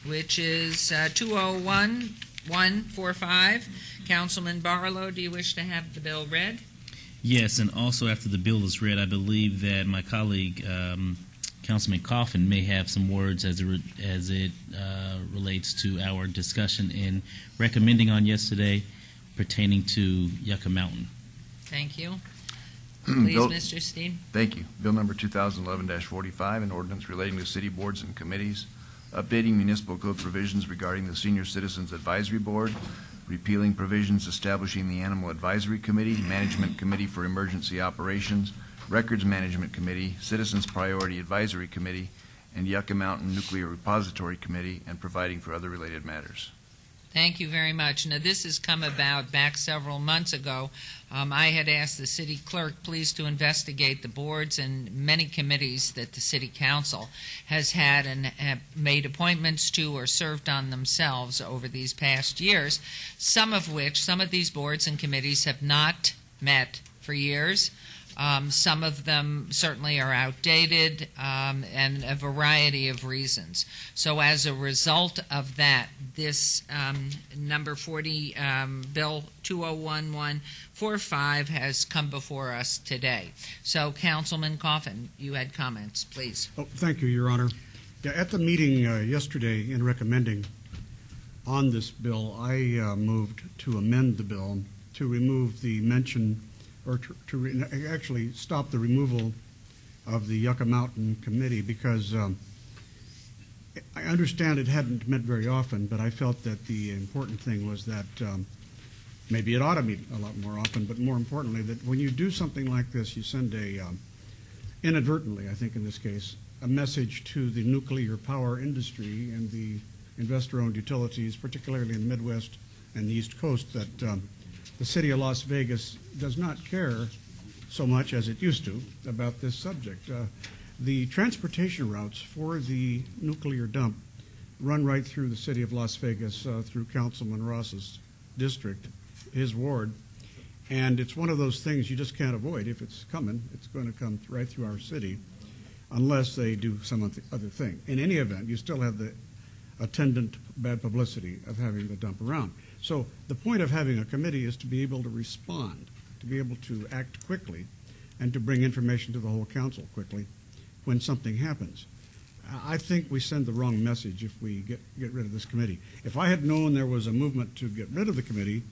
Speaker 1: which is 2011-45. Councilman Barlow, do you wish to have the bill read?
Speaker 11: Yes, and also after the bill is read, I believe that my colleague, Councilman Coffin, may have some words as it relates to our discussion in recommending on yesterday pertaining to Yucca Mountain.
Speaker 1: Thank you. Please, Mr. Steen.
Speaker 16: Thank you. Bill number 2011-45, an ordinance relating to city boards and committees, updating municipal code provisions regarding the Senior Citizens Advisory Board, repealing provisions establishing the Animal Advisory Committee, Management Committee for Emergency Operations, Records Management Committee, Citizens Priority Advisory Committee, and Yucca Mountain Nuclear Repository Committee, and providing for other related matters.
Speaker 1: Thank you very much. Now, this has come about back several months ago. I had asked the city clerk please to investigate the boards and many committees that the city council has had and have made appointments to or served on themselves over these past years, some of these boards and committees have not met for years. Some of them certainly are outdated, and a variety of reasons. So as a result of that, this number 40, Bill 2011-45 has come before us today. So Councilman Coffin, you had comments, please.
Speaker 10: Oh, thank you, Your Honor. Yeah, at the meeting yesterday in recommending on this bill, I moved to amend the bill to remove the mention or to actually stop the removal of the Yucca Mountain Committee because I understand it hadn't met very often, but I felt that the important thing was that maybe it ought to meet a lot more often, but more importantly, that when you do something like this, you send inadvertently, I think in this case, a message to the nuclear power industry and the investor-owned utilities, particularly in the Midwest and the East Coast, that the city of Las Vegas does not care so much as it used to about this subject. The transportation routes for the nuclear dump run right through the city of Las Vegas, through Councilman Ross's district, his ward, and it's one of those things you just can't avoid. If it's coming, it's going to come right through our city unless they do some other thing. In any event, you still have the attendant bad publicity of having the dump around. So the point of having a committee is to be able to respond, to be able to act quickly, and to bring information to the whole council quickly when something happens. I think we send the wrong message if we get rid of this committee. If I had known there was a movement to get rid of the committee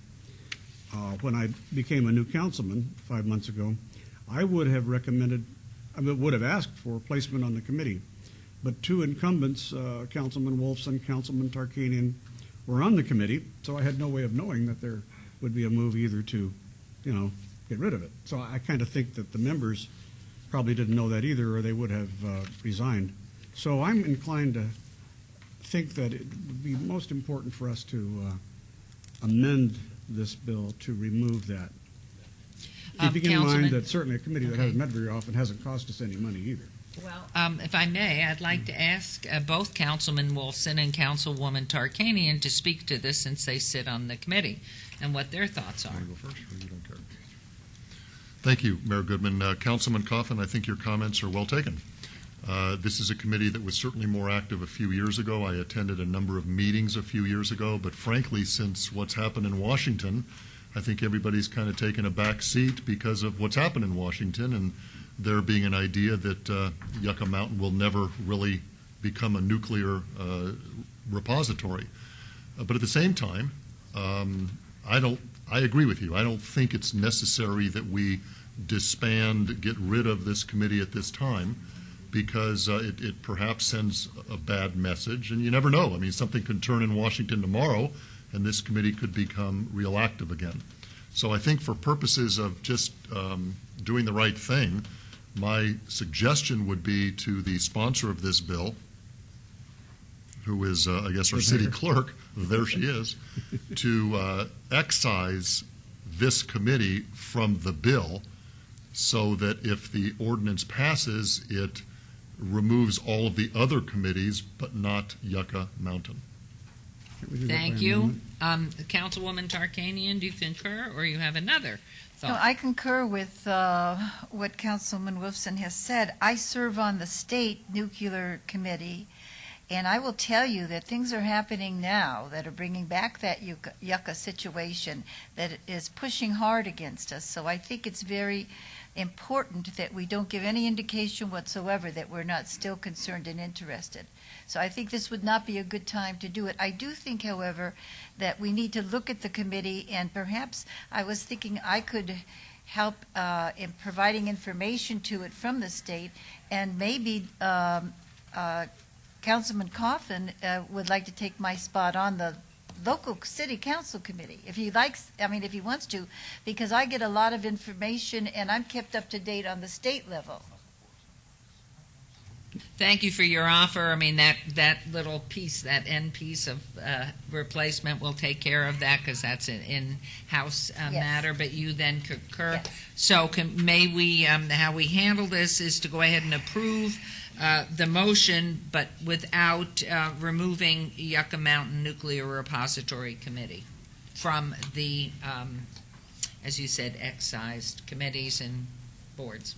Speaker 10: when I became a new councilman 5 months ago, I would have would have asked for placement on the committee. But two incumbents, Councilman Wolfson, Councilman Tarkanian, were on the committee, so I had no way of knowing that there would be a move either to, get rid of it. So I kind of think that the members probably didn't know that either, or they would have resigned. So I'm inclined to think that it would be most important for us to amend this bill to remove that. Keeping in mind that certainly a committee that hasn't met very often hasn't cost us any money either.
Speaker 1: Well, if I may, I'd like to ask both Councilman Wolfson and Councilwoman Tarkanian to speak to this since they sit on the committee and what their thoughts are.
Speaker 5: Thank you, Mayor Goodman. Councilman Coffin, I think your comments are well taken. This is a committee that was certainly more active a few years ago. I attended a number of meetings a few years ago, but frankly, since what's happened in Washington, I think everybody's kind of taken a back seat because of what's happened in Washington, and there being an idea that Yucca Mountain will never really become a nuclear repository. But at the same time, I agree with you. I don't think it's necessary that we disband, get rid of this committee at this time, because it perhaps sends a bad message, and you never know. I mean, something could turn in Washington tomorrow, and this committee could become real active again. So I think for purposes of just doing the right thing, my suggestion would be to the sponsor of this bill, who is, I guess, our city clerk, there she is, to excise this committee from the bill so that if the ordinance passes, it removes all of the other committees, but not Yucca Mountain.
Speaker 1: Thank you. Councilwoman Tarkanian, do you concur, or you have another thought?
Speaker 12: No, I concur with what Councilman Wolfson has said. I serve on the state nuclear committee, and I will tell you that things are happening now that are bringing back that Yucca situation that is pushing hard against us. So I think it's very important that we don't give any indication whatsoever that we're not still concerned and interested. So I think this would not be a good time to do it. I do think, however, that we need to look at the committee, and perhaps I was thinking I could help in providing information to it from the state, and maybe Councilman Coffin would like to take my spot on the local city council committee, if he likes, I mean, if he wants to, because I get a lot of information and I'm kept up to date on the state level.
Speaker 1: Thank you for your offer. I mean, that little piece, that end piece of replacement, will take care of that because that's an in-house matter, but you then concur. Yes. So may we, how we handle this is to go ahead and approve the motion, but without removing Yucca Mountain Nuclear Repository Committee from the, as you said, excised committees and boards.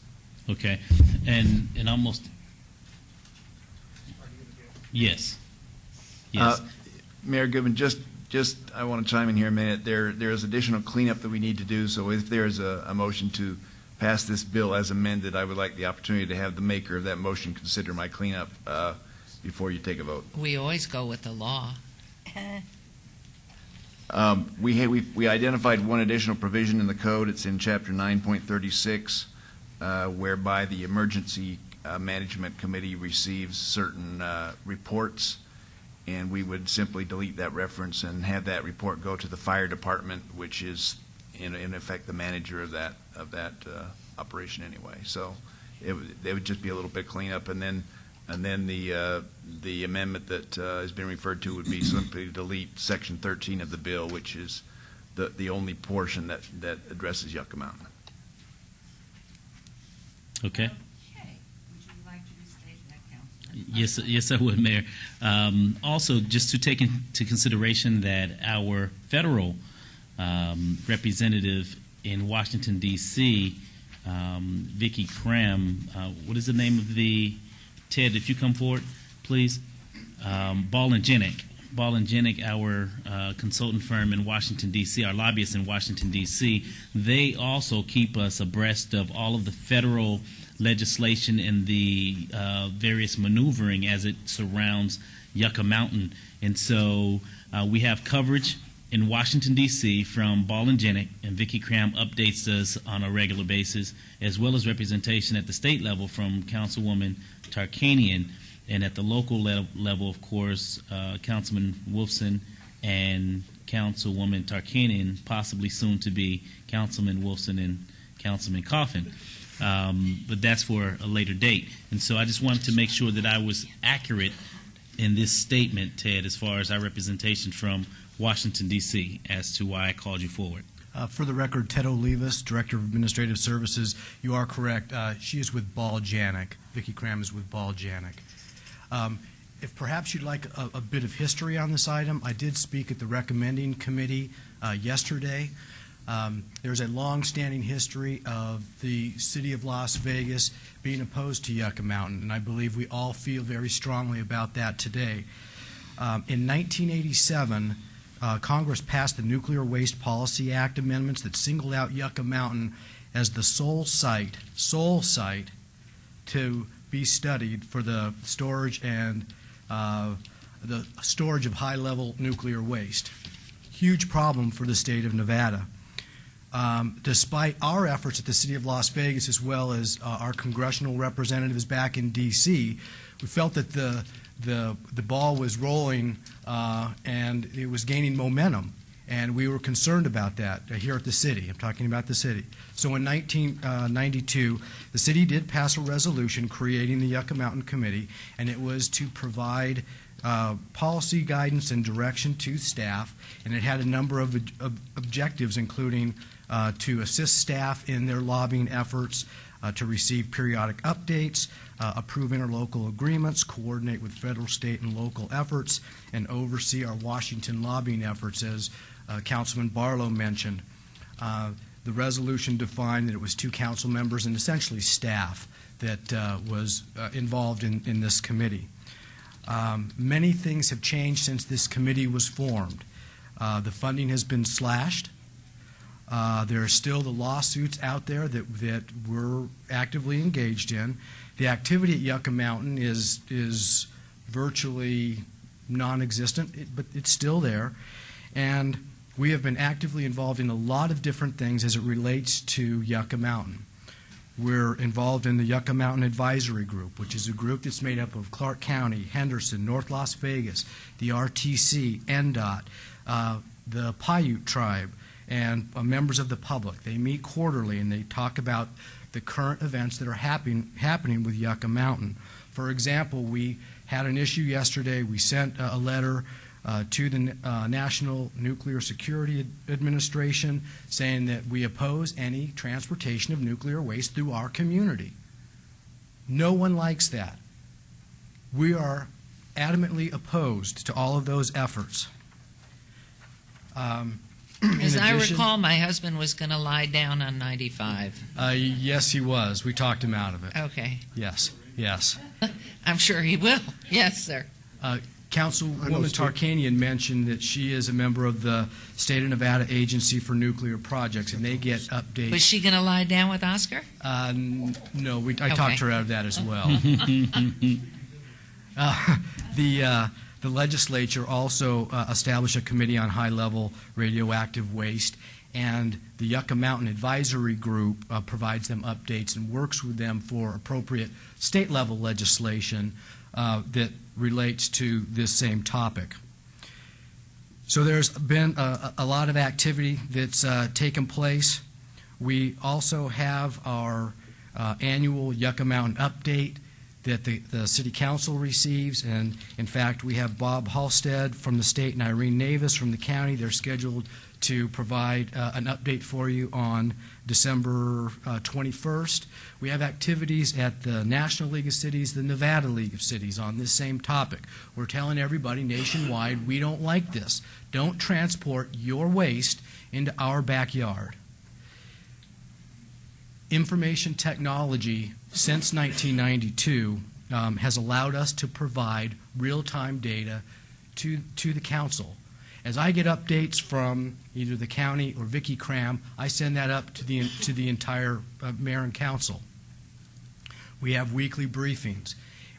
Speaker 11: Okay, and almost, yes.
Speaker 16: Mayor Goodman, just I want to chime in here a minute. There is additional cleanup that we need to do, so if there is a motion to pass this bill as amended, I would like the opportunity to have the maker of that motion consider my cleanup before you take a vote.
Speaker 1: We always go with the law.
Speaker 16: We identified one additional provision in the code. It's in Chapter 9.36, whereby the Emergency Management Committee receives certain reports, and we would simply delete that reference and have that report go to the fire department, which is in effect the manager of that operation anyway. So it would just be a little bit cleanup, and then the amendment that has been referred to would be simply to delete Section 13 of the bill, which is the only portion that addresses Yucca Mountain.
Speaker 11: Okay.
Speaker 1: Would you like to restate that, Councilman?
Speaker 11: Yes, I would, Mayor. Also, just to take into consideration that our federal representative in Washington, D.C., Vicki Cram, what is the name of the, Ted, if you come forward, please? Ball & Jenick, our consultant firm in Washington, D.C., our lobbyists in Washington, D.C., they also keep us abreast of all of the federal legislation and the various maneuvering as it surrounds Yucca Mountain. And so we have coverage in Washington, D.C. from Ball & Jenick, and Vicki Cram updates us on a regular basis, as well as representation at the state level from Councilwoman Tarkanian, and at the local level, of course, Councilman Wolfson and Councilwoman Tarkanian, possibly soon to be Councilman Wolfson and Councilman Coffin. But that's for a later date. And so I just wanted to make sure that I was accurate in this statement, Ted, as far as our representation from Washington, D.C., as to why I called you forward.
Speaker 6: For the record, Ted Olivas, Director of Administrative Services, you are correct. She is with Ball Janik. Vicki Cram is with Ball Janik. If perhaps you'd like a bit of history on this item, I did speak at the recommending committee yesterday. There's a long-standing history of the city of Las Vegas being opposed to Yucca Mountain, and I believe we all feel very strongly about that today. In 1987, Congress passed the Nuclear Waste Policy Act amendments that singled out Yucca Mountain as the sole site to be studied for the storage and the storage of high-level nuclear waste. Huge problem for the state of Nevada. Despite our efforts at the City of Las Vegas, as well as our congressional representatives back in D.C., we felt that the ball was rolling and it was gaining momentum, and we were concerned about that here at the city. I'm talking about the city. So in 1992, the city did pass a resolution creating the Yucca Mountain Committee, and it was to provide policy guidance and direction to staff, and it had a number of objectives, including to assist staff in their lobbying efforts, to receive periodic updates, approve interlocal agreements, coordinate with federal, state, and local efforts, and oversee our Washington lobbying efforts, as Councilman Barlow mentioned. The resolution defined that it was 2 council members and essentially staff that was involved in this committee. Many things have changed since this committee was formed. The funding has been slashed. There are still the lawsuits out there that we're actively engaged in. The activity at Yucca Mountain is virtually non-existent, but it's still there. And we have been actively involved in a lot of different things as it relates to Yucca Mountain. We're involved in the Yucca Mountain Advisory Group, which is a group that's made up of Clark County, Henderson, North Las Vegas, the RTC, NDOT, the Paiute tribe, and members of the public. They meet quarterly and they talk about the current events that are happening with Yucca Mountain. For example, we had an issue yesterday. We sent a letter to the National Nuclear Security Administration saying that we oppose any transportation of nuclear waste through our community. No one likes that. We are adamantly opposed to all of those efforts.
Speaker 1: As I recall, my husband was going to lie down on 95.
Speaker 6: Yes, he was. We talked him out of it.
Speaker 1: Okay.
Speaker 6: Yes.
Speaker 1: I'm sure he will. Yes, sir.
Speaker 6: Councilwoman Tarkanian mentioned that she is a member of the State of Nevada Agency for Nuclear Projects, and they get updates.
Speaker 1: Was she going to lie down with Oscar?
Speaker 6: No, I talked her out of that as well. The legislature also established a committee on high-level radioactive waste, and the Yucca Mountain Advisory Group provides them updates and works with them for appropriate state-level legislation that relates to this same topic. So there's been a lot of activity that's taken place. We also have our annual Yucca Mountain update that the City Council receives, and in fact we have Bob Halstead from the state and Irene Navis from the county. They're scheduled to provide an update for you on December 21st. We have activities at the National League of Cities, the Nevada League of Cities on this same topic. We're telling everybody nationwide we don't like this. Don't transport your waste into our backyard. Information technology since 1992 has allowed us to provide real-time data to the council. As I get updates from either the county or Vicki Cram, I send that up to the entire mayor and council. We have weekly briefings.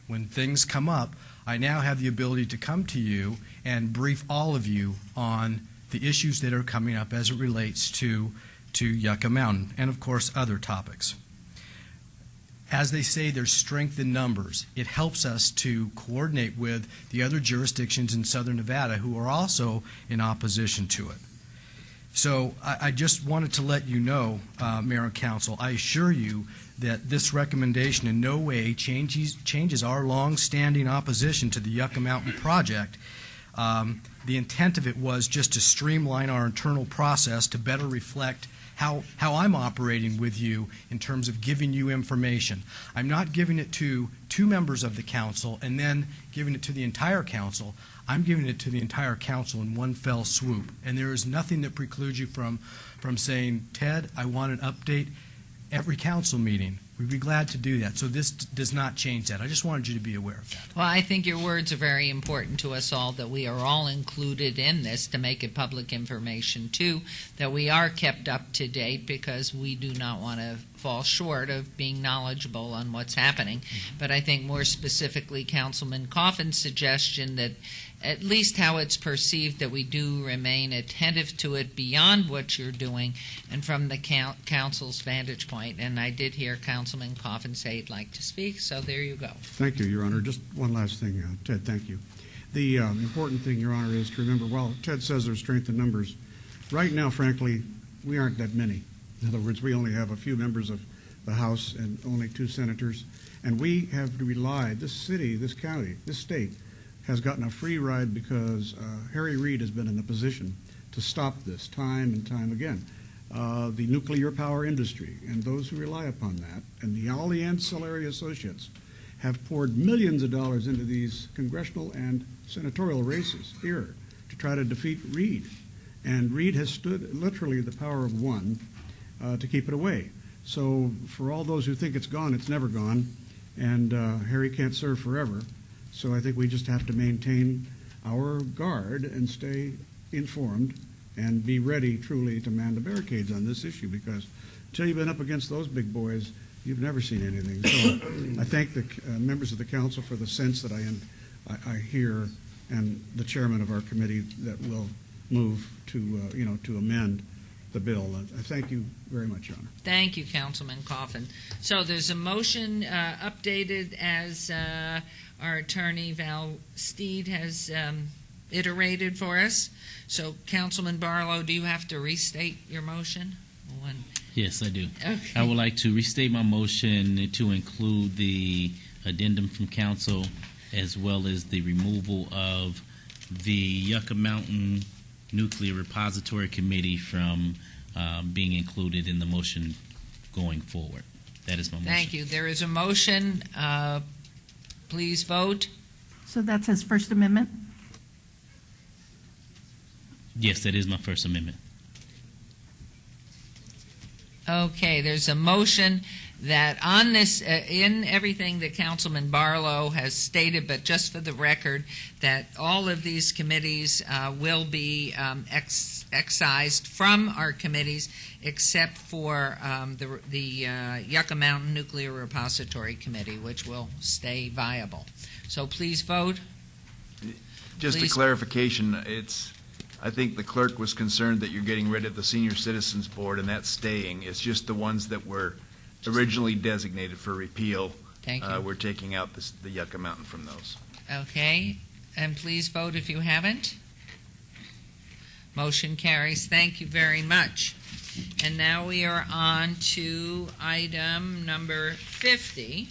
Speaker 6: When things come up, I now have the ability to come to you and brief all of you on the issues that are coming up as it relates to Yucca Mountain, and of course other topics. As they say, there's strength in numbers. It helps us to coordinate with the other jurisdictions in Southern Nevada who are also in opposition to it. So I just wanted to let you know, Mayor and Council, I assure you that this recommendation in no way changes our long-standing opposition to the Yucca Mountain project. The intent of it was just to streamline our internal process to better reflect how I'm operating with you in terms of giving you information. I'm not giving it to two members of the council and then giving it to the entire council. I'm giving it to the entire council in one fell swoop. And there is nothing that precludes you from saying, Ted, I want an update every council meeting. We'd be glad to do that. So this does not change that. I just wanted you to be aware of that.
Speaker 1: Well, I think your words are very important to us all, that we are all included in this to make it public information, too, that we are kept up to date because we do not want to fall short of being knowledgeable on what's happening. But I think more specifically, Councilman Coffin's suggestion that at least how it's perceived that we do remain attentive to it beyond what you're doing and from the council's vantage point. And I did hear Councilman Coffin say he'd like to speak, so there you go.
Speaker 10: Thank you, Your Honor. Just one last thing, Ted, thank you. The important thing, Your Honor, is to remember, while Ted says there's strength in numbers, right now, frankly, we aren't that many. In other words, we only have a few members of the House and only 2 senators. And we have relied, this city, this county, this state, has gotten a free ride because Harry Reid has been in a position to stop this time and time again. The nuclear power industry and those who rely upon that, and all the ancillary associates, have poured millions of dollars into these congressional and senatorial races here to try to defeat Reid. And Reid has stood literally the power of one to keep it away. So for all those who think it's gone, it's never gone, and Harry can't serve forever. So I think we just have to maintain our guard and stay informed and be ready truly to man the barricades on this issue, because until you've been up against those big boys, you've never seen anything. So I thank the members of the council for the sense that I hear, and the chairman of our committee that will move to to amend the bill. I thank you very much, Your Honor.
Speaker 1: Thank you, Councilman Coffin. So there's a motion updated as our attorney Val Steed has iterated for us. So, Councilman Barlow, do you have to restate your motion?
Speaker 11: Yes, I do.
Speaker 1: Okay.
Speaker 11: I would like to restate my motion to include the addendum from council as well as the removal of the Yucca Mountain Nuclear Repository Committee from being included in the motion going forward. That is my motion.
Speaker 1: Thank you. There is a motion. Please vote.
Speaker 15: So that's his First Amendment?
Speaker 11: Yes, that is my First Amendment.
Speaker 1: Okay, there's a motion that on this, in everything that Councilman Barlow has stated, but just for the record, that all of these committees will be excised from our committees except for the Yucca Mountain Nuclear Repository Committee, which will stay viable. So please vote.
Speaker 16: Just a clarification, I think the clerk was concerned that you're getting rid of the Senior Citizens Board, and that's staying. It's just the ones that were originally designated for repeal.
Speaker 1: Thank you.
Speaker 16: We're taking out the Yucca Mountain from those.
Speaker 1: Okay, and please vote if you haven't. Motion carries. Thank you very much. And now we are on to item number 50.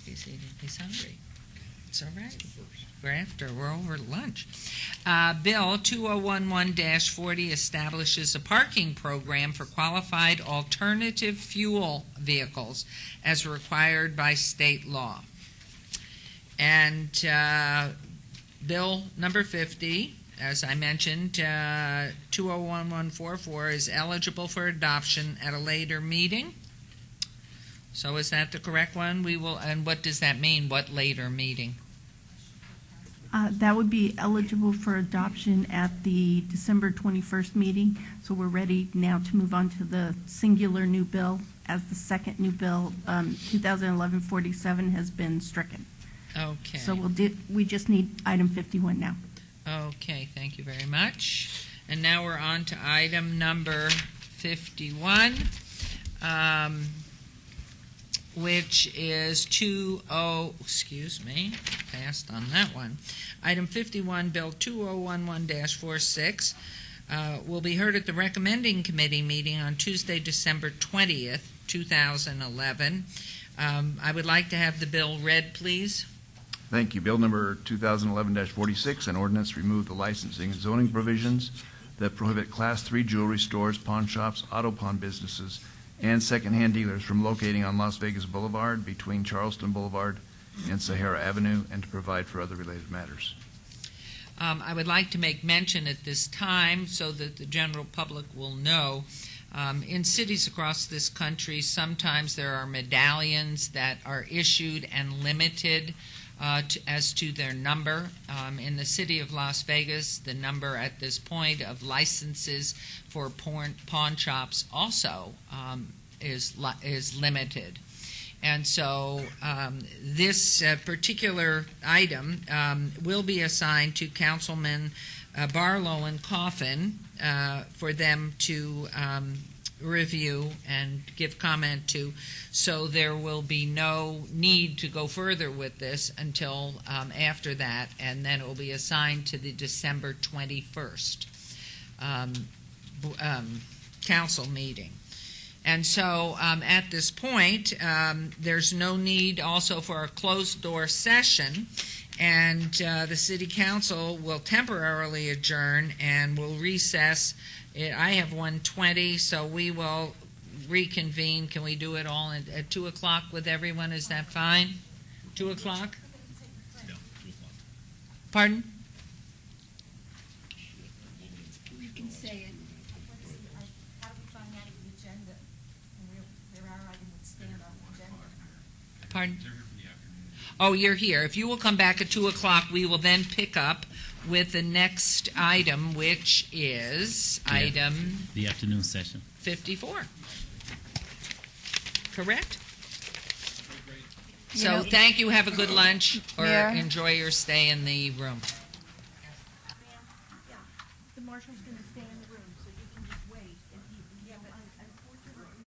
Speaker 1: He's hungry. It's all right. We're over lunch. Bill 2011-40 establishes a parking program for qualified alternative fuel vehicles as required by state law. And Bill number 50, as I mentioned, 201144 is eligible for adoption at a later meeting. So is that the correct one? And what does that mean, what later meeting?
Speaker 15: That would be eligible for adoption at the December 21st meeting. So we're ready now to move on to the singular new bill, as the second new bill, 2011-47, has been stricken.
Speaker 1: Okay.
Speaker 15: So we just need item 51 now.
Speaker 1: Okay, thank you very much. And now we're on to item number 51, which is passed on that one. Item 51, Bill 2011-46, will be heard at the recommending committee meeting on Tuesday, December 20th, 2011. I would like to have the bill read, please.
Speaker 16: Thank you. Bill number 2011-46, an ordinance to remove the licensing and zoning provisions that prohibit Class 3 jewelry stores, pawn shops, auto pawn businesses, and secondhand dealers from locating on Las Vegas Boulevard between Charleston Boulevard and Sahara Avenue, and to provide for other related matters.
Speaker 1: I would like to make mention at this time, so that the general public will know, in cities across this country, sometimes there are medallions that are issued and limited as to their number. In the city of Las Vegas, the number at this point of licenses for pawn shops also is limited. And so this particular item will be assigned to Councilman Barlow and Coffin for them to review and give comment to. So there will be no need to go further with this until after that, and then it will be assigned to the December 21st council meeting. And so at this point, there's no need also for a closed-door session, and the City Council will temporarily adjourn and will recess. I have 1:20, so we will reconvene. Can we do it all at 2 o'clock with everyone? Is that fine? 2 o'clock?
Speaker 9: No, 2 o'clock.
Speaker 1: Pardon?
Speaker 4: We can say it. How do we find out the agenda? There are items that stand on the agenda.
Speaker 1: Pardon? Oh, you're here. If you will come back at 2 o'clock, we will then pick up with the next item, which is item
Speaker 11: The afternoon session.
Speaker 1: 54. Correct?
Speaker 12: You
Speaker 1: So
Speaker 12: know-
Speaker 1: thank you. Have a good lunch, or
Speaker 12: Mayor?
Speaker 1: enjoy your stay in the room.
Speaker 4: The marshal's going to stay in the room, so you can just wait. If you have unfortunately.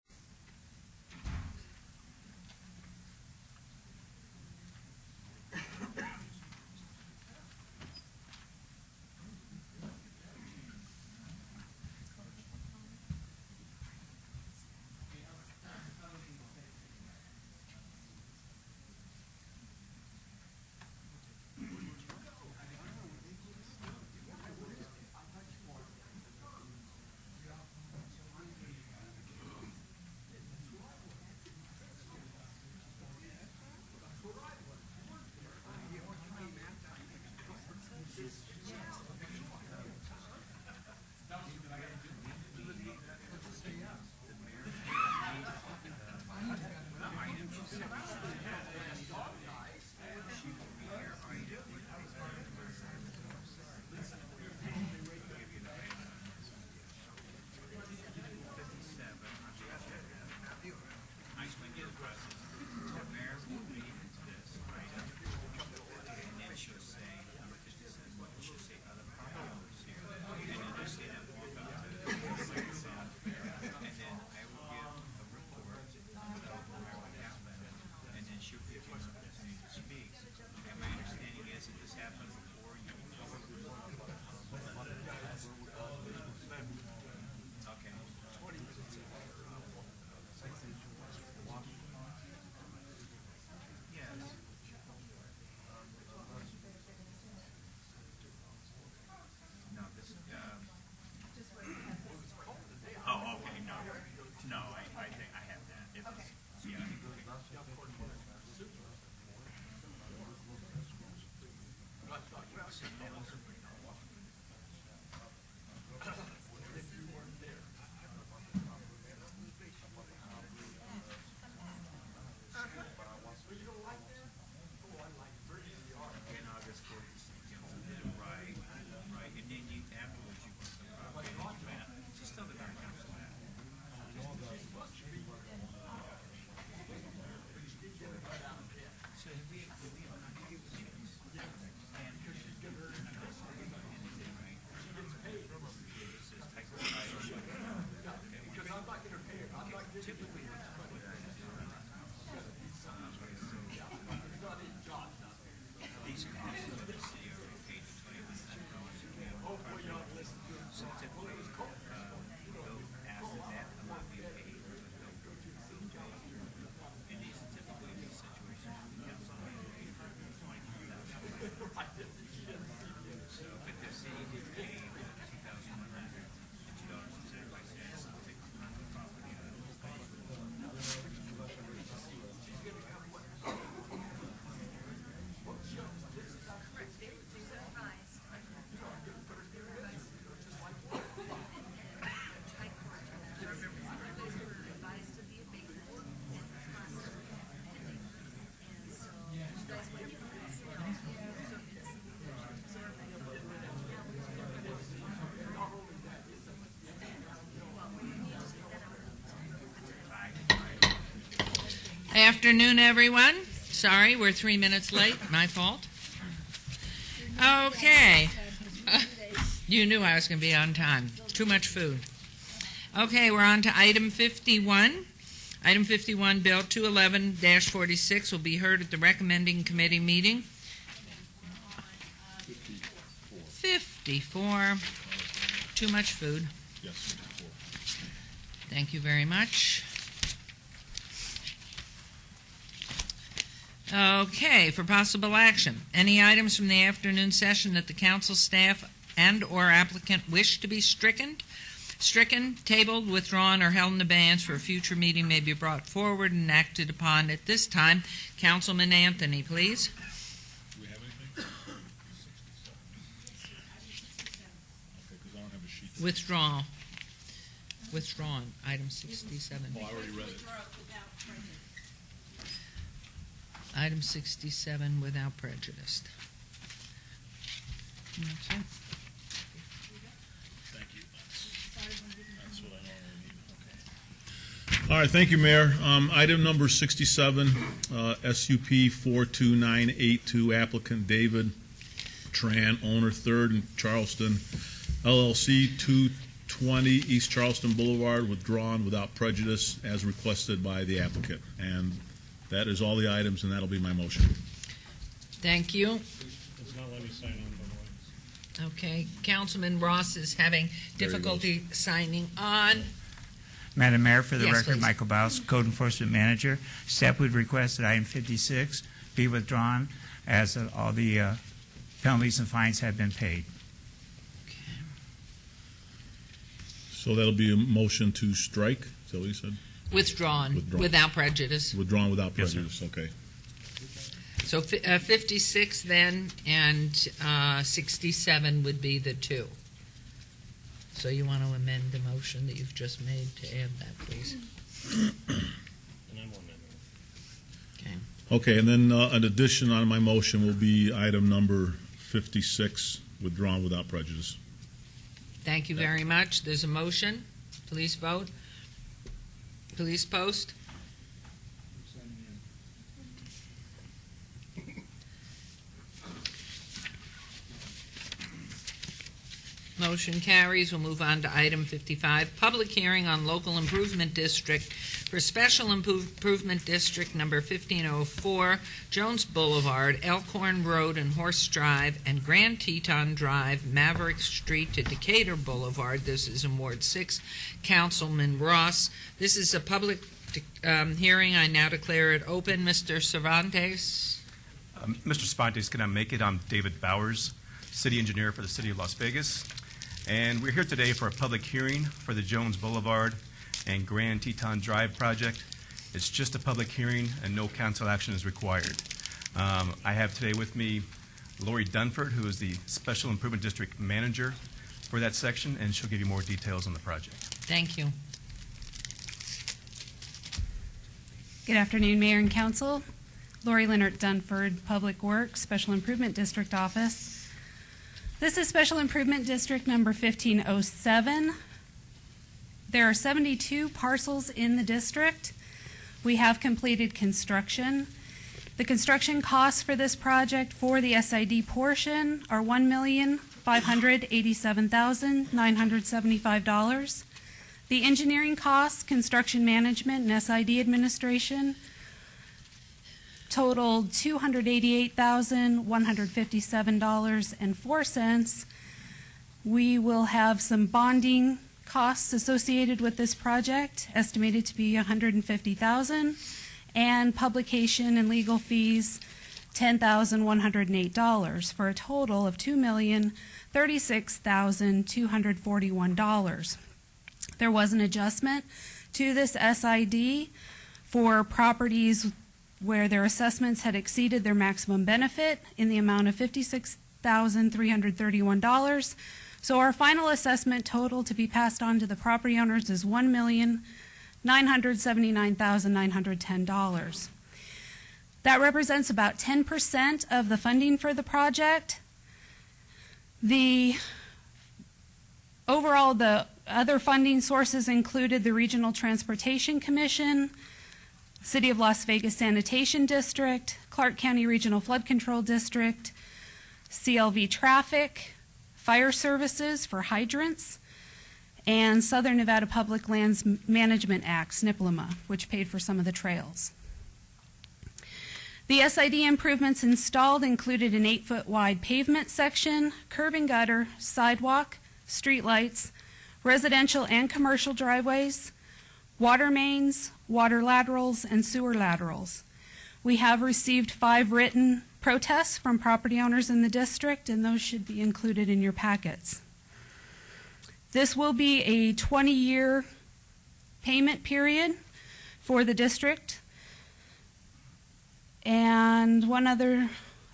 Speaker 1: Afternoon, everyone. Sorry, we're 3 minutes late. My fault. Okay. You knew I was going to be on time. Too much food. Okay, we're on to item 51. Item 51, Bill 211-46 will be heard at the recommending committee meeting. 54. Too much food.
Speaker 7: Yes.
Speaker 1: Thank you very much. Okay, for possible action. Any items from the afternoon session that the council staff and/or applicant wish to be stricken, tabled, withdrawn, or held in abeyance for a future meeting may be brought forward and acted upon at this time. Councilman Anthony, please.
Speaker 7: Do we have anything?
Speaker 1: Withdrawn. Item 67.
Speaker 7: Oh, I already read it.
Speaker 1: Item 67 without prejudice. That's it.
Speaker 7: Thank you. That's what I normally need. Okay. All right, thank you, Mayor. Item number 67, SUP 42982, applicant David Tran, owner 3rd and Charleston, LLC, 220 East Charleston Boulevard, withdrawn without prejudice as requested by the applicant. And that is all the items, and that'll be my motion.
Speaker 1: Thank you.
Speaker 9: Does not let me sign on, by the way.
Speaker 1: Okay, Councilman Ross is having difficulty signing on.
Speaker 14: Madam Mayor, for the
Speaker 1: Yes,
Speaker 14: record,
Speaker 1: please.
Speaker 14: Michael Baus, Code Enforcement Manager. Staff would request that item 56 be withdrawn as all the penalties and fines have been paid.
Speaker 7: So that'll be a motion to strike, is that what you said?
Speaker 1: Withdrawn without prejudice.
Speaker 7: Withdrawn without
Speaker 14: Yes, sir.
Speaker 7: prejudice, okay.
Speaker 1: So 56 then, and 67 would be the two. So you want to amend the motion that you've just made to add that, please?
Speaker 9: And then one minute.
Speaker 1: Okay.
Speaker 7: Okay, and then an addition on my motion will be item number 56, withdrawn without prejudice.
Speaker 1: Thank you very much. There's a motion. Please vote. Please post. Motion carries. We'll move on to item 55, public hearing on local improvement district for special improvement district number 1504, Jones Boulevard, Elkhorn Road and Horse Drive, and Grand Teton Drive, Maverick Street to Decatur Boulevard. This is in Ward 6. Councilman Ross. This is a public hearing. I now declare it open. Mr. Cervantes.
Speaker 17: Mr. Cervantes, can I make it? I'm David Bowers, city engineer for the city of Las Vegas. And we're here today for a public hearing for the Jones Boulevard and Grand Teton Drive project. It's just a public hearing and no council action is required. I have today with me Lori Dunford, who is the Special Improvement District Manager for that section, and she'll give you more details on the project.
Speaker 1: Thank you.
Speaker 23: Good afternoon, Mayor and Council. Lori Leonard Dunford, Public Works, Special Improvement District Office. This is Special Improvement District number 1507. There are 72 parcels in the district. We have completed construction. The construction costs for this project for the SID portion are $1,587,975. The engineering costs, construction management, and SID administration totaled $288,157.04. We will have some bonding costs associated with this project, estimated to be $150,000, and publication and legal fees, $10,108, for a total of $2,036,241. There was an adjustment to this SID for properties where their assessments had exceeded their maximum benefit in the amount of $56,331. So our final assessment total to be passed on to the property owners is $1,979,910. That represents about 10% of the funding for the project. The overall, the other funding sources included the Regional Transportation Commission, City of Las Vegas Sanitation District, Clark County Regional Flood Control District, CLV Traffic, Fire Services for hydrants, and Southern Nevada Public Lands Management Act, SNPLMA, which paid for some of the trails. The SID improvements installed included an 8-foot wide pavement section, curb and gutter, sidewalk, streetlights, residential and commercial driveways, water mains, water laterals, and sewer laterals. We have received 5 written protests from property owners in the district, and those should be included in your packets. This will be a 20-year payment period for the district. And one other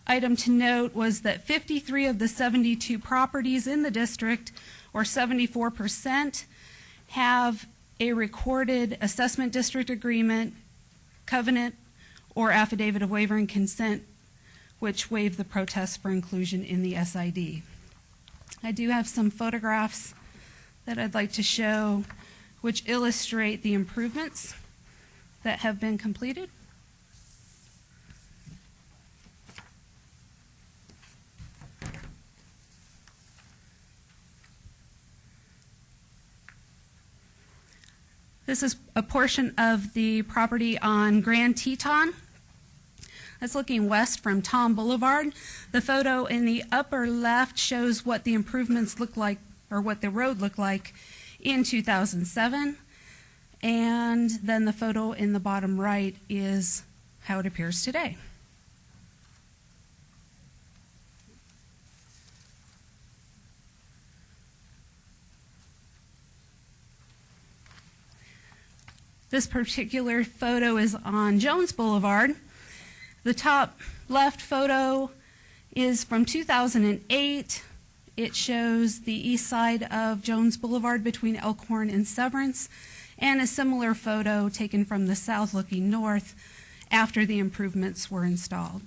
Speaker 23: item to note was that 53 of the 72 properties in the district, or 74%, have a recorded assessment district agreement, covenant, or affidavit of waiver and consent, which waive the protest for inclusion in the SID. I do have some photographs that I'd like to show which illustrate the improvements that have been completed. This is a portion of the property on Grand Teton. That's looking west from Tom Boulevard. The photo in the upper left shows what the improvements look like, or what the road looked like in 2007. And then the photo in the bottom right is how it appears today. This particular photo is on Jones Boulevard. The top left photo is from 2008. It shows the east side of Jones Boulevard between Elkhorn and Severance, and a similar photo taken from the south looking north after the improvements were installed.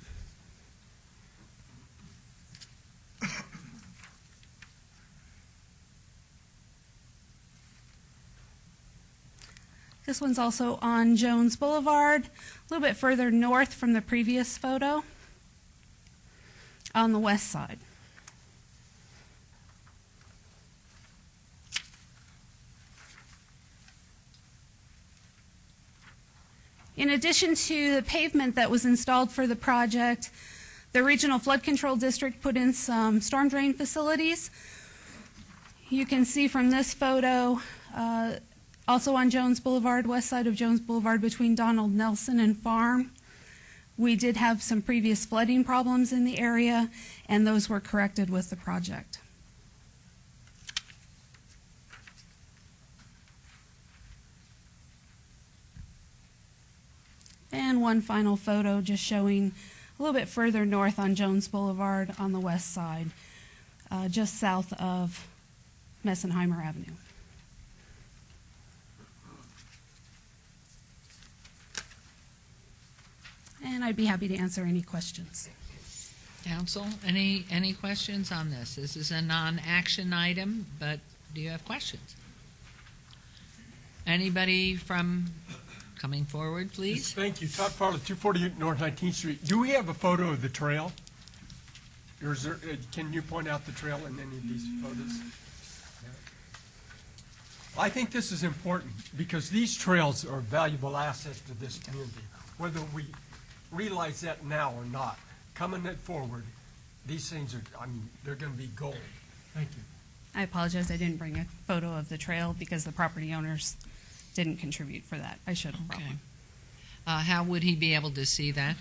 Speaker 23: This one's also on Jones Boulevard, a little bit further north from the previous photo, on the west side. In addition to the pavement that was installed for the project, the Regional Flood Control District put in some storm drain facilities. You can see from this photo, also on Jones Boulevard, west side of Jones Boulevard between Donald Nelson and Farm. We did have some previous flooding problems in the area, and those were corrected with the project. And one final photo just showing a little bit further north on Jones Boulevard on the west side, just south of Messenheimer Avenue. And I'd be happy to answer any questions.
Speaker 1: Council, any questions on this? This is a non-action item, but do you have questions? Anybody from coming forward, please?
Speaker 21: Yes, thank you. Todd Farley, 248 North 19th Street. Do we have a photo of the trail? Or is there, can you point out the trail in any of these photos? I think this is important because these trails are valuable assets to this community, whether we realize that now or not. Coming forward, these things are, I mean, they're going to be gold. Thank you.
Speaker 23: I apologize, I didn't bring a photo of the trail because the property owners didn't contribute for that. I should have.
Speaker 1: Okay. How would he be able to see that?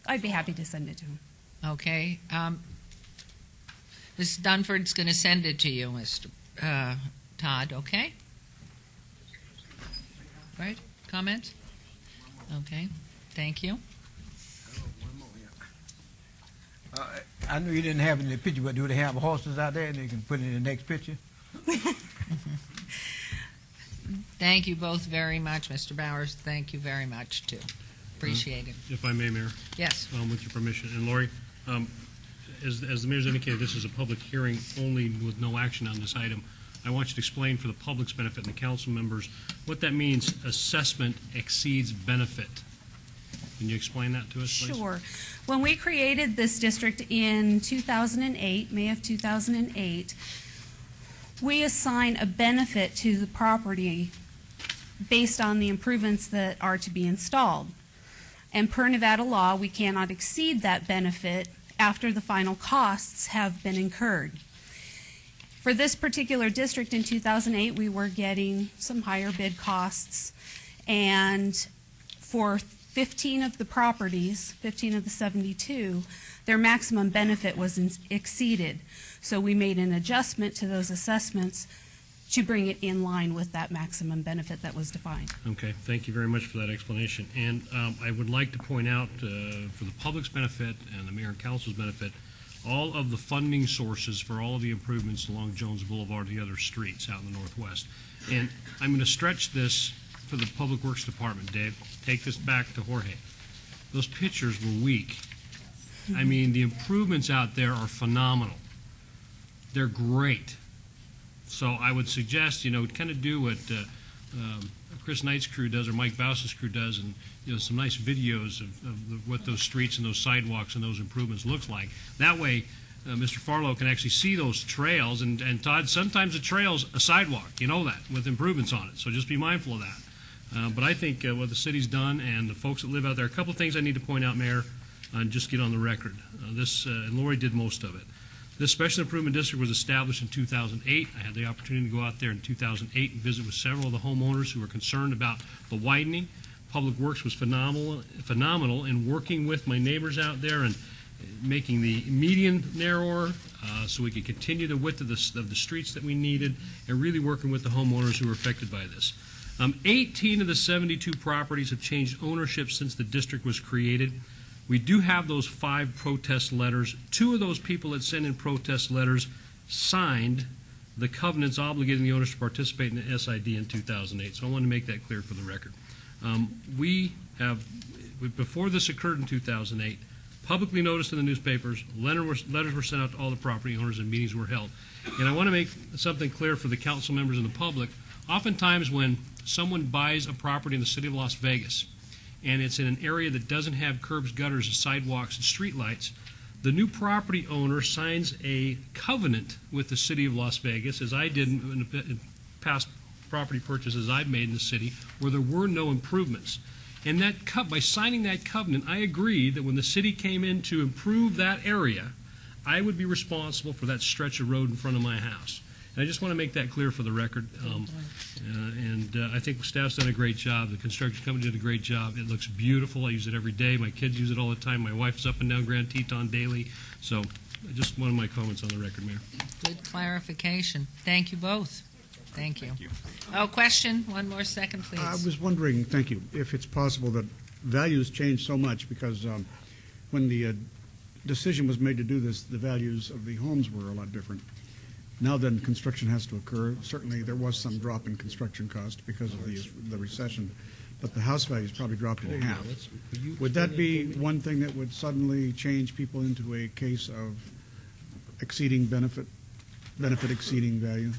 Speaker 23: I'd be happy to send it to him.
Speaker 1: Okay. Ms. Dunford's going to send it to you, Mr. Todd, okay? Right? Comments? Okay. Thank you.
Speaker 22: I knew you didn't have it in the picture, but do they have horses out there and they can put it in the next picture?
Speaker 1: Thank you both very much, Mr. Bowers. Thank you very much, too. Appreciate it.
Speaker 9: If I may, Mayor?
Speaker 1: Yes.
Speaker 9: With your permission. And Lori, as the Mayor's indicated, this is a public hearing only with no action on this item. I want you to explain for the public's benefit and the council members what that means, assessment exceeds benefit. Can you explain that to us, please?
Speaker 23: Sure. When we created this district in 2008, May of 2008, we assign a benefit to the property based on the improvements that are to be installed. And per Nevada law, we cannot exceed that benefit after the final costs have been incurred. For this particular district in 2008, we were getting some higher bid costs, and for 15 of the properties, 15 of the 72, their maximum benefit was exceeded. So we made an adjustment to those assessments to bring it in line with that maximum benefit that was defined.
Speaker 9: Okay, thank you very much for that explanation. And I would like to point out, for the public's benefit and the mayor and council's benefit, all of the funding sources for all of the improvements along Jones Boulevard and the other streets out in the northwest. And I'm going to stretch this for the Public Works Department, Dave. Take this back to Jorge. Those pictures were weak. I mean, the improvements out there are phenomenal. They're great. So I would suggest, kind of do what Chris Knight's crew does or Mike Bause's crew does, and some nice videos of what those streets and those sidewalks and those improvements looks like. That way, Mr. Farlow can actually see those trails, and Todd, sometimes a trail's a sidewalk, you know that, with improvements on it. So just be mindful of that. But I think what the city's done and the folks that live out there, a couple of things I need to point out, Mayor, and just get on the record. And Lori did most of it. This Special Improvement District was established in 2008. I had the opportunity to go out there in 2008 and visit with several of the homeowners who were concerned about the widening. Public Works was phenomenal in working with my neighbors out there and making the median narrower so we could continue the width of the streets that we needed, and really working with the homeowners who were affected by this. 18 of the 72 properties have changed ownership since the district was created. We do have those 5 protest letters. 2 of those people that sent in protest letters signed the covenants obligating the owners to participate in the SID in 2008. So I want to make that clear for the record. Before this occurred in 2008, publicly noticed in the newspapers, letters were sent out to all the property owners and meetings were held. And I want to make something clear for the council members and the public. Oftentimes when someone buys a property in the city of Las Vegas, and it's in an area that doesn't have curbs, gutters, and sidewalks and streetlights, the new property owner signs a covenant with the city of Las Vegas, as I did in past property purchases I've made in the city, where there were no improvements. And by signing that covenant, I agreed that when the city came in to improve that area, I would be responsible for that stretch of road in front of my house. And I just want to make that clear for the record. I think the staff's done a great job. The construction company did a great job. It looks beautiful. I use it every day. My kids use it all the time. My wife's up and down Grand Teton daily. So just one of my comments on the record, Mayor.
Speaker 1: Good clarification. Thank you both. Thank you. Oh, question? One more second, please.
Speaker 10: I was wondering, thank you, if it's possible that values change so much, because when the decision was made to do this, the values of the homes were a lot different. Now then, construction has to occur. Certainly, there was some drop in construction cost because of the recession, but the house values probably dropped in half. Would that be one thing that would suddenly change people into a case of exceeding benefit exceeding value?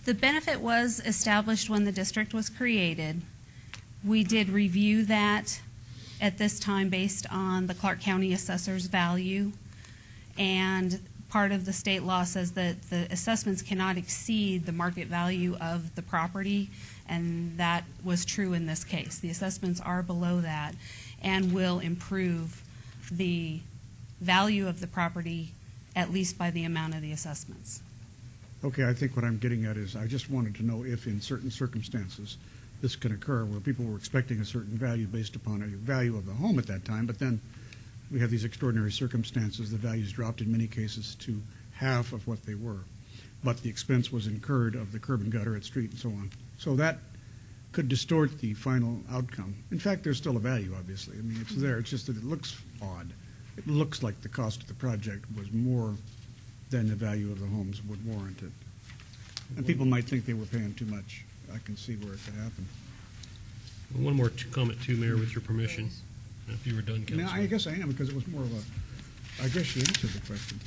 Speaker 23: The benefit was established when the district was created. We did review that at this time based on the Clark County assessor's value, and part of the state law says that the assessments cannot exceed the market value of the property, and that was true in this case. The assessments are below that and will improve the value of the property at least by the amount of the assessments.
Speaker 10: Okay, I think what I'm getting at is I just wanted to know if in certain circumstances this can occur where people were expecting a certain value based upon a value of the home at that time, but then we have these extraordinary circumstances. The values dropped in many cases to half of what they were, but the expense was incurred of the curb and gutter at street and so on. So that could distort the final outcome. In fact, there's still a value, obviously. I mean, it's there. It's just that it looks odd. It looks like the cost of the project was more than the value of the homes would warrant it. And people might think they were paying too much. I can see where it could happen.
Speaker 9: One more comment, too, Mayor, with your permission, if you were done, Councilman.
Speaker 10: I guess I am, because it was more of a, I guess you answered the question.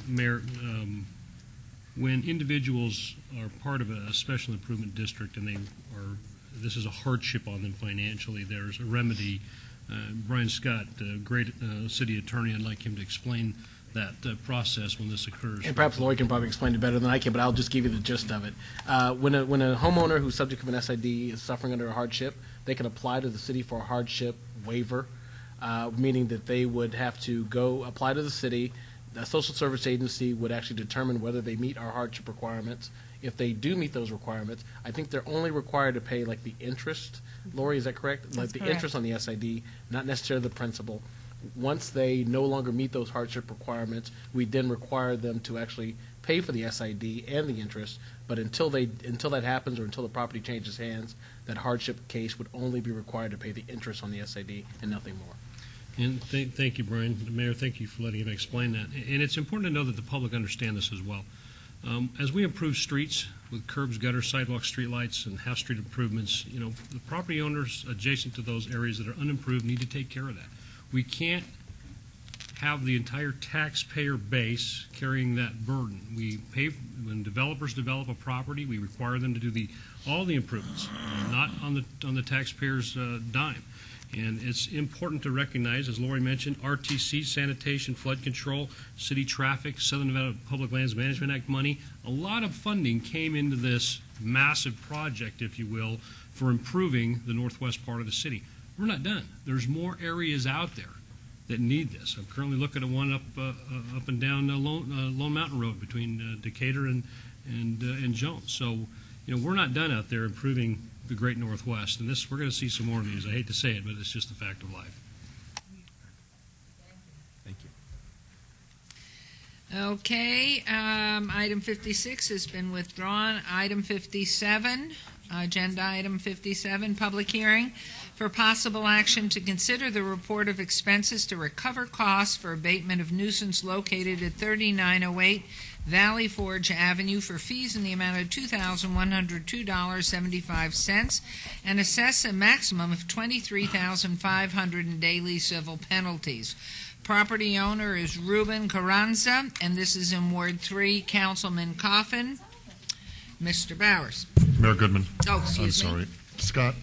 Speaker 9: Mayor, when individuals are part of a special improvement district and they are this is a hardship on them financially, there's a remedy. Brian Scott, great city attorney, I'd like him to explain that process when this occurs.
Speaker 3: And perhaps Lori can probably explain it better than I can, but I'll just give you the gist of it. When a homeowner who's subject of an SID is suffering under a hardship, they can apply to the city for a hardship waiver, meaning that they would have to go apply to the city. The social service agency would actually determine whether they meet our hardship requirements. If they do meet those requirements, I think they're only required to pay like the interest. Lori, is that correct?
Speaker 12: That's
Speaker 3: like the
Speaker 12: correct.
Speaker 3: interest on the SID, not necessarily the principal. Once they no longer meet those hardship requirements, we then require them to actually pay for the SID and the interest. But until that happens, or until the property changes hands, that hardship case would only be required to pay the interest on the SID and nothing more.
Speaker 9: And thank you, Brian. Mayor, thank you for letting him explain that. And it's important to know that the public understand this as well. As we improve streets with curbs, gutters, sidewalks, streetlights, and half-street improvements, the property owners adjacent to those areas that are unimproved need to take care of that. We can't have the entire taxpayer base carrying that burden. We pay when developers develop a property. We require them to do all the improvements, not on the taxpayer's dime. And it's important to recognize, as Lori mentioned, RTC, sanitation, flood control, city traffic, Southern Nevada Public Lands Management Act money. A lot of funding came into this massive project, if you will, for improving the northwest part of the city. We're not done. There's more areas out there that need this. I'm currently looking at one up and down Lone Mountain Road between Decatur and Jones. So, we're not done out there improving the great Northwest, and we're going to see some more of these. I hate to say it, but it's just a fact of life.
Speaker 17: Thank you.
Speaker 1: Okay, item 56 has been withdrawn. Item 57, agenda item 57, public hearing for possible action to consider the report of expenses to recover costs for abatement of nuisance located at 3908 Valley Forge Avenue for fees in the amount of $2,102.75 and assess a maximum of $23,500 in daily civil penalties. Property owner is Ruben Carranza, and this is in Ward 3, Councilman Coffin. Mr. Bowers.
Speaker 5: Mayor Goodman.
Speaker 1: Oh, excuse me.
Speaker 5: I'm sorry. Scott,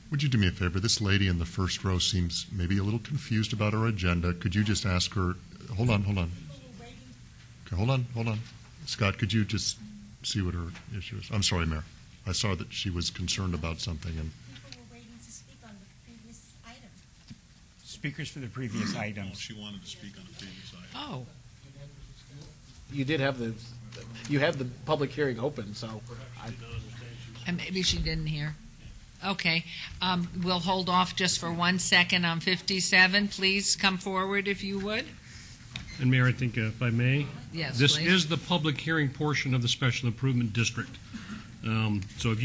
Speaker 5: would you do me a favor? This lady in the first row seems maybe a little confused about our agenda. Could you just ask her, hold on. Okay, hold on. Scott, could you just see what her issue is? I'm sorry, Mayor. I saw that she was concerned about something. And
Speaker 4: People were waiting to speak on the previous item.
Speaker 14: Speakers for the previous items.
Speaker 13: She wanted to speak on the previous item.
Speaker 1: Oh.
Speaker 3: You did have the public hearing open, so.
Speaker 1: And maybe she didn't hear. Okay. We'll hold off just for 1 second on 57. Please come forward if you would.
Speaker 9: And Mayor, I think if I may,
Speaker 1: Yes,
Speaker 9: this
Speaker 1: please.
Speaker 9: is the public hearing portion of the Special Improvement District. So if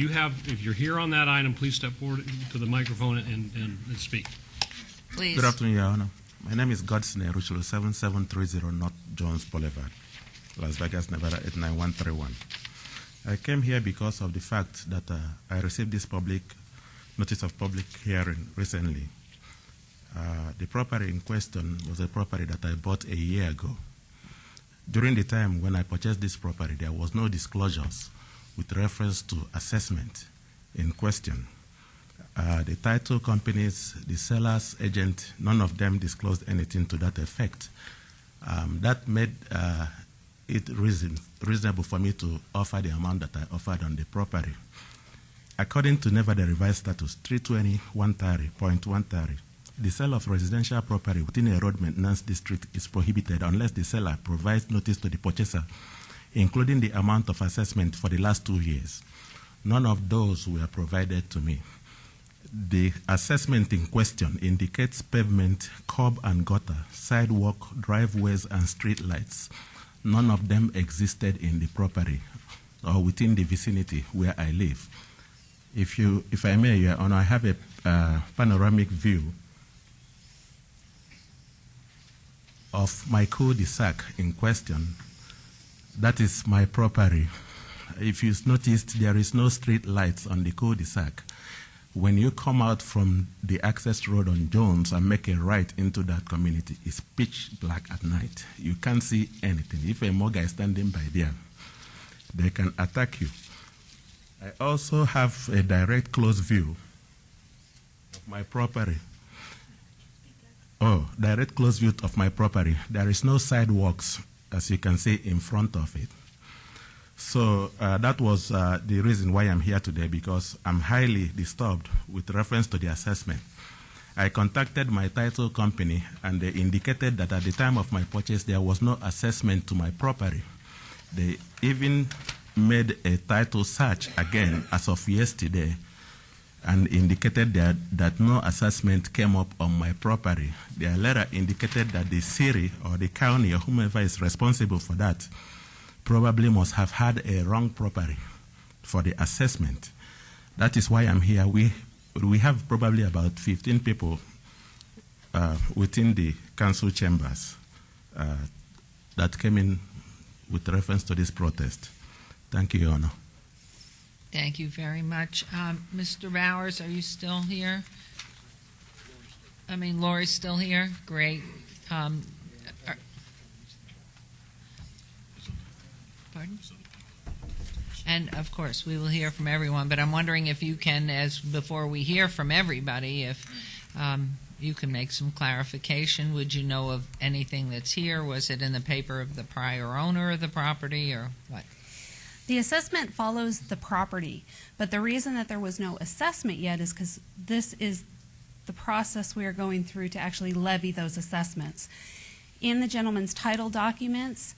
Speaker 9: you're here on that item, please step forward to the microphone and speak.
Speaker 1: Please.
Speaker 8: Good afternoon, Your Honor. My name is Godson Eruchelo, 7730 North Jones Boulevard, Las Vegas, Nevada 89131. I came here because of the fact that I received this notice of public hearing recently. The property in question was a property that I bought a year ago. During the time when I purchased this property, there was no disclosures with reference to assessment in question. The title companies, the seller's agent, none of them disclosed anything to that effect. That made it reasonable for me to offer the amount that I offered on the property. According to Nevada Revised Status 320.130, the sale of residential property within a road maintenance district is prohibited unless the seller provides notice to the purchaser, including the amount of assessment for the last 2 years. None of those were provided to me. The assessment in question indicates pavement, curb and gutter, sidewalk, driveways, and street lights. None of them existed in the property or within the vicinity where I live. If I may, Your Honor, I have a panoramic view of my cul-de-sac in question. That is my property. If you noticed, there is no street lights on the cul-de-sac. When you come out from the access road on Jones and make a right into that community, it's pitch black at night. You can't see anything. If a mugger is standing by there, they can attack you. I also have a direct close view of my property. Oh, direct close view of my property. There is no sidewalks, as you can see, in front of it. So that was the reason why I'm here today, because I'm highly disturbed with reference to the assessment. I contacted my title company, and they indicated that at the time of my purchase, there was no assessment to my property. They even made a title search again as of yesterday and indicated that no assessment came up on my property. Their letter indicated that the city or the county or whomever is responsible for that probably must have had a wrong property for the assessment. That is why I'm here. We have probably about 15 people within the council chambers that came in with reference to this protest. Thank you, Your Honor.
Speaker 1: Thank you very much. Mr. Bowers, are you still here? Lori's still here? Great. Pardon? And of course, we will hear from everyone, but I'm wondering if you can, before we hear from everybody, if you can make some clarification. Would you know of anything that's here? Was it in the paper of the prior owner of the property, or what?
Speaker 23: The assessment follows the property, but the reason that there was no assessment yet is because this is the process we are going through to actually levy those assessments. In the gentleman's title documents,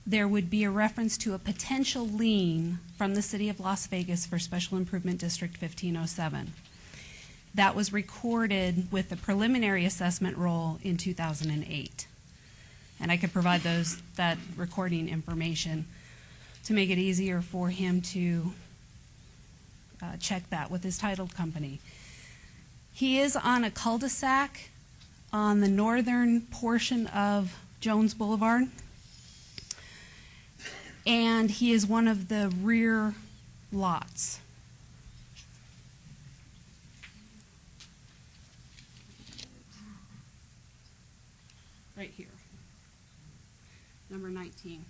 Speaker 23: there would be a reference to a potential lien from the City of Las Vegas for Special Improvement District 1507. That was recorded with the preliminary assessment roll in 2008. And I could provide that recording information to make it easier for him to check that with his title company. He is on a cul-de-sac on the northern portion of Jones Boulevard, and he is one of the rear lots. Right here. Number 19.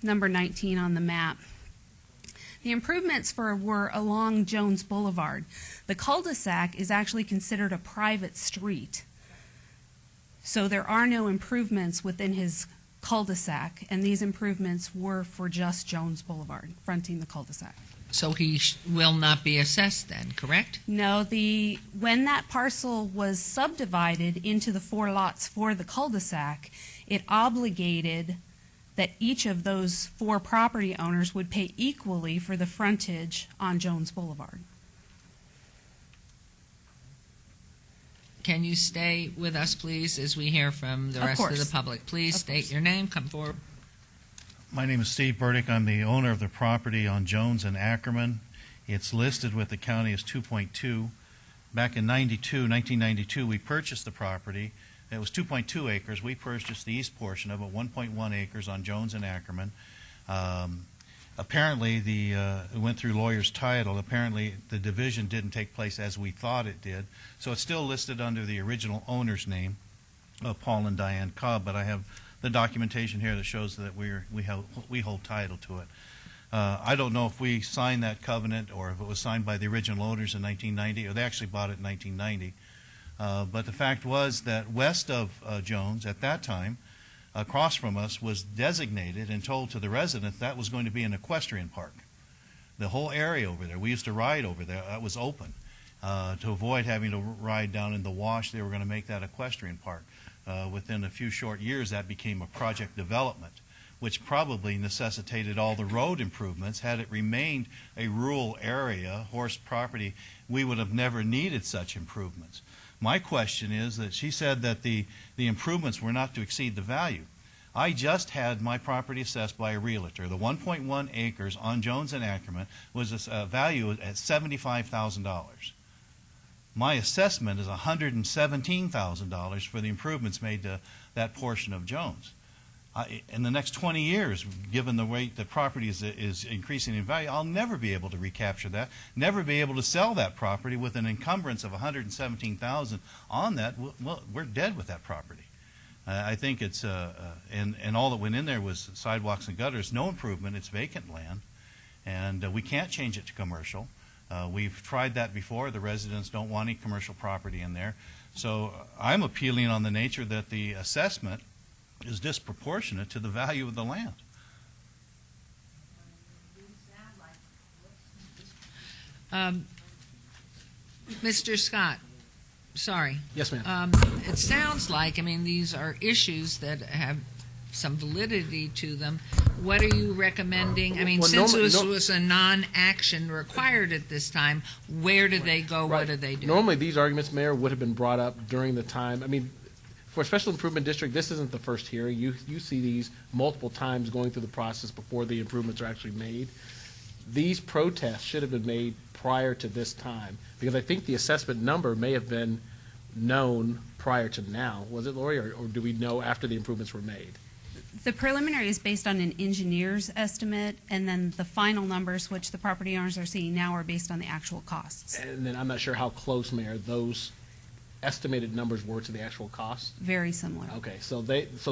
Speaker 23: Number 19 on the map. The improvements were along Jones Boulevard. The cul-de-sac is actually considered a private street. So there are no improvements within his cul-de-sac, and these improvements were for just Jones Boulevard, fronting the cul-de-sac.
Speaker 1: So he will not be assessed then, correct?
Speaker 23: No, when that parcel was subdivided into the 4 lots for the cul-de-sac, it obligated that each of those 4 property owners would pay equally for the frontage on Jones Boulevard.
Speaker 1: Can you stay with us, please, as we hear from the rest of the public? Please state your name, come forward.
Speaker 18: My name is Steve Burdick. I'm the owner of the property on Jones and Ackerman. It's listed with the county as 2.2. Back in 1992, we purchased the property. It was 2.2 acres. We purchased the east portion of it, 1.1 acres on Jones and Ackerman. Apparently, it went through lawyer's title. Apparently, the division didn't take place as we thought it did. So it's still listed under the original owner's name, Paul and Diane Cobb, but I have the documentation here that shows that we hold title to it. I don't know if we signed that covenant or if it was signed by the original owners in 1990, or they actually bought it in 1990. But the fact was that west of Jones, at that time, across from us, was designated and told to the residents that was going to be an equestrian park. The whole area over there, we used to ride over there, that was open. To avoid having to ride down in the wash, they were going to make that equestrian park. Within a few short years, that became a project development, which probably necessitated all the road improvements. Had it remained a rural area, horse property, we would have never needed such improvements. My question is that she said that the improvements were not to exceed the value. I just had my property assessed by a realtor. The 1.1 acres on Jones and Ackerman was valued at $75,000. My assessment is $117,000 for the improvements made to that portion of Jones. In the next 20 years, given the rate that property is increasing in value, I'll never be able to recapture that, never be able to sell that property with an encumbrance of $117,000 on that. Well, we're dead with that property. I think it's, and all that went in there was sidewalks and gutters, no improvement, it's vacant land. And we can't change it to commercial. We've tried that before. The residents don't want any commercial property in there. So I'm appealing on the nature that the assessment is disproportionate to the value of the land.
Speaker 1: Mr. Scott, sorry.
Speaker 3: Yes, ma'am.
Speaker 1: It sounds like, I mean, these are issues that have some validity to them. What are you recommending? I mean,
Speaker 3: Well,
Speaker 1: since
Speaker 3: normally-
Speaker 1: this was a non-action required at this time, where do they go? What do they do?
Speaker 3: Normally, these arguments, Mayor, would have been brought up during the time. I mean, for a special improvement district, this isn't the first hearing. You see these multiple times going through the process before the improvements are actually made. These protests should have been made prior to this time, because I think the assessment number may have been known prior to now. Was it, Lori, or do we know after the improvements were made?
Speaker 23: The preliminary is based on an engineer's estimate, and then the final numbers, which the property owners are seeing now, are based on the actual costs.
Speaker 3: And then I'm not sure how close, Mayor, those estimated numbers were to the actual cost.
Speaker 23: Very similar.
Speaker 3: Okay, so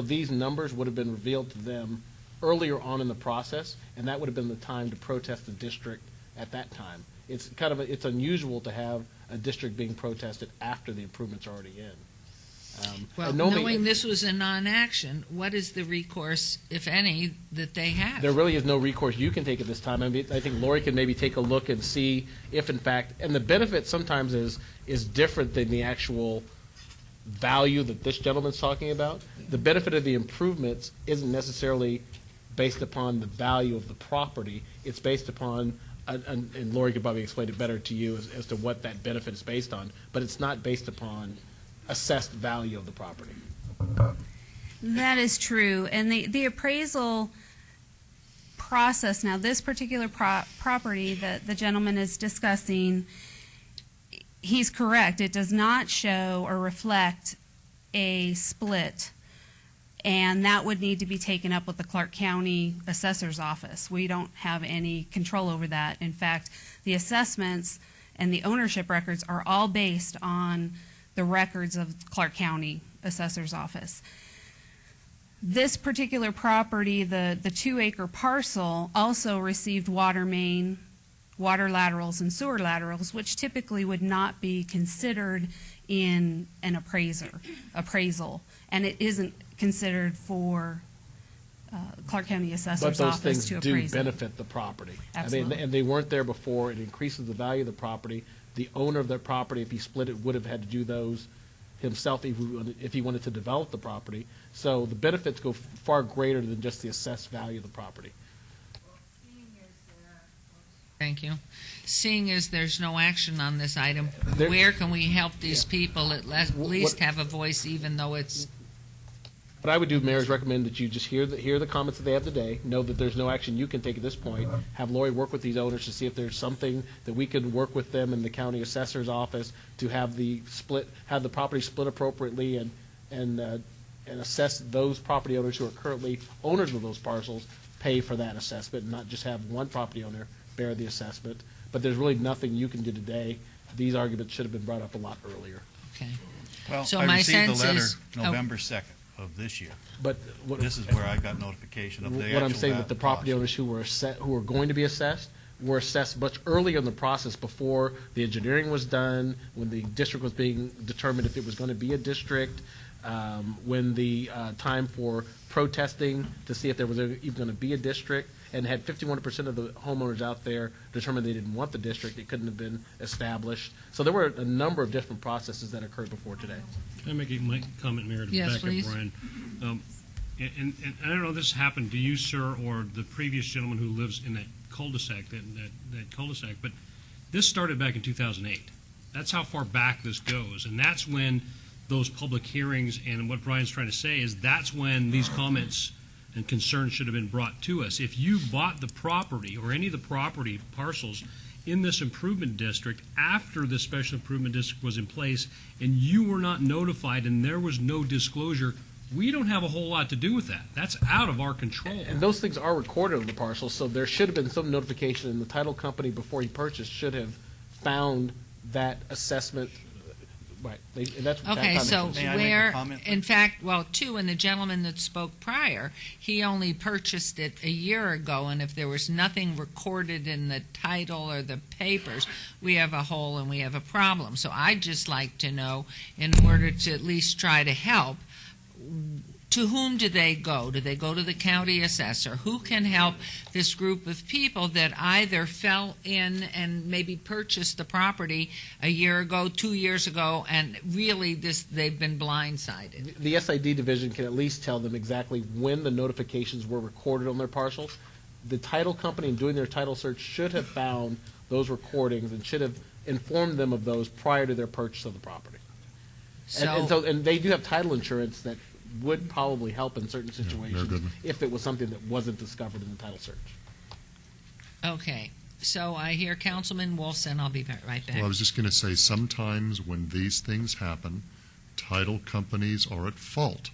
Speaker 3: these numbers would have been revealed to them earlier on in the process, and that would have been the time to protest the district at that time. It's kind of it's unusual to have a district being protested after the improvements are already in.
Speaker 1: Well,
Speaker 3: and normally-
Speaker 1: knowing this was a non-action, what is the recourse, if any, that they have?
Speaker 3: There really is no recourse you can take at this time. I mean, I think Lori can maybe take a look and see if, in fact, and the benefit sometimes is different than the actual value that this gentleman's talking about. The benefit of the improvements isn't necessarily based upon the value of the property. It's based upon, and Lori could probably explain it better to you as to what that benefit is based on, but it's not based upon assessed value of the property.
Speaker 23: That is true. And the appraisal process, now this particular property that the gentleman is discussing, he's correct. It does not show or reflect a split, and that would need to be taken up with the Clark County Assessor's Office. We don't have any control over that. In fact, the assessments and the ownership records are all based on the records of Clark County Assessor's Office. This particular property, the 2-acre parcel, also received water main, water laterals, and sewer laterals, which typically would not be considered in an appraisal, and it isn't considered for Clark County Assessor's Office to appraise.
Speaker 3: But those things do benefit the property.
Speaker 23: Absolutely.
Speaker 3: I mean, and they weren't there before. It increases the value of the property. The owner of that property, if he split it, would have had to do those himself if he wanted to develop the property. So the benefits go far greater than just the assessed value of the property.
Speaker 1: Thank you. Seeing as there's no action on this item,
Speaker 3: There-
Speaker 1: where can we help these people at least
Speaker 3: What-
Speaker 1: have a voice, even though it's...
Speaker 3: What I would do, Mayor, is recommend that you just hear the comments that they have today, know that there's no action you can take at this point, have Lori work with these owners to see if there's something that we can work with them in the county assessor's office to have the property split appropriately and assess those property owners who are currently owners of those parcels pay for that assessment, and not just have one property owner bear the assessment. But there's really nothing you can do today. These arguments should have been brought up a lot earlier.
Speaker 1: Okay.
Speaker 18: Well,
Speaker 1: So
Speaker 18: I
Speaker 1: my
Speaker 18: received the
Speaker 1: sense
Speaker 18: letter
Speaker 1: is-
Speaker 18: November 2nd of this year.
Speaker 3: But
Speaker 18: This is where I got notification of the actual
Speaker 3: What I'm saying, that the property
Speaker 18: cost.
Speaker 3: owners who were going to be assessed were assessed much earlier in the process, before the engineering was done, when the district was being determined if it was going to be a district, when the time for protesting to see if there was even going to be a district, and had 51% of the homeowners out there determined they didn't want the district, it couldn't have been established. So there were a number of different processes that occurred before today.
Speaker 9: Can I make a comment, Mayor, to
Speaker 1: Yes,
Speaker 9: back
Speaker 1: please.
Speaker 9: up Brian? And I don't know if this happened to you, sir, or the previous gentleman who lives in that cul-de-sac, that cul-de-sac, but this started back in 2008. That's how far back this goes, and that's when those public hearings, and what Brian's trying to say is that's when these comments and concerns should have been brought to us. If you bought the property or any of the property parcels in this improvement district after the special improvement district was in place and you were not notified and there was no disclosure, we don't have a whole lot to do with that. That's out of our control.
Speaker 3: And those things are recorded on the parcel, so there should have been some notification, and the title company, before he purchased, should have found that assessment Right. And that's that
Speaker 1: Okay,
Speaker 3: kind of
Speaker 1: so
Speaker 3: thing.
Speaker 18: May I make a
Speaker 1: where,
Speaker 18: comment,
Speaker 1: in fact, well, two, and the gentleman that spoke prior, he only purchased it a year ago, and if there was nothing recorded in the title or the papers, we have a hole and we have a problem. So I'd just like to know, in order to at least try to help, to whom do they go? Do they go to the county assessor? Who can help this group of people that either fell in and maybe purchased the property a year ago, 2 years ago, and really they've been blindsided?
Speaker 3: The SID division can at least tell them exactly when the notifications were recorded on their parcels. The title company, in doing their title search, should have found those recordings and should have informed them of those prior to their purchase of the property. And they do have title insurance that would probably help in certain situations if it was something that wasn't discovered in the title search.
Speaker 1: Okay, so I hear Councilman Wolfson. I'll be right back.
Speaker 5: Well, I was just going to say, sometimes when these things happen, title companies are at fault,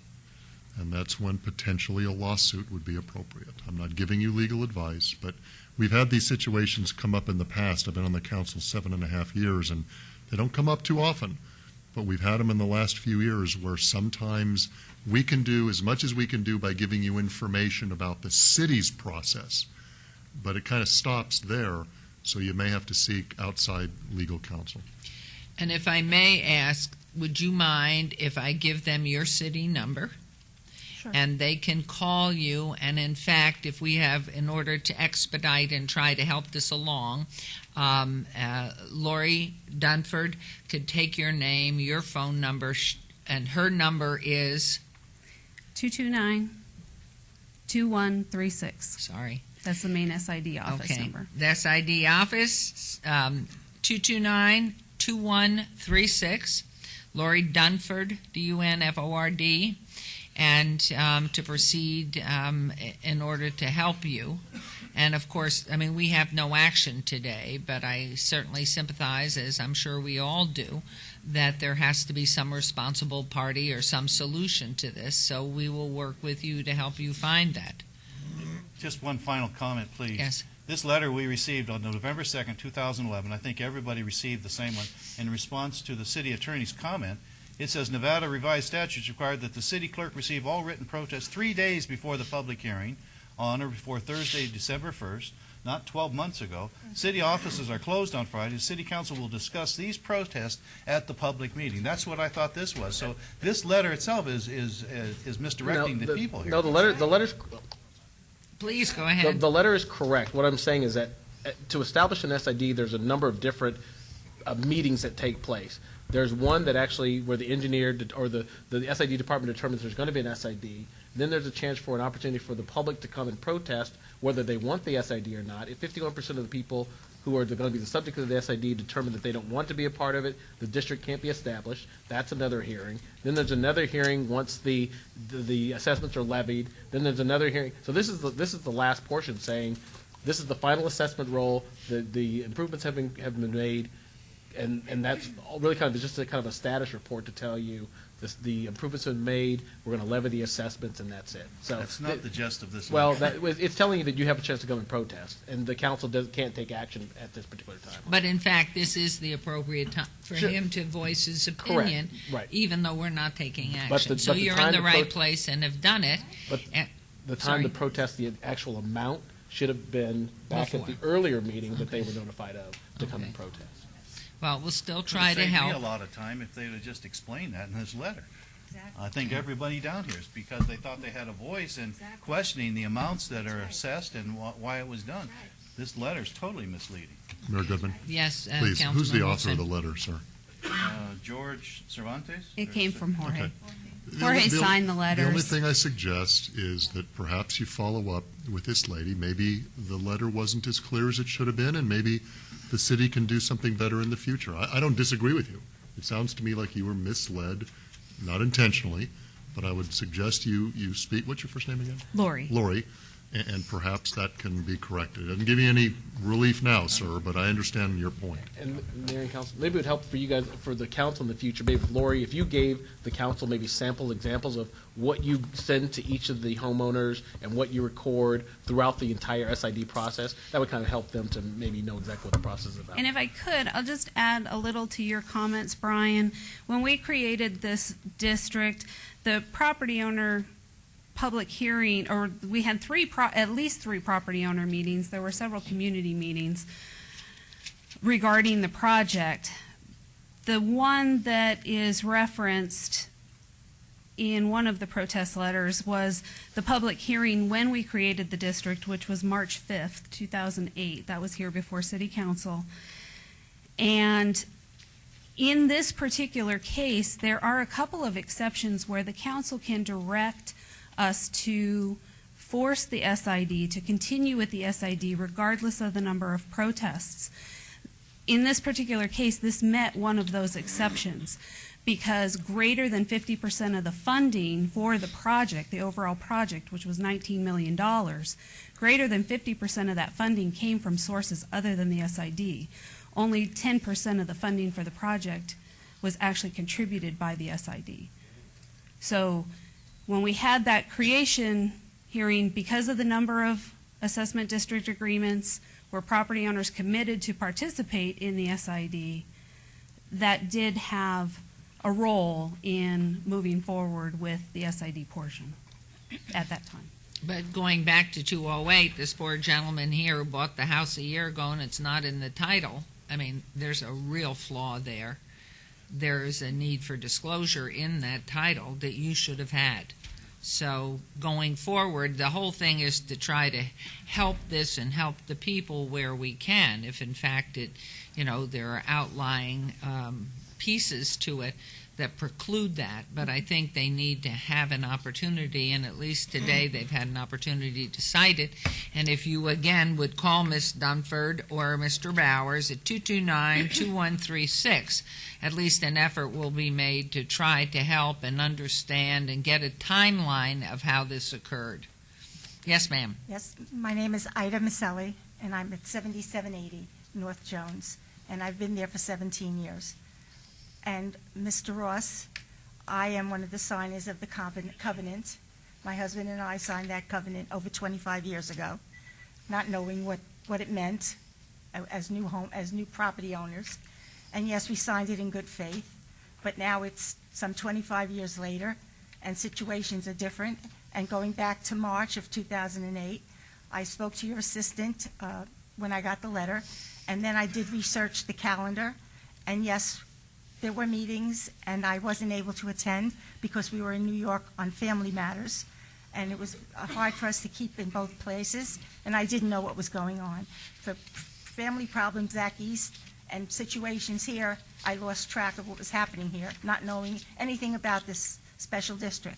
Speaker 5: and that's when potentially a lawsuit would be appropriate. I'm not giving you legal advice, but we've had these situations come up in the past. I've been on the council 7.5 years, and they don't come up too often, but we've had them in the last few years where sometimes we can do as much as we can do by giving you information about the city's process, but it kind of stops there, so you may have to seek outside legal counsel.
Speaker 1: And if I may ask, would you mind if I give them your city number?
Speaker 15: Sure.
Speaker 1: And they can call you, and in fact, if we have, in order to expedite and try to help this along, Lori Dunford could take your name, your phone number, and her number is
Speaker 23: 229-2136.
Speaker 1: Sorry.
Speaker 23: That's the main SID office number.
Speaker 1: The SID office, 229-2136. Lori Dunford, Dunford, and to proceed in order to help you. And of course, I mean, we have no action today, but I certainly sympathize, as I'm sure we all do, that there has to be some responsible party or some solution to this. So we will work with you to help you find that.
Speaker 18: Just one final comment, please.
Speaker 1: Yes.
Speaker 18: This letter we received on November 2nd, 2011, I think everybody received the same one, in response to the city attorney's comment. It says Nevada revised statutes require that the city clerk receive all written protests 3 days before the public hearing, on or before Thursday, December 1st, not 12 months ago. City offices are closed on Friday. City council will discuss these protests at the public meeting. That's what I thought this was. So this letter itself is misdirecting the people here.
Speaker 3: No, the letter's.
Speaker 1: Please go ahead.
Speaker 3: The letter is correct. What I'm saying is that to establish an SID, there's a number of different meetings that take place. There's one that actually where the engineer or the SID department determines there's going to be an SID. Then there's a chance for an opportunity for the public to come and protest whether they want the SID or not. If 51% of the people who are going to be the subject of the SID determine that they don't want to be a part of it, the district can't be established. That's another hearing. Then there's another hearing once the assessments are levied. Then there's another hearing. So this is the last portion saying this is the final assessment roll. The improvements have been made. And that's really kind of just a status report to tell you the improvements have been made. We're going to levy the assessments, and that's it. So
Speaker 18: that's not the gist of this.
Speaker 3: Well, it's telling you that you have a chance to come and protest, and the council can't take action at this particular time.
Speaker 1: But in fact, this is the appropriate time for him to voice his opinion,
Speaker 3: right.
Speaker 1: even though we're not taking action.
Speaker 3: But
Speaker 1: so you're in the right place and have done it.
Speaker 3: But the time to protest the actual amount should have been back at the earlier meeting that they were notified of to come and protest.
Speaker 1: Well, we'll still try to
Speaker 18: help. It would
Speaker 1: help.
Speaker 18: me a lot of time if they would have just explained that in this letter. Exactly. I think everybody down here is because they thought they had a voice in questioning the amounts that are assessed and why it was done. Right. This letter is totally misleading.
Speaker 5: Mayor Goodman?
Speaker 1: Yes,
Speaker 5: please.
Speaker 1: Councilman
Speaker 5: Who's the author
Speaker 1: Wilson.
Speaker 5: of the letter, sir?
Speaker 18: George Cervantes?
Speaker 23: It came from Jorge.
Speaker 5: Okay.
Speaker 23: Jorge signed the letters.
Speaker 5: The only thing I suggest is that perhaps you follow up with this lady. Maybe the letter wasn't as clear as it should have been, and maybe the city can do something better in the future. I don't disagree with you. It sounds to me like you were misled, not intentionally, but I would suggest you speak. What's your first name again?
Speaker 23: Lori.
Speaker 5: Lori. and perhaps that can be corrected. It doesn't give you any relief now, sir, but I understand your point.
Speaker 3: And Mayor and Council, maybe it would help for you guys, for the council in the future, maybe Lori, if you gave the council maybe sample examples of what you send to each of the homeowners and what you record throughout the entire SID process, that would kind of help them to maybe know exactly what the process is about.
Speaker 23: And if I could, I'll just add a little to your comments, Brian. When we created this district, the property owner public hearing, or we had at least three property owner meetings. There were several community meetings regarding the project. The one that is referenced in one of the protest letters was the public hearing when we created the district, which was March 5th, 2008. That was here before City Council. And in this particular case, there are a couple of exceptions where the council can direct us to force the SID to continue with the SID regardless of the number of protests. In this particular case, this met one of those exceptions because greater than 50% of the funding for the project, the overall project, which was $19 million, greater than 50% of that funding came from sources other than the SID. Only 10% of the funding for the project was actually contributed by the SID. So when we had that creation hearing, because of the number of assessment district agreements where property owners committed to participate in the SID, that did have a role in moving forward with the SID portion at that time.
Speaker 1: But going back to 208, this poor gentleman here who bought the house a year ago and it's not in the title, I mean, there's a real flaw there. There's a need for disclosure in that title that you should have had. So going forward, the whole thing is to try to help this and help the people where we can. If in fact there are outlying pieces to it that preclude that, but I think they need to have an opportunity, and at least today they've had an opportunity to cite it. And if you again would call Ms. Dunford or Mr. Bowers at 229-2136, at least an effort will be made to try to help and understand and get a timeline of how this occurred. Yes, ma'am.
Speaker 2: Yes, my name is Ida Maselli, and I'm at 7780 North Jones, and I've been there for 17 years. And Mr. Ross, I am one of the signers of the covenant. My husband and I signed that covenant over 25 years ago, not knowing what it meant as new property owners. And yes, we signed it in good faith, but now it's some 25 years later, and situations are different. And going back to March of 2008, I spoke to your assistant when I got the letter, and then I did research the calendar, and yes, there were meetings, and I wasn't able to attend because we were in New York on family matters, and it was hard for us to keep in both places, and I didn't know what was going on. For family problems back east and situations here, I lost track of what was happening here, not knowing anything about this special district.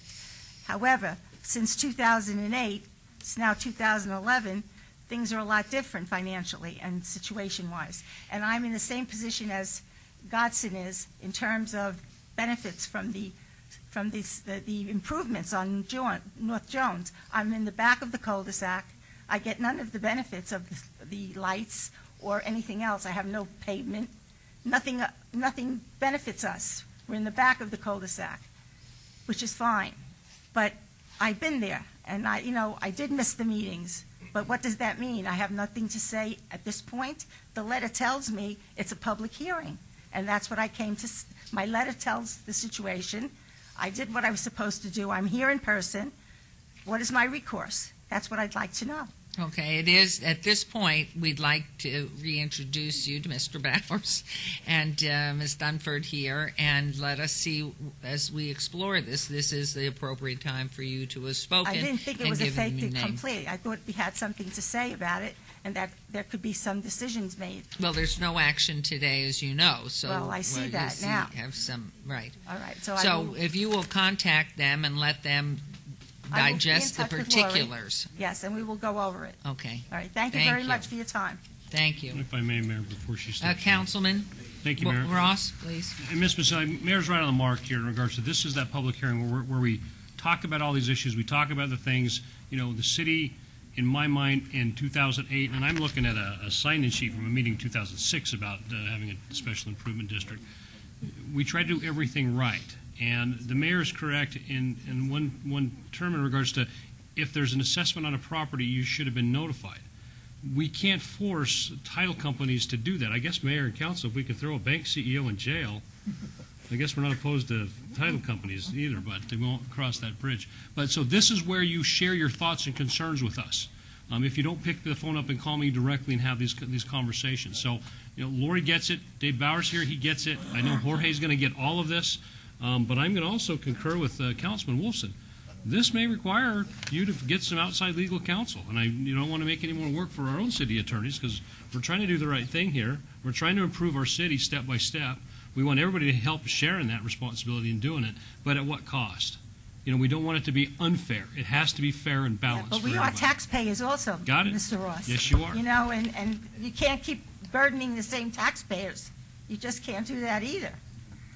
Speaker 2: However, since 2008, it's now 2011, things are a lot different financially and situation-wise, and I'm in the same position as Godson is in terms of benefits from the improvements on North Jones. I'm in the back of the cul-de-sac. I get none of the benefits of the lights or anything else. I have no pavement. Nothing benefits us. We're in the back of the cul-de-sac, which is fine. But I've been there, and I did miss the meetings. But what does that mean? I have nothing to say at this point. The letter tells me it's a public hearing. And that's what I came to. My letter tells the situation. I did what I was supposed to do. I'm here in person. What is my recourse? That's what I'd like to know.
Speaker 1: Okay, it is, at this point, we'd like to reintroduce you to Mr. Bowers and Ms. Dunford here, and let us see, as we explore this is the appropriate time for you to have spoken.
Speaker 2: I didn't think it was a fait accompli. I thought we had something to say about it, and that there could be some decisions made.
Speaker 1: Well, there's no action today, as you know, so.
Speaker 2: Well, I see that now.
Speaker 1: Have some, right.
Speaker 2: All right,
Speaker 1: so if you will contact them and let them digest the particulars.
Speaker 2: Yes, and we will go over it.
Speaker 1: Okay.
Speaker 2: All right. Thank you very much for your time.
Speaker 1: Thank you.
Speaker 9: If I may, Mayor, before she steps
Speaker 1: Councilman.
Speaker 9: Thank you, Mayor.
Speaker 1: Ross, please.
Speaker 9: And Ms. Maselli, Mayor's right on the mark here in regards to this is that public hearing where we talk about all these issues. We talk about the things, the city in my mind, in 2008, and I'm looking at a sign-in sheet from a meeting in 2006 about having a special improvement district. We tried to do everything right, and the mayor is correct in one term in regards to if there's an assessment on a property, you should have been notified. We can't force title companies to do that. I guess mayor and council, if we could throw a bank CEO in jail, I guess we're not opposed to title companies either, but they won't cross that bridge. But so this is where you share your thoughts and concerns with us. If you don't pick the phone up and call me directly and have these conversations. So, Lori gets it. Dave Bowers here, he gets it. I know Jorge's going to get all of this. But I'm going to also concur with Councilman Wolfson. This may require you to get some outside legal counsel, and I don't want to make any more work for our own city attorneys because we're trying to do the right thing here. We're trying to improve our city step by step. We want everybody to help share in that responsibility in doing it, but at what cost? We don't want it to be unfair. It has to be fair and balanced.
Speaker 2: But we
Speaker 9: for
Speaker 2: are
Speaker 9: everybody.
Speaker 2: taxpayers also,
Speaker 9: Got it.
Speaker 2: Mr. Ross.
Speaker 9: Yes, you are.
Speaker 2: And you can't keep burdening the same taxpayers. You just can't do that either.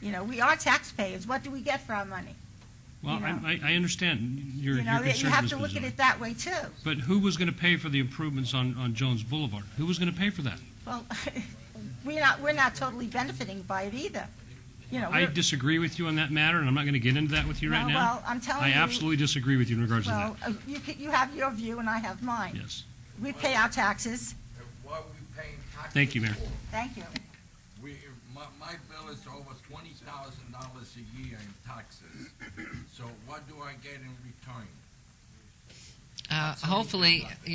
Speaker 2: We are taxpayers. What do we get for our money?
Speaker 9: Well, I understand your concern.
Speaker 2: You have
Speaker 9: Ms.
Speaker 2: to look at
Speaker 9: Pizzoli.
Speaker 2: it that way, too.
Speaker 9: But who was going to pay for the improvements on Jones Boulevard? Who was going to pay for that?
Speaker 2: Well, we're not totally benefiting by it either.
Speaker 9: I disagree with you on that matter, and I'm not going to get into that with you right now.
Speaker 2: Well, I'm telling you.
Speaker 9: I absolutely disagree with you in regards to that.
Speaker 2: Well, you have your view and I have mine.
Speaker 9: Yes.
Speaker 2: We pay our taxes.
Speaker 6: What are we paying taxes
Speaker 9: Thank you, Mayor.
Speaker 6: for?
Speaker 2: Thank you.
Speaker 6: My bill is over $20,000 a year in taxes. So what do I get in return?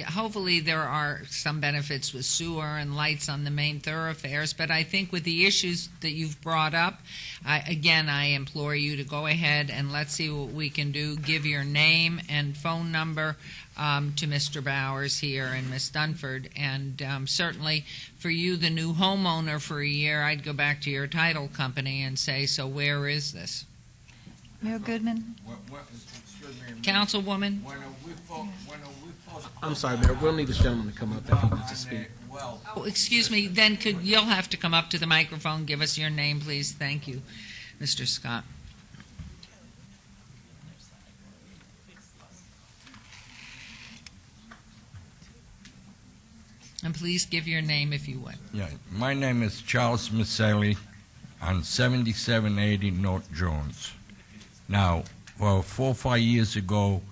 Speaker 1: Hopefully there are some benefits with sewer and lights on the main thoroughfares, but I think with the issues that you've brought up, I implore you to go ahead and let's see what we can do. Give your name and phone number to Mr. Bowers here and Ms. Dunford, and certainly for you, the new homeowner for a year, I'd go back to your title company and say, so where is this?
Speaker 12: Mayor Goodman?
Speaker 1: Councilwoman?
Speaker 3: I'm sorry, Mayor. We'll need this gentleman to come up if he needs to speak.
Speaker 1: Oh, excuse me, then you'll have to come up to the microphone, give us your name, please. Thank you, Mr. Scott. And please give your name if you would.
Speaker 6: Yeah, my name is Charles Maselli on 7780 North Jones. Now, 4 or 5 years ago,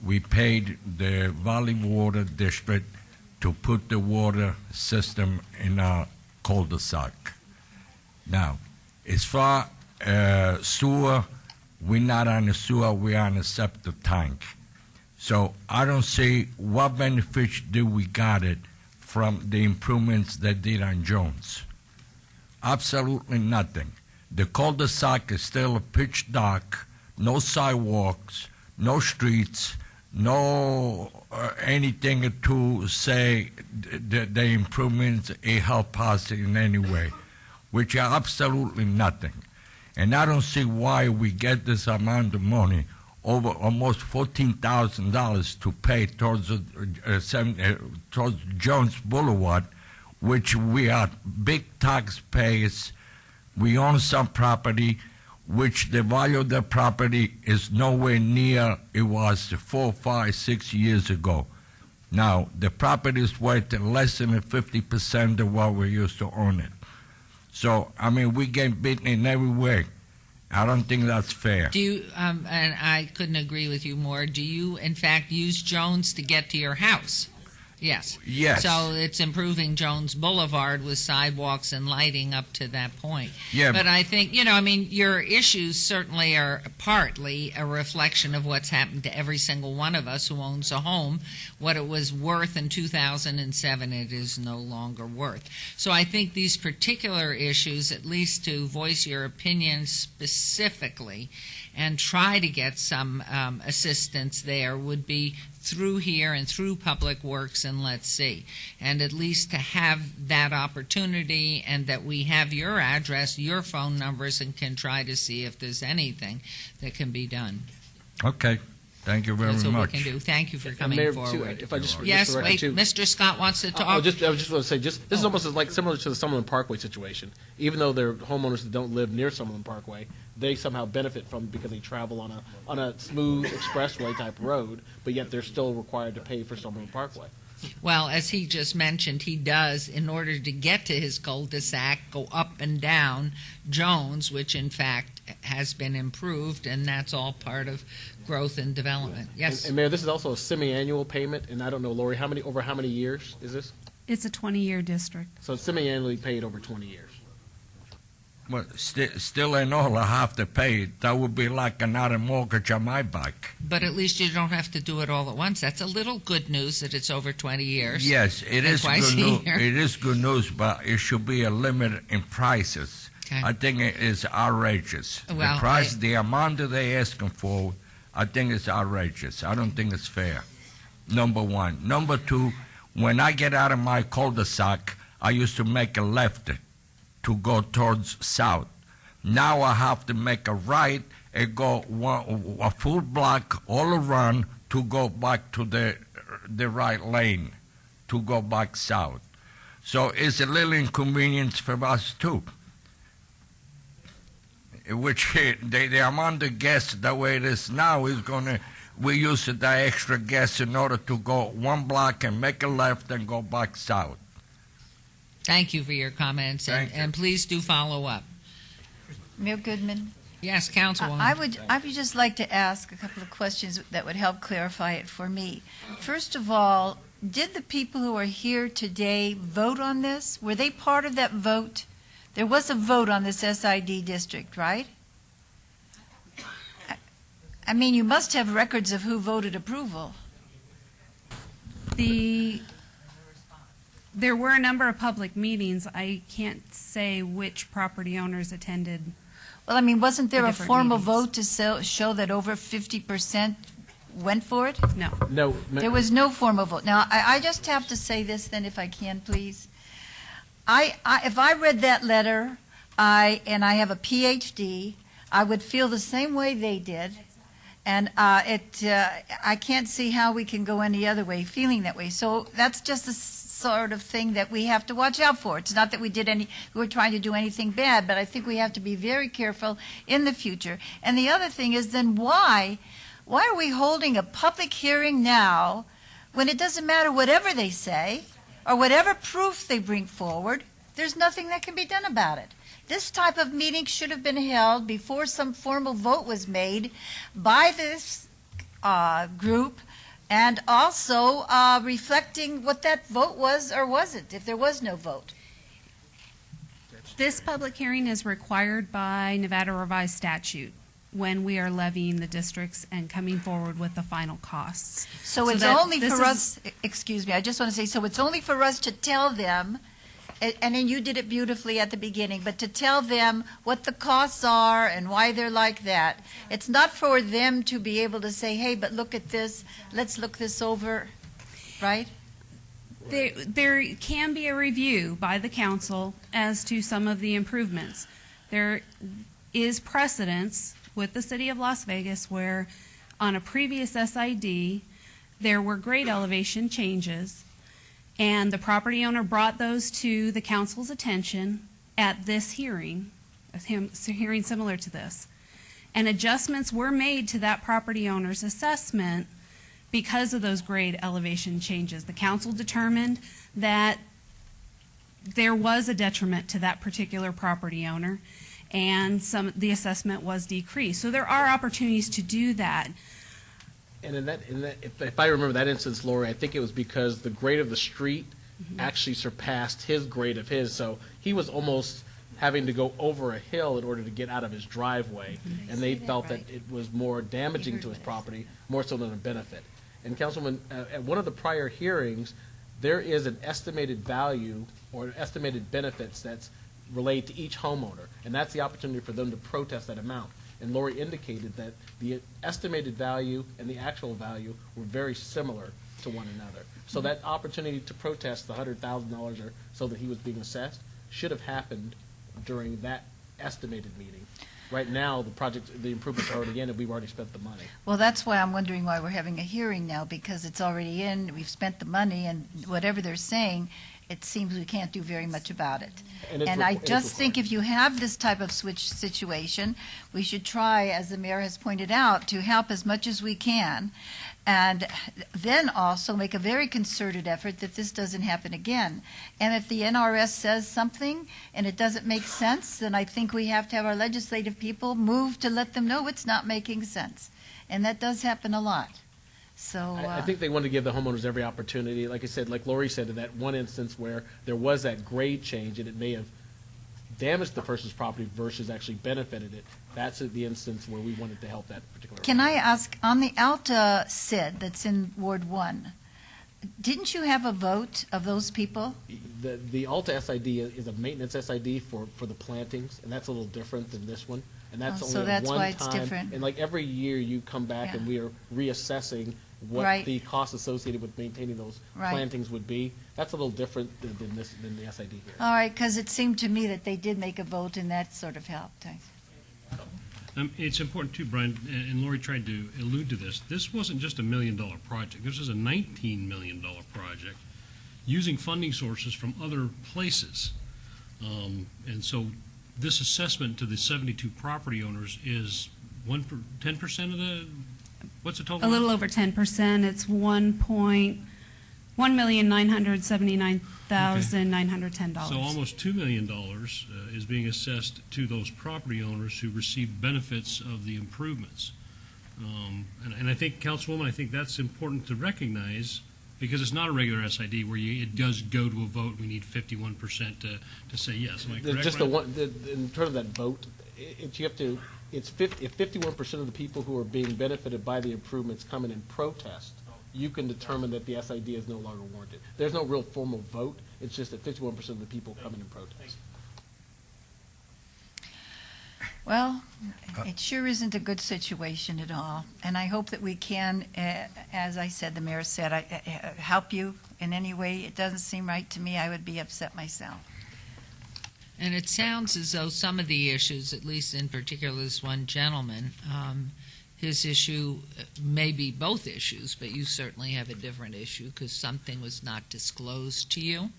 Speaker 6: we paid the Valley Water District to put the water system in our cul-de-sac. Now, as far sewer, we're not on the sewer, we're on a septic tank. So I don't see what benefits do we got it from the improvements they did on Jones. Absolutely nothing. The cul-de-sac is still pitch dark, no sidewalks, no streets, no anything to say the improvements help us in any way, which are absolutely nothing. And I don't see why we get this amount of money, over almost $14,000 to pay towards Jones Boulevard, which we are big taxpayers. We own some property, which the value of the property is nowhere near it was 4, 5, 6 years ago. Now, the property is worth less than 50% of what we used to own it. So, I mean, we get beaten in every way. I don't think that's fair.
Speaker 1: Do you, and I couldn't agree with you more, do you in fact use Jones to get to your house? Yes.
Speaker 6: Yes.
Speaker 1: So it's improving Jones Boulevard with sidewalks and lighting up to that point.
Speaker 6: Yeah.
Speaker 1: But I think, your issues certainly are partly a reflection of what's happened to every single one of us who owns a home. What it was worth in 2007, it is no longer worth. So I think these particular issues, at least to voice your opinion specifically and try to get some assistance there, would be through here and through Public Works and Let's See. And at least to have that opportunity and that we have your address, your phone numbers, and can try to see if there's anything that can be done.
Speaker 6: Okay. Thank you very
Speaker 1: That's what
Speaker 6: much.
Speaker 1: we can do. Thank you for coming
Speaker 3: Mayor,
Speaker 1: forward.
Speaker 3: too, if I just
Speaker 1: Yes,
Speaker 3: for the record,
Speaker 1: wait,
Speaker 3: too.
Speaker 1: Mr. Scott wants to talk.
Speaker 3: I was just going to say, this is almost like similar to the Summerlin Parkway situation. Even though they're homeowners that don't live near Summerlin Parkway, they somehow benefit from it because they travel on a smooth expressway type road, but yet they're still required to pay for Summerlin Parkway.
Speaker 1: Well, as he just mentioned, he does, in order to get to his cul-de-sac, go up and down Jones, which in fact has been improved, and that's all part of growth and development. Yes?
Speaker 3: And Mayor, this is also a semi-annual payment, and I don't know, Lori, over how many years is this?
Speaker 23: It's a 20-year district.
Speaker 3: So it's semi-annually paid over 20 years.
Speaker 6: But still in all, I have to pay it. That would be like another mortgage on my back.
Speaker 1: But at least you don't have to do it all at once. That's a little good news that it's over 20 years.
Speaker 6: Yes, it
Speaker 1: and
Speaker 6: is
Speaker 1: twice
Speaker 6: good
Speaker 1: a
Speaker 6: news.
Speaker 1: year.
Speaker 6: It is good news, but it should be a limit in prices.
Speaker 1: Okay.
Speaker 6: I think it is outrageous.
Speaker 1: Well,
Speaker 6: the price, the amount that they're asking for, I think it's outrageous. I don't think it's fair. Number one. Number two, when I get out of my cul-de-sac, I used to make a left to go towards south. Now I have to make a right and go a full block all around to go back to the right lane, to go back south. So it's a little inconvenience for us too. Which the amount of gas the way it is now is we use the extra gas in order to go one block and make a left and go back south.
Speaker 1: Thank you for your comments, and please do follow up.
Speaker 12: Mayor Goodman?
Speaker 1: Yes, Councilwoman.
Speaker 12: I would just like to ask a couple of questions that would help clarify it for me. First of all, did the people who are here today vote on this? Were they part of that vote? There was a vote on this SID district, right? I mean, you must have records of who voted approval.
Speaker 23: There were a number of public meetings. I can't say which property owners attended.
Speaker 12: Well, I mean, wasn't there a
Speaker 23: different
Speaker 12: formal
Speaker 23: meetings.
Speaker 12: vote to show that over 50% went for it?
Speaker 23: No.
Speaker 3: No.
Speaker 12: There was no formal vote. Now, I just have to say this then, if I can, please. If I read that letter, and I have a PhD, I would feel the same way they did. And I can't see how we can go any other way, feeling that way. So that's just the sort of thing that we have to watch out for. It's not that we were trying to do anything bad, but I think we have to be very careful in the future. And the other thing is then why are we holding a public hearing now when it doesn't matter whatever they say or whatever proof they bring forward, there's nothing that can be done about it. This type of meeting should have been held before some formal vote was made by this group, and also reflecting what that vote was or wasn't, if there was no vote.
Speaker 23: This public hearing is required by Nevada revised statute when we are levying the districts and coming forward with the final costs.
Speaker 12: So it's only for us, excuse me, I just want to say, so it's only for us to tell them, and then you did it beautifully at the beginning, but to tell them what the costs are and why they're like that. It's not for them to be able to say, hey, but look at this, let's look this over, right?
Speaker 23: There can be a review by the council as to some of the improvements. There is precedence with the city of Las Vegas where on a previous SID, there were grade elevation changes, and the property owner brought those to the council's attention at this hearing, a hearing similar to this. And adjustments were made to that property owner's assessment because of those grade elevation changes. The council determined that there was a detriment to that particular property owner, and the assessment was decreased. So there are opportunities to do that.
Speaker 3: And if I remember that instance, Lori, I think it was because the grade of the street actually surpassed his grade of his, so he was almost having to go over a hill in order to get out of his driveway, and they felt that it was more damaging to his property, more so than a benefit. And Councilman, at one of the prior hearings, there is an estimated value or estimated benefits that's related to each homeowner, and that's the opportunity for them to protest that amount. And Lori indicated that the estimated value and the actual value were very similar to one another. So that opportunity to protest the $100,000 or so that he was being assessed should have happened during that estimated meeting. Right now, the improvements are already in, and we've already spent the money.
Speaker 12: Well, that's why I'm wondering why we're having a hearing now, because it's already in, we've spent the money, and whatever they're saying, it seems we can't do very much about it. And I just think if you have this type of switch situation, we should try, as the mayor has pointed out, to help as much as we can, and then also make a very concerted effort that this doesn't happen again. And if the NRS says something and it doesn't make sense, then I think we have to have our legislative people move to let them know it's not making sense. And that does happen a lot. So
Speaker 3: I think they want to give the homeowners every opportunity. Like I said, like Lori said, in that one instance where there was that grade change and it may have damaged the person's property versus actually benefited it, that's the instance where we wanted to help that particular.
Speaker 12: Can I ask, on the Alta SID that's in Ward 1, didn't you have a vote of those people?
Speaker 3: The Alta SID is a maintenance SID for the plantings, and that's a little different than this one. And that's only
Speaker 12: so that's
Speaker 3: one
Speaker 12: why it's
Speaker 3: time.
Speaker 12: different.
Speaker 3: And like every year you come back and we are reassessing what
Speaker 12: Right.
Speaker 3: the costs associated with maintaining those
Speaker 12: Right.
Speaker 3: plantings would be. That's a little different than the SID here.
Speaker 12: All right, because it seemed to me that they did make a vote and that sort of helped.
Speaker 9: It's important too, Brian, and Lori tried to allude to this. This wasn't just $1 million project. This is a $19 million project using funding sources from other places. And so this assessment to the 72 property owners is 10% of the, what's the total?
Speaker 23: A little over 10%. It's $1,979,910.
Speaker 9: So almost $2 million is being assessed to those property owners who received benefits of the improvements. And I think, Councilwoman, I think that's important to recognize, because it's not a regular SID where it does go to a vote. We need 51% to say yes. Am I correct?
Speaker 3: Just in terms of that vote, you have to. It's 50, if 51% of the people who are being benefited by the improvements come in and protest, you can determine that the SID is no longer warranted. There's no real formal vote. It's just that 51% of the people come in and protest.
Speaker 12: Well, it sure isn't a good situation at all. And I hope that we can, as I said, the mayor said, help you in any way. It doesn't seem right to me. I would be upset myself.
Speaker 1: And it sounds as though some of the issues, at least in particular this one gentleman, his issue may be both issues, but you certainly have a different issue because something was not disclosed to you.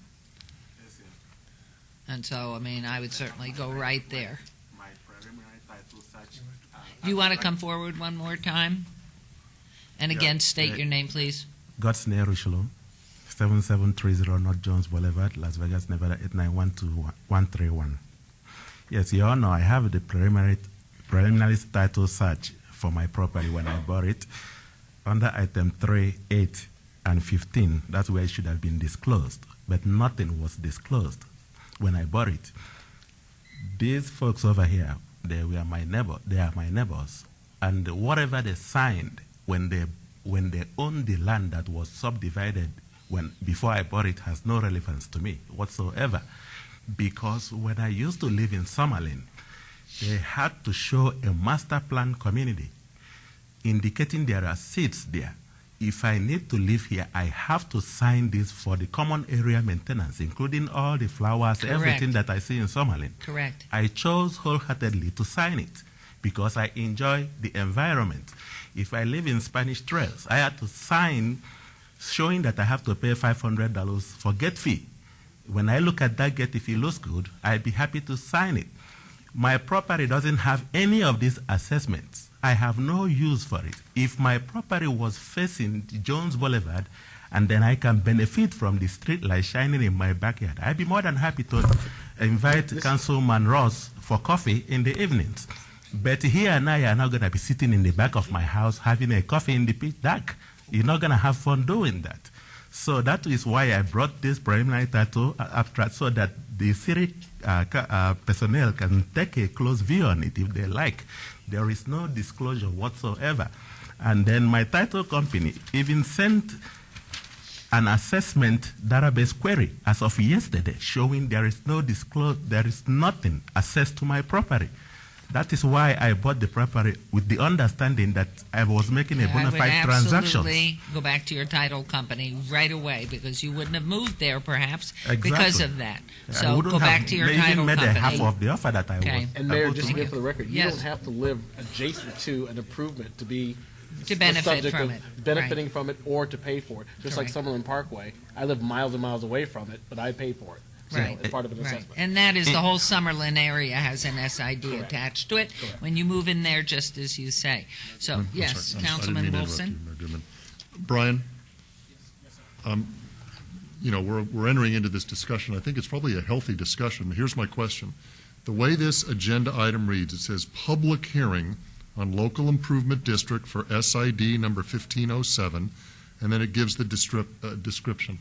Speaker 1: And so, I mean, I would certainly go right there. You want to come forward one more time? And again, state your name, please.
Speaker 8: Godsney Richelieu, 7730 North Jones Boulevard, Las Vegas, Nevada 8912131. Yes, Your Honor, I have the preliminary title search for my property when I bought it under item 3, 8, and 15. That's where it should have been disclosed, but nothing was disclosed when I bought it. These folks over here, they were my neighbor. They are my neighbors, and whatever they signed when they owned the land that was subdivided before I bought it has no relevance to me whatsoever, because when I used to live in Summerlin, they had to show a master plan community indicating there are seats there. If I need to live here, I have to sign this for the common area maintenance, including all the flowers,
Speaker 1: Correct.
Speaker 8: everything that I see in Summerlin.
Speaker 1: Correct.
Speaker 8: I chose wholeheartedly to sign it because I enjoy the environment. If I live in Spanish Trails, I had to sign showing that I have to pay $500 for gate fee. When I look at that gate, if it looks good, I'd be happy to sign it. My property doesn't have any of these assessments. I have no use for it. If my property was facing Jones Boulevard, and then I can benefit from the street light shining in my backyard, I'd be more than happy to invite Councilman Ross for coffee in the evenings. But here and I are not going to be sitting in the back of my house having a coffee in the pitch dark. You're not going to have fun doing that. So that is why I brought this preliminary title abstract so that the city personnel can take a close view on it if they like. There is no disclosure whatsoever. And then my title company even sent an assessment database query as of yesterday showing there is no disclosure, there is nothing assessed to my property. That is why I bought the property with the understanding that I was making a bona fide transaction.
Speaker 1: I would absolutely go back to your title company right away because you wouldn't have moved there perhaps
Speaker 8: Exactly.
Speaker 1: because of that.
Speaker 8: I
Speaker 1: So
Speaker 8: wouldn't
Speaker 1: go
Speaker 8: have
Speaker 1: back to your
Speaker 8: even
Speaker 1: title
Speaker 8: made
Speaker 1: company.
Speaker 8: half of the offer that I
Speaker 1: Okay.
Speaker 8: was.
Speaker 3: And Mayor,
Speaker 8: about
Speaker 3: just
Speaker 8: to
Speaker 3: again
Speaker 8: make.
Speaker 3: for the record, you
Speaker 1: Yes.
Speaker 3: don't have to live adjacent to an improvement to be
Speaker 1: To
Speaker 3: the
Speaker 1: benefit
Speaker 3: subject
Speaker 1: from
Speaker 3: of
Speaker 1: it.
Speaker 3: benefiting
Speaker 1: Right.
Speaker 3: from it or to pay for it. Just like
Speaker 1: Correct.
Speaker 3: Summerlin Parkway, I live miles and miles away from it, but I pay for it. So
Speaker 1: Right.
Speaker 3: it's part of an
Speaker 1: Right.
Speaker 3: assessment.
Speaker 1: And that is the whole Summerlin area has an SID
Speaker 3: Correct.
Speaker 1: attached to it
Speaker 3: Correct.
Speaker 1: when you move in there, just as you say. So,
Speaker 5: I'm
Speaker 1: yes,
Speaker 5: sorry. I didn't
Speaker 1: Councilman
Speaker 5: mean to interrupt
Speaker 1: Wolfson.
Speaker 5: you, Mayor Goodman. Brian, you know, we're entering into this discussion. I think it's probably a healthy discussion. Here's my question. The way this agenda item reads, it says public hearing on local improvement district for SID number 1507, and then it gives the description.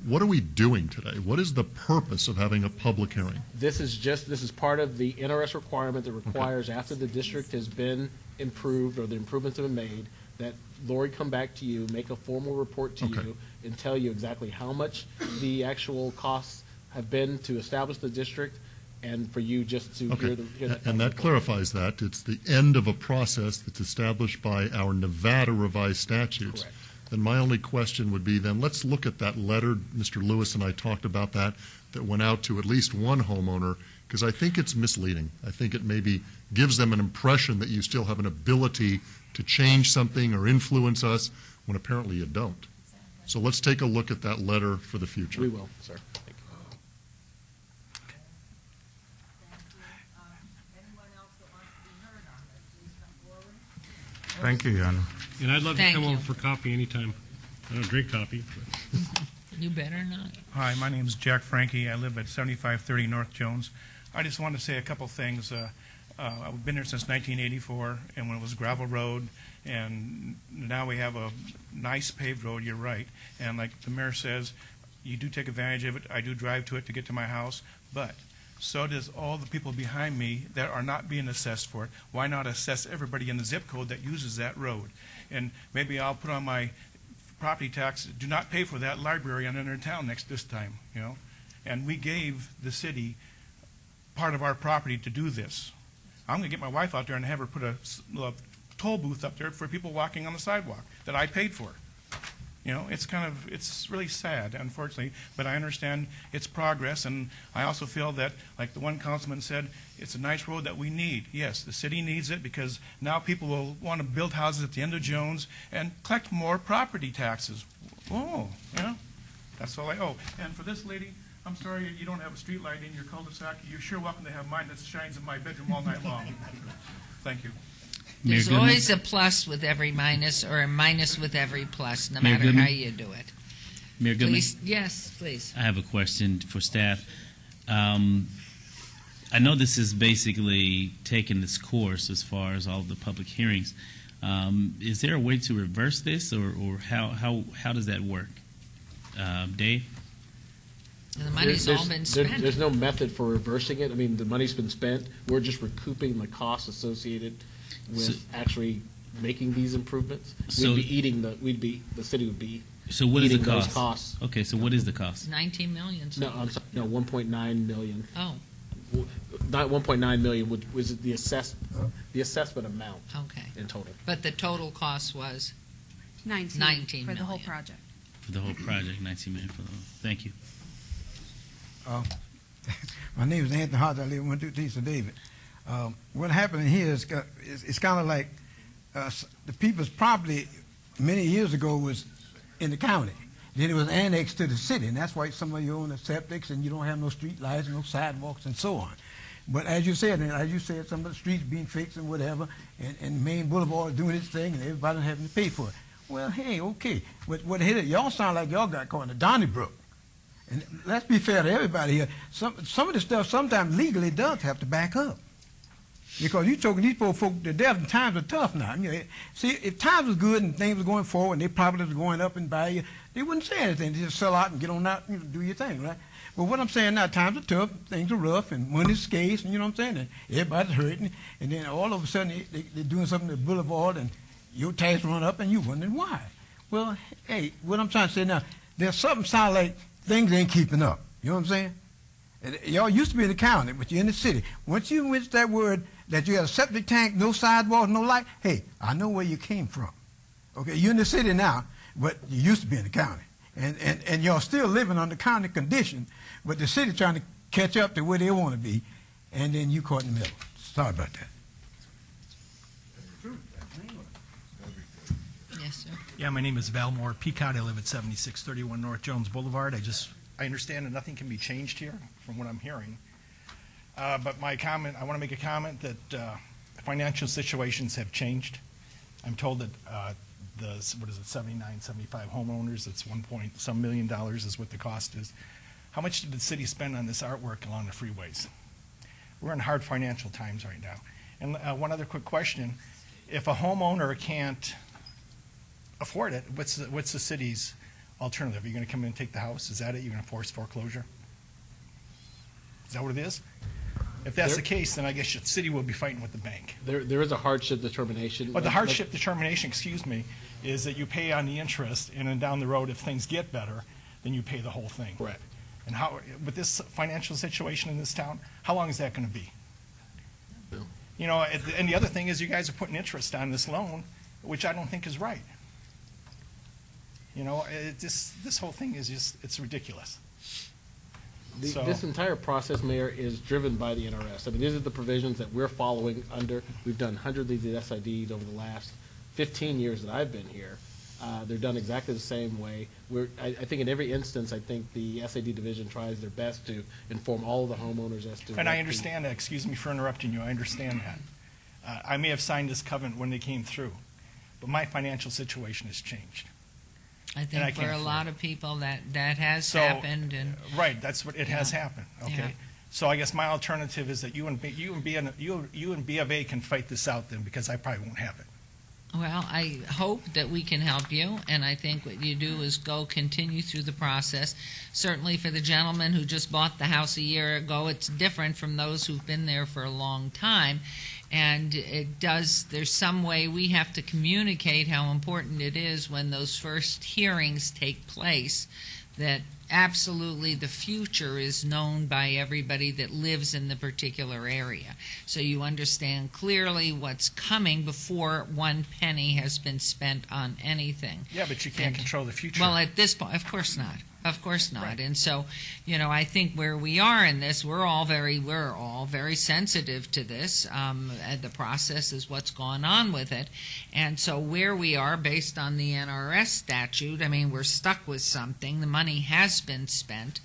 Speaker 5: What are we doing today? What is the purpose of having a public hearing?
Speaker 3: This is part of the NRS requirement that requires after the district has been improved or the improvements have been made, that Lori come back to you, make a formal report to you, and tell you exactly how much the actual costs have been to establish the district, and for you just to hear the.
Speaker 5: And that clarifies that. It's the end of a process that's established by our Nevada revised statutes.
Speaker 3: Correct.
Speaker 5: Then my only question would be then, let's look at that letter, Mr. Lewis and I talked about that went out to at least one homeowner, because I think it's misleading. I think it maybe gives them an impression that you still have an ability to change something or influence us, when apparently you don't. So let's take a look at that letter for the future.
Speaker 3: We will, sir. Thank you.
Speaker 8: Thank you, Your Honor.
Speaker 9: And I'd love
Speaker 1: Thank
Speaker 9: to come
Speaker 1: you.
Speaker 9: over for coffee anytime. I don't drink coffee. But.
Speaker 1: You better not.
Speaker 16: Hi, my name is Jack Frankie. I live at 7530 North Jones. I just wanted to say a couple things. I've been here since 1984, and when it was gravel road, and now we have a nice paved road, you're right. And like the mayor says, you do take advantage of it. I do drive to it to get to my house, but so does all the people behind me that are not being assessed for it. Why not assess everybody in the zip code that uses that road? And maybe I'll put on my property tax, do not pay for that library on another town next this time, you know? And we gave the city part of our property to do this. I'm going to get my wife out there and have her put a toll booth up there for people walking on the sidewalk that I paid for. You know, it's really sad, unfortunately, but I understand it's progress, and I also feel that, like the one councilman said, it's a nice road that we need. Yes, the city needs it because now people will want to build houses at the end of Jones and collect more property taxes. Oh, yeah, that's all oh, and for this lady, I'm sorry you don't have a street light in your cul-de-sac. You're sure welcome to have mine that shines in my bedroom all night long. Thank you.
Speaker 1: There's always a plus with every minus or a minus with every plus, no
Speaker 11: Mayor
Speaker 1: matter
Speaker 11: Goodman?
Speaker 1: how you do it.
Speaker 11: Mayor Goodman?
Speaker 1: Please, yes, please.
Speaker 11: I have a question for staff. I know this is basically taking its course as far as all the public hearings. Is there a way to reverse this, or how does that work? Dave?
Speaker 1: The money's all been spent.
Speaker 3: There's no method for reversing it. I mean, the money's been spent. We're just recouping the costs associated with actually making these improvements. The city would be
Speaker 11: So what is the
Speaker 3: eating those
Speaker 11: cost?
Speaker 3: costs.
Speaker 11: Okay, so what is the cost?
Speaker 1: 19 million.
Speaker 3: No, I'm sorry, no, 1.9 million.
Speaker 1: Oh.
Speaker 3: Not 1.9 million was the assessment amount.
Speaker 1: Okay.
Speaker 3: In total.
Speaker 1: But the total cost was
Speaker 23: 19
Speaker 1: 19
Speaker 23: for the whole
Speaker 1: million.
Speaker 23: project.
Speaker 11: For the whole project, 19 million for the whole. Thank you.
Speaker 22: My name is Anthony Hart. I live in 123 David. What happened here is it's kind of like the people's property many years ago was in the county. Then it was annexed to the city, and that's why some of you own the septics and you don't have no street lights, no sidewalks, and so on. But as you said, some of the streets being fixed and whatever, and Main Boulevard doing its thing, and everybody having to pay for it. Well, hey, okay. But what hit it? Y'all sound like y'all got caught in the Donnybrook. And let's be fair to everybody here. Some of the stuff sometimes legally does have to back up. Because you're talking these poor folk to death, and times are tough now. You know, see, if times was good and things were going forward and their properties were going up in value, they wouldn't say anything. They just sell out and get on out and do your thing, right? But what I'm saying now, times are tough, things are rough, and money's scarce, and you know what I'm saying? And everybody's hurting, and then all of a sudden they're doing something at the boulevard, and your tax run up, and you're wondering why. Well, hey, what I'm trying to say now, there's something sound like things ain't keeping up. You know what I'm saying? And y'all used to be in the county, but you're in the city. Once you went that word that you had a septic tank, no sidewalks, no light, hey, I know where you came from. Okay, you're in the city now, but you used to be in the county. And y'all still living under county condition, but the city trying to catch up to where they want to be, and then you caught in the middle. Sorry about that.
Speaker 1: Yes, sir.
Speaker 7: Yeah, my name is Valmore Peacock. I live at 7631 North Jones Boulevard. I understand that nothing can be changed here from what I'm hearing. But my comment, I want to make a comment that financial situations have changed. I'm told that the 79, 75 homeowners, it's $1 million is what the cost is. How much did the city spend on this artwork along the freeways? We're in hard financial times right now. And one other quick question. If a homeowner can't afford it, what's the city's alternative? Are you going to come in and take the house? Is that it? You're going to force foreclosure? Is that what it is? If that's the case, then I guess the city will be fighting with the bank.
Speaker 3: There is a hardship determination.
Speaker 7: But the hardship determination, excuse me, is that you pay on the interest, and then down the road, if things get better, then you pay the whole thing.
Speaker 3: Correct.
Speaker 7: And how, with this financial situation in this town, how long is that going to be? You know, and the other thing is you guys are putting interest on this loan, which I don't think is right. You know, this whole thing is just, it's ridiculous.
Speaker 3: This entire process, Mayor, is driven by the NRS. I mean, these are the provisions that we're following under. We've done hundreds of these SIDs over the last 15 years that I've been here. They're done exactly the same way. I think in every instance, I think the SID division tries their best to inform all of the homeowners as to.
Speaker 7: And I understand that. Excuse me for interrupting you. I understand that. I may have signed this covenant when they came through, but my financial situation has changed.
Speaker 1: I think for a lot of people that has happened. And
Speaker 7: right, that's what it has happened. Okay,
Speaker 1: yeah.
Speaker 7: So I guess my alternative is that you and B of A can fight this out then, because I probably won't have it.
Speaker 1: Well, I hope that we can help you, and I think what you do is continue through the process. Certainly for the gentleman who just bought the house a year ago, it's different from those who've been there for a long time. And there's some way we have to communicate how important it is when those first hearings take place, that absolutely the future is known by everybody that lives in the particular area. So you understand clearly what's coming before one penny has been spent on anything.
Speaker 7: Yeah, but you can't control the future.
Speaker 1: Well, at this point, of course not. Of course not.
Speaker 7: Right.
Speaker 1: And so, you know, I think where we are in this, we're all very sensitive to this. And the process is what's gone on with it. And so where we are based on the NRS statute, I mean, we're stuck with something. The money has been spent.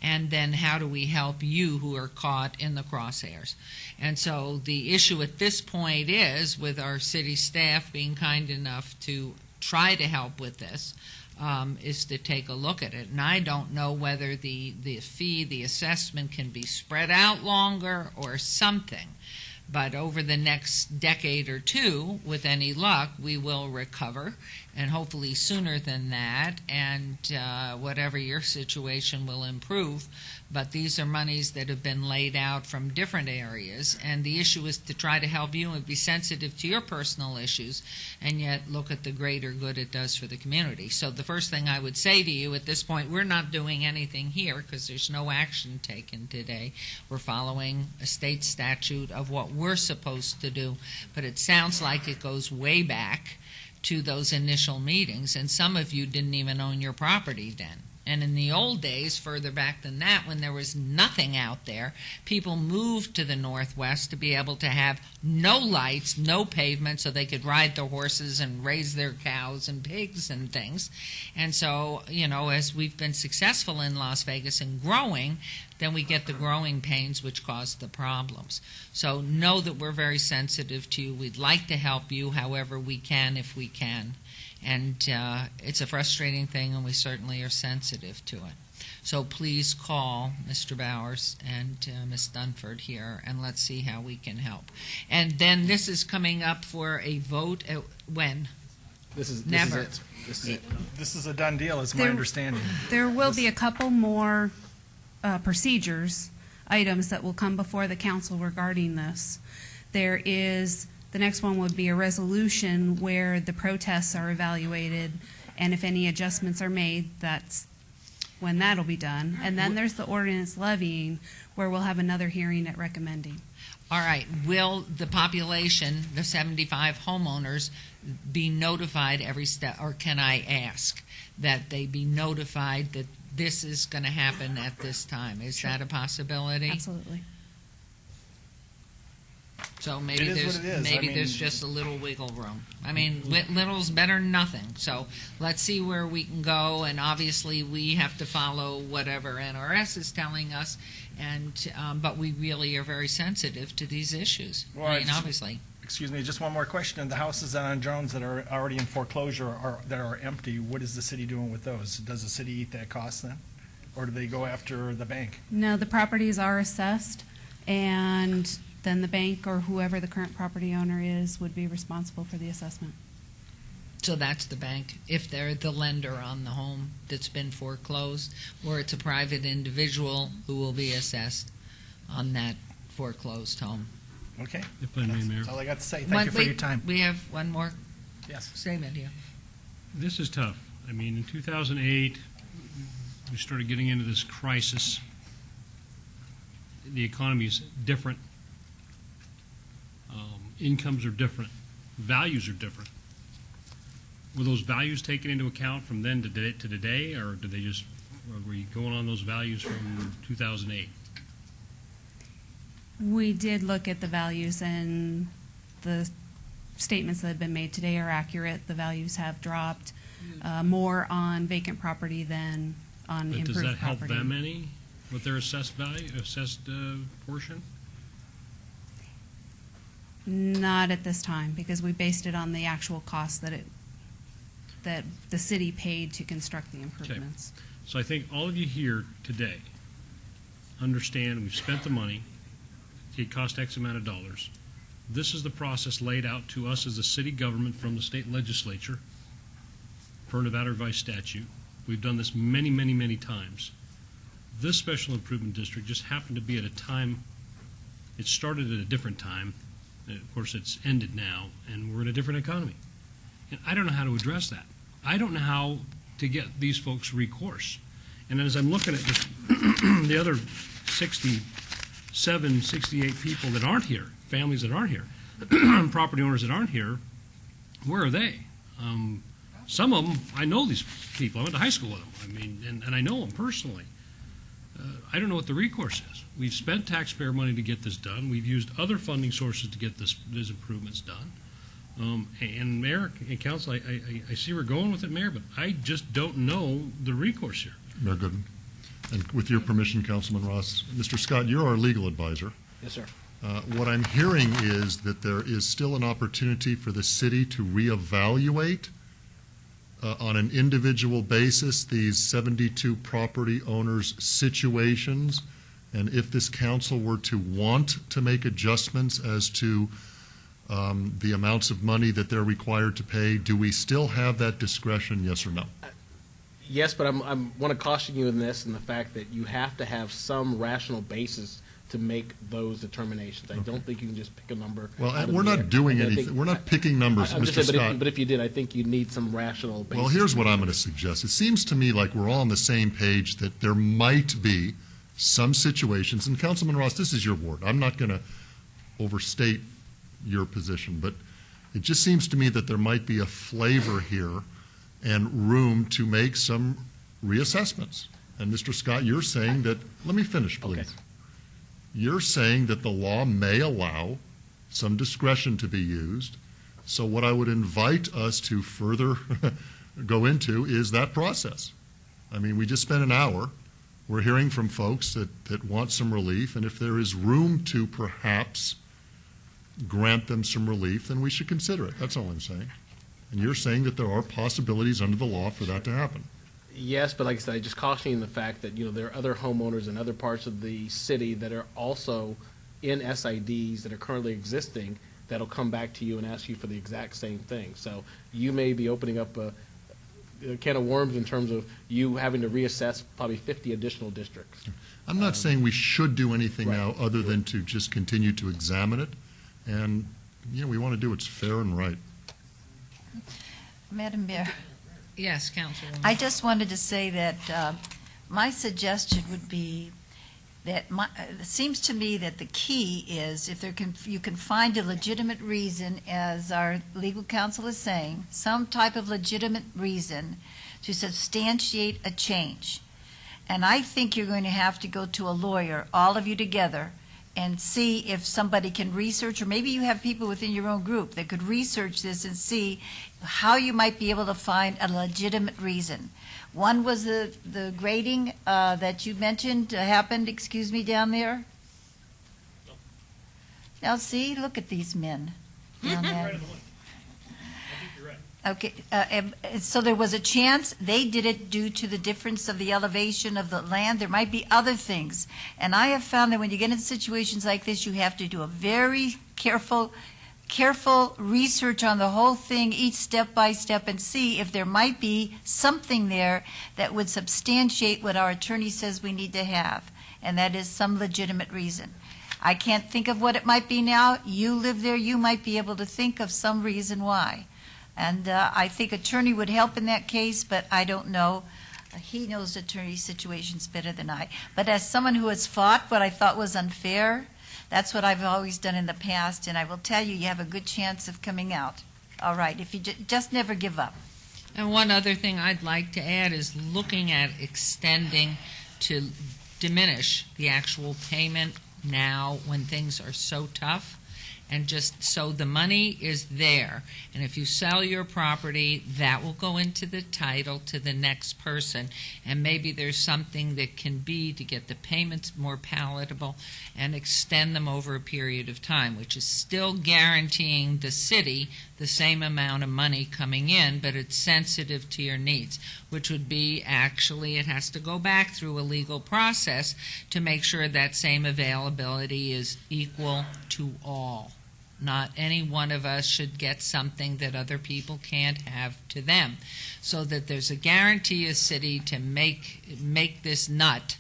Speaker 1: And then how do we help you who are caught in the crosshairs? And so the issue at this point is, with our city staff being kind enough to try to help with this, is to take a look at it. And I don't know whether the fee, the assessment can be spread out longer or something. But over the next decade or two, with any luck, we will recover, and hopefully sooner than that, and whatever your situation will improve. But these are monies that have been laid out from different areas, and the issue is to try to help you and be sensitive to your personal issues, and yet look at the greater good it does for the community. So the first thing I would say to you at this point, we're not doing anything here because there's no action taken today. We're following a state statute of what we're supposed to do, but it sounds like it goes way back to those initial meetings, and some of you didn't even own your property then. And in the old days, further back than that, when there was nothing out there, people moved to the Northwest to be able to have no lights, no pavement, so they could ride their horses and raise their cows and pigs and things. And so, you know, as we've been successful in Las Vegas and growing, then we get the growing pains which cause the problems. So know that we're very sensitive to you. We'd like to help you however we can, if we can. And it's a frustrating thing, and we certainly are sensitive to it. So please call Mr. Bowers and Ms. Dunford here, and let's see how we can help. And then this is coming up for a vote when?
Speaker 3: This is
Speaker 1: Never.
Speaker 3: it.
Speaker 7: This is a done deal, is my understanding.
Speaker 23: There will be a couple more procedures, items that will come before the council regarding this. The next one would be a resolution where the protests are evaluated, and if any adjustments are made, that's when that'll be done. And then there's the ordinance levying, where we'll have another hearing at recommending.
Speaker 1: All right, will the population, the 75 homeowners, be notified every step, or can I ask that they be notified that this is going to happen at this time? Is that a possibility?
Speaker 23: Absolutely.
Speaker 1: So maybe
Speaker 7: It is
Speaker 1: there's
Speaker 7: what it is.
Speaker 1: maybe
Speaker 7: I mean-
Speaker 1: there's just a little wiggle room. I mean, little's better than nothing. So let's see where we can go, and obviously we have to follow whatever NRS is telling us. And but we really are very sensitive to these issues.
Speaker 7: Well,
Speaker 1: I mean,
Speaker 7: it's-
Speaker 1: obviously.
Speaker 7: Excuse me, just one more question. And the houses on Jones that are already in foreclosure or that are empty, what is the city doing with those? Does the city eat that cost then? Or do they go after the bank?
Speaker 23: No, the properties are assessed, and then the bank or whoever the current property owner is would be responsible for the assessment.
Speaker 1: So that's the bank, if they're the lender on the home that's been foreclosed, or it's a private individual who will be assessed on that foreclosed home.
Speaker 7: Okay.
Speaker 9: If I may, Mayor.
Speaker 7: That's all I got to say. Thank you for your time.
Speaker 1: We have one more
Speaker 7: Yes.
Speaker 1: statement here.
Speaker 9: This is tough. I mean, in 2008, we started getting into this crisis. The economy is different. Incomes are different. Values are different. Were those values taken into account from then to today, or did they just, were we going on those values from 2008?
Speaker 23: We did look at the values, and the statements that have been made today are accurate. The values have dropped more on vacant property than on
Speaker 9: But
Speaker 23: improved
Speaker 9: does that help
Speaker 23: property.
Speaker 9: them any with their assessed value, assessed portion?
Speaker 23: Not at this time, because we based it on the actual cost that the city paid to construct the improvements.
Speaker 9: So I think all of you here today understand we've spent the money, it cost X amount of dollars. This is the process laid out to us as a city government from the state legislature per Nevada revised statute. We've done this many, many, many times. This special improvement district just happened to be at a time, it started at a different time. Of course, it's ended now, and we're in a different economy. And I don't know how to address that. I don't know how to get these folks recourse. And as I'm looking at just the other 67, 68 people that aren't here, families that aren't here, property owners that aren't here, where are they? Some of them, I know these people. I went to high school with them. I mean, and I know them personally. I don't know what the recourse is. We've spent taxpayer money to get this done. We've used other funding sources to get these improvements done. And Mayor and Council, I see we're going with it, Mayor, but I just don't know the recourse here.
Speaker 5: Mayor Goodman. And with your permission, Councilman Ross, Mr. Scott, you're our legal advisor.
Speaker 3: Yes, sir.
Speaker 5: What I'm hearing is that there is still an opportunity for the city to reevaluate on an individual basis these 72 property owners' situations, and if this council were to want to make adjustments as to the amounts of money that they're required to pay, do we still have that discretion, yes or no?
Speaker 3: Yes, but I want to caution you in this, in the fact that you have to have some rational basis to make those determinations. I don't think you can just pick a number.
Speaker 5: Well,
Speaker 3: out of
Speaker 5: we're
Speaker 3: the
Speaker 5: not
Speaker 3: air.
Speaker 5: doing
Speaker 3: I think-
Speaker 5: anything. We're not picking numbers,
Speaker 3: I'm just
Speaker 5: Mr.
Speaker 3: saying,
Speaker 5: Scott.
Speaker 3: but if you did, I think you need some rational basis.
Speaker 5: Well, here's what I'm going to suggest. It seems to me like we're all on the same page that there might be some situations, and Councilman Ross, this is your ward. I'm not going to overstate your position, but it just seems to me that there might be a flavor here and room to make some reassessments. And Mr. Scott, you're saying that, let me finish, please.
Speaker 3: Okay.
Speaker 5: You're saying that the law may allow some discretion to be used. So what I would invite us to further go into is that process. I mean, we just spent an hour. We're hearing from folks that want some relief, and if there is room to perhaps grant them some relief, then we should consider it. That's all I'm saying. And you're saying that there are possibilities under the law for that to happen.
Speaker 3: Yes, but like I said, I just caution you in the fact that, there are other homeowners in other parts of the city that are also in SIDs that are currently existing that'll come back to you and ask you for the exact same thing. So you may be opening up a can of worms in terms of you having to reassess probably 50 additional districts.
Speaker 5: I'm not saying we should do anything
Speaker 3: Right.
Speaker 5: now other than to just continue to examine it. And, we want to do what's fair and right.
Speaker 12: Madam Mayor,
Speaker 1: Yes, Councilwoman.
Speaker 12: I just wanted to say that My suggestion would be that it seems to me that the key is if you can find a legitimate reason, as our legal counsel is saying, some type of legitimate reason to substantiate a change. And I think you're going to have to go to a lawyer, all of you together, and see if somebody can research, or maybe you have people within your own group that could research this and see how you might be able to find a legitimate reason. One was the grading that you mentioned happened, down there. Now see, look at these men down there. Okay, so there was a chance they did it due to the difference of the elevation of the land. There might be other things. And I have found that when you get into situations like this, you have to do a very careful research on the whole thing, each step by step, and see if there might be something there that would substantiate what our attorney says we need to have. And that is some legitimate reason. I can't think of what it might be now. You live there, you might be able to think of some reason why. And I think attorney would help in that case, but I don't know. He knows attorney situations better than I. But as someone who has fought what I thought was unfair, that's what I've always done in the past, and I will tell you, you have a good chance of coming out. All right, if you just never give up.
Speaker 1: And one other thing I'd like to add is looking at extending to diminish the actual payment now when things are so tough. And just so the money is there. And if you sell your property, that will go into the title to the next person. And maybe there's something that can be to get the payments more palatable and extend them over a period of time, which is still guaranteeing the city the same amount of money coming in, but it's sensitive to your needs, which would be actually it has to go back through a legal process to make sure that same availability is equal to all. Not any one of us should get something that other people can't have to them, so that there's a guarantee of city to make this nut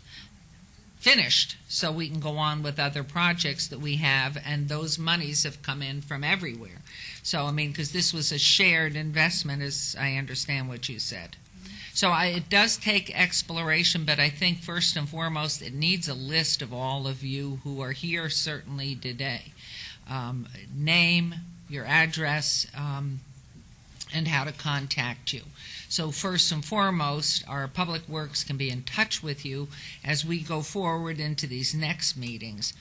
Speaker 1: finished so we can go on with other projects that we have, and those monies have come in from everywhere. So, I mean, because this was a shared investment, as I understand what you said. So it does take exploration, but I think first and foremost it needs a list of all of you who are here certainly today. Name, your address, and how to contact you. So first and foremost, our Public Works can be in touch with you as we go forward into these next meetings.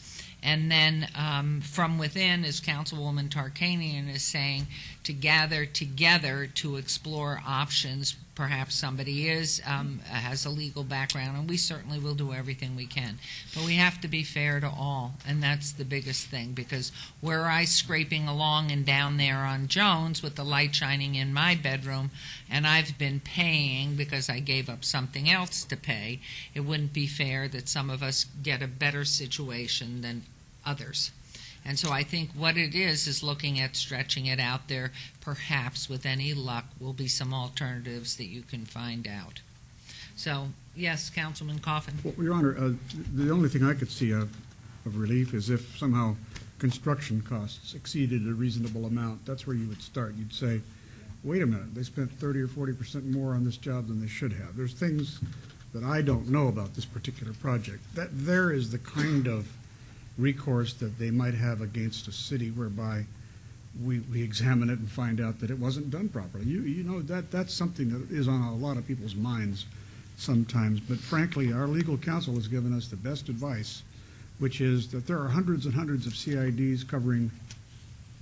Speaker 1: And then from within, as Councilwoman Tarkanian is saying, to gather together to explore options. Perhaps somebody has a legal background, and we certainly will do everything we can. But we have to be fair to all, and that's the biggest thing, because were I scraping along and down there on Jones with the light shining in my bedroom, and I've been paying because I gave up something else to pay, it wouldn't be fair that some of us get a better situation than others. And so I think what it is looking at stretching it out there. Perhaps with any luck will be some alternatives that you can find out. So, yes, Councilman Coffin.
Speaker 10: Well, Your Honor, the only thing I could see of relief is if somehow construction costs exceeded a reasonable amount. That's where you would start. You'd say, wait a minute, they spent 30 or 40% more on this job than they should have. There's things that I don't know about this particular project. That there is the kind of recourse that they might have against a city whereby we examine it and find out that it wasn't done properly. You know, that's something that is on a lot of people's minds sometimes. But frankly, our legal counsel has given us the best advice, which is that there are hundreds and hundreds of CIDs covering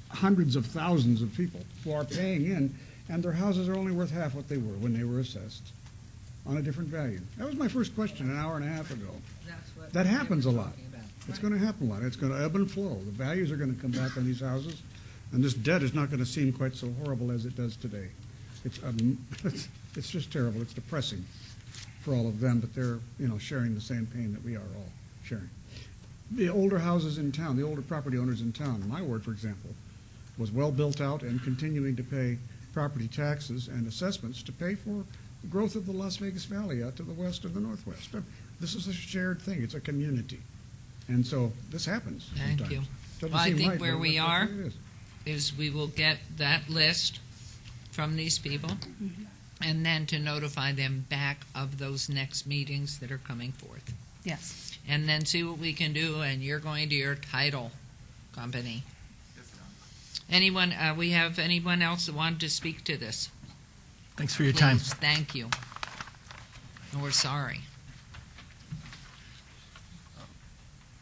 Speaker 10: hundreds of thousands of people who are paying in, and their houses are only worth half what they were when they were assessed on a different value. That was my first question an hour and a half ago. That happens a lot. It's going to happen a lot. It's going to ebb and flow. The values are going to come back on these houses, and this debt is not going to seem quite so horrible as it does today. It's just terrible. It's depressing for all of them, but they're sharing the same pain that we are all sharing. The older houses in town, the older property owners in town, my ward, for example, was well built out and continuing to pay property taxes and assessments to pay for the growth of the Las Vegas Valley out to the west and the northwest. This is a shared thing. It's a community. And so this happens sometimes.
Speaker 1: Thank you.
Speaker 10: Doesn't
Speaker 1: Well, I
Speaker 10: seem
Speaker 1: think
Speaker 10: right,
Speaker 1: where
Speaker 10: but
Speaker 1: we
Speaker 10: that's
Speaker 1: are
Speaker 10: what it is.
Speaker 1: we will get that list from these people, and then to notify them back of those next meetings that are coming forth.
Speaker 23: Yes.
Speaker 1: And then see what we can do, and you're going to your title company. Anyone, we have anyone else that wanted to speak to this?
Speaker 19: Thanks for your time.
Speaker 1: Please, thank you. And we're sorry.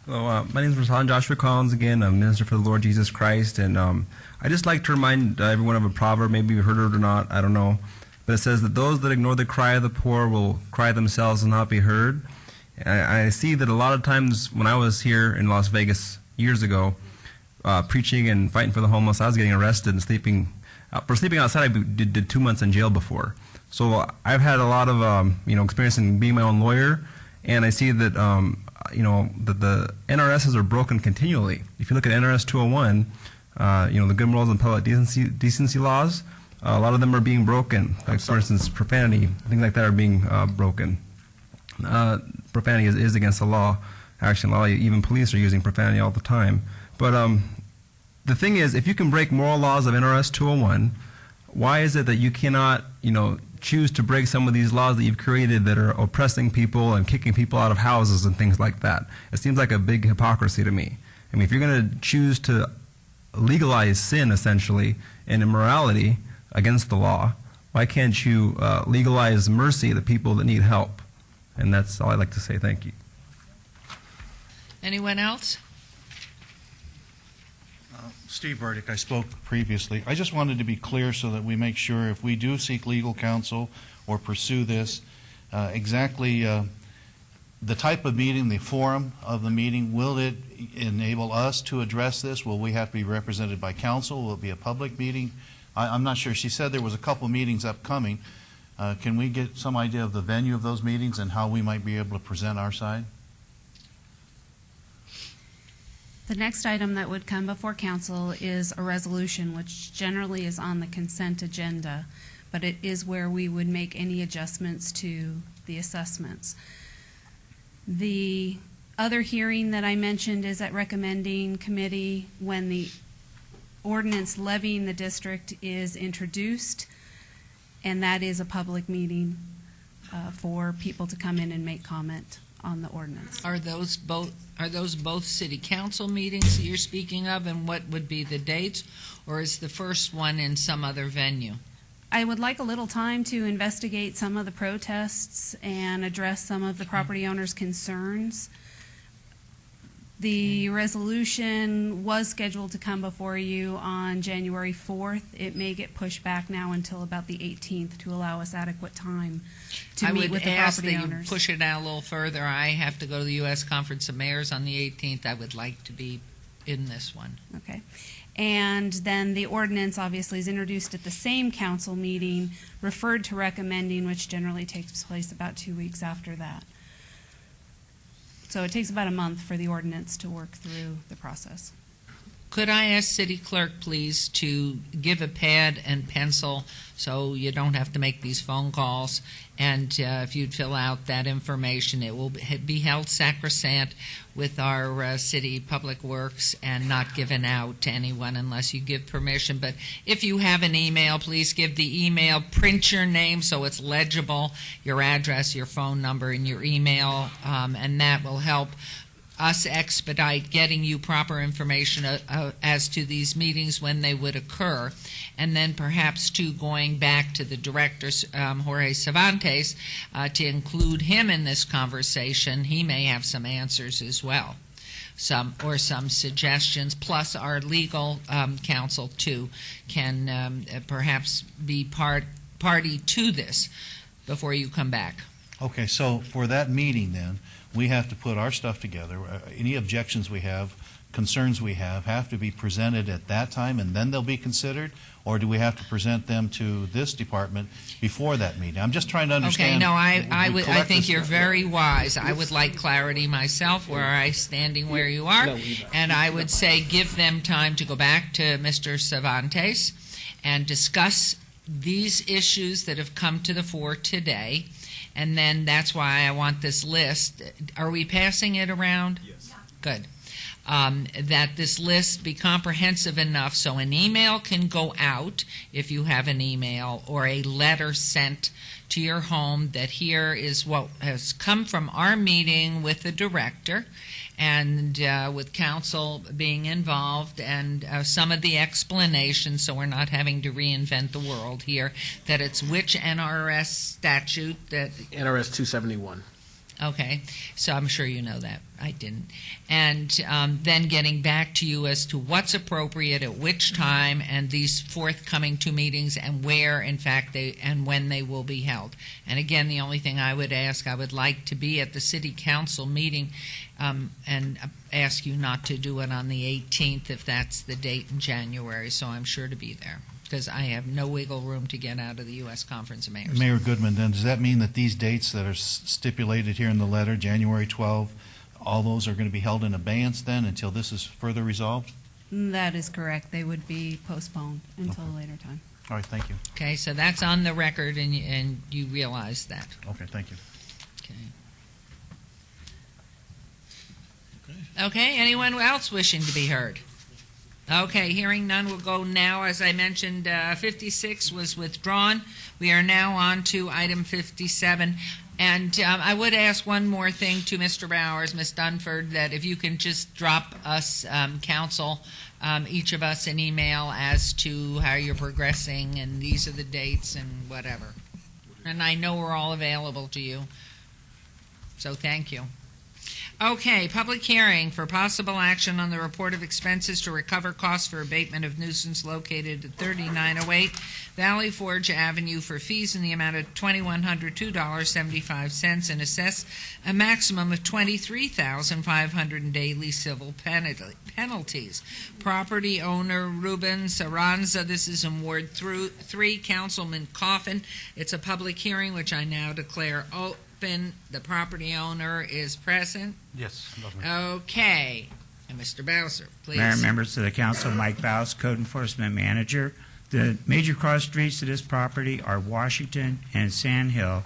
Speaker 20: Hello, my name is Rasan Joshua Collins. Again, I'm a minister for the Lord Jesus Christ, and I just like to remind everyone of a proverb. Maybe you've heard it or not, I don't know, but it says that those that ignore the cry of the poor will cry themselves and not be heard. I see that a lot of times when I was here in Las Vegas years ago, preaching and fighting for the homeless, I was getting arrested and sleeping. For sleeping outside, I did 2 months in jail before. So I've had a lot of experience in being my own lawyer, and I see that that the NRSs are broken continually. If you look at NRS 201, the good morals and public decency laws, a lot of them are being broken. Like, for instance, profanity, things like that are being broken. Profanity is against the law. Actually, even police are using profanity all the time. But the thing is, if you can break moral laws of NRS 201, why is it that you cannot, choose to break some of these laws that you've created that are oppressing people and kicking people out of houses and things like that? It seems like a big hypocrisy to me. I mean, if you're going to choose to legalize sin, essentially, and immorality against the law, why can't you legalize mercy to the people that need help? And that's all I'd like to say. Thank you.
Speaker 1: Anyone else?
Speaker 18: Steve Burdick, I spoke previously. I just wanted to be clear so that we make sure if we do seek legal counsel or pursue this, exactly the type of meeting, the forum of the meeting, will it enable us to address this? Will we have to be represented by counsel? Will it be a public meeting? I'm not sure. She said there was a couple meetings upcoming. Can we get some idea of the venue of those meetings and how we might be able to present our side?
Speaker 23: The next item that would come before council is a resolution, which generally is on the consent agenda, but it is where we would make any adjustments to the assessments. The other hearing that I mentioned is at recommending committee when the ordinance levying the district is introduced, and that is a public meeting for people to come in and make comment on the ordinance.
Speaker 1: Are those both city council meetings that you're speaking of, and what would be the dates, or is the first one in some other venue?
Speaker 23: I would like a little time to investigate some of the protests and address some of the property owners' concerns. The resolution was scheduled to come before you on January 4th. It may get pushed back now until about the 18th to allow us adequate time to meet with the property
Speaker 1: I would ask that you
Speaker 23: owners.
Speaker 1: push it out a little further. I have to go to the U.S. Conference of Mayors on the 18th. I would like to be in this one.
Speaker 23: Okay. And then the ordinance obviously is introduced at the same council meeting, referred to recommending, which generally takes place about 2 weeks after that. So it takes about a month for the ordinance to work through the process.
Speaker 1: Could I ask City Clerk, please, to give a pad and pencil so you don't have to make these phone calls? And if you'd fill out that information, it will be held sacrosanct with our city public works and not given out to anyone unless you give permission. But if you have an email, please give the email, print your name so it's legible, your address, your phone number, and your email, and that will help us expedite getting you proper information as to these meetings when they would occur, and then perhaps too going back to the director, Jorge Cervantes, to include him in this conversation. He may have some answers as well, some suggestions, plus our legal counsel too can perhaps be party to this before you come back.
Speaker 18: Okay, so for that meeting then, we have to put our stuff together. Any objections we have, concerns we have to be presented at that time and then they'll be considered? Or do we have to present them to this department before that meeting? I'm just trying to understand.
Speaker 1: Okay, no, I think you're very wise. I would like clarity myself, where I standing where you are, and I would say give them time to go back to Mr. Cervantes and discuss these issues that have come to the fore today. And then that's why I want this list. Are we passing it around? Yes. Good. that this list be comprehensive enough so an email can go out, if you have an email, or a letter sent to your home that here is what has come from our meeting with the director, and with council being involved, and some of the explanations, so we're not having to reinvent the world here, that it's which NRS statute that...
Speaker 3: NRS 271.
Speaker 1: Okay, so I'm sure you know that. I didn't. And then getting back to you as to what's appropriate at which time, and these forthcoming two meetings, and where, in fact, and when they will be held. And again, the only thing I would ask, I would like to be at the city council meeting, and ask you not to do it on the 18th if that's the date in January, so I'm sure to be there, because I have no wiggle room to get out of the U.S. Conference of Mayors.
Speaker 18: Mayor Goodman, then, does that mean that these dates that are stipulated here in the letter, January 12, all those are going to be held in abeyance then until this is further resolved?
Speaker 23: That is correct. They would be postponed until a later time.
Speaker 18: All right, thank you.
Speaker 1: Okay, so that's on the record, and you realize that.
Speaker 18: Okay, thank you.
Speaker 1: Okay, anyone else wishing to be heard? Okay, hearing none, we'll go now. As I mentioned, 56 was withdrawn. We are now on to item 57. And I would ask one more thing to Mr. Bowers, Ms. Dunford, that if you can just drop us, council, each of us an email as to how you're progressing, and these are the dates and whatever. And I know we're all available to you. So thank you. Okay, public hearing for possible action on the report of expenses to recover costs for abatement of nuisance located at 3908 Valley Forge Avenue for fees in the amount of $2,102.75 and assess a maximum of $23,500 in daily civil penalties. Property owner Ruben Saranza, this is in Ward 3, Councilman Coffin. It's a public hearing which I now declare open. The property owner is present.
Speaker 4: Yes.
Speaker 1: Okay. And Mr. Bowser, please.
Speaker 14: Mayor and members of the council, Mike Bowser, Code Enforcement Manager. The major cross streets to this property are Washington and Sand Hill.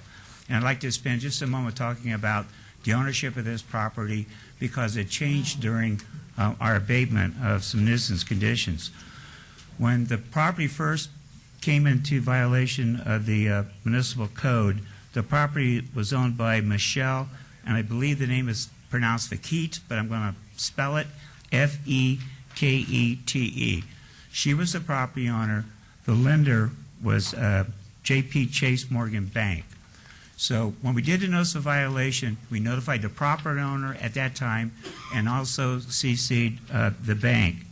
Speaker 14: And I'd like to spend just a moment talking about the ownership of this property because it changed during our abatement of some nuisance conditions. When the property first came into violation of the municipal code, the property was owned by Michelle, and I believe the name is pronounced Fakete, but I'm going to spell it F-E-K-E-T-E. She was the property owner. The lender was J.P. Chase Morgan Bank. So when we did the notice of violation, we notified the property owner at that time and also CC'd the bank.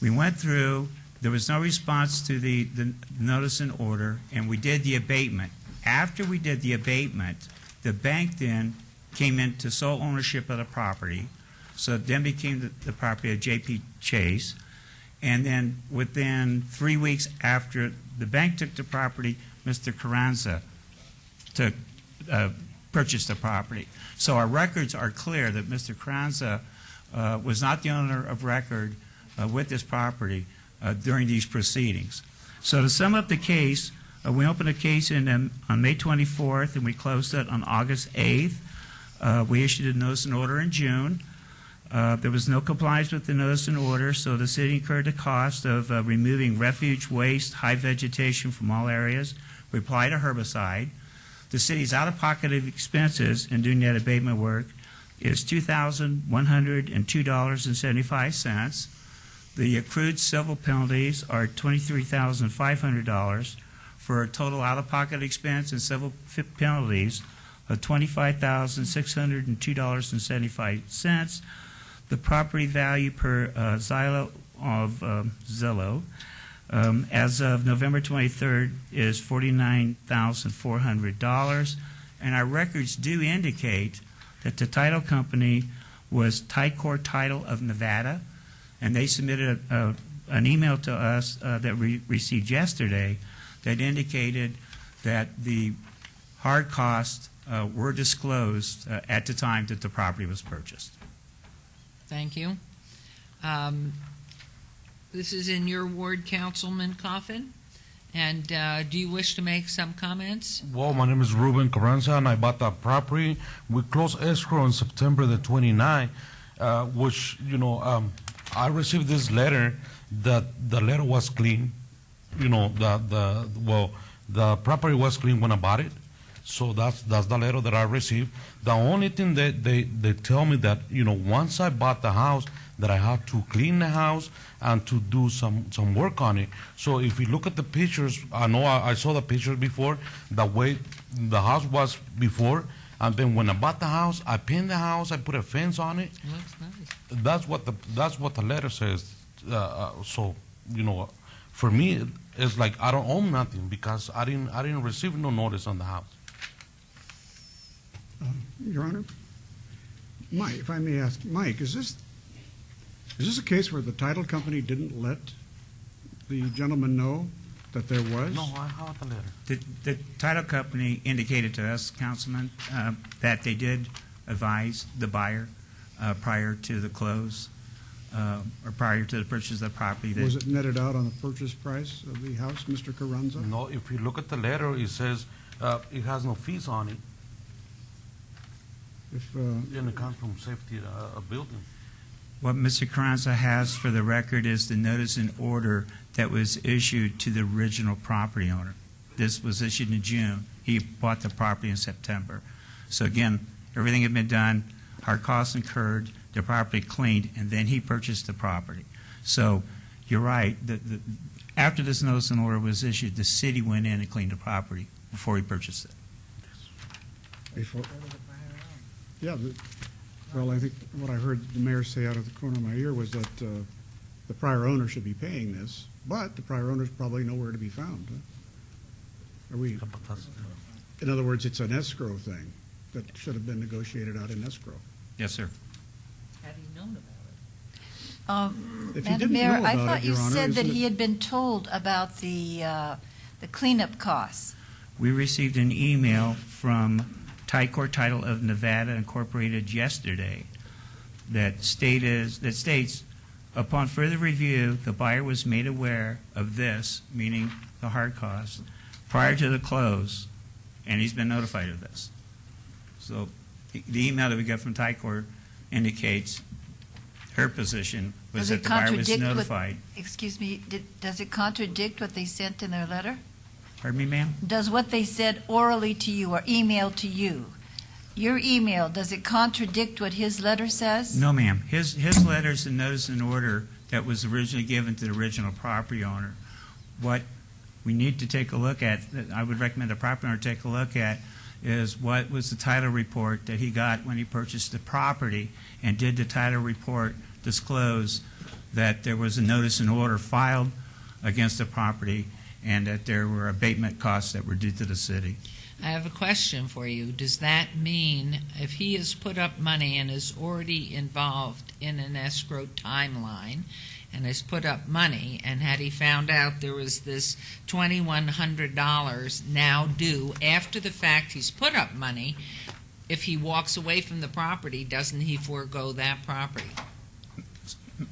Speaker 14: We went through. There was no response to the notice and order, and we did the abatement. After we did the abatement, the bank then came into sole ownership of the property, so it then became the property of J.P. Chase. And then within 3 weeks after the bank took the property, Mr. Carranza purchased the property. So our records are clear that Mr. Carranza was not the owner of record with this property during these proceedings. So to sum up the case, we opened a case on May 24th, and we closed it on August 8th. We issued a notice and order in June. There was no compliance with the notice and order, so the city incurred the cost of removing refuge, waste, high vegetation from all areas. We applied a herbicide. The city's out-of-pocket expenses in doing that abatement work is $2,102.75. The accrued civil penalties are $23,500 for a total out-of-pocket expense and civil penalties of $25,602.75. The property value per Zillow as of November 23rd is $49,400, and our records do indicate that the title company was Ticor Title of Nevada, and they submitted an email to us that we received yesterday that indicated that the hard costs were disclosed at the time that the property was purchased.
Speaker 1: Thank you. This is in your ward, Councilman Coffin. And do you wish to make some comments?
Speaker 4: Well, my name is Ruben Carranza, and I bought that property. We closed escrow on September the 29th. which, I received this letter that the letter was clean. The property was clean when I bought it. So that's the letter that I received. The only thing that they tell me that, once I bought the house, that I have to clean the house and to do some work on it. So if you look at the pictures, I know I saw the pictures before, the way the house was before, and then when I bought the house, I painted the house, I put a fence on it.
Speaker 1: Looks nice.
Speaker 4: That's what the letter says. So, for me, it's like I don't own nothing because I didn't receive no notice on the house.
Speaker 10: Your Honor, Mike, if I may ask, Mike, is this a case where the title company didn't let the gentleman know that there was?
Speaker 4: No, I have the letter.
Speaker 14: The title company indicated to us, Councilman, that they did advise the buyer prior to the close or prior to the purchase of the property.
Speaker 10: Was it netted out on the purchase price of the house, Mr. Carranza?
Speaker 4: No, if you look at the letter, it says it has no fees on it. And it comes from safety building.
Speaker 14: What Mr. Carranza has for the record is the notice and order that was issued to the original property owner. This was issued in June. He bought the property in September. So again, everything had been done, hard costs incurred, the property cleaned, and then he purchased the property. So you're right. After this notice and order was issued, the city went in and cleaned the property before he purchased it.
Speaker 10: Before? Yeah, well, I think what I heard the mayor say out of the corner of my ear was that the prior owner should be paying this, but the prior owner's probably nowhere to be found. Are we? In other words, it's an escrow thing that should have been negotiated out in escrow.
Speaker 14: Yes, sir.
Speaker 1: Had he known
Speaker 2: about
Speaker 10: If you
Speaker 12: Madam
Speaker 10: didn't
Speaker 12: Mayor,
Speaker 10: know
Speaker 12: I
Speaker 10: about
Speaker 12: thought
Speaker 10: it,
Speaker 12: you
Speaker 10: Your Honor,
Speaker 12: said that
Speaker 10: isn't
Speaker 12: he
Speaker 10: it-
Speaker 12: had been told about the cleanup costs.
Speaker 14: We received an email from Ticor Title of Nevada Incorporated yesterday that states, upon further review, the buyer was made aware of this, meaning the hard costs, prior to the close, and he's been notified of this. So the email that we got from Ticor indicates her position was that the buyer was notified.
Speaker 12: Excuse me, does it contradict what they sent in their letter?
Speaker 14: Pardon me, ma'am?
Speaker 12: Does what they said orally to you or emailed to you, your email, does it contradict what his letter says?
Speaker 14: No, ma'am. His letter's a notice and order that was originally given to the original property owner. What we need to take a look at, I would recommend the property owner take a look at, is what was the title report that he got when he purchased the property, and did the title report disclose that there was a notice and order filed against the property and that there were abatement costs that were due to the city.
Speaker 1: I have a question for you. Does that mean if he has put up money and is already involved in an escrow timeline and has put up money, and had he found out there was this $2,100 now due after the fact he's put up money, if he walks away from the property, doesn't he forego that property?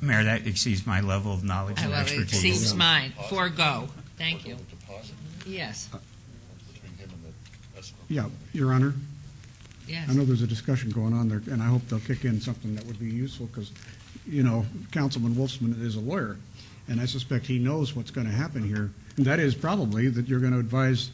Speaker 14: Mayor, that exceeds my level of knowledge and
Speaker 1: Well, it
Speaker 14: expertise.
Speaker 1: exceeds mine. Forego. Thank you. Yes.
Speaker 10: Yeah, Your Honor.
Speaker 1: Yes.
Speaker 10: I know there's a discussion going on there, and I hope they'll kick in something that would be useful, because, Councilman Wolfson is a lawyer, and I suspect he knows what's going to happen here. And that is probably that you're going to advise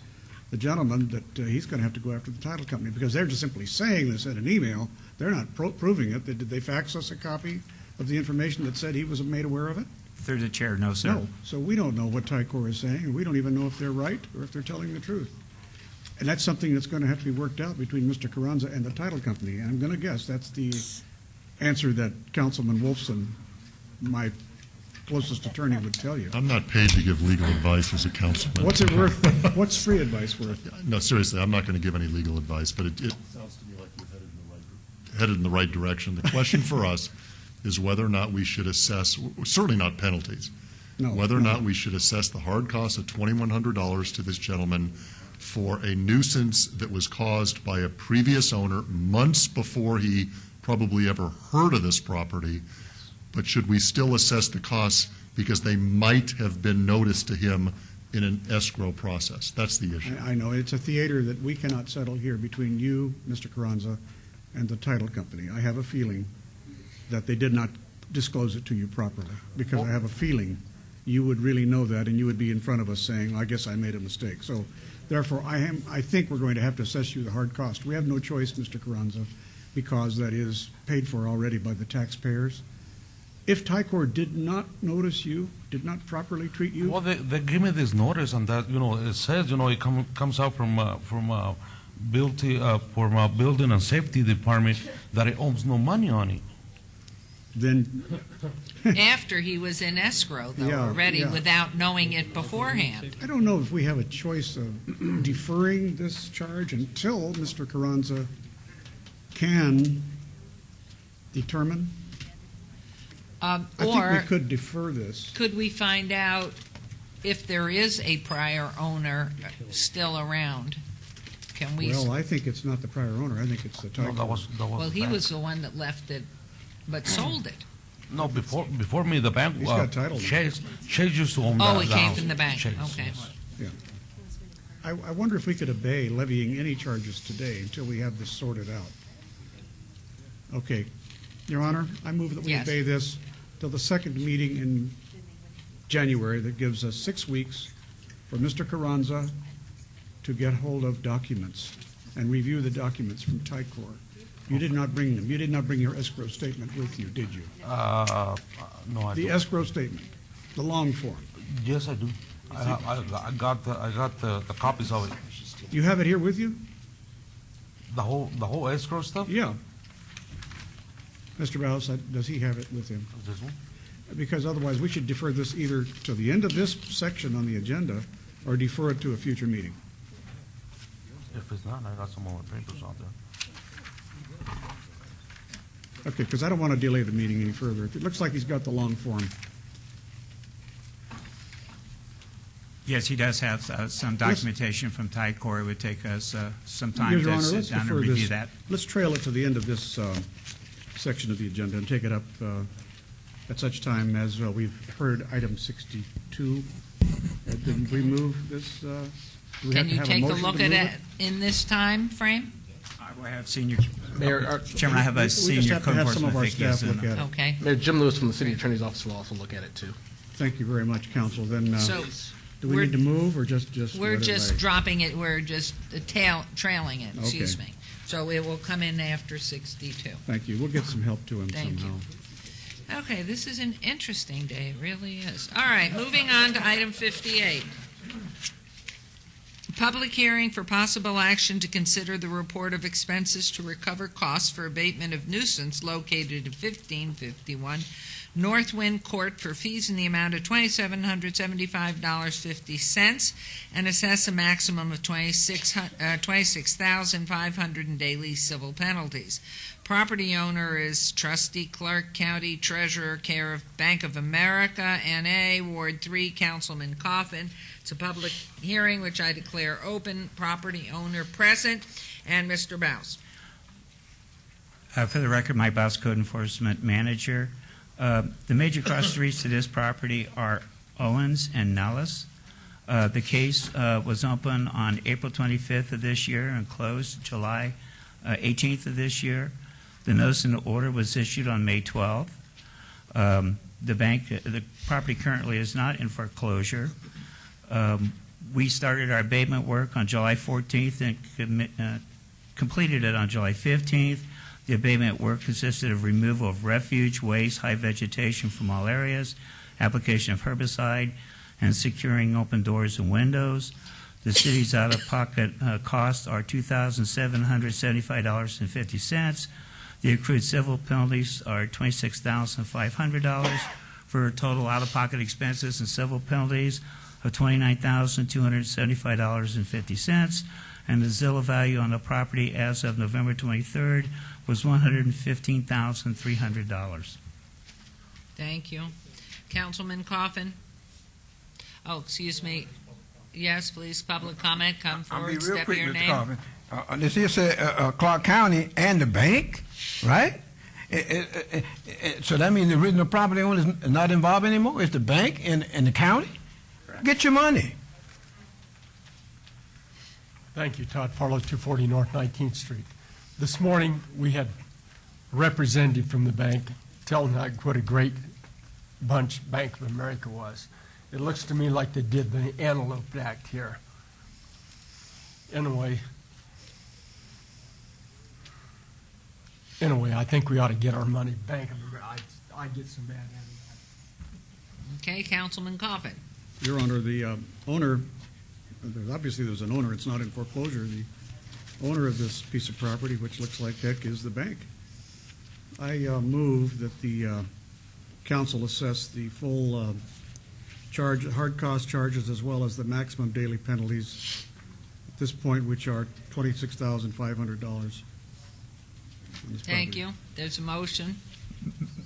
Speaker 10: the gentleman that he's going to have to go after the title company, because they're just simply saying this in an email. They're not proving it. Did they fax us a copy of the information that said he was made aware of it?
Speaker 14: Through the chair, no, sir.
Speaker 10: No. So we don't know what Ticor is saying, and we don't even know if they're right or if they're telling the truth. And that's something that's going to have to be worked out between Mr. Carranza and the title company. And I'm going to guess that's the answer that Councilman Wolfson, my closest attorney, would tell you.
Speaker 5: I'm not paid to give legal advice as a councilman.
Speaker 10: What's it worth? What's free advice worth?
Speaker 5: No, seriously, I'm not going to give any legal advice, but it sounds to me like you're headed in the right direction. The question for us is whether or not we should assess, certainly not penalties, whether or not we should assess the hard cost of $2,100 to this gentleman for a nuisance that was caused by a previous owner months before he probably ever heard of this property, but should we still assess the costs because they might have been noticed to him in an escrow process? That's the issue.
Speaker 10: I know. It's a theater that we cannot settle here between you, Mr. Carranza, and the title company. I have a feeling that they did not disclose it to you properly, because I have a feeling you would really know that, and you would be in front of us saying, I guess I made a mistake. So therefore, I think we're going to have to assess you the hard cost. We have no choice, Mr. Carranza, because that is paid for already by the taxpayers. If Tycor did not notice you, did not properly treat you,
Speaker 4: Well, they give me this notice, and that it says it comes out from building and safety department that it owes no money on it.
Speaker 10: then
Speaker 1: After he was in escrow, though,
Speaker 10: Yeah,
Speaker 1: already,
Speaker 10: yeah.
Speaker 1: without knowing it beforehand.
Speaker 10: I don't know if we have a choice of deferring this charge until Mr. Carranza can determine. I think we
Speaker 1: Or
Speaker 10: could defer this.
Speaker 1: could we find out if there is a prior owner still around? Can we?
Speaker 10: Well, I think it's not the prior owner. I think it's the
Speaker 4: No,
Speaker 10: Tycor.
Speaker 4: that was
Speaker 1: Well,
Speaker 4: the
Speaker 1: he
Speaker 4: bank.
Speaker 1: was the one that left it, but sold it.
Speaker 4: No, before me, the bank.
Speaker 10: He's got title.
Speaker 4: Chase used to own
Speaker 1: Oh,
Speaker 4: the
Speaker 1: it came
Speaker 4: house.
Speaker 1: from the bank.
Speaker 4: Chase,
Speaker 1: Okay.
Speaker 4: yes.
Speaker 10: Yeah. I wonder if we could obey levying any charges today until we have this sorted out. Okay. Your Honor, I move that we
Speaker 1: Yes.
Speaker 10: obey this till the second meeting in January. That gives us 6 weeks for Mr. Carranza to get hold of documents and review the documents from Tycor. You did not bring them. You did not bring your escrow statement with you, did you?
Speaker 4: No, I
Speaker 10: The
Speaker 4: don't.
Speaker 10: escrow statement, the long form.
Speaker 4: Yes, I do. I got the copies of it.
Speaker 10: You have it here with you?
Speaker 4: The whole escrow stuff.
Speaker 10: Yeah. Mr. Baus, does he have it with him?
Speaker 4: This one.
Speaker 10: Because otherwise, we should defer this either to the end of this section on the agenda or defer it to a future meeting.
Speaker 4: If it's not, I got some more papers out there.
Speaker 10: Okay, because I don't want to delay the meeting any further. It looks like he's got the long form.
Speaker 14: Yes, he does have some documentation from Tycor. It would take us some time
Speaker 10: Your
Speaker 14: to
Speaker 10: Honor,
Speaker 14: sit
Speaker 10: let's
Speaker 14: down and
Speaker 10: defer
Speaker 14: review
Speaker 10: this.
Speaker 14: that.
Speaker 10: Let's trail it to the end of this section of the agenda and take it up at such time as we've heard item 62. Did we move this? Do we
Speaker 1: Can
Speaker 10: have to
Speaker 1: you
Speaker 10: have
Speaker 1: take a
Speaker 10: motion
Speaker 1: look
Speaker 10: to
Speaker 1: at
Speaker 10: move
Speaker 1: it in this time frame?
Speaker 14: I will have senior,
Speaker 3: Mayor,
Speaker 14: Chairman, I have
Speaker 10: we
Speaker 14: a
Speaker 10: just
Speaker 14: senior
Speaker 10: have to
Speaker 14: code
Speaker 10: have some
Speaker 14: enforcement
Speaker 10: of our
Speaker 14: official
Speaker 10: staff look at it.
Speaker 1: Okay.
Speaker 3: Mayor Jim Lewis from the City Attorney's Office will also look at it too.
Speaker 10: Thank you very much, Counsel. Then,
Speaker 1: So
Speaker 10: do we
Speaker 1: we're-
Speaker 10: need to move or just?
Speaker 1: We're
Speaker 10: let it
Speaker 1: just
Speaker 10: lay?
Speaker 1: dropping it, we're just trailing it, excuse
Speaker 10: Okay.
Speaker 1: me. So it will come in after 62.
Speaker 10: Thank you. We'll get some help to him
Speaker 1: Thank
Speaker 10: somehow.
Speaker 1: you. Okay, this is an interesting day, it really is. All right, moving on to item 58. Public hearing for possible action to consider the report of expenses to recover costs for abatement of nuisance located at 1551 North Wind Court for fees in the amount of $2,775.50 and assess a maximum of $26,500 in daily civil penalties. Property owner is Trustee Clark County Treasurer, care of Bank of America, N.A., Ward 3, Councilman Coffin. It's a public hearing which I declare open. Property owner present, and Mr. Baus.
Speaker 14: For the record, Mike Baus, Code Enforcement Manager. The major cross streets to this property are Owens and Nellis. The case was open on April 25th of this year and closed July 18th of this year. The notice and order was issued on May 12th. The property currently is not in foreclosure. We started our abatement work on July 14th and completed it on July 15th. The abatement work consisted of removal of refuge, waste, high vegetation from all areas, application of herbicide, and securing open doors and windows. The city's out-of-pocket costs are $2,775.50. The accrued civil penalties are $26,500 for total out-of-pocket expenses and civil penalties of $29,275.50. And the Zillow value on the property as of November 23rd was $115,300.
Speaker 1: Thank you. Councilman Coffin? Oh, excuse me. Yes, please, public comment, come
Speaker 22: I'll
Speaker 1: forward,
Speaker 22: be real
Speaker 1: step
Speaker 22: quick,
Speaker 1: your
Speaker 22: Mr.
Speaker 1: name.
Speaker 22: Coffin. This here say Clark County and the bank, right? So that means the original property owner is not involved anymore? It's the bank and the county? Get your money.
Speaker 13: Thank you, Todd Farlow, 240 North 19th Street. This morning, we had a representative from the bank telling what a great bunch Bank of America was. It looks to me like they did the Antelope Act here. Anyway, I think we ought to get our money. Bank of America, I get some mad at
Speaker 1: Okay, Councilman Coffin.
Speaker 10: Your Honor, the owner, obviously there's an owner, it's not in foreclosure. The owner of this piece of property, which looks like heck, is the bank. I move that the council assess the full hard cost charges as well as the maximum daily penalties at this point, which are $26,500.
Speaker 1: Thank you. There's a motion.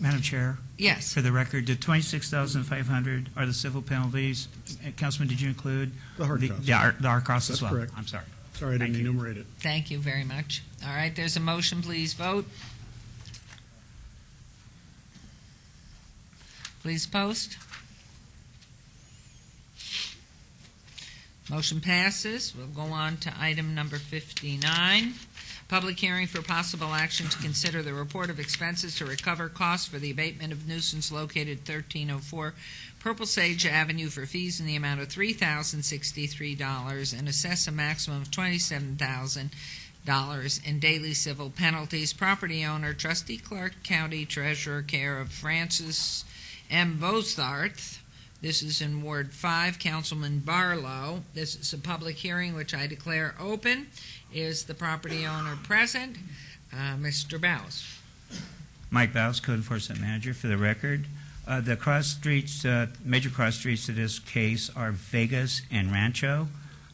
Speaker 14: Madam Chair?
Speaker 1: Yes.
Speaker 14: For the record, the $26,500 are the civil penalties. Councilman, did you include
Speaker 10: the hard costs?
Speaker 14: The hard costs as well?
Speaker 10: That's correct.
Speaker 14: I'm sorry.
Speaker 10: Sorry, I didn't enumerate it.
Speaker 1: Thank you very much. All right, there's a motion. Please vote. Please post. Motion passes. We'll go on to item number 59. Public hearing for possible action to consider the report of expenses to recover costs for the abatement of nuisance located 1304 Purple Sage Avenue for fees in the amount of $3,063 and assess a maximum of $27,000 in daily civil penalties. Property owner, Trustee Clark County Treasurer, care of Francis M. Bozarth. This is in Ward 5. Councilman Barlow. This is a public hearing which I declare open. Is the property owner present? Mr. Bowes.
Speaker 14: Mike Bowes, Code Enforcement Manager. For the record, the cross streets, major cross streets to this case are Vegas and Rancho.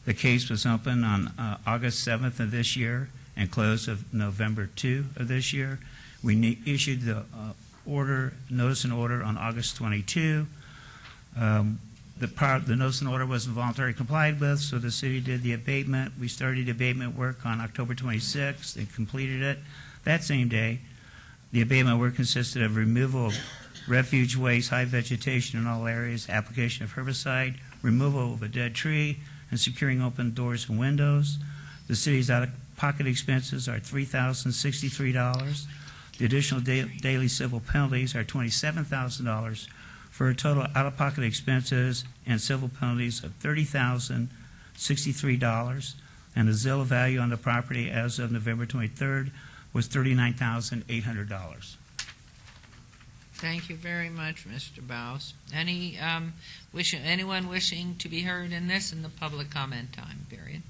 Speaker 14: The case was opened on August 7th of this year and closed of November 2 of this year. We issued the notice and order on August 22. The notice and order wasn't voluntarily complied with, so the city did the abatement. We started abatement work on October 26th and completed it that same day. The abatement work consisted of removal of refuge waste, high vegetation in all areas, application of herbicide, removal of a dead tree, and securing open doors and windows. The city's out-of-pocket expenses are $3,063. The additional daily civil penalties are $27,000 for a total out-of-pocket expenses and civil penalties of $30,063. And the Zillow value on the property as of November 23rd was $39,800.
Speaker 1: Thank you very much, Mr. Bowes. Anyone wishing to be heard in this in the public comment time period?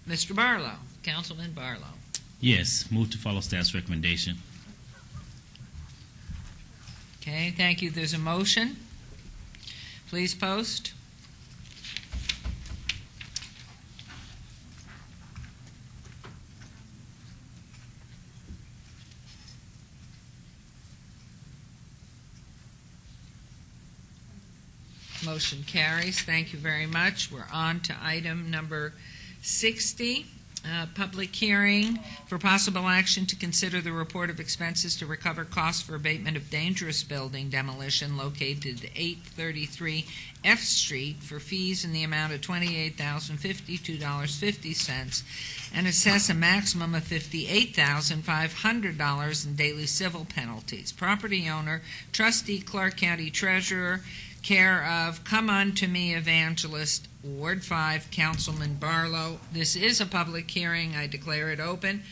Speaker 1: Mr. Barlow, Councilman Barlow.
Speaker 11: Yes, move to follow staff's recommendation.
Speaker 1: Okay, thank you. There's a motion. Please post. Motion carries. Thank you very much. We're on to item number 60. Public hearing for possible action to consider the report of expenses to recover costs for abatement of dangerous building demolition located at 833 F Street for fees in the amount of $28,052.50 and assess a maximum of $58,500 in daily civil penalties. Property owner, Trustee Clark County Treasurer, care of Come Unto Me Evangelist, Ward 5, Councilman Barlow. This is a public hearing. I declare it open.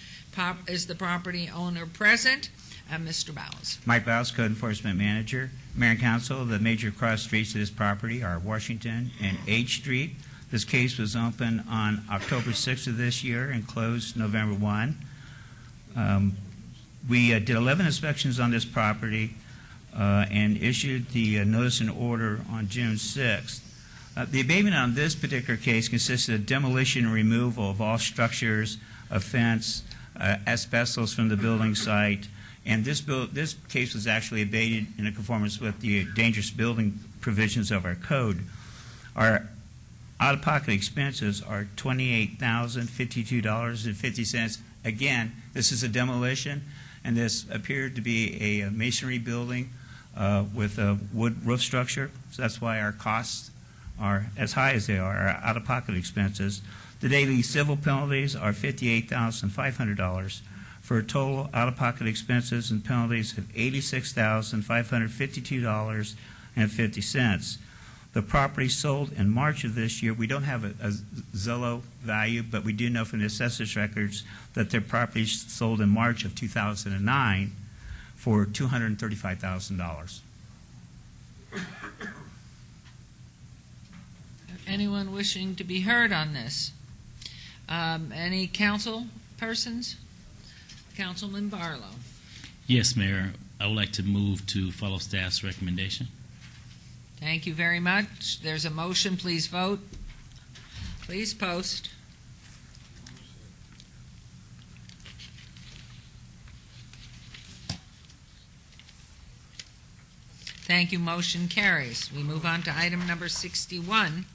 Speaker 1: Is the property owner present? Mr. Bowes.
Speaker 14: Mike Bowes, Code Enforcement Manager. Mayor and Council, the major cross streets of this property are Washington and H Street. This case was opened on October 6th of this year and closed November 1. We did 11 inspections on this property and issued the notice and order on June 6th. The abatement on this particular case consisted of demolition and removal of all structures, of fence, asbestos from the building site, and this case was actually abated in conformance with the dangerous building provisions of our code. Our out-of-pocket expenses are $28,052.50. Again, this is a demolition, and this appeared to be a masonry building with a wood roof structure, so that's why our costs are as high as they are, our out-of-pocket expenses. The daily civil penalties are $58,500 for a total out-of-pocket expenses and penalties of $86,552.50. The property sold in March of this year, we don't have a Zillow value, but we do know from the assessor's records that their property sold in March of 2009 for $235,000.
Speaker 1: Anyone wishing to be heard on this? Any council persons? Councilman Barlow.
Speaker 11: Yes, Mayor. I would like to move to follow staff's recommendation.
Speaker 1: Thank you very much. There's a motion. Please vote. Please post. Thank you. Motion carries. We move on to item number 61.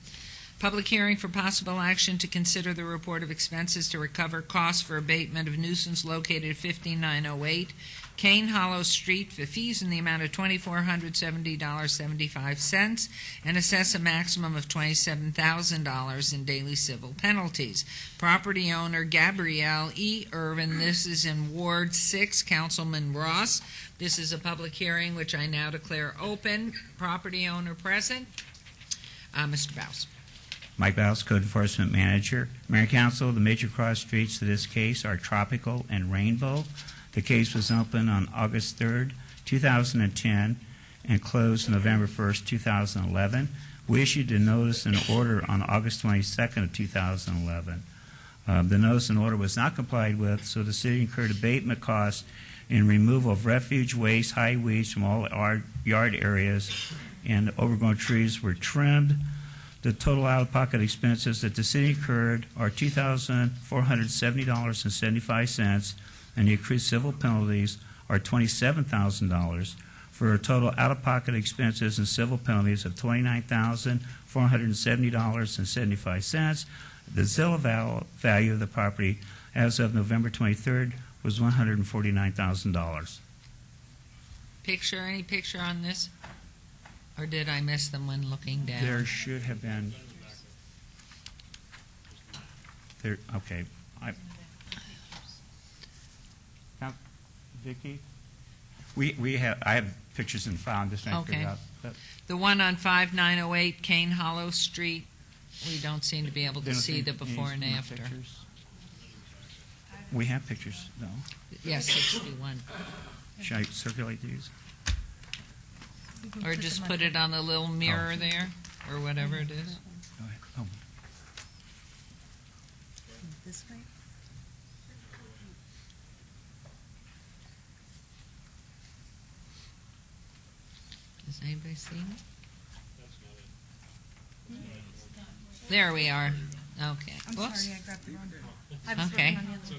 Speaker 1: Public hearing for possible action to consider the report of expenses to recover costs for abatement of nuisance located at 5908 Kane Hollow Street for fees in the amount of $2,470.75 and assess a maximum of $27,000 in daily civil penalties. Property owner Gabrielle E. Irvin. This is in Ward 6, Councilman Ross. This is a public hearing which I now declare open. Property owner present. Mr. Bouse.
Speaker 14: Mike Bouse, Code Enforcement Manager. Mayor and Council, the major cross streets to this case are Tropical and Rainbow. The case was opened on August 3rd, 2010, and closed November 1st, 2011. We issued a notice and order on August 22nd of 2011. The notice and order was not complied with, so the city incurred abatement costs in removal of refuge, waste, high weeds from all our yard areas, and the overgrown trees were trimmed. The total out-of-pocket expenses that the city incurred are $2,470.75, and the accrued civil penalties are $27,000, for a total out-of-pocket expenses and civil penalties of $29,470.75. The Zillow value of the property as of November 23rd was $149,000.
Speaker 1: Picture, any picture on this? Or did I miss them when looking down?
Speaker 14: There should have been. There. Okay. Now, Vicki, we have. I have pictures in file. I'm just trying to figure out.
Speaker 1: The one on 5908 Kane Hollow Street. We don't seem to be able to see the before and after.
Speaker 14: Pictures? We have pictures. No.
Speaker 1: Yes, 61.
Speaker 14: Should I circulate these?
Speaker 1: Or just put it on the little mirror there, or whatever it is.
Speaker 14: Go ahead. Oh.
Speaker 12: This way?
Speaker 1: Does anybody see it? There we are. Okay.
Speaker 15: I'm
Speaker 1: Whoops.
Speaker 15: sorry, I grabbed the wrong one. I was
Speaker 1: Okay.
Speaker 15: working on the other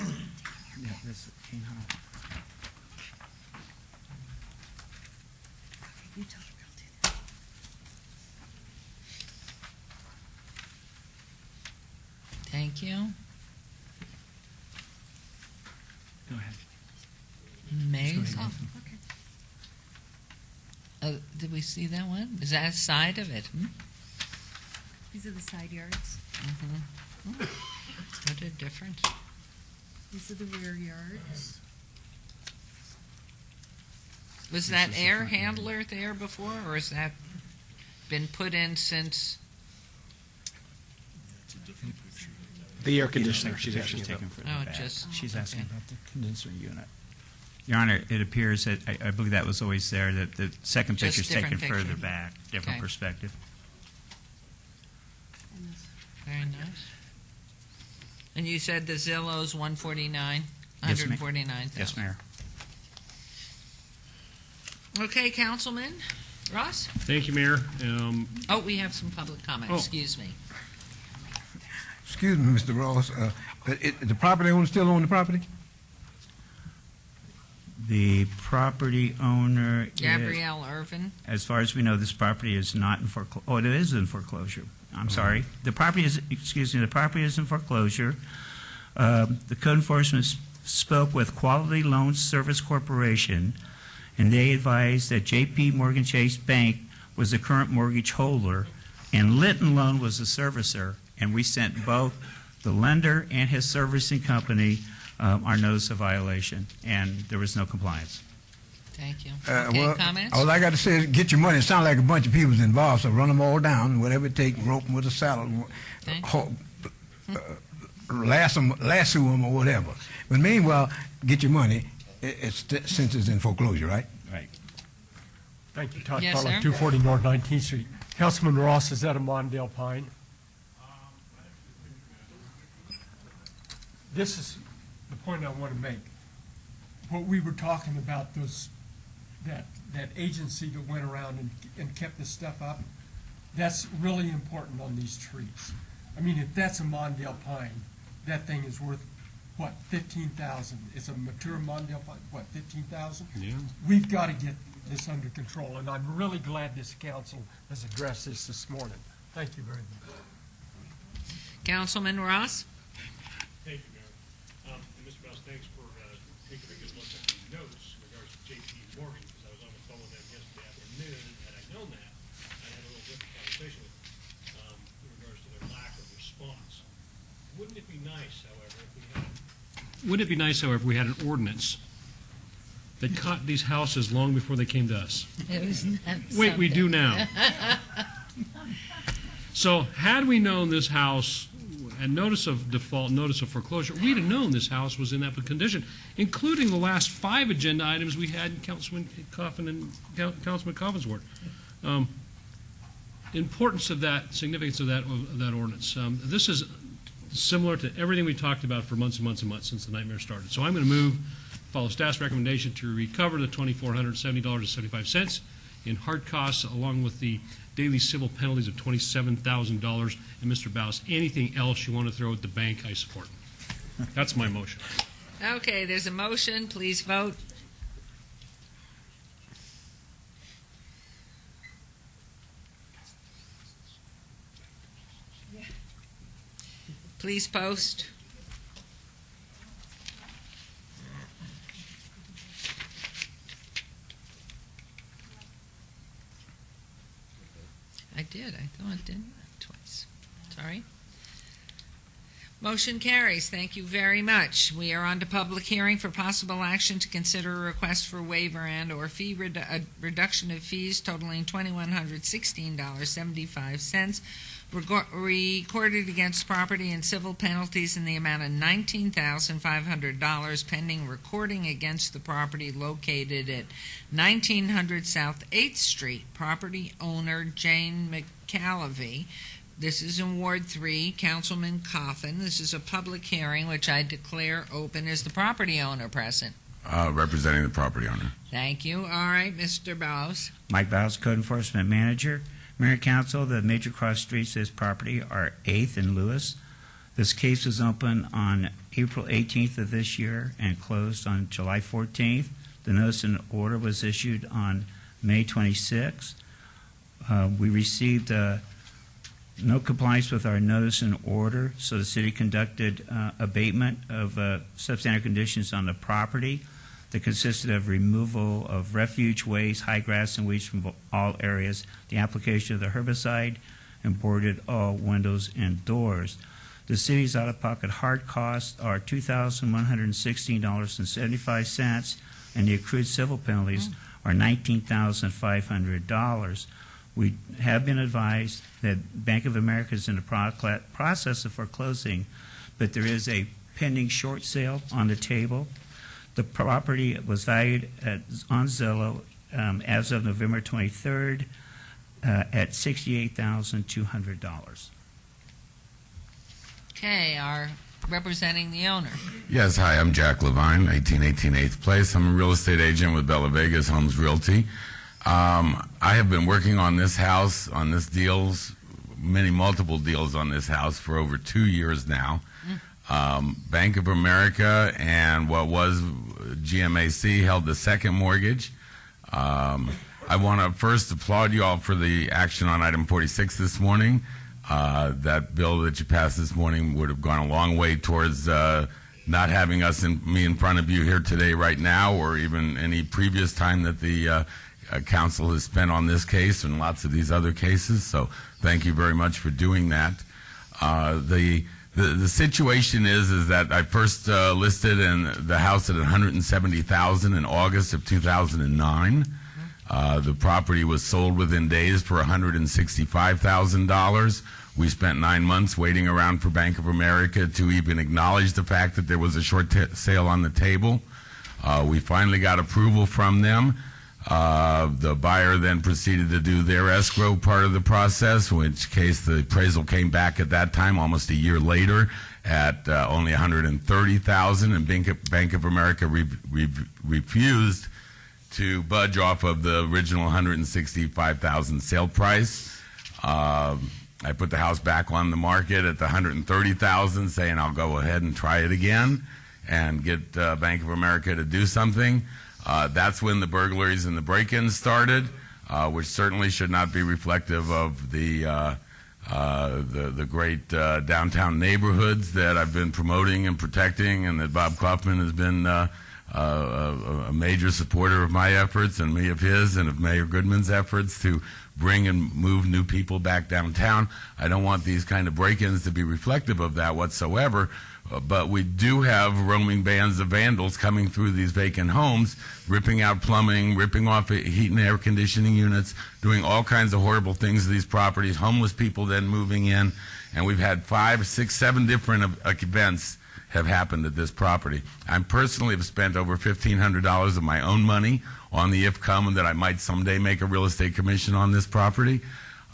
Speaker 15: one.
Speaker 14: Yeah, this is King Hollow.
Speaker 15: You tell her I'll do that.
Speaker 1: Thank you.
Speaker 14: Go ahead.
Speaker 1: Amazing.
Speaker 15: Oh, okay.
Speaker 1: Did we see that one? Is that a side of it?
Speaker 15: These are the side yards.
Speaker 1: Mm-hmm. What a difference.
Speaker 15: These are the rear yards.
Speaker 1: Was that air handler there before, or has that been put in since?
Speaker 3: The air conditioner.
Speaker 14: She's
Speaker 3: She's asking
Speaker 14: taken
Speaker 3: about.
Speaker 14: for the
Speaker 1: Oh,
Speaker 14: back.
Speaker 1: just-
Speaker 14: She's asking
Speaker 1: okay.
Speaker 14: about the condenser unit. Your Honor, it appears that I believe that was always there. That the second
Speaker 1: Just
Speaker 14: picture is taken
Speaker 1: different picture.
Speaker 14: further back, different
Speaker 1: Okay.
Speaker 14: perspective.
Speaker 1: Very nice. And you said the Zillow's 149,
Speaker 14: Yes, ma'am.
Speaker 1: 149,000.
Speaker 14: Yes, Mayor.
Speaker 1: Okay, Councilman Ross.
Speaker 9: Thank you, Mayor.
Speaker 1: Oh, we have some public comment.
Speaker 9: Oh.
Speaker 1: Excuse me.
Speaker 22: Excuse me, Mr. Ross, but the property owner still own the property?
Speaker 14: The property owner is,
Speaker 1: Gabrielle Irvin.
Speaker 14: as far as we know, this property is not in foreclosure. Oh, it is in foreclosure. I'm sorry. The property is, excuse me, the property is in foreclosure. The code enforcement spoke with Quality Loan Service Corporation, and they advised that J.P. Morgan Chase Bank was the current mortgage holder, and Litton Loan was the servicer, and we sent both the lender and his servicing company are notice of violation, and there was no compliance.
Speaker 1: Thank you. Okay, comments?
Speaker 22: All I got to say is get your money. It sounds like a bunch of people's involved, so run them all down, whatever it takes, rope them with a saddle, lasso them or whatever. But meanwhile, get your money since it's in foreclosure, right?
Speaker 14: Right.
Speaker 13: Thank you, Todd
Speaker 1: Yes,
Speaker 13: Carlick,
Speaker 1: sir.
Speaker 13: 240 North 19th Street. Councilman Ross, is that a Mondale Pine? This is the point I want to make. What we were talking about, that agency that went around and kept this stuff up, that's really important on these trees. I mean, if that's a Mondale Pine, that thing is worth, what, $15,000? It's a mature Mondale Pine, what, $15,000?
Speaker 9: Yeah.
Speaker 13: We've got to get this under control, and I'm really glad this council has addressed this morning. Thank you very much.
Speaker 1: Councilman Ross?
Speaker 9: Thank you, Mayor. And Mr. Mouse, thanks for taking a good look at the notes in regards to J.P. Morgan, because I was on the phone with them yesterday afternoon. Had I known that, I had a little different conversation with them in regards to their lack of response. Wouldn't it be nice, however, if we had an ordinance that caught these houses long before they came to us? Wait, we do now. So had we known this house, and notice of default, notice of foreclosure, we'd have known this house was in that condition, including the last 5 agenda items we had in Councilman Coffin and Councilman Coffin's ward. Importance of that, significance of that ordinance. This is similar to everything we talked about for months and months and months since the nightmare started. So I'm going to follow staff's recommendation to recover the $2,470.75 in hard costs, along with the daily civil penalties of $27,000. And Mr. Baus, anything else you want to throw at the bank, I support. That's my motion.
Speaker 1: Okay, there's a motion. Please vote. Please post. I did. I thought, didn't I? Twice. Sorry. Motion carries. Thank you very much. We are on to public hearing for possible action to consider a request for waiver and/or fee reduction of fees totaling $2,116.75 recorded against property and civil penalties in the amount of $19,500 pending recording against the property located at 1900 South 8th Street. Property owner Jane McCalvey. This is in Ward 3, Councilman Coffin. This is a public hearing, which I declare open. Is the property owner present?
Speaker 6: Representing the property owner.
Speaker 1: Thank you. All right, Mr. Baus.
Speaker 14: Mike Baus, Code Enforcement Manager. Mayor and Council, the major cross streets of this property are 8th and Lewis. This case was open on April 18th of this year and closed on July 14th. The notice and order was issued on May 26th. We received no compliance with our notice and order, so the city conducted abatement of substandard conditions on the property that consisted of removal of refuge, waste, high grass, and weeds from all areas, the application of the herbicide, and boarded all windows and doors. The city's out-of-pocket hard costs are $2,116.75, and the accrued civil penalties are $19,500. We have been advised that Bank of America is in the process of foreclosing, but there is a pending short sale on the table. The property was valued on Zillow as of November 23rd at $68,200.
Speaker 1: Okay, our representing the owner.
Speaker 6: Yes, hi, I'm Jack Levine, 1818 8th Place. I'm a real estate agent with Bella Vegas Homes Realty. I have been working on this house, on this multiple deals on this house for over 2 years now. Bank of America and what was GMAC held the second mortgage. I want to first applaud you all for the action on item 46 this morning. That bill that you passed this morning would have gone a long way towards not having me in front of you here today right now, or even any previous time that the council has spent on this case and lots of these other cases. So thank you very much for doing that. The The situation is that I first listed in the house at $170,000 in August of 2009. The property was sold within days for $165,000. We spent 9 months waiting around for Bank of America to even acknowledge the fact that there was a short sale on the table. We finally got approval from them. The buyer then proceeded to do their escrow part of the process, in which case the appraisal came back at that time, almost a year later, at only $130,000, and Bank of America refused to budge off of the original $165,000 sale price. I put the house back on the market at the $130,000, saying I'll go ahead and try it again and get Bank of America to do something. That's when the burglaries and the break-ins started, which certainly should not be reflective of the great downtown neighborhoods that I've been promoting and protecting, and that Bob Kaufman has been a major supporter of my efforts, and me of his, and of Mayor Goodman's efforts to bring and move new people back downtown. I don't want these kind of break-ins to be reflective of that whatsoever. But we do have roaming bands of vandals coming through these vacant homes, ripping out plumbing, ripping off heat and air conditioning units, doing all kinds of horrible things to these properties, homeless people then moving in. And we've had 5, 6, 7 different events have happened at this property. I personally have spent over $1,500 of my own money on the if come that I might someday make a real estate commission on this property.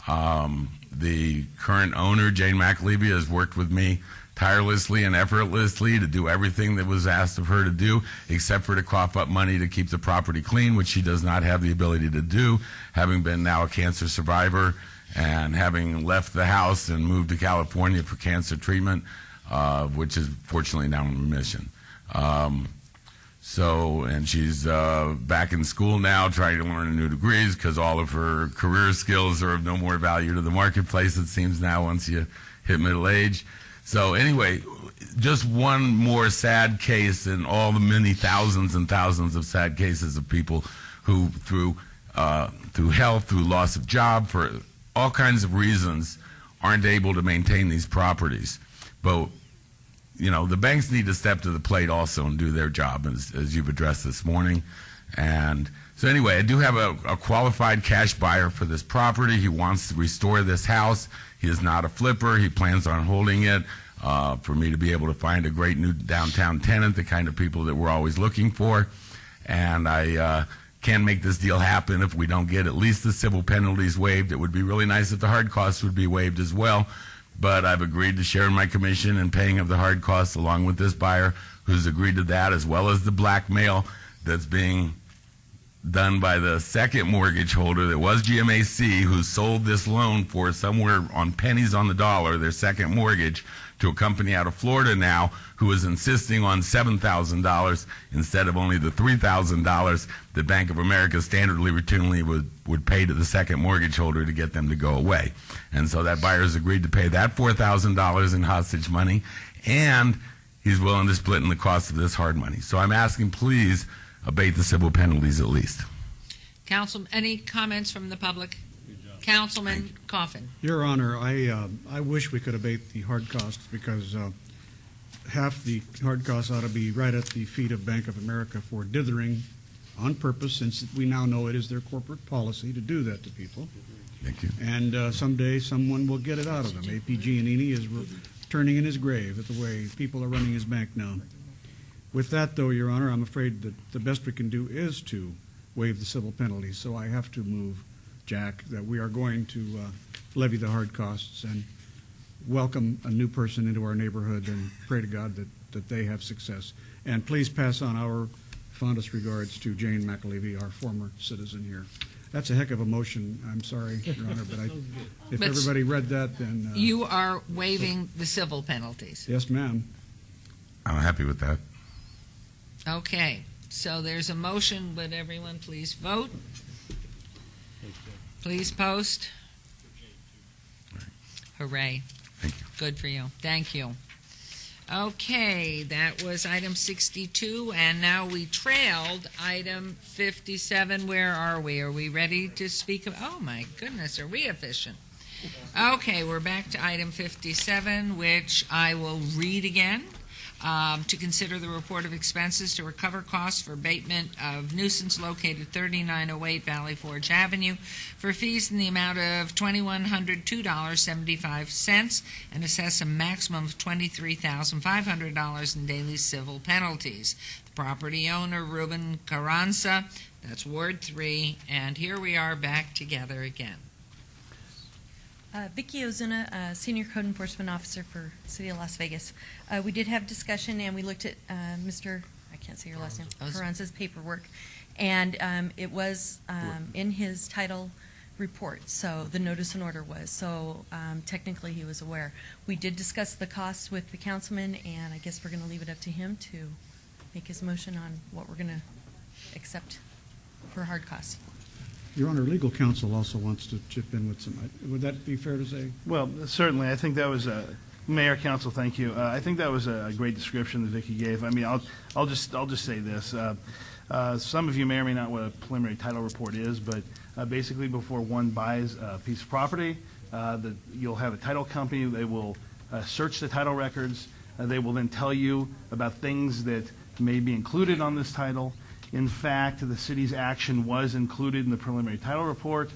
Speaker 6: The current owner, Jane McAlevey, has worked with me tirelessly and effortlessly to do everything that was asked of her to do, except for to cough up money to keep the property clean, which she does not have the ability to do, having been now a cancer survivor and having left the house and moved to California for cancer treatment, which is fortunately now in remission. And she's back in school now, trying to learn new degrees, because all of her career skills are of no more value to the marketplace, it seems now, once you hit middle age. So anyway, just one more sad case in all the many thousands and thousands of sad cases of people who, through health, through loss of job, for all kinds of reasons, aren't able to maintain these properties. But, you know, the banks need to step to the plate also and do their job, as you've addressed this morning. And so anyway, I do have a qualified cash buyer for this property. He wants to restore this house. He is not a flipper. He plans on holding it for me to be able to find a great new downtown tenant, the kind of people that we're always looking for. And I can't make this deal happen if we don't get at least the civil penalties waived. It would be really nice if the hard costs would be waived as well. But I've agreed to share in my commission and paying of the hard costs along with this buyer, who's agreed to that, as well as the blackmail that's being done by the second mortgage holder that was GMAC, who sold this loan for somewhere on pennies on the dollar, their second mortgage, to a company out of Florida now, who is insisting on $7,000 instead of only the $3,000 that Bank of America standardly routinely would pay to the second mortgage holder to get them to go away. And so that buyer's agreed to pay that $4,000 in hostage money, and he's willing to split in the cost of this hard money. So I'm asking, please, abate the civil penalties at least.
Speaker 1: Council, any comments from the public? Councilman Coffin.
Speaker 10: Your Honor, I wish we could abate the hard costs, because half the hard costs ought to be right at the feet of Bank of America for dithering on purpose, since we now know it is their corporate policy to do that to people.
Speaker 6: Thank you.
Speaker 10: And someday someone will get it out of them. A.P. Giannini is turning in his grave at the way people are running his bank now. With that, though, Your Honor, I'm afraid that the best we can do is to waive the civil penalties. So I have to move, Jack, that we are going to levy the hard costs and welcome a new person into our neighborhood, and pray to God that they have success. And please pass on our fondest regards to Jane McAlevey, our former citizen here. That's a heck of a motion. I'm sorry, Your Honor, but if everybody read that, then...
Speaker 1: you are waiving the civil penalties.
Speaker 10: Yes, ma'am.
Speaker 6: I'm happy with that.
Speaker 1: Okay, so there's a motion. Would everyone please vote? Please post. Hooray.
Speaker 6: Thank you.
Speaker 1: Good for you. Thank you. Okay, that was item 62, and now we trailed item 57. Where are we? Are we ready to speak? Oh, my goodness, are we efficient? Okay, we're back to item 57, which I will read again. To consider the report of expenses to recover costs for abatement of nuisance located 3908 Valley Forge Avenue for fees in the amount of $2,102.75 and assess a maximum of $23,500 in daily civil penalties. The property owner, Ruben Carranza, that's Ward 3, and here we are back together again.
Speaker 8: Vicki Ozuna, Senior Code Enforcement Officer for City of Las Vegas. We did have discussion, and we looked at Mr. I can't say your last name, Carranza's paperwork, and it was in his title report, so the notice and order was, so technically he was aware. We did discuss the costs with the councilman, and I guess we're going to leave it up to him to make his motion on what we're going to accept for hard costs.
Speaker 10: Your Honor, legal counsel also wants to chip in with some, would that be fair to say?
Speaker 17: Well, certainly. I think that was Mayor, Council, thank you. I think that was a great description that Vicki gave. I mean, I'll just say this. Some of you may or may not know what a preliminary title report is, but basically before one buys a piece of property, you'll have a title company. They will search the title records. They will then tell you about things that may be included on this title. In fact, the city's action was included in the preliminary title report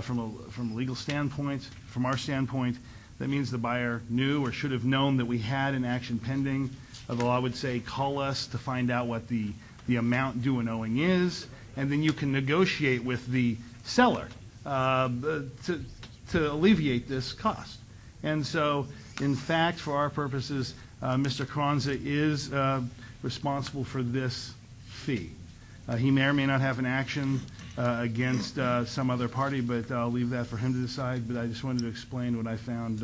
Speaker 17: from a legal standpoint. From our standpoint, that means the buyer knew or should have known that we had an action pending. The law would say call us to find out what the amount due and owing is, and then you can negotiate with the seller to alleviate this cost. And so, in fact, for our purposes, Mr. Carranza is responsible for this fee. He may or may not have an action against some other party, but I'll leave that for him to decide. But I just wanted to explain what I found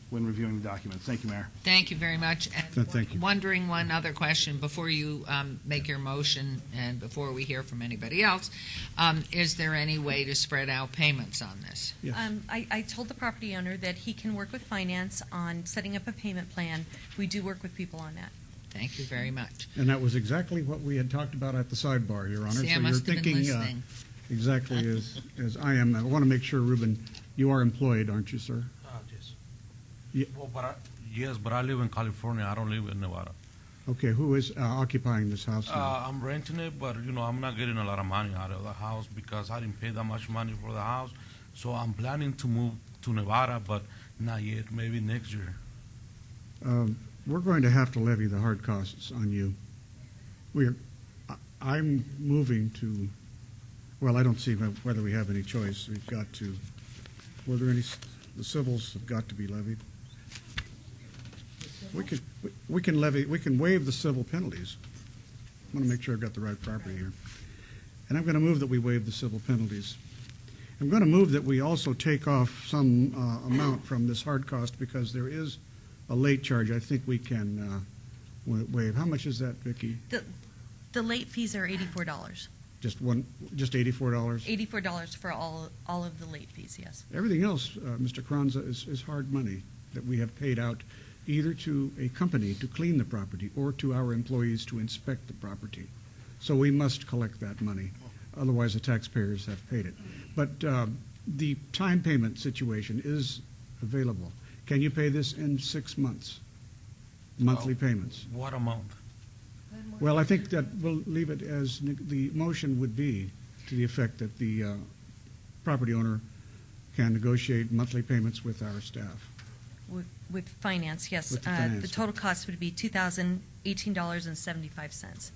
Speaker 17: when reviewing the documents. Thank you, Mayor.
Speaker 1: Thank you very much. And
Speaker 10: Thank you.
Speaker 1: wondering one other question before you make your motion and before we hear from anybody else. Is there any way to spread out payments on this?
Speaker 10: Yes.
Speaker 8: I told the property owner that he can work with finance on setting up a payment plan. We do work with people on that.
Speaker 1: Thank you very much.
Speaker 10: And that was exactly what we had talked about at the sidebar, Your Honor.
Speaker 1: See, I
Speaker 10: so
Speaker 1: must
Speaker 10: you're
Speaker 1: have been
Speaker 10: thinking
Speaker 1: listening.
Speaker 10: Exactly as I am. I want to make sure, Ruben, you are employed, aren't you, sir?
Speaker 4: Yes.
Speaker 10: Ye-
Speaker 4: Well, yes, but I live in California. I don't live in Nevada.
Speaker 10: Okay, who is occupying this house now?
Speaker 4: I'm renting it, but I'm not getting a lot of money out of the house because I didn't pay that much money for the house. So I'm planning to move to Nevada, but not yet. Maybe next year.
Speaker 10: We're going to have to levy the hard costs on you. I'm moving to, well, I don't see whether we have any choice. We've got to, the civils have got to be levied. We can waive the civil penalties. I want to make sure I've got the right property here. And I'm going to move that we waive the civil penalties. I'm going to move that we also take off some amount from this hard cost because there is a late charge. I think we can waive. How much is that, Vicki?
Speaker 8: The late fees are $84.
Speaker 10: Just $84?
Speaker 8: $84 for all of the late fees, yes.
Speaker 10: Everything else, Mr. Carranza, is hard money that we have paid out either to a company to clean the property or to our employees to inspect the property. So we must collect that money. Otherwise, the taxpayers have paid it. But the time payment situation is available. Can you pay this in 6 months? Monthly payments?
Speaker 4: What amount?
Speaker 10: Well, I think that we'll leave it as the motion would be to the effect that the property owner can negotiate monthly payments with our staff.
Speaker 8: With finance, yes.
Speaker 10: With the finance.
Speaker 8: The total cost would be $2,018.75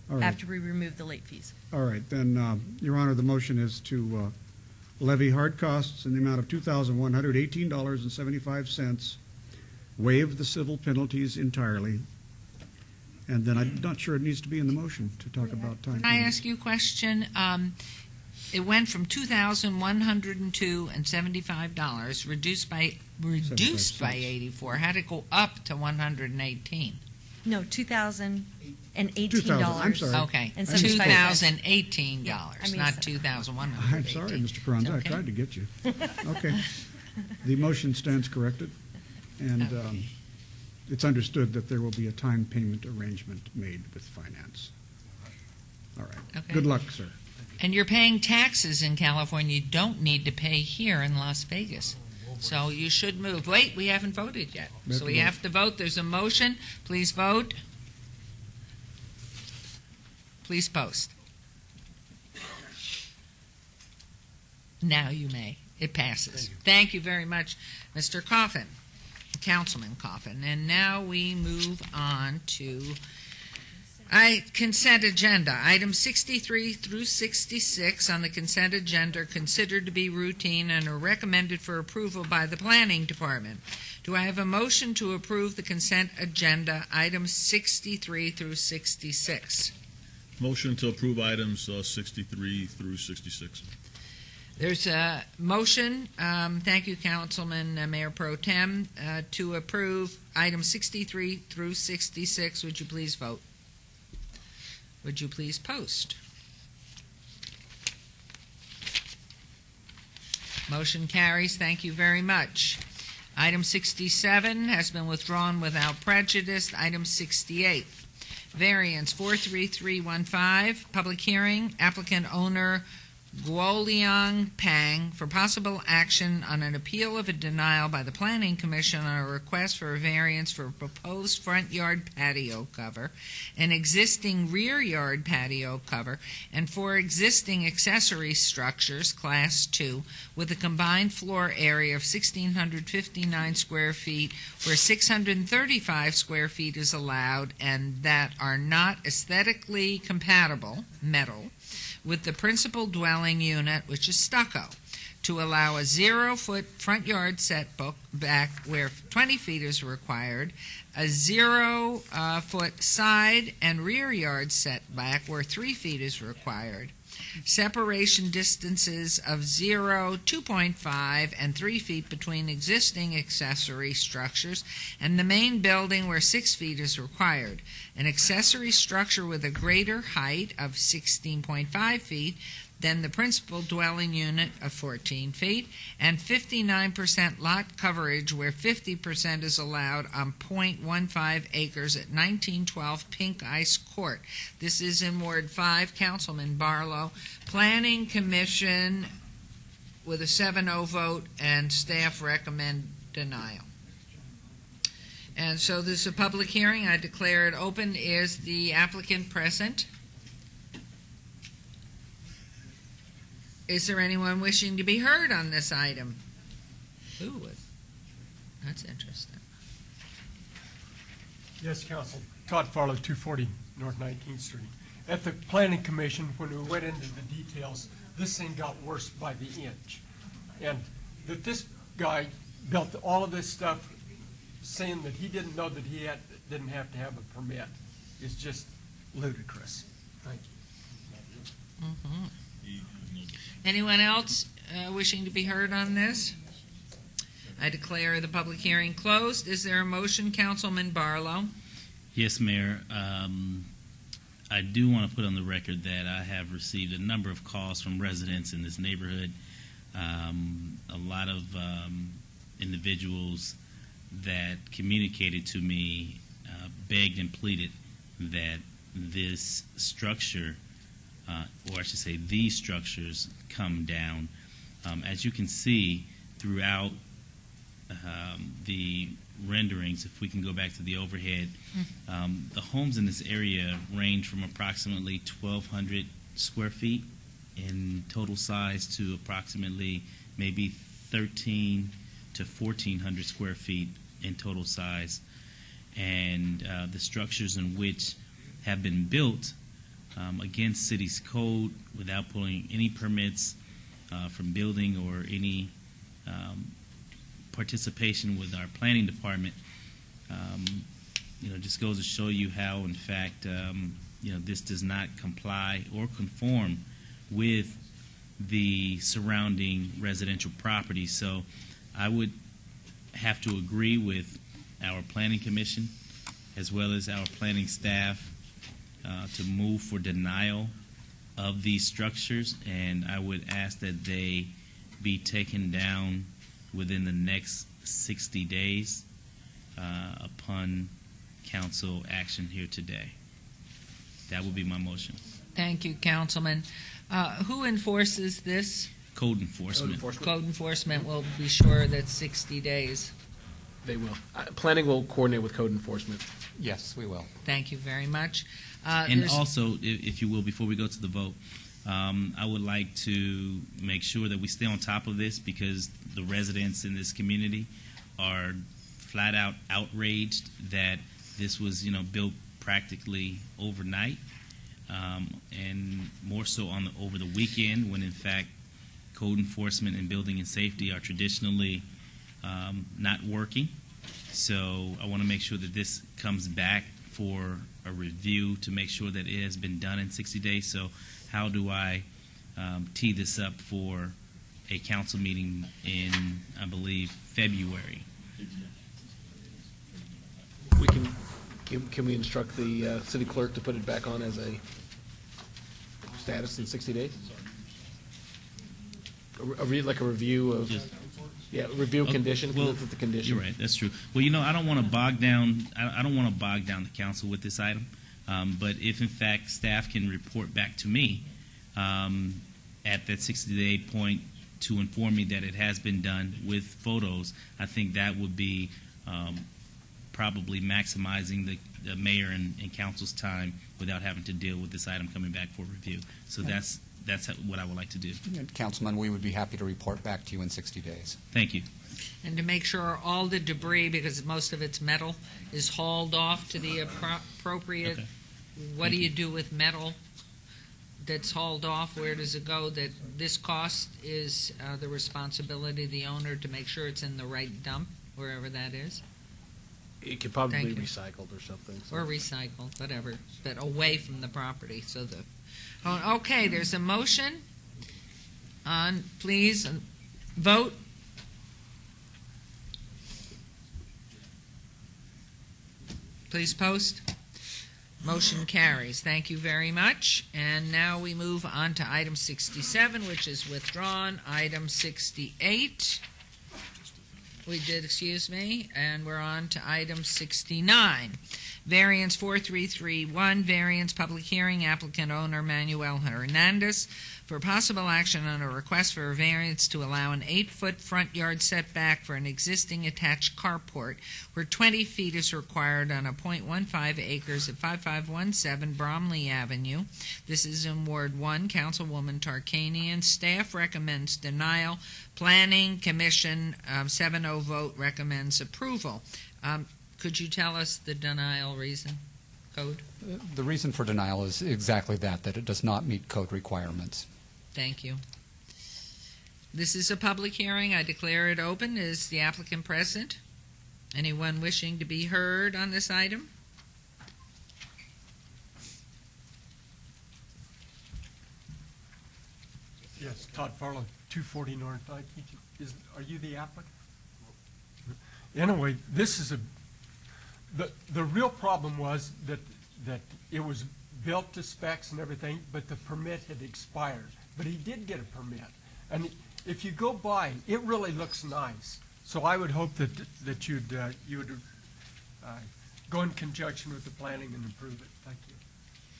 Speaker 10: All right.
Speaker 8: after we remove the late fees.
Speaker 10: All right, then, Your Honor, the motion is to levy hard costs in the amount of $2,118.75, waive the civil penalties entirely, and then I'm not sure it needs to be in the motion to talk about time.
Speaker 1: Can I ask you a question? It went from $2,102.75, reduced by 84. How'd it go up to 118?
Speaker 8: No, $2,018.
Speaker 10: I'm sorry.
Speaker 1: Okay,
Speaker 8: And
Speaker 1: $2,018,
Speaker 8: Yeah,
Speaker 1: not $2,118.
Speaker 10: I'm sorry, Mr. Carranza, I tried to get you. Okay. The motion stands corrected, and it's understood that there will be a time payment arrangement made with finance. All right.
Speaker 1: Okay.
Speaker 10: Good luck, sir.
Speaker 1: And you're paying taxes in California you don't need to pay here in Las Vegas. So you should move. Wait, we haven't voted yet. So we have to vote. There's a motion. Please vote. Please post. Now you may. It passes. Thank you very much, Mr. Coffin, Councilman Coffin. And now we move on to consent agenda. Items 63 through 66 on the consent agenda are considered to be routine and are recommended for approval by the Planning Department. Do I have a motion to approve the consent agenda, items 63 through 66?
Speaker 7: Motion to approve items 63 through 66.
Speaker 1: There's a motion, thank you, Councilman Mayor Pro Tem, to approve items 63 through 66. Would you please vote? Would you please post? Motion carries. Thank you very much. Item 67 has been withdrawn without prejudice. Item 68, variance 43315, public hearing, applicant owner Guoliang Pang for possible action on an appeal of a denial by the Planning Commission on a request for a variance for a proposed front yard patio cover, an existing rear yard patio cover, and for existing accessory structures, Class 2, with a combined floor area of 1,659 square feet, where 635 square feet is allowed, and that are not aesthetically compatible, metal, with the principal dwelling unit, which is stucco, to allow a 0-foot front yard setback where 20 feet is required, a 0-foot side and rear yard setback where 3 feet is required, separation distances of 0, 2.5, and 3 feet between existing accessory structures and the main building where 6 feet is required, an accessory structure with a greater height of 16.5 feet than the principal dwelling unit of 14 feet, and 59% lot coverage where 50% is allowed on 0.15 acres at 1912 Pink Ice Court. This is in Ward 5, Councilman Barlow. Planning Commission with a 7-0 vote, and staff recommend denial. And so this is a public hearing. I declare it open. Is the applicant present? Is there anyone wishing to be heard on this item? Who would? That's interesting.
Speaker 13: Yes, Council. Todd Farlow, 240 North 19th Street. At the Planning Commission, when we went into the details, this thing got worse by the inch. And that this guy built all of this stuff saying that he didn't know that he didn't have to have a permit is just ludicrous. Thank you.
Speaker 1: Mm-hmm. Anyone else wishing to be heard on this? I declare the public hearing closed. Is there a motion, Councilman Barlow?
Speaker 11: Yes, Mayor. I do want to put on the record that I have received a number of calls from residents in this neighborhood. A lot of individuals that communicated to me begged and pleaded that this structure, or I should say these structures, come down. As you can see throughout the renderings, if we can go back to the overhead, the homes in this area range from approximately 1,200 square feet in total size to approximately maybe 1,300 to 1,400 square feet in total size. And the structures in which have been built against city's code without pulling any permits from building or any participation with our planning department, just goes to show you how, in fact, this does not comply or conform with the surrounding residential property. So I would have to agree with our planning commission as well as our planning staff to move for denial of these structures, and I would ask that they be taken down within the next 60 days upon council action here today. That would be my motion.
Speaker 1: Thank you, Councilman. Who enforces this?
Speaker 11: code enforcement.
Speaker 1: Code enforcement will be sure that 60 days.
Speaker 3: They will. Planning will coordinate with code enforcement.
Speaker 16: Yes, we will.
Speaker 1: Thank you very much.
Speaker 11: And
Speaker 1: There's-
Speaker 11: also, if you will, before we go to the vote, I would like to make sure that we stay on top of this because the residents in this community are flat out outraged that this was, built practically overnight, and more so over the weekend when in fact code enforcement and building and safety are traditionally not working. So I want to make sure that this comes back for a review to make sure that it has been done in 60 days. So how do I tee this up for a council meeting in, I believe, February?
Speaker 3: We can we instruct the city clerk to put it back on as a status in 60 days? Like a review of, review condition, because it's the condition.
Speaker 11: You're right, that's true. Well, I don't want to bog down, I don't want to bog down the council with this item, but if in fact staff can report back to me at that 60-day point to inform me that it has been done with photos, I think that would be probably maximizing the mayor and council's time without having to deal with this item coming back for review. So that's what I would like to do.
Speaker 16: Councilman, we would be happy to report back to you in 60 days.
Speaker 11: Thank you.
Speaker 1: And to make sure all the debris, because most of it's metal, is hauled off to the appropriate.
Speaker 11: Okay.
Speaker 1: What do you do with metal that's hauled off? Where does it go? That this cost is the responsibility of the owner to make sure it's in the right dump, wherever that is?
Speaker 3: It could probably
Speaker 1: Thank
Speaker 3: be
Speaker 1: you.
Speaker 3: recycled or something. so.
Speaker 1: Or recycled, whatever, but away from the property, so the, okay, there's a motion on, please, vote. Please post. Motion carries. Thank you very much. And now we move on to item 67, which is withdrawn. Item 68. We did, excuse me, and we're on to item 69. Variance 4331, variance public hearing, applicant owner Manuel Hernandez for possible action on a request for a variance to allow an 8-foot front yard setback for an existing attached carport where 20 feet is required on a .15 acres at 5517 Bromley Avenue. This is in Ward 1. Councilwoman Tarkanian. Staff recommends denial. Planning Commission, 7-0 vote, recommends approval. Could you tell us the denial reason, code?
Speaker 16: The reason for denial is exactly that it does not meet code requirements.
Speaker 1: Thank you. This is a public hearing. I declare it open. Is the applicant present? Anyone wishing to be heard on this item?
Speaker 13: Yes, Todd Farland, 240 North 9th. Are you the applicant? Anyway, this is the real problem was that it was built to specs and everything, but the permit had expired. But he did get a permit. And if you go by, it really looks nice. So I would hope that you would go in conjunction with the planning and improve it. Thank you.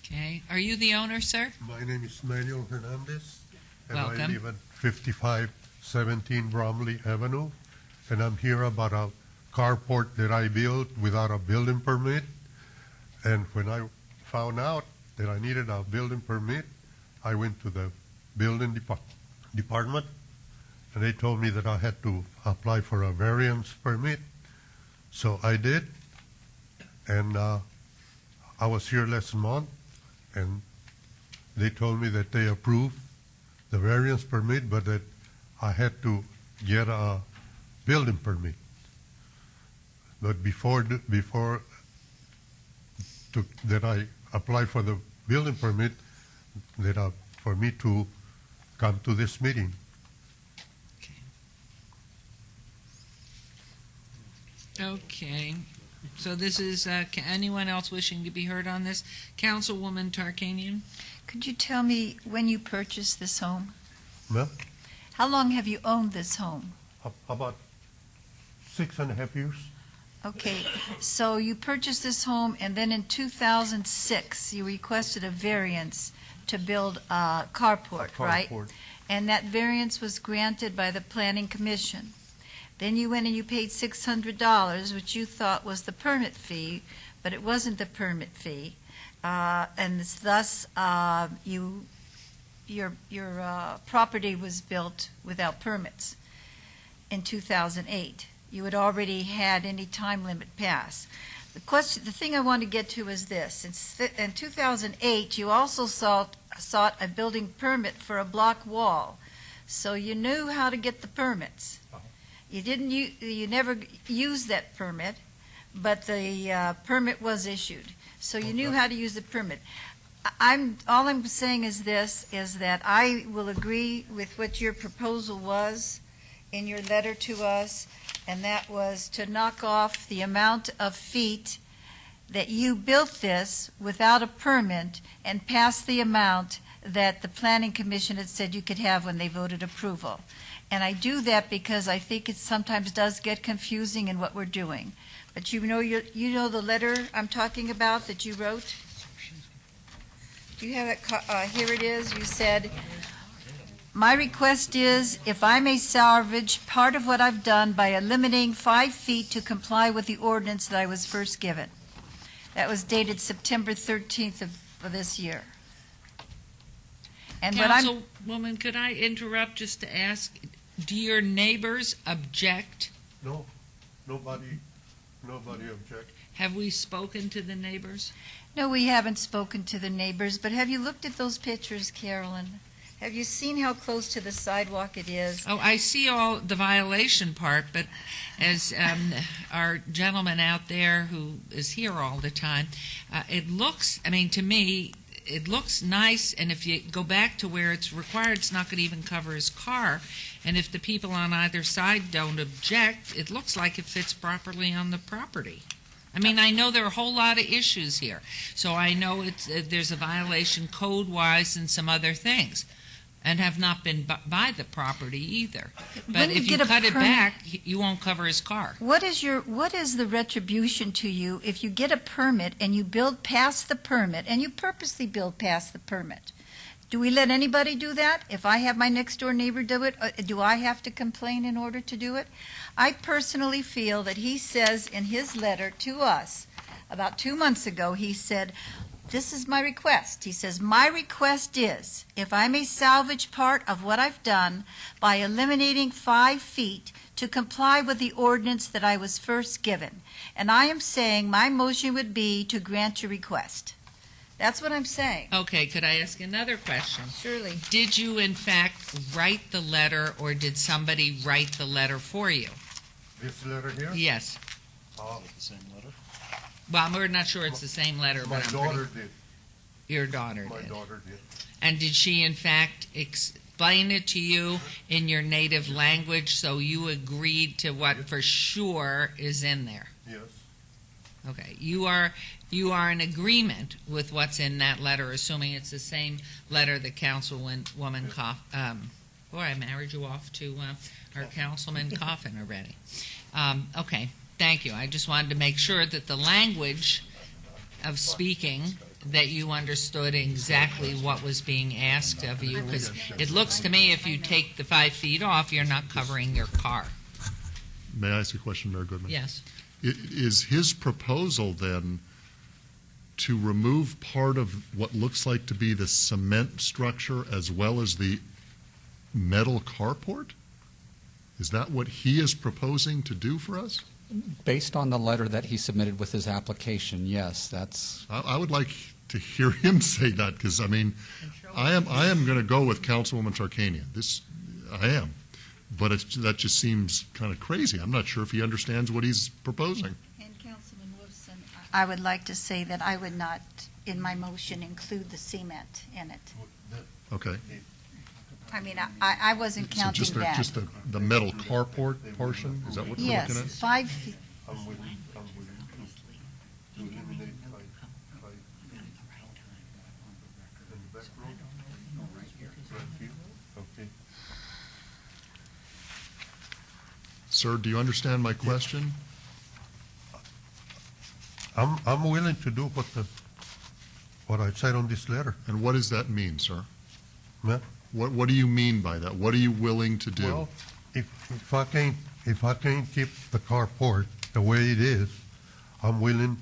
Speaker 1: Okay. Are you the owner, sir?
Speaker 19: My name is Manuel Hernandez, and I
Speaker 1: Welcome.
Speaker 19: live at 5517 Bromley Avenue, and I'm here about a carport that I built without a building permit. And when I found out that I needed a building permit, I went to the building department, and they told me that I had to apply for a variance permit. So I did, and I was here last month, and they told me that they approved the variance permit, but that I had to get a building permit. But before that I applied for the building permit, that for me to come to this meeting.
Speaker 1: Okay. So this is, anyone else wishing to be heard on this? Councilwoman Tarkanian?
Speaker 12: Could you tell me when you purchased this home?
Speaker 19: Ma'am?
Speaker 12: How long have you owned this home?
Speaker 19: About 6.5 years.
Speaker 12: Okay, so you purchased this home, and then in 2006, you requested a variance to build a carport, right? and that variance was granted by the Planning Commission. Then you went and you paid $600, which you thought was the permit fee, but it wasn't the permit fee. And thus, your property was built without permits in 2008. You had already had any time limit pass. The thing I want to get to is this. In 2008, you also sought a building permit for a block wall, so you knew how to get the permits. You never used that permit, but the permit was issued, so you knew how to use the permit. All I'm saying is this, is that I will agree with what your proposal was in your letter to us, and that was to knock off the amount of feet that you built this without a permit and pass the amount that the Planning Commission had said you could have when they voted approval. And I do that because I think it sometimes does get confusing in what we're doing. But you know the letter I'm talking about that you wrote? Do you have it? Here it is. You said, "My request is, if I may salvage part of what I've done by eliminating 5 feet to comply with the ordinance that I was first given." That was dated September 13th of this year. And
Speaker 1: Councilwoman, could I interrupt just to ask, do your neighbors object?
Speaker 19: No, nobody objects.
Speaker 1: Have we spoken to the neighbors?
Speaker 12: No, we haven't spoken to the neighbors, but have you looked at those pictures, Carolyn? Have you seen how close to the sidewalk it is?
Speaker 1: Oh, I see all the violation part, but as our gentleman out there who is here all the time, it looks, to me, it looks nice, and if you go back to where it's required, it's not going to even cover his car. And if the people on either side don't object, it looks like it fits properly on the property. I know there are a whole lot of issues here. So I know there's a violation code-wise and some other things, and have not been by the property either. But if you cut it back, you won't cover his car.
Speaker 12: What is the retribution to you if you get a permit and you build past the permit, and you purposely build past the permit? Do we let anybody do that? If I have my next door neighbor do it, do I have to complain in order to do it? I personally feel that he says in his letter to us, about 2 months ago, he said, "This is my request." He says, "My request is, if I may salvage part of what I've done by eliminating 5 feet to comply with the ordinance that I was first given." And I am saying my motion would be to grant your request. That's what I'm saying.
Speaker 1: Okay, could I ask another question?
Speaker 12: Surely.
Speaker 1: Did you, in fact, write the letter, or did somebody write the letter for you?
Speaker 19: This letter here?
Speaker 1: Yes.
Speaker 19: Oh, the same letter?
Speaker 1: Well, we're not sure it's the same letter,
Speaker 19: My
Speaker 1: but
Speaker 19: daughter did.
Speaker 1: Your daughter
Speaker 19: My
Speaker 1: did.
Speaker 19: daughter did.
Speaker 1: And did she, in fact, explain it to you in your native language, so you agreed to what for sure is in there?
Speaker 19: Yes.
Speaker 1: Okay. You are in agreement with what's in that letter, assuming it's the same letter the councilwoman boy, I married you off to our Councilman Coffin already. Okay. Thank you. I just wanted to make sure that the language of speaking, that you understood exactly what was being asked of you, because it looks to me if you take the 5 feet off, you're not covering your car.
Speaker 5: May I ask a question, Mayor Goodman?
Speaker 1: Yes.
Speaker 5: Is his proposal then to remove part of what looks like to be the cement structure as well as the metal carport? Is that what he is proposing to do for us?
Speaker 16: Based on the letter that he submitted with his application, yes, that's...
Speaker 5: I would like to hear him say that, because, I am going to go with Councilwoman Tarkanian. I am. But that just seems kind of crazy. I'm not sure if he understands what he's proposing.
Speaker 12: And Councilman Wolfson, I would like to say that I would not, in my motion, include the cement in it.
Speaker 5: Okay.
Speaker 12: I wasn't counting
Speaker 5: so
Speaker 12: that.
Speaker 5: Just the metal carport portion? Is that what we're looking at?
Speaker 12: Yes, 5 feet.
Speaker 19: I'm with you to eliminate 5 in the back road? Right here? Okay.
Speaker 5: Sir, do you understand my question?
Speaker 19: I'm willing to do what I said on this letter.
Speaker 5: And what does that mean, sir?
Speaker 19: Well,
Speaker 5: What do you mean by that? What are you willing to do?
Speaker 19: Well, if I can't keep the carport the way it is, I'm willing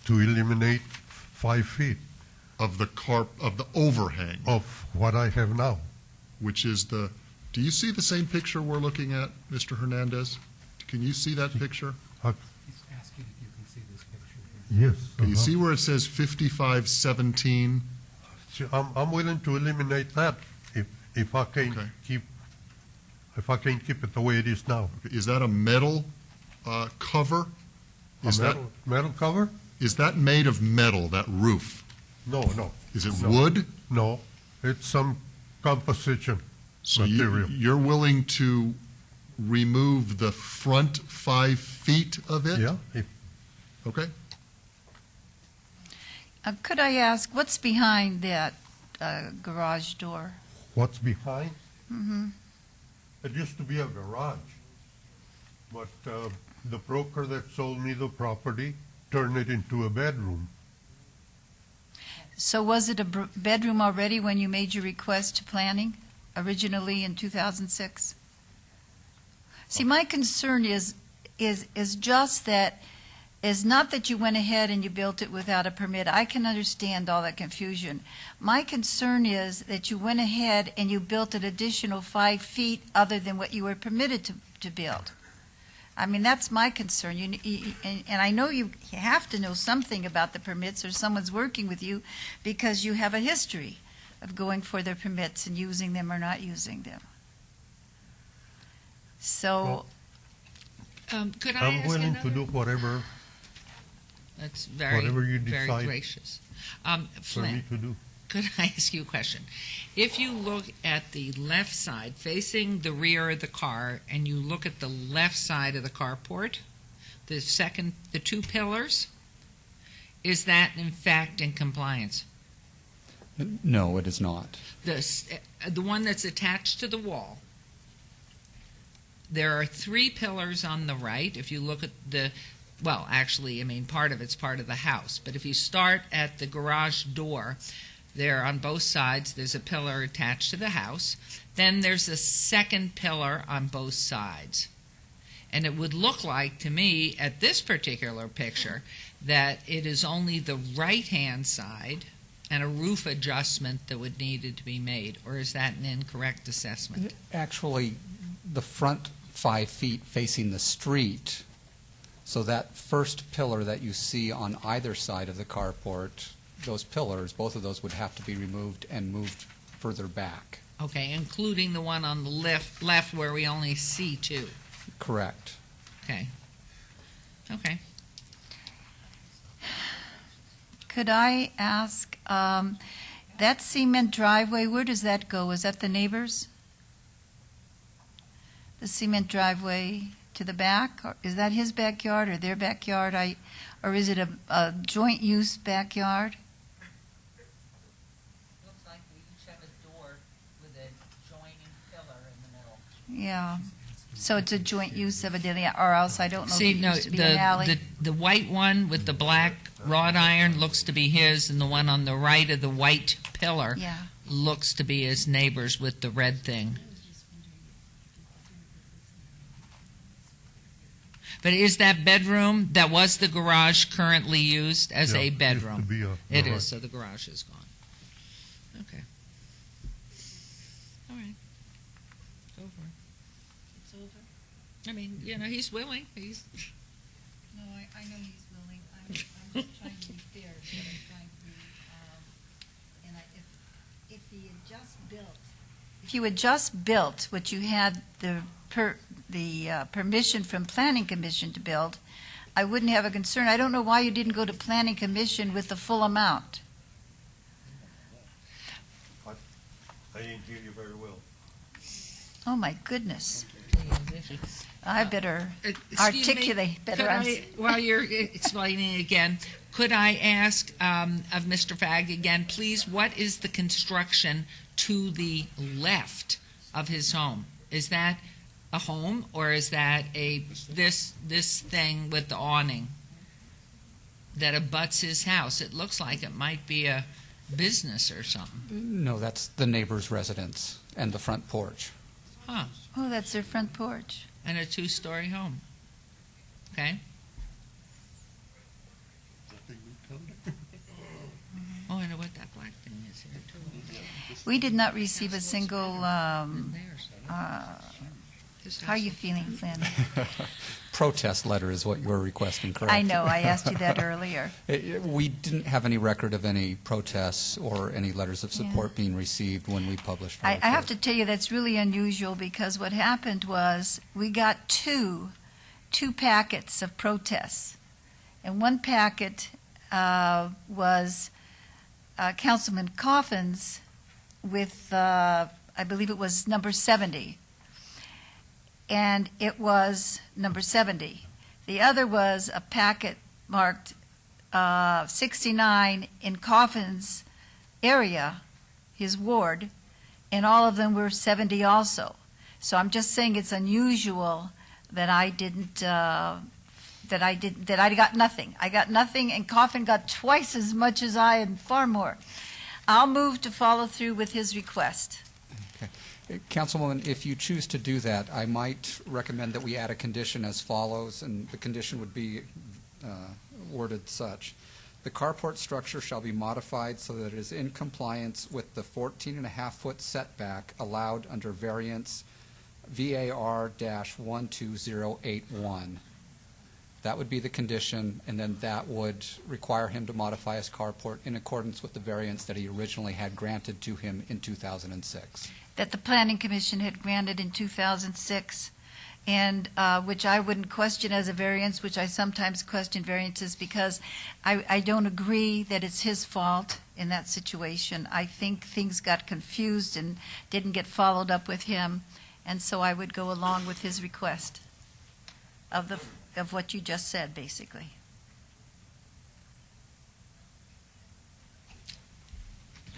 Speaker 19: to eliminate 5 feet
Speaker 5: of the overhang
Speaker 19: of what I have now.
Speaker 5: Which is do you see the same picture we're looking at, Mr. Hernandez? Can you see that picture?
Speaker 22: He's asking if you can see this picture.
Speaker 19: Yes.
Speaker 5: Can you see where it says 5517?
Speaker 19: I'm willing to eliminate that if I can't keep it the way it is now.
Speaker 5: Is that a metal cover?
Speaker 19: Metal cover?
Speaker 5: Is that made of metal, that roof?
Speaker 19: No.
Speaker 5: Is it wood?
Speaker 19: No, it's some composition
Speaker 5: So
Speaker 19: material.
Speaker 5: you're willing to remove the front 5 feet of it?
Speaker 19: Yeah.
Speaker 5: Okay.
Speaker 12: Could I ask, what's behind that garage door?
Speaker 19: What's behind?
Speaker 12: Mm-hmm.
Speaker 19: It used to be a garage, but the broker that sold me the property turned it into a bedroom.
Speaker 12: So was it a bedroom already when you made your request to planning, originally in 2006? See, my concern is just that, is not that you went ahead and you built it without a permit. I can understand all that confusion. My concern is that you went ahead and you built an additional 5 feet other than what you were permitted to build. I mean, that's my concern. And I know you have to know something about the permits, or someone's working with you, because you have a history of going for their permits and using them or not using them. So,
Speaker 1: could I
Speaker 19: I'm
Speaker 1: ask
Speaker 19: willing
Speaker 1: another?
Speaker 19: to do whatever
Speaker 1: That's very,
Speaker 19: whatever you
Speaker 1: very
Speaker 19: decide
Speaker 1: gracious.
Speaker 19: for me
Speaker 1: Flynn,
Speaker 19: to do.
Speaker 1: could I ask you a question? If you look at the left side, facing the rear of the car, and you look at the left side of the carport, the 2 pillars, is that in fact in compliance?
Speaker 16: No, it is not.
Speaker 1: The one that's attached to the wall, there are 3 pillars on the right. If you look at well, actually, I mean, part of it's part of the house. But if you start at the garage door, there on both sides, there's a pillar attached to the house. Then there's a second pillar on both sides. And it would look like to me, at this particular picture, that it is only the right-hand side and a roof adjustment that would need to be made. Or is that an incorrect assessment?
Speaker 16: Actually, the front 5 feet facing the street, so that first pillar that you see on either side of the carport, those pillars, both of those would have to be removed and moved further back.
Speaker 1: Okay, including the one on the left where we only see 2.
Speaker 16: Correct.
Speaker 1: Okay. Okay.
Speaker 12: could I ask, that cement driveway, where does that go? Is that the neighbors? The cement driveway to the back? Or is that his backyard or their backyard? Or is it a joint use backyard?
Speaker 1: Looks like we each have a door with a joining pillar in the middle.
Speaker 12: Yeah. So it's a joint use evidently, or else I don't know
Speaker 1: See,
Speaker 12: if it
Speaker 1: no,
Speaker 12: used to be an alley.
Speaker 1: the white one with the black wrought iron looks to be his, and the one on the right of the white pillar
Speaker 12: Yeah.
Speaker 1: looks to be his neighbor's with the red thing. But is that bedroom, that was the garage, currently used as
Speaker 19: Yeah,
Speaker 1: a
Speaker 19: used to
Speaker 1: bedroom?
Speaker 19: be a
Speaker 1: It
Speaker 19: garage.
Speaker 1: is, so the garage is gone. Okay. All right. Go for it. It's over. I mean, you know, he's willing. He's.
Speaker 12: No, I know he's willing. I'm just trying to be fair, is what I'm trying to do. And if he had just built. If you had just built what you had the permission from Planning Commission to build, I wouldn't have a concern. I don't know why you didn't go to Planning Commission with the full amount.
Speaker 19: I didn't hear you very well.
Speaker 12: Oh, my goodness. I better
Speaker 1: Excuse
Speaker 12: articulate
Speaker 1: me,
Speaker 12: better.
Speaker 1: could while you're explaining again, could I ask of Mr. Fagg again, please, what is the construction to the left of his home? Is that a home, or is that this thing with the awning that abuts his house? It looks like it might be a business or something.
Speaker 16: No, that's the neighbor's residence and the front porch.
Speaker 1: Huh.
Speaker 12: Oh, that's their front porch.
Speaker 1: And a 2-story home. Okay? Oh, I know what that black thing is here, too.
Speaker 12: We did not receive a single, how are you feeling, Flynn?
Speaker 16: Protest letter is what you're requesting, correct?
Speaker 12: I know, I asked you that earlier.
Speaker 16: We didn't have any record of any protests or any letters of support being received when we published our
Speaker 12: I have to tell you, that's really unusual, because what happened was, we got two packets of protests. And one packet was Councilman Coffin's with, I believe it was number 70. And it was number 70. The other was a packet marked 69 in Coffin's area, his ward, and all of them were 70 also. So I'm just saying it's unusual that I didn't, that I got nothing. I got nothing, and Coffin got twice as much as I, and far more. I'll move to follow through with his request.
Speaker 16: Councilwoman, if you choose to do that, I might recommend that we add a condition as follows, and the condition would be worded such. The carport structure shall be modified so that it is in compliance with the 14.5-foot setback allowed under variance VAR-12081. That would be the condition, and then that would require him to modify his carport in accordance with the variance that he originally had granted to him in 2006.
Speaker 12: That the Planning Commission had granted in 2006, and which I wouldn't question as a variance, which I sometimes question variances, because I don't agree that it's his fault in that situation. I think things got confused and didn't get followed up with him, and so I would go along with his request of what you just said, basically.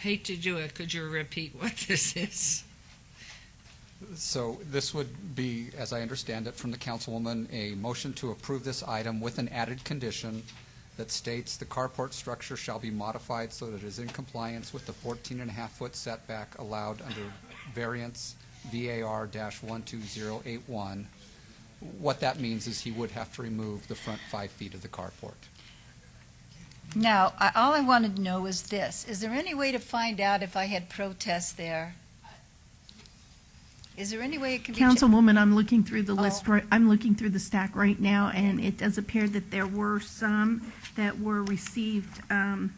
Speaker 1: Hate to do it. Could you repeat what this is?
Speaker 16: So this would be, as I understand it from the councilwoman, a motion to approve this item with an added condition that states the carport structure shall be modified so that it is in compliance with the 14.5-foot setback allowed under variance VAR-12081. What that means is he would have to remove the front 5 feet of the carport.
Speaker 12: Now, all I wanted to know was this. Is there any way to find out if I had protests there? Is there any way it can be...
Speaker 20: Councilwoman, I'm looking through the list.
Speaker 12: Oh.
Speaker 20: I'm looking through the stack right now, and it does appear that there were some that were received. I'm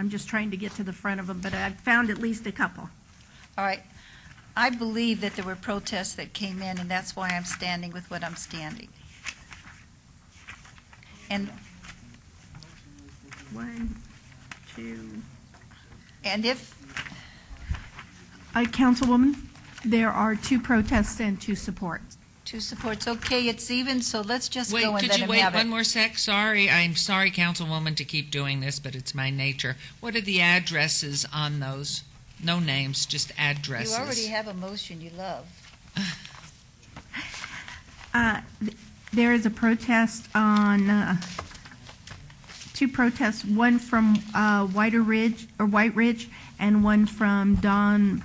Speaker 20: just trying to get to the front of them, but I found at least a couple.
Speaker 12: All right. I believe that there were protests that came in, and that's why I'm standing with what I'm standing. And
Speaker 20: 1, 2.
Speaker 12: And if...
Speaker 20: Councilwoman, there are 2 protests and 2 supports.
Speaker 12: 2 supports. Okay, it's even, so let's just
Speaker 1: Wait,
Speaker 12: go and
Speaker 1: could
Speaker 12: let
Speaker 1: you
Speaker 12: him
Speaker 1: wait
Speaker 12: have
Speaker 1: one
Speaker 12: it.
Speaker 1: more sec? Sorry, I'm sorry, Councilwoman, to keep doing this, but it's my nature. What are the addresses on those? No names, just addresses.
Speaker 12: You already have a motion you love.
Speaker 20: There is a protest on 2 protests, one from White Ridge, and one from Don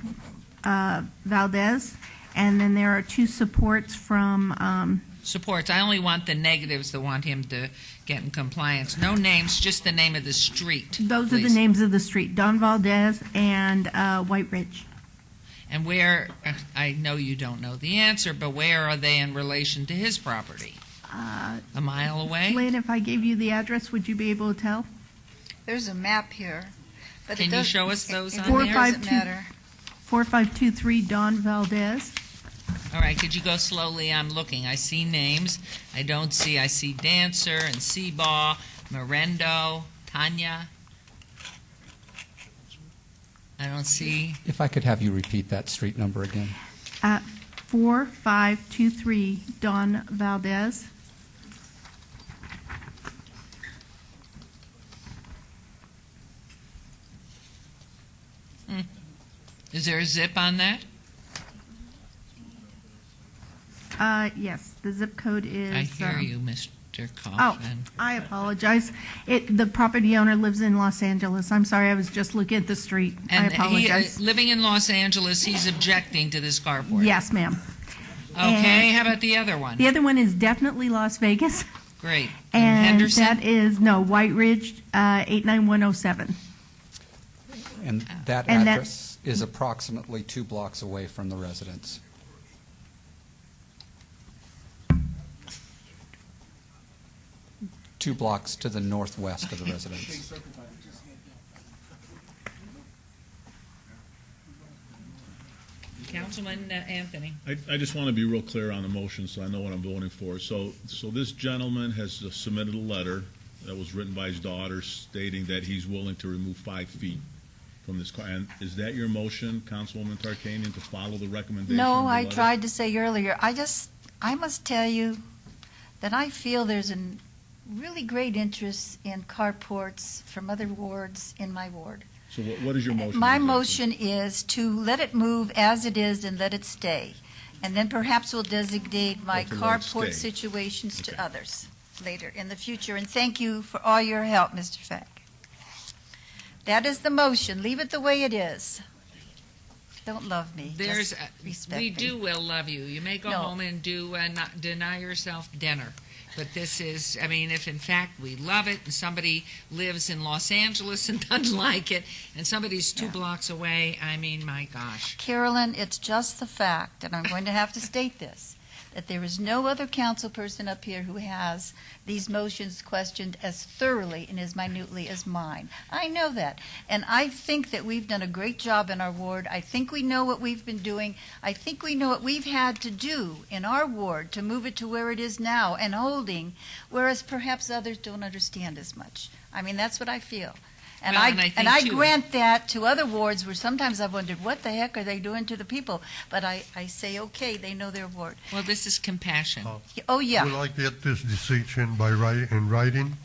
Speaker 20: Valdez, and then there are 2 supports from.
Speaker 1: Supports. I only want the negatives that want him to get in compliance. No names, just the name of the street.
Speaker 20: Those are the names of the street: Don Valdez and White Ridge.
Speaker 1: And where? I know you don't know the answer, but where are they in relation to his property? A mile away?
Speaker 20: Lynn, if I gave you the address, would you be able to tell?
Speaker 12: There's a map here. But
Speaker 1: Can you show us those on
Speaker 12: there?
Speaker 1: there?
Speaker 12: Doesn't matter.
Speaker 20: 4523 Don Valdez.
Speaker 1: All right, could you go slowly? I'm looking. I see names. I see Dancer and Seabaugh, Merendo, Tanya. I don't see.
Speaker 16: If I could have you repeat that street number again.
Speaker 20: 4523 Don Valdez.
Speaker 1: Is there a zip on that?
Speaker 20: Yes, the zip code is.
Speaker 1: I hear you, Miss Mr.
Speaker 20: Oh,
Speaker 1: Kaufman.
Speaker 20: I apologize. The property owner lives in Los Angeles. I'm sorry, I was just looking at the street. I
Speaker 1: And
Speaker 20: apologize.
Speaker 1: living in Los Angeles, he's objecting to this carport.
Speaker 20: Yes, ma'am.
Speaker 1: Okay, how about the other one?
Speaker 20: The other one is definitely Las Vegas.
Speaker 1: Great.
Speaker 20: And
Speaker 1: Henderson?
Speaker 20: that is, no, White Ridge, 89107.
Speaker 16: And that
Speaker 20: And that-
Speaker 16: address is approximately 2 blocks away from the residence. Two blocks to the northwest of the residence.
Speaker 1: Councilman Anthony.
Speaker 7: I just want to be real clear on the motion so I know what I'm voting for. So this gentleman has submitted a letter that was written by his daughter stating that he's willing to remove 5 feet from this car. And is that your motion, Councilwoman Tarkanian, to follow the recommendation? of
Speaker 12: No,
Speaker 7: the
Speaker 12: I
Speaker 7: letter?
Speaker 12: tried to say earlier, I must tell you that I feel there's a really great interest in carports from other wards in my ward.
Speaker 7: So what is your motion?
Speaker 12: My
Speaker 7: exactly?
Speaker 12: motion is to let it move as it is and let it stay. And then perhaps we'll designate my
Speaker 7: to let it
Speaker 12: carport
Speaker 7: stay.
Speaker 12: situations to others later in the future. And thank you for all your help, Mr. Fack. That is the motion. Leave it the way it is. Don't love me.
Speaker 1: There's,
Speaker 12: Just respect
Speaker 1: we
Speaker 12: me.
Speaker 1: do will love you. You may go
Speaker 12: No.
Speaker 1: home and do not deny yourself dinner. But this is, I mean, if in fact we love it and somebody lives in Los Angeles and doesn't like it, and somebody's 2 blocks away, I mean, my gosh.
Speaker 12: Carolyn, it's just the fact, and I'm going to have to state this, that there is no other council person up here who has these motions questioned as thoroughly and as minutely as mine. I know that. And I think that we've done a great job in our ward. I think we know what we've been doing. I think we know what we've had to do in our ward to move it to where it is now and holding, whereas perhaps others don't understand as much. I mean, that's what I feel. And
Speaker 1: Well, and I think,
Speaker 12: I
Speaker 1: too-
Speaker 12: grant that to other wards where sometimes I've wondered, what the heck are they doing to the people? But I say, okay, they know their ward.
Speaker 1: Well, this is compassion.
Speaker 12: Oh, yeah.
Speaker 19: Will I get this decision in writing?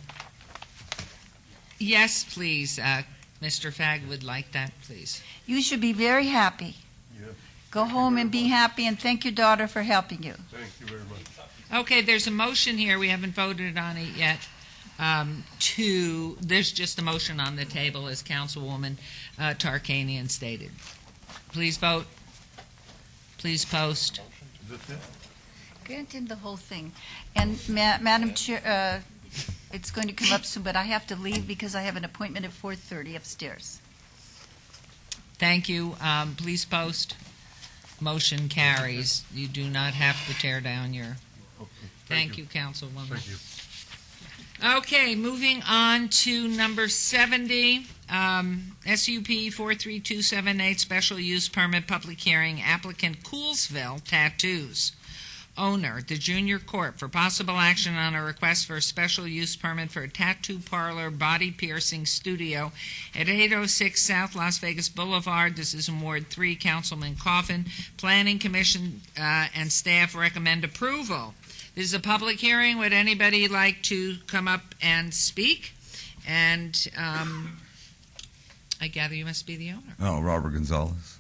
Speaker 1: Yes, please. Mr. Fagg would like that, please.
Speaker 12: You should be very happy. Go home and be happy and thank your daughter for helping you.
Speaker 19: Thank you very much.
Speaker 1: Okay, there's a motion here. We haven't voted on it yet. There's just a motion on the table, as Councilwoman Tarkanian stated. Please vote. Please post.
Speaker 12: Grant him the whole thing. And Madam Chair, it's going to come up soon, but I have to leave because I have an appointment at 4:30 upstairs.
Speaker 1: Thank you. Please post. Motion carries. You do not have to tear down your... Thank you, Councilwoman.
Speaker 19: Thank you.
Speaker 1: Okay, moving on to number 70, SUP 43278, special use permit, public hearing, applicant Coolsville Tattoos. Owner, the Junior Corp, for possible action on a request for a special use permit for a tattoo parlor body piercing studio at 806 South Las Vegas Boulevard. This is in Ward 3, Councilman Coffin. Planning Commission and staff recommend approval. This is a public hearing. Would anybody like to come up and speak? And I gather you must be the owner.
Speaker 18: Oh, Robert Gonzalez.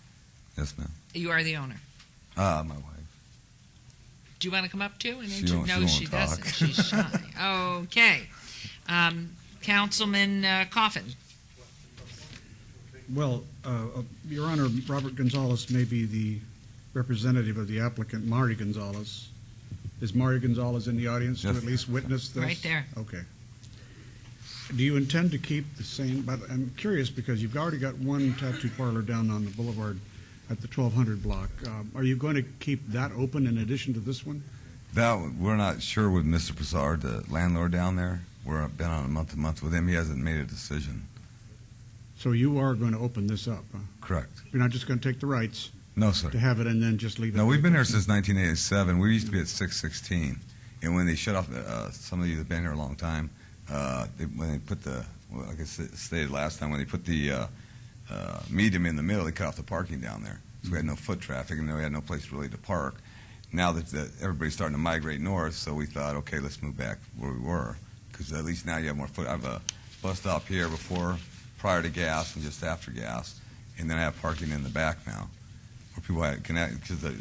Speaker 18: Yes, ma'am.
Speaker 1: You are the owner.
Speaker 18: My wife.
Speaker 1: Do you want to come up too? And
Speaker 18: She
Speaker 1: introduce?
Speaker 18: won't-
Speaker 1: No,
Speaker 18: she
Speaker 1: she
Speaker 18: won't
Speaker 1: doesn't.
Speaker 18: talk.
Speaker 1: She's shy. Okay. Councilman Coffin.
Speaker 10: Well, Your Honor, Robert Gonzalez may be the representative of the applicant, Marty Gonzalez. Is Marty Gonzalez in the audience to
Speaker 18: Yes.
Speaker 10: at least witness this?
Speaker 1: Right there.
Speaker 10: Okay. Do you intend to keep the same, but I'm curious because you've already got one tattoo parlor down on the boulevard at the 1200 block. Are you going to keep that open in addition to this one?
Speaker 18: We're not sure with Mr. Broussard, the landlord down there. We've been on a month-to-month with him. He hasn't made a decision.
Speaker 10: So you are going to open this up, huh?
Speaker 18: Correct.
Speaker 10: You're not just going to take the rights
Speaker 18: No, sir.
Speaker 10: to have it and then just leave it?
Speaker 18: No, we've been here
Speaker 10: open?
Speaker 18: since 1987. We used to be at 616. And when they shut off, some of you that have been here a long time, when they put like I stated last time, when they put the medium in the middle, they cut off the parking down there. So we had no foot traffic, and we had no place really to park. Now that everybody's starting to migrate north, so we thought, okay, let's move back where we were, because at least now you have more foot. I have a bus stop here prior to gas and just after gas, and then I have parking in the back now, where people can, because the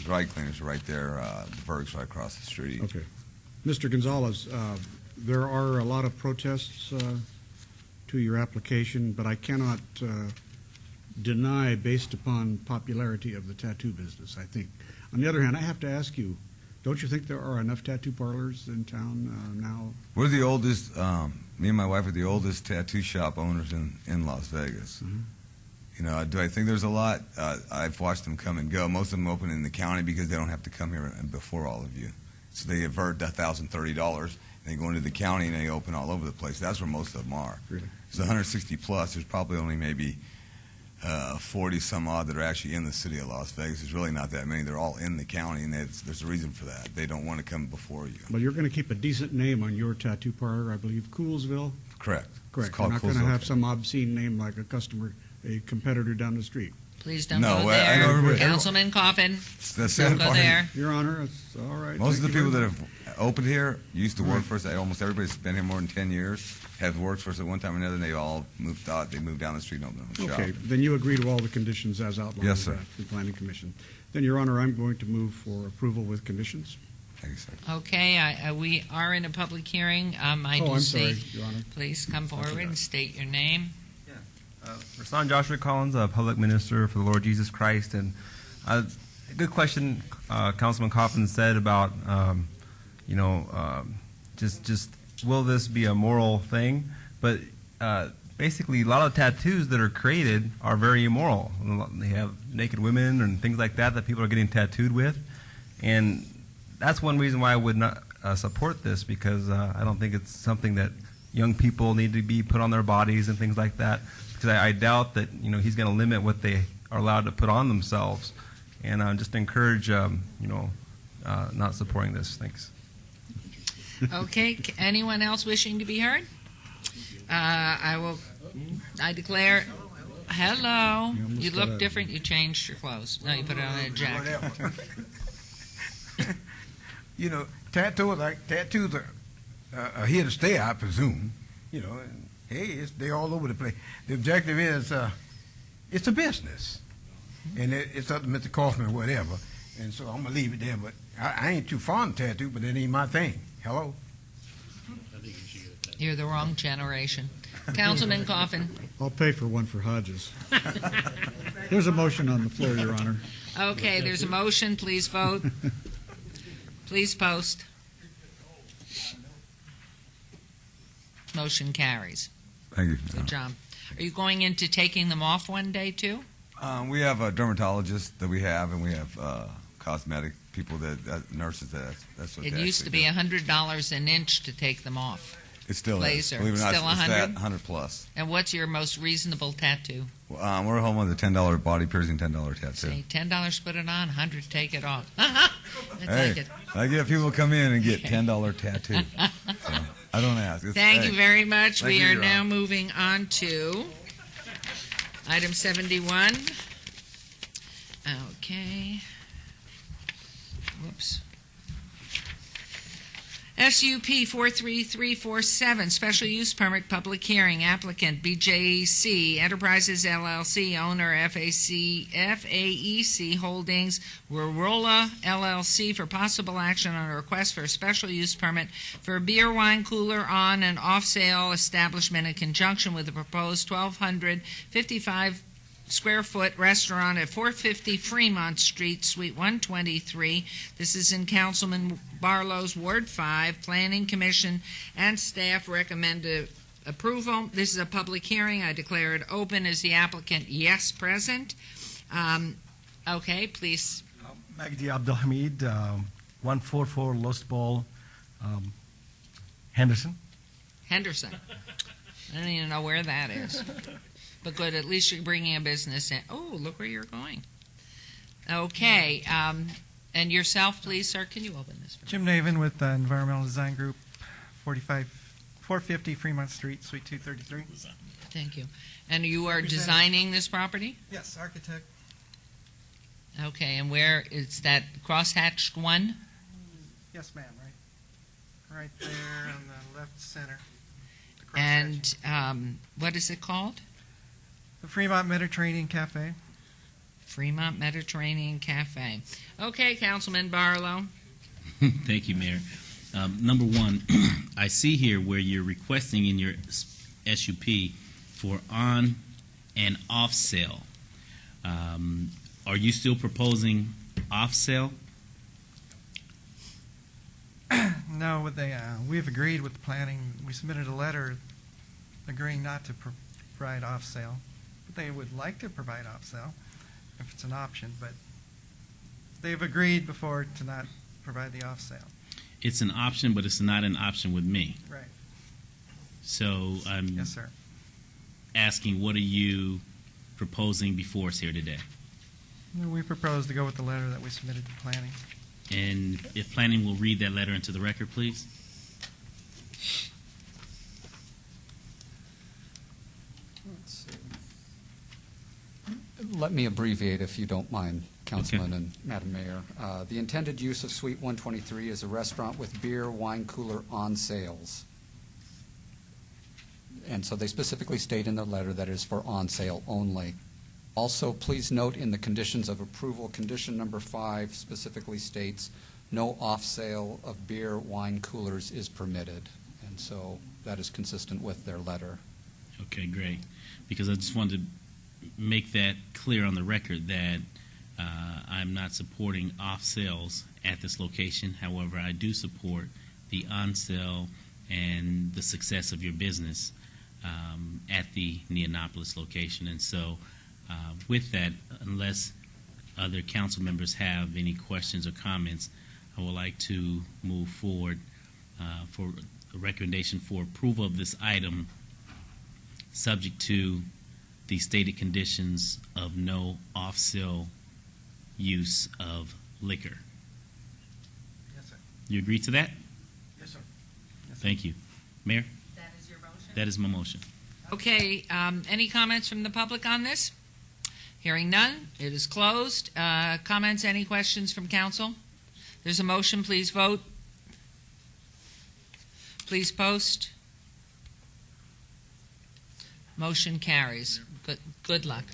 Speaker 18: dry cleaners are right there, the Berg's right across the street.
Speaker 10: Okay. Mr. Gonzalez, there are a lot of protests to your application, but I cannot deny based upon popularity of the tattoo business, I think. On the other hand, I have to ask you, don't you think there are enough tattoo parlors in town now?
Speaker 18: We're the oldest, me and my wife are the oldest tattoo shop owners in Las Vegas.
Speaker 10: Mm-hmm.
Speaker 18: You know, do I think there's a lot? I've watched them come and go. Most of them open in the county because they don't have to come here before all of you. So they avert $1,030, and they go into the county and they open all over the place. That's where most of them are.
Speaker 10: Really?
Speaker 18: It's 160 plus. There's probably only maybe 40 some odd that are actually in the city of Las Vegas. There's really not that many. They're all in the county, and there's a reason for that. They don't want to come before you.
Speaker 10: But you're going to keep a decent name on your tattoo parlor, I believe, Coolsville?
Speaker 18: Correct.
Speaker 10: Correct.
Speaker 18: It's called
Speaker 10: You're not going to
Speaker 18: Coolsville.
Speaker 10: have some obscene name like a competitor down the street.
Speaker 1: Please don't
Speaker 18: No,
Speaker 1: go
Speaker 18: well, I know
Speaker 1: there.
Speaker 18: everybody-
Speaker 1: Councilman Coffin,
Speaker 18: That's
Speaker 1: don't
Speaker 18: it.
Speaker 1: go there.
Speaker 10: Your Honor, it's all right.
Speaker 18: Most of the
Speaker 10: Thank you
Speaker 18: people that
Speaker 10: very
Speaker 18: have opened here used to work
Speaker 10: Right.
Speaker 18: for us. Almost everybody's been here more than 10 years, have worked for us at one time or another, and they all moved out. They moved down the street and opened their own
Speaker 10: Okay,
Speaker 18: shop.
Speaker 10: then you agree to all the conditions as outlined
Speaker 18: Yes, sir.
Speaker 10: by the Planning Commission. Then, Your Honor, I'm going to move for approval with conditions.
Speaker 18: Thank you, sir.
Speaker 1: Okay, we are in a public hearing. I
Speaker 10: Oh,
Speaker 1: do
Speaker 10: I'm
Speaker 1: see.
Speaker 10: sorry, Your Honor.
Speaker 1: Please come forward and state your name.
Speaker 2: Rasan Joshua Collins, a public minister for the Lord Jesus Christ. And a good question Councilman Coffin said about, just will this be a moral thing? But basically, a lot of tattoos that are created are very immoral. They have naked women and things like that that people are getting tattooed with. And that's one reason why I would not support this, because I don't think it's something that young people need to be put on their bodies and things like that. Because I doubt that he's going to limit what they are allowed to put on themselves, and just encourage not supporting this. Thanks.
Speaker 1: Okay, anyone else wishing to be heard? I declare. Hello. You look different. You changed your clothes. No, you put it on a jacket.
Speaker 22: Tattoos are here to stay, I presume. And, hey, they're all over the place. The objective is, it's a business, and it's up to Mr. Kaufman or whatever. And so I'm gonna leave it there. But I ain't too fond of tattoo, but that ain't my thing. Hello.
Speaker 1: You're the wrong generation. Councilman Coffin.
Speaker 10: I'll pay for one for Hodges. There's a motion on the floor, Your Honor.
Speaker 1: Okay, there's a motion. Please vote. Please post. Motion carries.
Speaker 18: Thank you.
Speaker 1: Good job. Are you going into taking them off one day, too?
Speaker 18: We have a dermatologist that we have, and we have cosmetic people nurses that's what
Speaker 1: It
Speaker 18: they
Speaker 1: used to
Speaker 18: actually
Speaker 1: be
Speaker 18: do.
Speaker 1: $100 an inch to take them off.
Speaker 18: It still
Speaker 1: Laser.
Speaker 18: is. Believe it or not,
Speaker 1: Still
Speaker 18: it's
Speaker 1: 100?
Speaker 18: 100 plus.
Speaker 1: And what's your most reasonable tattoo?
Speaker 18: We're home with a $10 body piercing, $10 tattoo.
Speaker 1: Say $10 put it on, 100 take it off. I take it.
Speaker 18: I get people come in and get $10 tattoo. So, I don't ask.
Speaker 1: Thank you very much.
Speaker 18: Thank
Speaker 1: We
Speaker 18: you,
Speaker 1: are
Speaker 18: Your
Speaker 1: now
Speaker 18: Honor.
Speaker 1: moving on to item 71. Okay. Whoops. SUP 43347, special use permit, public hearing, applicant BJC Enterprises LLC, owner FAEC Holdings, Rorola LLC, for possible action on a request for a special use permit for a beer wine cooler on and off sale establishment in conjunction with the proposed 1,255 square foot restaurant at 450 Fremont Street, Suite 123. This is in Councilman Barlow's Ward 5. Planning Commission and staff recommend approval. This is a public hearing. I declare it open. Is the applicant yes present? Okay, please.
Speaker 21: Magdi Abdulhamid, 144 Lost Ball, Henderson.
Speaker 1: Henderson. I don't even know where that is. But good, at least you're bringing a business in. Oh, look where you're going. Okay, and yourself, please, sir. Can you open this?
Speaker 23: Jim Navin with the Environmental Design Group, 450 Fremont Street, Suite 233.
Speaker 1: Thank you. And you are designing this property?
Speaker 23: Yes, architect.
Speaker 1: Okay, and where is that crosshatched one?
Speaker 23: Yes, ma'am, right there on the left center. The
Speaker 1: And what is it called?
Speaker 23: The Fremont Mediterranean Cafe.
Speaker 1: Fremont Mediterranean Cafe. Okay, Councilman Barlow.
Speaker 11: Thank you, Mayor. Number one, I see here where you're requesting in your SUP for on and off sale. Are you still proposing off sale?
Speaker 23: No, we've agreed with the planning. We submitted a letter agreeing not to provide off-sale. But they would like to provide off-sale if it's an option, but they've agreed before to not provide the off-sale.
Speaker 11: It's an option, but it's not an option with me.
Speaker 23: Right.
Speaker 11: So I'm
Speaker 23: Yes, sir.
Speaker 11: asking, what are you proposing before us here today?
Speaker 23: We propose to go with the letter that we submitted to planning.
Speaker 11: And if planning will read that letter into the record, please.
Speaker 16: Let me abbreviate, if you don't mind, Councilman and Madam Mayor. The intended use of Suite 123 is a restaurant with beer, wine cooler on sales. And so they specifically state in the letter that it is for on sale only. Also, please note in the conditions of approval, condition number 5 specifically states no off-sale of beer, wine coolers is permitted. And so that is consistent with their letter.
Speaker 11: Okay, great. Because I just wanted to make that clear on the record that I'm not supporting off sales at this location. However, I do support the on sale and the success of your business at the Neonopolis location. And so with that, unless other council members have any questions or comments, I would like to move forward for a recommendation for approval of this item, subject to the stated conditions of no off-sale use of liquor.
Speaker 23: Yes, sir.
Speaker 11: You agree to that?
Speaker 23: Yes, sir.
Speaker 11: Thank you. Mayor?
Speaker 1: That is your motion?
Speaker 11: That is my motion.
Speaker 1: Okay, any comments from the public on this? Hearing none, it is closed. Comments, any questions from council? There's a motion, please vote. Please post. Motion carries. Good luck.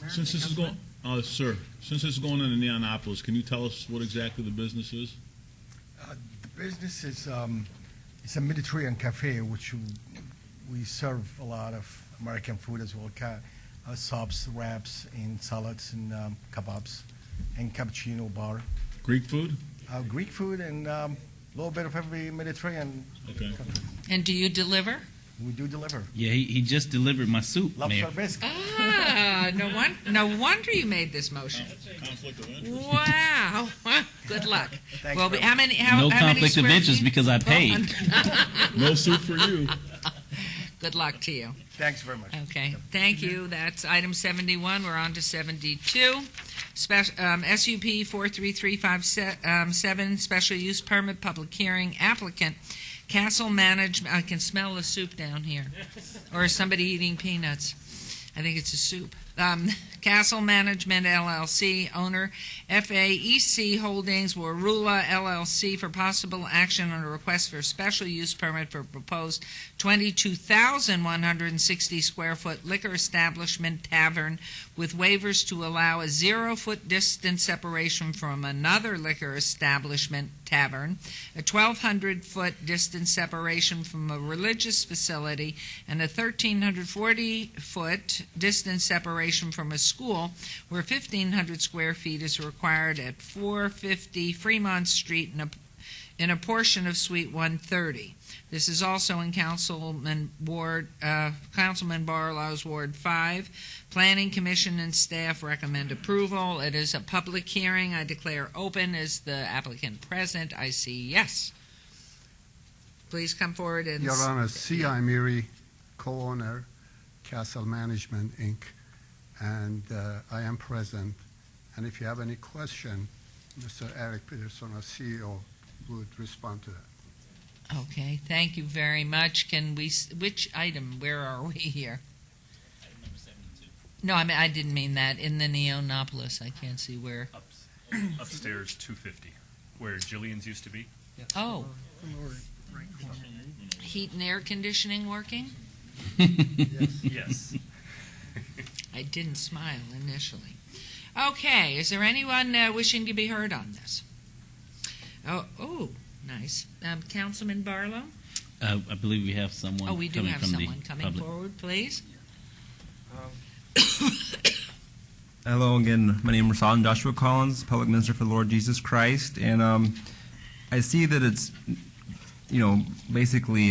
Speaker 7: Since this is going, sir, since this is going into Neonopolis, can you tell us what exactly the business is?
Speaker 21: The business is it's a Mediterranean cafe, which we serve a lot of American food as well, subs, wraps, and salads, and kebabs, and cappuccino bar.
Speaker 7: Greek food?
Speaker 21: Greek food and a little bit of every Mediterranean country.
Speaker 1: And do you deliver?
Speaker 21: We do deliver.
Speaker 11: Yeah, he just delivered my soup, Mayor.
Speaker 21: Lobster bisque.
Speaker 1: No wonder you made this motion.
Speaker 7: Conflict of interest.
Speaker 1: Wow. Good luck.
Speaker 21: Thanks
Speaker 1: Well,
Speaker 21: very
Speaker 1: how
Speaker 21: much.
Speaker 1: many?
Speaker 11: No
Speaker 1: How many
Speaker 11: conflict of
Speaker 1: square
Speaker 11: interest
Speaker 1: feet?
Speaker 11: because I paid.
Speaker 7: No soup for you.
Speaker 1: Good luck to you.
Speaker 21: Thanks very much.
Speaker 1: Okay, thank you. That's item 71. We're on to 72. SUP 43357, special use permit, public hearing, applicant, Castle Management. I can smell the soup down here. Or is somebody eating peanuts? I think it's a soup. Castle Management LLC, owner FAEC Holdings, Warula LLC, for possible action on a request for special use permit for proposed 22,160 square foot liquor establishment tavern with waivers to allow a 0-foot distance separation from another liquor establishment tavern, a 1,200-foot distance separation from a religious facility, and a 1,340-foot distance separation from a school where 1,500 square feet is required at 450 Fremont Street in a portion of Suite 130. This is also in Councilman Barlow's Ward 5. Planning Commission and staff recommend approval. It is a public hearing. I declare open. Is the applicant present? I see yes. Please come forward and...
Speaker 9: Your Honor, C.I. Miri, co-owner, Castle Management, Inc., and I am present. And if you have any question, Mr. Eric Peterson, our CEO, would respond to that.
Speaker 1: Okay, thank you very much. Can we, which item, where are we here?
Speaker 11: Item number 72.
Speaker 1: No, I didn't mean that. In the Neonopolis, I can't see where.
Speaker 14: Upstairs, 250, where Jillian's used to be.
Speaker 1: Oh. Heat and air conditioning working?
Speaker 14: Yes.
Speaker 1: I didn't smile initially. Okay, is there anyone wishing to be heard on this? Oh, Nice. Councilman Barlow?
Speaker 11: I believe we have someone.
Speaker 1: Oh, we do
Speaker 11: coming
Speaker 1: have
Speaker 11: from the
Speaker 1: someone coming
Speaker 11: public.
Speaker 1: forward, please.
Speaker 2: Hello again. My name is Rasan Joshua Collins, Public Minister for the Lord Jesus Christ, and I see that it's, basically,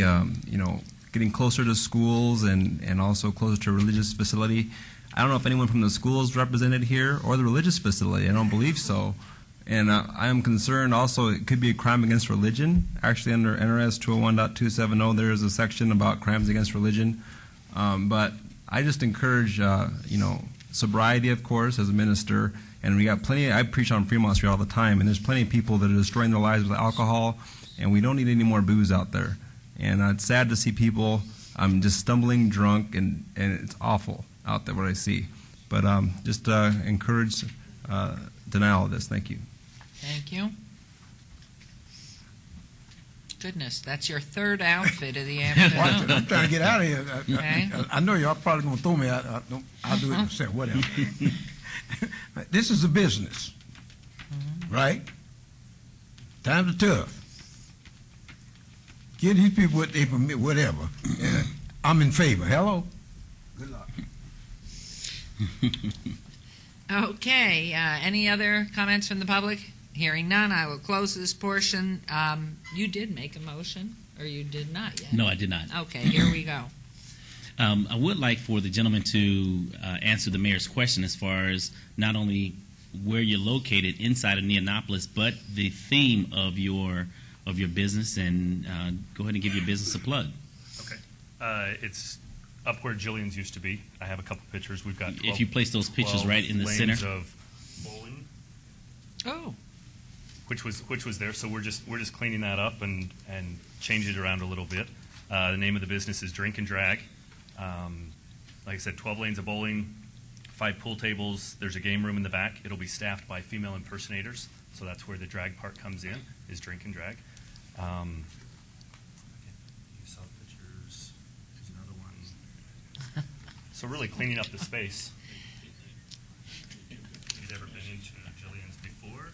Speaker 2: getting closer to schools and also closer to a religious facility. I don't know if anyone from the school is represented here or the religious facility. I don't believe so. And I am concerned also it could be a crime against religion. Actually, under NRS 201.270, there is a section about crimes against religion. But I just encourage, sobriety, of course, as a minister. And we got plenty, I preach on Fremont Street all the time, and there's plenty of people that are destroying their lives with alcohol, and we don't need any more booze out there. And it's sad to see people just stumbling drunk, and it's awful out there what I see. But just encourage denial of this. Thank you.
Speaker 1: Thank you. Goodness, that's your third outfit of the afternoon.
Speaker 22: I'm trying to get out of here.
Speaker 1: Okay.
Speaker 22: I know y'all probably going to throw me out. I'll do it myself, whatever. This is a business, right? Times are tough. Give these people what they permit, whatever. I'm in favor. Hello? Good luck.
Speaker 1: Okay, any other comments from the public? Hearing none, I will close this portion. You did make a motion, or you did not yet?
Speaker 11: No, I did not.
Speaker 1: Okay, here we go.
Speaker 11: I would like for the gentleman to answer the mayor's question as far as not only where you're located inside of Neonopolis, but the theme of your business, and go ahead and give your business a plug.
Speaker 14: Okay. It's up where Jillian's used to be. I have a couple pictures. We've got 12,
Speaker 11: If you place those pictures
Speaker 14: 12
Speaker 11: right in the
Speaker 14: lanes
Speaker 11: center.
Speaker 14: of bowling.
Speaker 1: Oh.
Speaker 14: Which was there, so we're just cleaning that up and changing it around a little bit. The name of the business is Drink and Drag. Like I said, 12 lanes of bowling, 5 pool tables. There's a game room in the back. It'll be staffed by female impersonators, so that's where the drag part comes in, is Drink and Drag. You saw pictures. There's another one. So really cleaning up the space. If you've ever been into Jillian's before.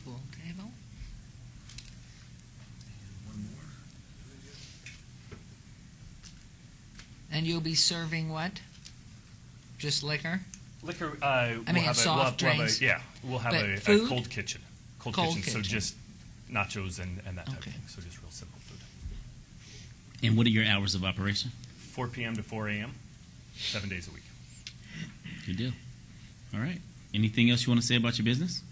Speaker 1: Pool table.
Speaker 14: One more.
Speaker 1: And you'll be serving what? Just liquor?
Speaker 14: Liquor.
Speaker 1: I mean, soft drinks.
Speaker 14: We'll have
Speaker 1: But
Speaker 14: a
Speaker 1: food?
Speaker 14: cold kitchen. Cold kitchen. So just nachos and that type of thing. So just real simple food.
Speaker 11: And what are your hours of operation?
Speaker 14: 4 p.m. to 4 a.m., 7 days a week.
Speaker 11: Good deal. All right. Anything else you want to say about your business?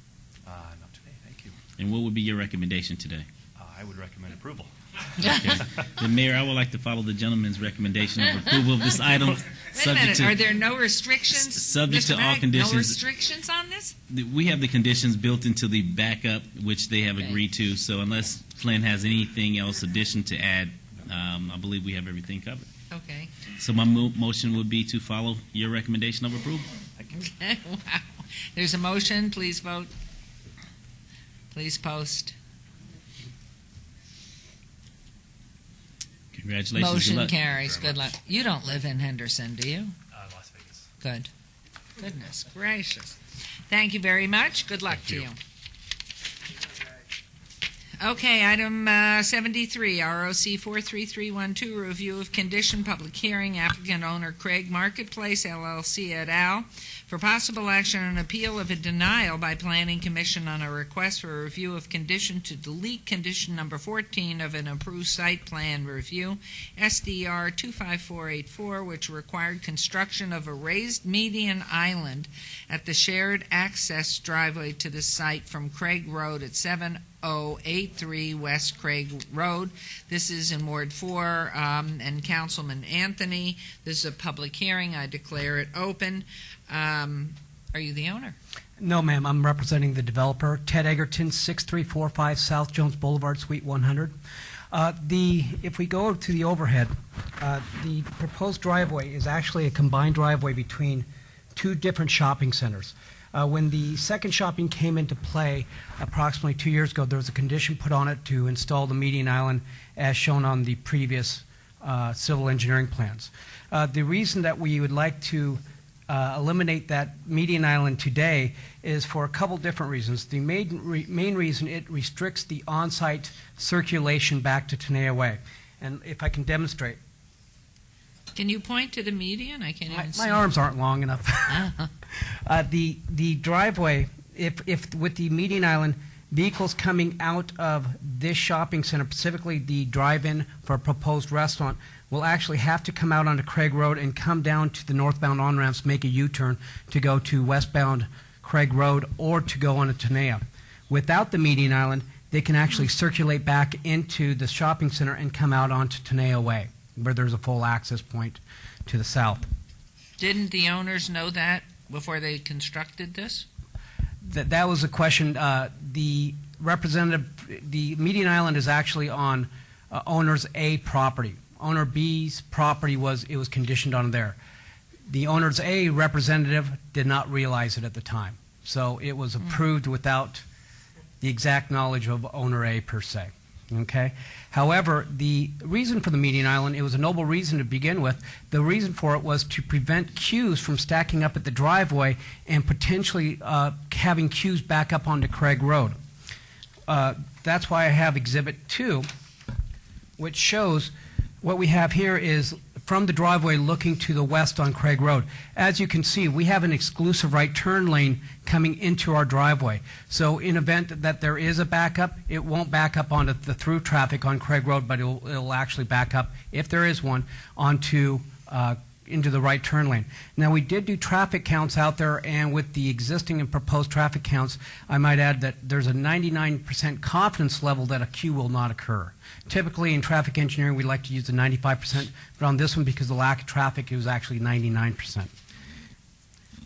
Speaker 14: Not today. Thank you.
Speaker 11: And what would be your recommendation today?
Speaker 14: I would recommend approval.
Speaker 11: Okay. Then, Mayor, I would like to follow the gentleman's recommendation of approval of this item.
Speaker 1: Wait a minute, are there no restrictions?
Speaker 11: Subject
Speaker 1: Mr.
Speaker 11: to all
Speaker 1: Mack,
Speaker 11: conditions.
Speaker 1: No restrictions on this?
Speaker 11: We have the conditions built into the backup, which they have agreed to. So unless Flynn has anything else addition to add, I believe we have everything covered.
Speaker 1: Okay.
Speaker 11: So my motion would be to follow your recommendation of approval.
Speaker 1: Okay, wow. There's a motion. Please vote. Please post.
Speaker 11: Congratulations.
Speaker 1: Motion
Speaker 11: Good luck.
Speaker 1: carries. Good luck. You don't live in Henderson, do you?
Speaker 14: Las Vegas.
Speaker 1: Good. Goodness gracious. Thank you very much. Good luck to you. Okay, item 73, ROC 43312, review of condition, public hearing, applicant owner Craig Marketplace, LLC et al., for possible action on appeal of a denial by Planning Commission on a request for a review of condition to delete condition number 14 of an approved site plan review, SDR 25484, which required construction of a raised median island at the shared access driveway to the site from Craig Road at 7083 West Craig Road. This is in Ward 4, and Councilman Anthony. This is a public hearing. I declare it open. Are you the owner?
Speaker 6: No, ma'am. I'm representing the developer, Ted Egerton, 6345 South Jones Boulevard, Suite 100. If we go to the overhead, the proposed driveway is actually a combined driveway between two different shopping centers. When the second shopping came into play approximately 2 years ago, there was a condition put on it to install the median island as shown on the previous civil engineering plans. The reason that we would like to eliminate that median island today is for a couple different reasons. The main reason, it restricts the on-site circulation back to Tenaya Way. And if I can demonstrate.
Speaker 1: Can you point to the median? I can't even see.
Speaker 6: My arms aren't long enough. The driveway, if with the median island, vehicles coming out of this shopping center, specifically the drive-in for a proposed restaurant, will actually have to come out onto Craig Road and come down to the northbound on-ramps, make a U-turn to go to westbound Craig Road or to go on to Tenaya. Without the median island, they can actually circulate back into the shopping center and come out onto Tenaya Way, where there's a full access point to the south.
Speaker 1: Didn't the owners know that before they constructed this?
Speaker 6: That was a question. The median island is actually on owner's A property. Owner B's property was conditioned on there. The owner's A representative did not realize it at the time. So it was approved without the exact knowledge of owner A per se. Okay. However, the reason for the median island, it was a noble reason to begin with. The reason for it was to prevent queues from stacking up at the driveway and potentially having queues back up onto Craig Road. That's why I have Exhibit 2, which shows what we have here is from the driveway looking to the west on Craig Road. As you can see, we have an exclusive right turn lane coming into our driveway. So in event that there is a backup, it won't back up onto the through traffic on Craig Road, but it'll actually back up, if there is one, onto into the right turn lane. Now, we did do traffic counts out there, and with the existing and proposed traffic counts, I might add that there's a 99% confidence level that a queue will not occur. Typically, in traffic engineering, we like to use the 95%, but on this one, because of the lack of traffic, it was actually 99%.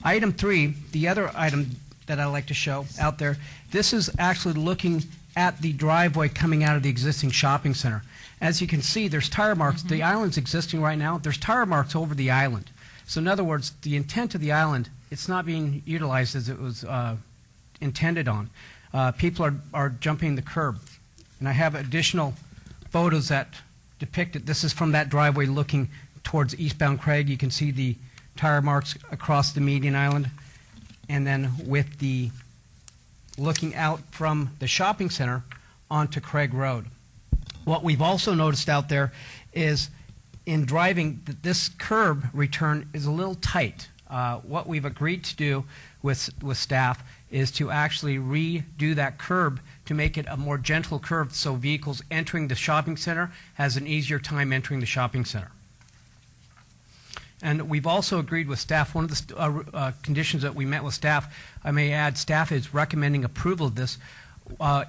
Speaker 6: Item 3, the other item that I like to show out there, this is actually looking at the driveway coming out of the existing shopping center. As you can see, there's tire marks. The island's existing right now. There's tire marks over the island. So in other words, the intent of the island, it's not being utilized as it was intended on. People are jumping the curb. And I have additional photos that depict it. This is from that driveway looking towards eastbound Craig. You can see the tire marks across the median island. And then with the looking out from the shopping center onto Craig Road. What we've also noticed out there is in driving that this curb return is a little tight. What we've agreed to do with staff is to actually redo that curb to make it a more gentle curve so vehicles entering the shopping center has an easier time entering the shopping center. And we've also agreed with staff, one of the conditions that we met with staff, I may add, staff is recommending approval of this.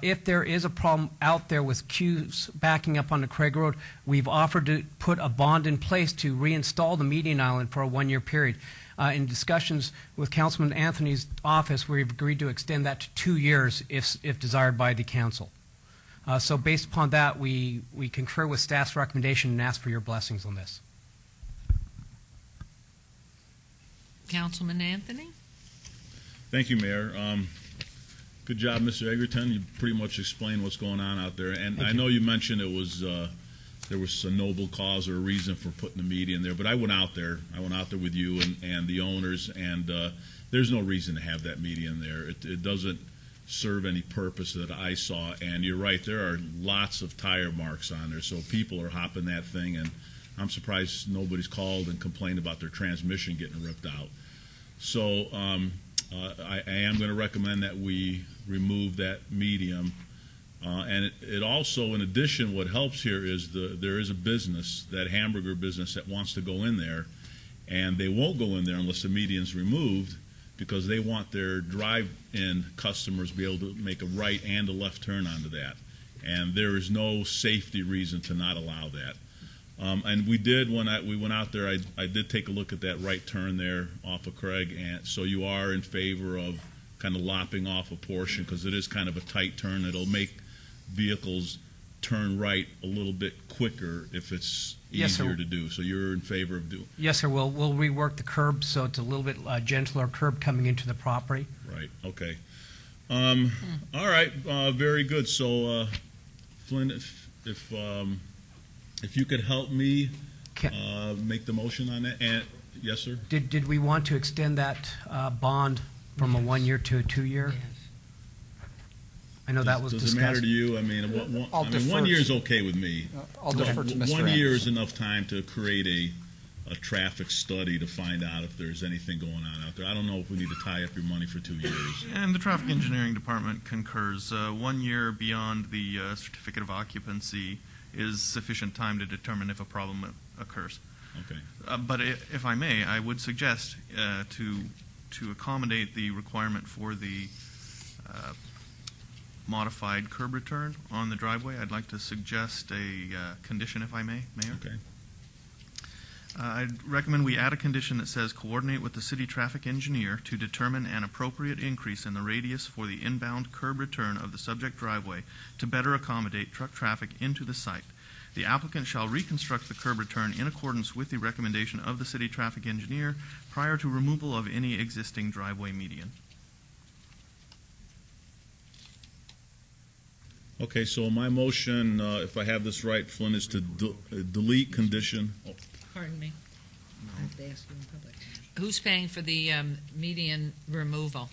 Speaker 6: If there is a problem out there with queues backing up onto Craig Road, we've offered to put a bond in place to reinstall the median island for a one-year period. In discussions with Councilman Anthony's office, we've agreed to extend that to 2 years if desired by the council. So based upon that, we concur with staff's recommendation and ask for your blessings on this.
Speaker 1: Councilman Anthony?
Speaker 7: Thank you, Mayor. Good job, Mr. Egerton. You pretty much explained what's going on out there. And I know you mentioned it was there was a noble cause or a reason for putting the median there, but I went out there. I went out there with you and the owners, and there's no reason to have that median there. It doesn't serve any purpose that I saw. And you're right, there are lots of tire marks on there, so people are hopping that thing, and I'm surprised nobody's called and complained about their transmission getting ripped out. So I am going to recommend that we remove that medium. And it also, in addition, what helps here is there is a business, that hamburger business, that wants to go in there, and they won't go in there unless the median's removed because they want their drive-in customers to be able to make a right and a left turn onto that. And there is no safety reason to not allow that. And we did, when we went out there, I did take a look at that right turn there off of Craig, and so you are in favor of kind of lopping off a portion because it is kind of a tight turn. It'll make vehicles turn right a little bit quicker if it's easier to do. So you're in favor of doing?
Speaker 6: Yes, sir. We'll rework the curb so it's a little bit gentler curb coming into the property.
Speaker 7: Right. Okay. All right. Very good. So, Flynn, if you could help me make the motion on that, and Yes, sir?
Speaker 6: Did we want to extend that bond from a 1 year to a 2 year? I know that was
Speaker 7: Does
Speaker 6: discussed.
Speaker 7: it matter to you? I mean,
Speaker 16: I'll defer
Speaker 7: 1 year
Speaker 16: to-
Speaker 7: is okay with me.
Speaker 16: I'll defer to Mr.
Speaker 7: 1 year is
Speaker 16: Anderson.
Speaker 7: enough time to create a traffic study to find out if there's anything going on out there. I don't know if we need to tie up your money for 2 years.
Speaker 4: And the traffic engineering department concurs. 1 year beyond the certificate of occupancy is sufficient time to determine if a problem occurs.
Speaker 7: Okay.
Speaker 4: But if I may, I would suggest to accommodate the requirement for the modified curb return on the driveway, I'd like to suggest a condition, if I may, Mayor.
Speaker 7: Okay.
Speaker 4: I'd recommend we add a condition that says coordinate with the city traffic engineer to determine an appropriate increase in the radius for the inbound curb return of the subject driveway to better accommodate truck traffic into the site. The applicant shall reconstruct the curb return in accordance with the recommendation of the city traffic engineer prior to removal of any existing driveway median.
Speaker 7: Okay, so my motion, if I have this right, Flynn, is to delete condition. Oh,
Speaker 1: Pardon me. I have to ask you in public. Who's paying for the median removal?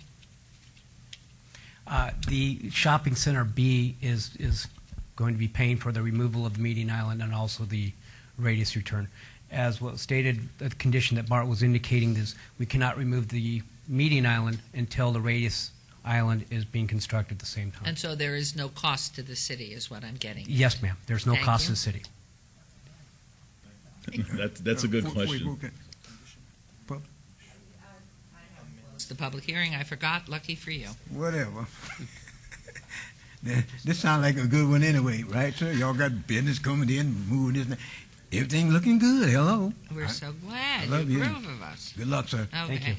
Speaker 6: The shopping center B is going to be paying for the removal of the median island and also the radius return. As was stated, the condition that Bart was indicating is we cannot remove the median island until the radius island is being constructed at the same time.
Speaker 1: And so there is no cost to the city, is what I'm getting.
Speaker 6: Yes, ma'am. There's no
Speaker 1: Thank
Speaker 6: cost to
Speaker 1: you.
Speaker 6: the city.
Speaker 7: That's a good question.
Speaker 1: It's the public hearing. I forgot. Lucky for you.
Speaker 22: Whatever. This sounds like a good one anyway, right, sir? Y'all got business coming in, moving this. And that. Everything looking good. Hello.
Speaker 1: We're so glad
Speaker 22: love
Speaker 1: you
Speaker 22: you.
Speaker 1: approve of us.
Speaker 22: Good luck, sir.
Speaker 1: Okay.
Speaker 6: Thank you.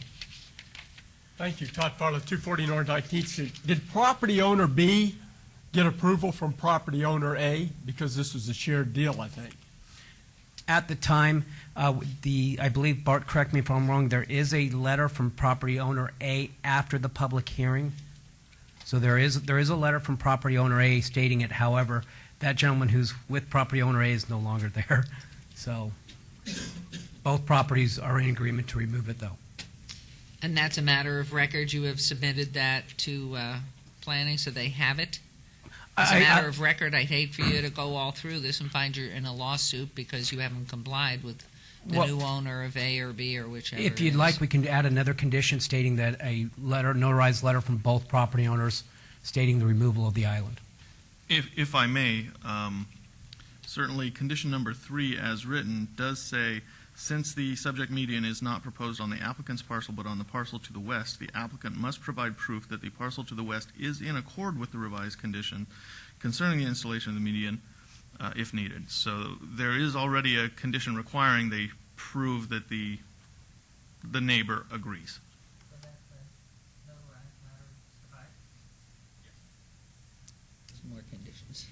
Speaker 13: Thank you. Todd Farlow, 240 North 19th Street. Did property owner B get approval from property owner A? Because this was a shared deal, I think.
Speaker 6: At the time, I believe, Bart, correct me if I'm wrong, there is a letter from property owner A after the public hearing. So there is a letter from property owner A stating it. However, that gentleman who's with property owner A is no longer there. So both properties are in agreement to remove it, though.
Speaker 1: And that's a matter of record. You have submitted that to planning, so they have it. As a matter of record, I'd hate for you to go all through this and find you're in a lawsuit because you haven't complied with the new owner of A or B or whichever.
Speaker 6: If
Speaker 1: it
Speaker 6: you'd
Speaker 1: is.
Speaker 6: like, we can add another condition stating that a letter, notarized letter from both property owners stating the removal of the island.
Speaker 4: If I may, certainly condition number 3 as written does say, since the subject median is not proposed on the applicant's parcel but on the parcel to the west, the applicant must provide proof that the parcel to the west is in accord with the revised condition concerning the installation of the median if needed. So there is already a condition requiring they prove that the neighbor agrees.
Speaker 1: More conditions.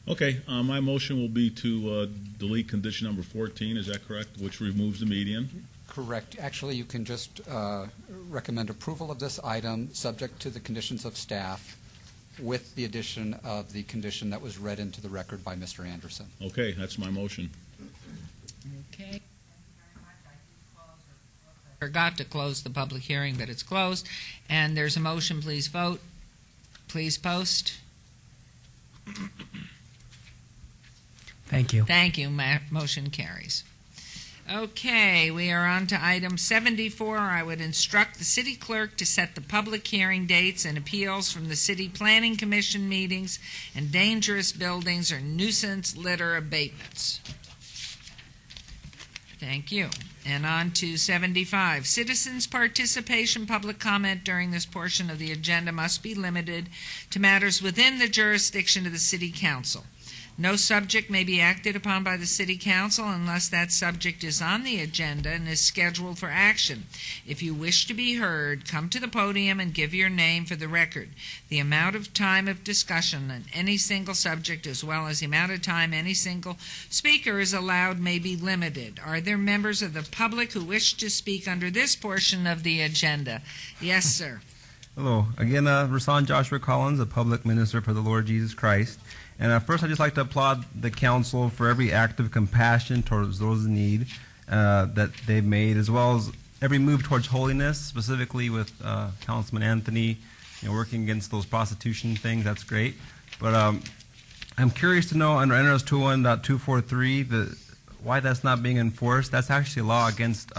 Speaker 7: Okay, my motion will be to delete condition number 14, is that correct? Which removes the median?
Speaker 16: Correct. Actually, you can just recommend approval of this item, subject to the conditions of staff, with the addition of the condition that was read into the record by Mr. Anderson.
Speaker 7: Okay, that's my motion.
Speaker 1: Okay. Forgot to close the public hearing, but it's closed. And there's a motion. Please vote. Please post.
Speaker 6: Thank you.
Speaker 1: Thank you. Motion carries. Okay, we are on to item 74. I would instruct the city clerk to set the public hearing dates and appeals from the city planning commission meetings and dangerous buildings or nuisance litter abatements. Thank you. And on to 75. Citizens' participation, public comment during this portion of the agenda must be limited to matters within the jurisdiction of the city council. No subject may be acted upon by the City Council unless that subject is on the agenda and is scheduled for action. If you wish to be heard, come to the podium and give your name for the record. The amount of time of discussion on any single subject, as well as the amount of time any single speaker is allowed, may be limited. Are there members of the public who wish to speak under this portion of the agenda? Yes, sir.
Speaker 2: Hello. Again, Rasan Joshua Collins, a public minister for the Lord Jesus Christ. And first, I'd just like to applaud the council for every act of compassion towards those in need. that they've made, as well as every move towards holiness, specifically with Councilman Anthony, working against those prostitution things. That's great. But I'm curious to know under NRS 201.243 why that's not being enforced. That's actually a law against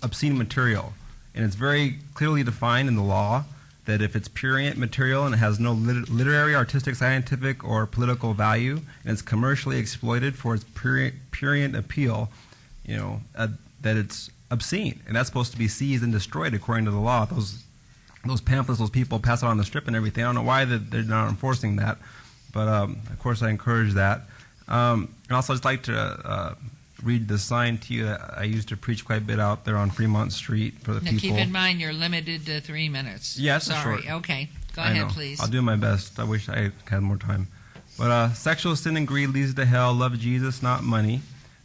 Speaker 2: obscene material, and it's very clearly defined in the law that if it's prurient material and it has no literary, artistic, scientific, or political value, and it's commercially exploited for its prurient appeal, that it's obscene, and that's supposed to be seized and destroyed according to the law. Those pamphlets, those people pass out on the strip and everything. I don't know why they're not enforcing that, but of course I encourage that. And also, I'd just like to read the sign to you that I used to preach quite a bit out there on Fremont Street for the
Speaker 1: Now,
Speaker 2: people.
Speaker 1: keep in mind you're limited to 3 minutes.
Speaker 2: Yes,
Speaker 1: sorry.
Speaker 2: short.
Speaker 1: Okay, go
Speaker 2: I
Speaker 1: ahead,
Speaker 2: know.
Speaker 1: please.
Speaker 2: I'll do my best. I wish I had more time. But sexual sin and greed leads to hell. Love Jesus, not money.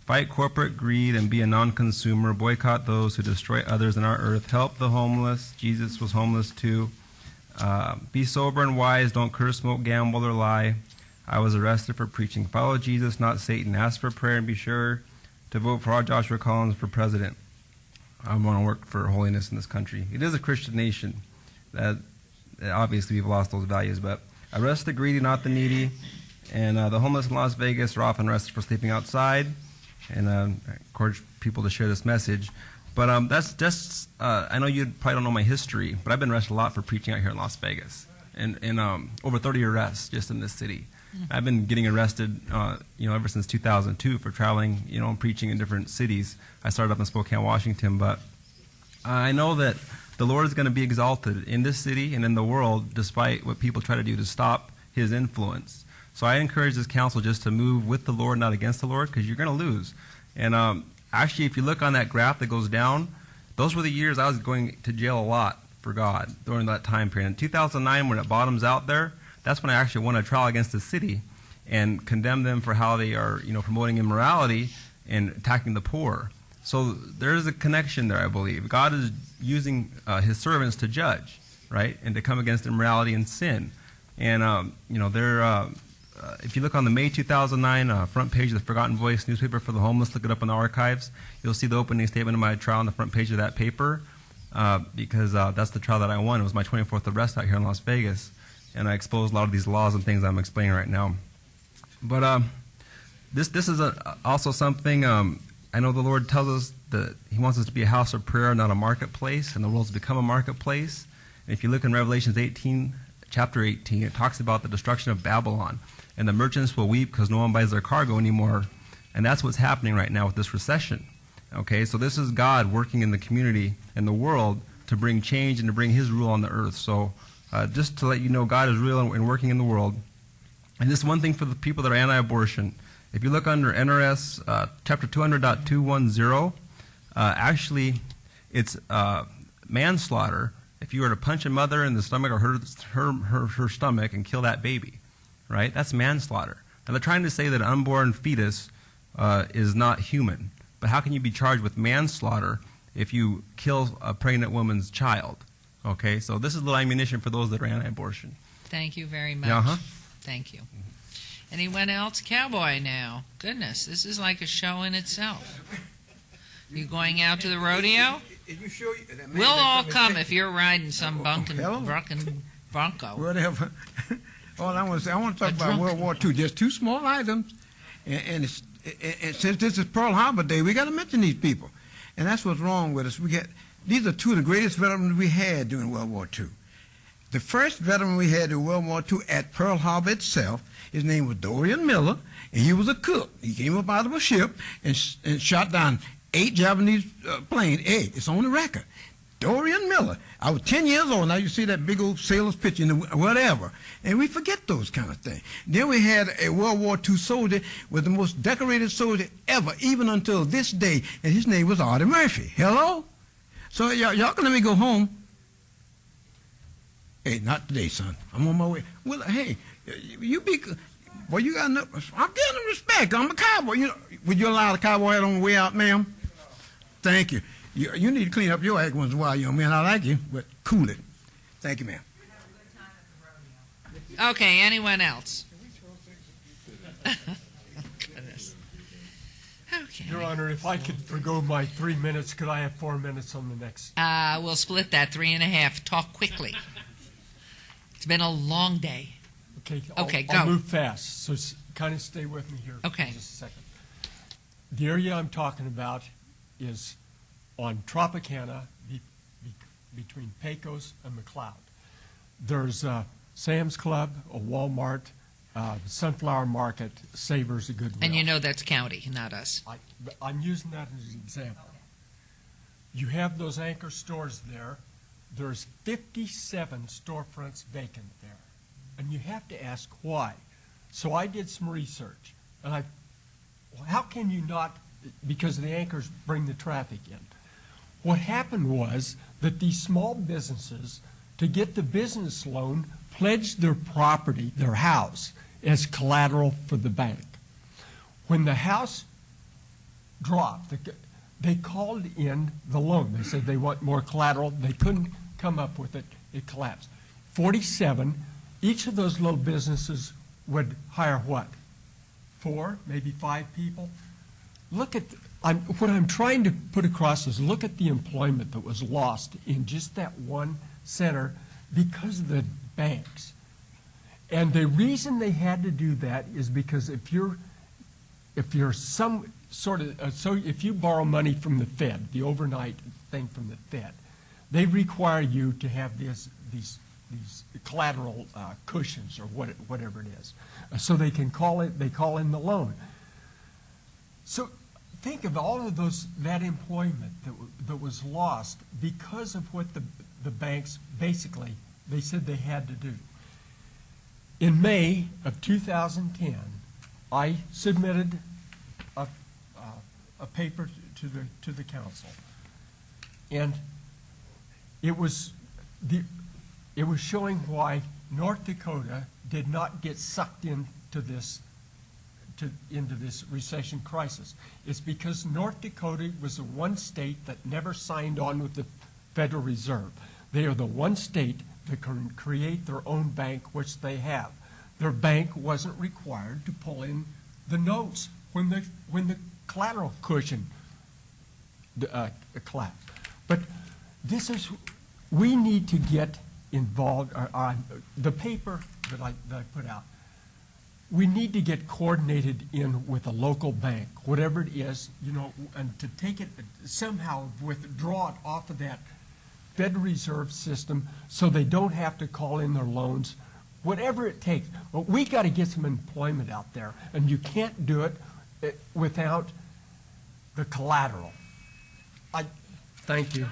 Speaker 2: Fight corporate greed and be a non-consumer. Boycott those who destroy others in our earth. Help the homeless. Jesus was homeless too. Be sober and wise. Don't curse, smoke, gamble, or lie. I was arrested for preaching. Follow Jesus, not Satan. Ask for prayer and be sure to vote for our Joshua Collins for president. I want to work for holiness in this country. It is a Christian nation. That obviously we've lost those values, but arrest the greedy, not the needy. And the homeless in Las Vegas are often arrested for sleeping outside. And I encourage people to share this message. But that's just, I know you probably don't know my history, but I've been arrested a lot for preaching out here in Las Vegas. And over 30 arrests just in this city. I've been getting arrested, ever since 2002 for traveling, and preaching in different cities. I started up in Spokane, Washington, but I know that the Lord is going to be exalted in this city and in the world, despite what people try to do to stop His influence. So I encourage this council just to move with the Lord, not against the Lord, because you're going to lose. And actually, if you look on that graph that goes down, those were the years I was going to jail a lot for God during that time period. In 2009, when it bottoms out there, that's when I actually won a trial against the city and condemned them for how they are, promoting immorality and attacking the poor. So there's a connection there, I believe. God is using His servants to judge, right, and to come against immorality and sin. And if you look on the May 2009 front page of the Forgotten Voice newspaper for the homeless, look it up in the archives. You'll see the opening statement of my trial on the front page of that paper, because that's the trial that I won. It was my 24th arrest out here in Las Vegas. And I exposed a lot of these laws and things I'm explaining right now. But this is also something, I know the Lord tells us that He wants us to be a house of prayer, not a marketplace, and the world's become a marketplace. And if you look in Revelations 18, chapter 18, it talks about the destruction of Babylon. And the merchants will weep because no one buys their cargo anymore. And that's what's happening right now with this recession. Okay, so this is God working in the community and the world to bring change and to bring His rule on the earth. So just to let you know, God is real and working in the world. And this one thing for the people that are anti-abortion. If you look under NRS chapter 200.210, actually it's manslaughter if you were to punch a mother in the stomach or her stomach and kill that baby, right? That's manslaughter. Now they're trying to say that an unborn fetus is not human. But how can you be charged with manslaughter if you kill a pregnant woman's child? Okay, so this is a little ammunition for those that are anti-abortion.
Speaker 1: Thank you very much.
Speaker 2: Uh-huh.
Speaker 1: Thank you. Anyone else? Cowboy now. Goodness, this is like a show in itself. You going out to the rodeo? We'll all come if you're riding some bunkin' bronco.
Speaker 22: Whatever. I want to talk about World War II. Just two small items, and since this is Pearl Harbor Day, we got to mention these people, and that's what's wrong with us. These are two of the greatest veterans we had during World War II. The first veteran we had in World War II at Pearl Harbor itself, his name was Dorian Miller, and he was a cook. He came up out of a ship and shot down 8 Japanese planes. Hey, it's on the record. Dorian Miller. I was 10 years old. Now you see that big old sailor's picture, whatever. And we forget those kind of things. Then we had a World War II soldier, was the most decorated soldier ever, even until this day, and his name was Artie Murphy. Hello? So y'all can let me go home. Hey, not today, son. I'm on my way. Well, hey, you got enough. I'm getting respect. I'm a cowboy. Would you allow the cowboy hat on the way out, ma'am? Thank you. You need to clean up your act once in a while, young man. I like you, but cool it. Thank you, ma'am.
Speaker 1: Okay, anyone else? Goodness.
Speaker 13: Your Honor, if I could forgo my 3 minutes, could I have 4 minutes on the next?
Speaker 1: We'll split that, 3.5. Talk quickly. It's been a long day.
Speaker 13: Okay,
Speaker 1: go.
Speaker 13: I'll move fast, so kind of stay with me here
Speaker 1: Okay.
Speaker 13: for just a second. The area I'm talking about is on Tropicana between Pecos and McLeod. There's a Sam's Club, a Walmart, Sunflower Market, Savers, a Goodwill.
Speaker 1: And you know that's county, not us.
Speaker 13: I'm using that as an example. You have those anchor stores there. There's 57 storefronts vacant there. And you have to ask why. So I did some research. And how can you not, because the anchors bring the traffic in. What happened was that these small businesses, to get the business loan, pledged their property, their house, as collateral for the bank. When the house dropped, they called in the loan. They said they want more collateral. They couldn't come up with it. It collapsed. 47, each of those little businesses would hire what? 4, maybe 5 people? Look at, what I'm trying to put across is look at the employment that was lost in just that one center because of the banks. And the reason they had to do that is because if you're some sort of, so if you borrow money from the Fed, the overnight thing from the Fed, they require you to have these collateral cushions or whatever it is, so they can call in the loan. So think of all of that employment that was lost because of what the banks basically they said they had to do. In May of 2010, I submitted a paper to the council, and it was showing why North Dakota did not get sucked into this recession crisis. It's because North Dakota was the one state that never signed on with the Federal Reserve. They are the one state that can create their own bank, which they have. Their bank wasn't required to pull in the notes when the collateral cushion collapsed. But we need to get involved. The paper that I put out, we need to get coordinated in with a local bank, whatever it is, and to take it somehow, withdraw it off of that Federal Reserve system so they don't have to call in their loans, whatever it takes. But we got to get some employment out there, and you can't do it without the collateral. Thank you.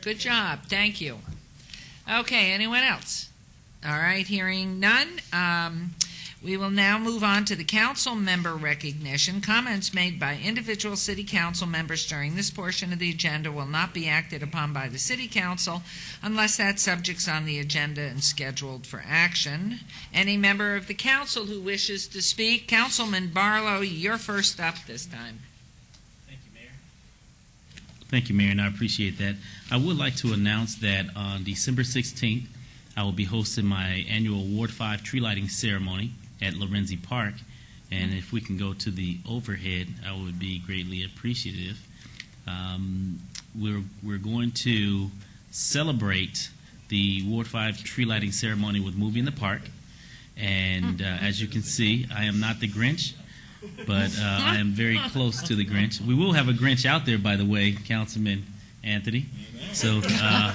Speaker 1: Good job. Thank you. Okay, anyone else? All right, hearing none. We will now move on to the council member recognition. Comments made by individual city council members during this portion of the agenda will not be acted upon by the city council unless that subject's on the agenda and scheduled for action. Any member of the council who wishes to speak, Councilman Barlow, you're first up this time.
Speaker 11: Thank you, Mayor, and I appreciate that. I would like to announce that on December 16th, I will be hosting my annual Ward 5 tree lighting ceremony at Lorenzi Park, and if we can go to the overhead, I would be greatly appreciative. We're going to celebrate the Ward 5 tree lighting ceremony with Movie in the Park, and as you can see, I am not the Grinch, but I am very close to the Grinch. We will have a Grinch out there, by the way, Councilman Anthony. So,
Speaker 1: no,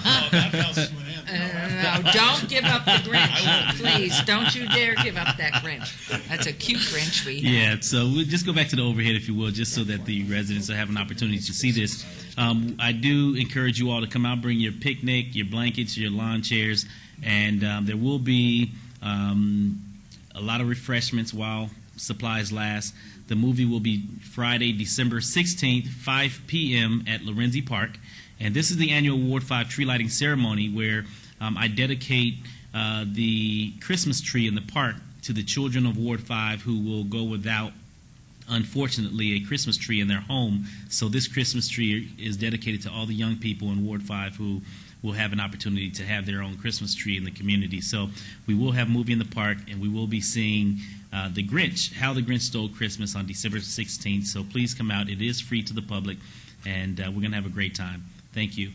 Speaker 1: don't give up the Grinch. Please, don't you dare give up that Grinch. That's a cute Grinch we have.
Speaker 11: Yeah, so we'll just go back to the overhead, if you will, just so that the residents will have an opportunity to see this. I do encourage you all to come out, bring your picnic, your blankets, your lawn chairs, and there will be a lot of refreshments while supplies last. The movie will be Friday, December 16th, 5 p.m. at Lorenzi Park. And this is the annual Ward 5 tree lighting ceremony where I dedicate the Christmas tree in the park to the children of Ward 5 who will go without, unfortunately, a Christmas tree in their home. So this Christmas tree is dedicated to all the young people in Ward 5 who will have an opportunity to have their own Christmas tree in the community. So we will have Movie in the Park, and we will be seeing The Grinch, How the Grinch Stole Christmas on December 16th. So please come out. It is free to the public, and we're going to have a great time. Thank you.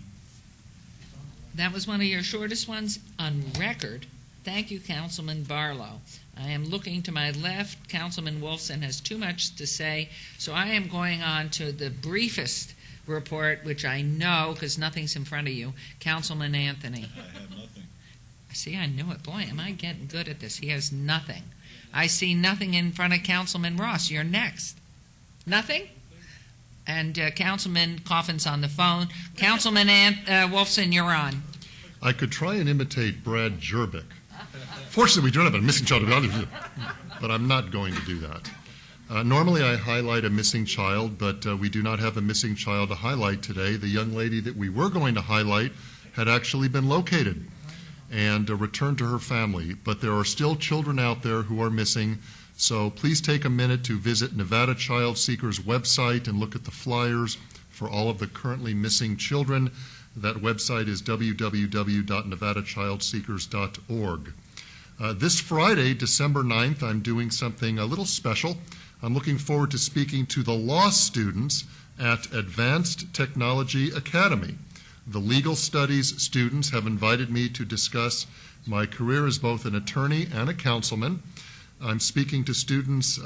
Speaker 1: That was one of your shortest ones on record. Thank you, Councilman Barlow. I am looking to my left. Councilman Wolfson has too much to say, so I am going on to the briefest report, which I know because nothing's in front of you. Councilman Anthony.
Speaker 7: I have nothing.
Speaker 1: See, I knew it. Boy, am I getting good at this. He has nothing. I see nothing in front of Councilman Ross. You're next. Nothing? And Councilman Coffin's on the phone. Councilman Wolfson, you're on.
Speaker 8: I could try and imitate Brad Jerbick. Fortunately, we don't have a missing child, but I'm not going to do that. Normally, I highlight a missing child, but we do not have a missing child to highlight today. The young lady that we were going to highlight had actually been located and returned to her family, but there are still children out there who are missing. So please take a minute to visit Nevada Child Seekers website and look at the flyers for all of the currently missing children. That website is www.nevadachildseekers.org. This Friday, December 9th, I'm doing something a little special. I'm looking forward to speaking to the law students at Advanced Technology Academy. The legal studies students have invited me to discuss my career as both an attorney and a councilman. I'm speaking to students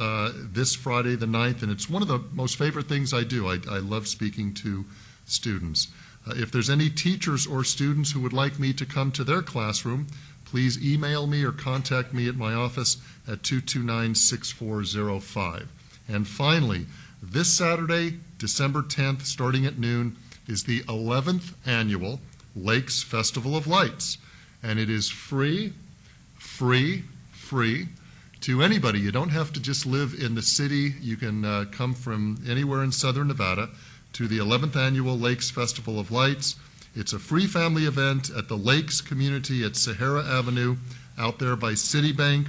Speaker 8: this Friday the 9th, and it's one of the most favorite things I do. I love speaking to students. If there's any teachers or students who would like me to come to their classroom, please email me or contact me at my office at 229-6405. And finally, this Saturday, December 10th, starting at noon, is the 11th annual Lakes Festival of Lights. And it is free to anybody. You don't have to just live in the city. You can come from anywhere in southern Nevada to the 11th annual Lakes Festival of Lights. It's a free family event at the Lakes community at Sahara Avenue out there by Citibank.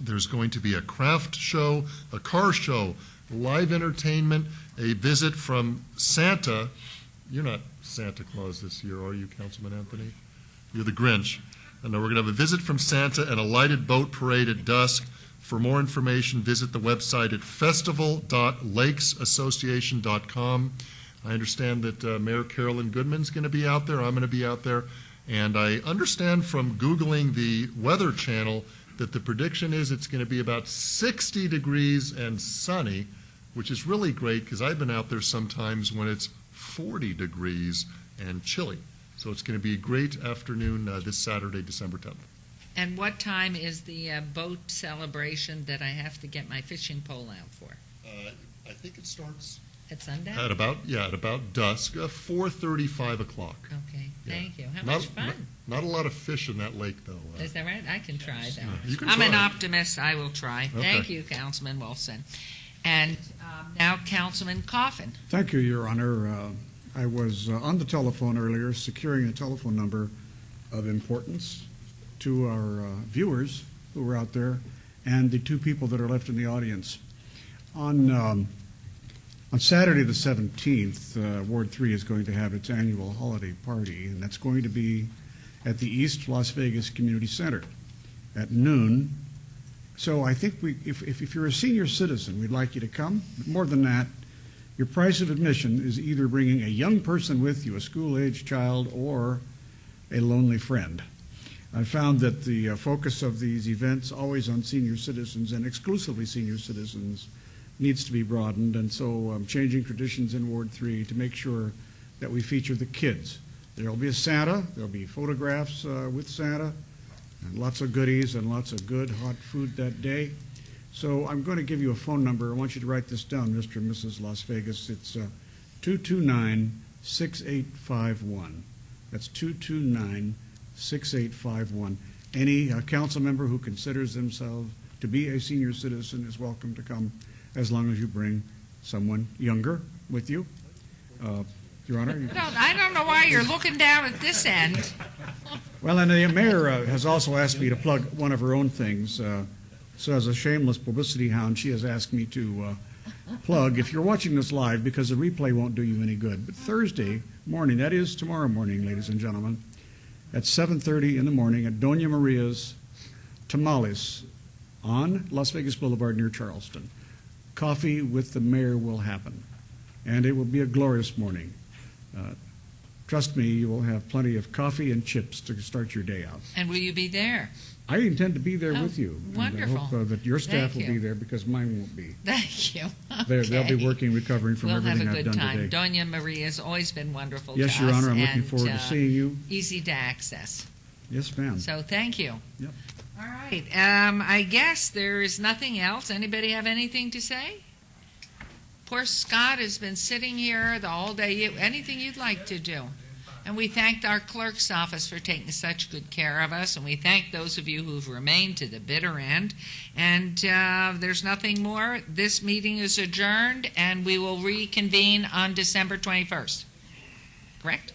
Speaker 8: There's going to be a craft show, a car show, live entertainment, a visit from Santa. You're not Santa Claus this year, are you, Councilman Anthony? You're the Grinch. And we're going to have a visit from Santa and a lighted boat parade at dusk. For more information, visit the website at festival.lakesassociation.com. I understand that Mayor Carolyn Goodman's going to be out there. I'm going to be out there. And I understand from Googling the Weather Channel that the prediction is it's going to be about 60 degrees and sunny, which is really great because I've been out there sometimes when it's 40 degrees and chilly. So it's going to be a great afternoon this Saturday, December 10th.
Speaker 1: And what time is the boat celebration that I have to get my fishing pole out for?
Speaker 8: I think it starts
Speaker 1: at sundown?
Speaker 8: At about dusk, 4:30, 5 o'clock.
Speaker 1: Okay,
Speaker 8: Yeah.
Speaker 1: thank you. How
Speaker 8: Not-
Speaker 1: much fun.
Speaker 8: Not a lot of fish in that lake, though.
Speaker 1: Is that right? I can try that.
Speaker 8: you can
Speaker 1: I'm an
Speaker 8: try.
Speaker 1: optimist. I will try.
Speaker 8: Okay.
Speaker 1: Thank you, Councilman Wolfson. And now Councilman Coffin.
Speaker 10: Thank you, Your Honor. I was on the telephone earlier securing a telephone number of importance to our viewers who were out there and the two people that are left in the audience. On Saturday the 17th, Ward 3 is going to have its annual holiday party, and that's going to be at the East Las Vegas Community Center at noon. So I think if you're a senior citizen, we'd like you to come. But more than that, your price of admission is either bringing a young person with you, a school-age child, or a lonely friend. I found that the focus of these events, always on senior citizens and exclusively senior citizens, needs to be broadened, and so I'm changing traditions in Ward 3 to make sure that we feature the kids. There will be a Santa, there will be photographs with Santa, and lots of goodies and lots of good hot food that day. So I'm going to give you a phone number. I want you to write this down, Mr. and Mrs. Las Vegas. It's 229-6851. That's 229-6851. Any council member who considers themselves to be a senior citizen is welcome to come, as long as you bring someone younger with you. Your Honor?
Speaker 1: I don't know why you're looking down at this end.
Speaker 10: Well, and the mayor has also asked me to plug one of her own things. So as a shameless publicity hound, she has asked me to plug, if you're watching this live, because the replay won't do you any good, but Thursday morning, that is tomorrow morning, ladies and gentlemen, at 7:30 in the morning at Doña Maria's Tamales on Las Vegas Boulevard near Charleston. Coffee with the mayor will happen, and it will be a glorious morning. Trust me, you will have plenty of coffee and chips to start your day out.
Speaker 1: And will you be there?
Speaker 10: I intend to be there
Speaker 1: Oh,
Speaker 10: with you.
Speaker 1: wonderful.
Speaker 10: And I hope that your staff
Speaker 1: Thank
Speaker 10: will
Speaker 1: you.
Speaker 10: be there because mine won't be.
Speaker 1: Thank you.
Speaker 10: They'll be
Speaker 1: Okay.
Speaker 10: working, recovering from
Speaker 1: We'll have
Speaker 10: everything
Speaker 1: a
Speaker 10: I've
Speaker 1: good
Speaker 10: done
Speaker 1: time.
Speaker 10: today.
Speaker 1: Doña Maria has always been wonderful to
Speaker 10: Yes,
Speaker 1: us.
Speaker 10: Your Honor, I'm looking
Speaker 1: and,
Speaker 10: forward to seeing you.
Speaker 1: Easy to access.
Speaker 10: Yes, ma'am.
Speaker 1: So thank you.
Speaker 10: Yep.
Speaker 1: All right. I guess there is nothing else. Anybody have anything to say? Poor Scott has been sitting here the whole day. Anything you'd like to do? And we thanked our clerk's office for taking such good care of us, and we thank those of you who've remained to the bitter end. And there's nothing more. This meeting is adjourned, and we will reconvene on December 21st. Correct?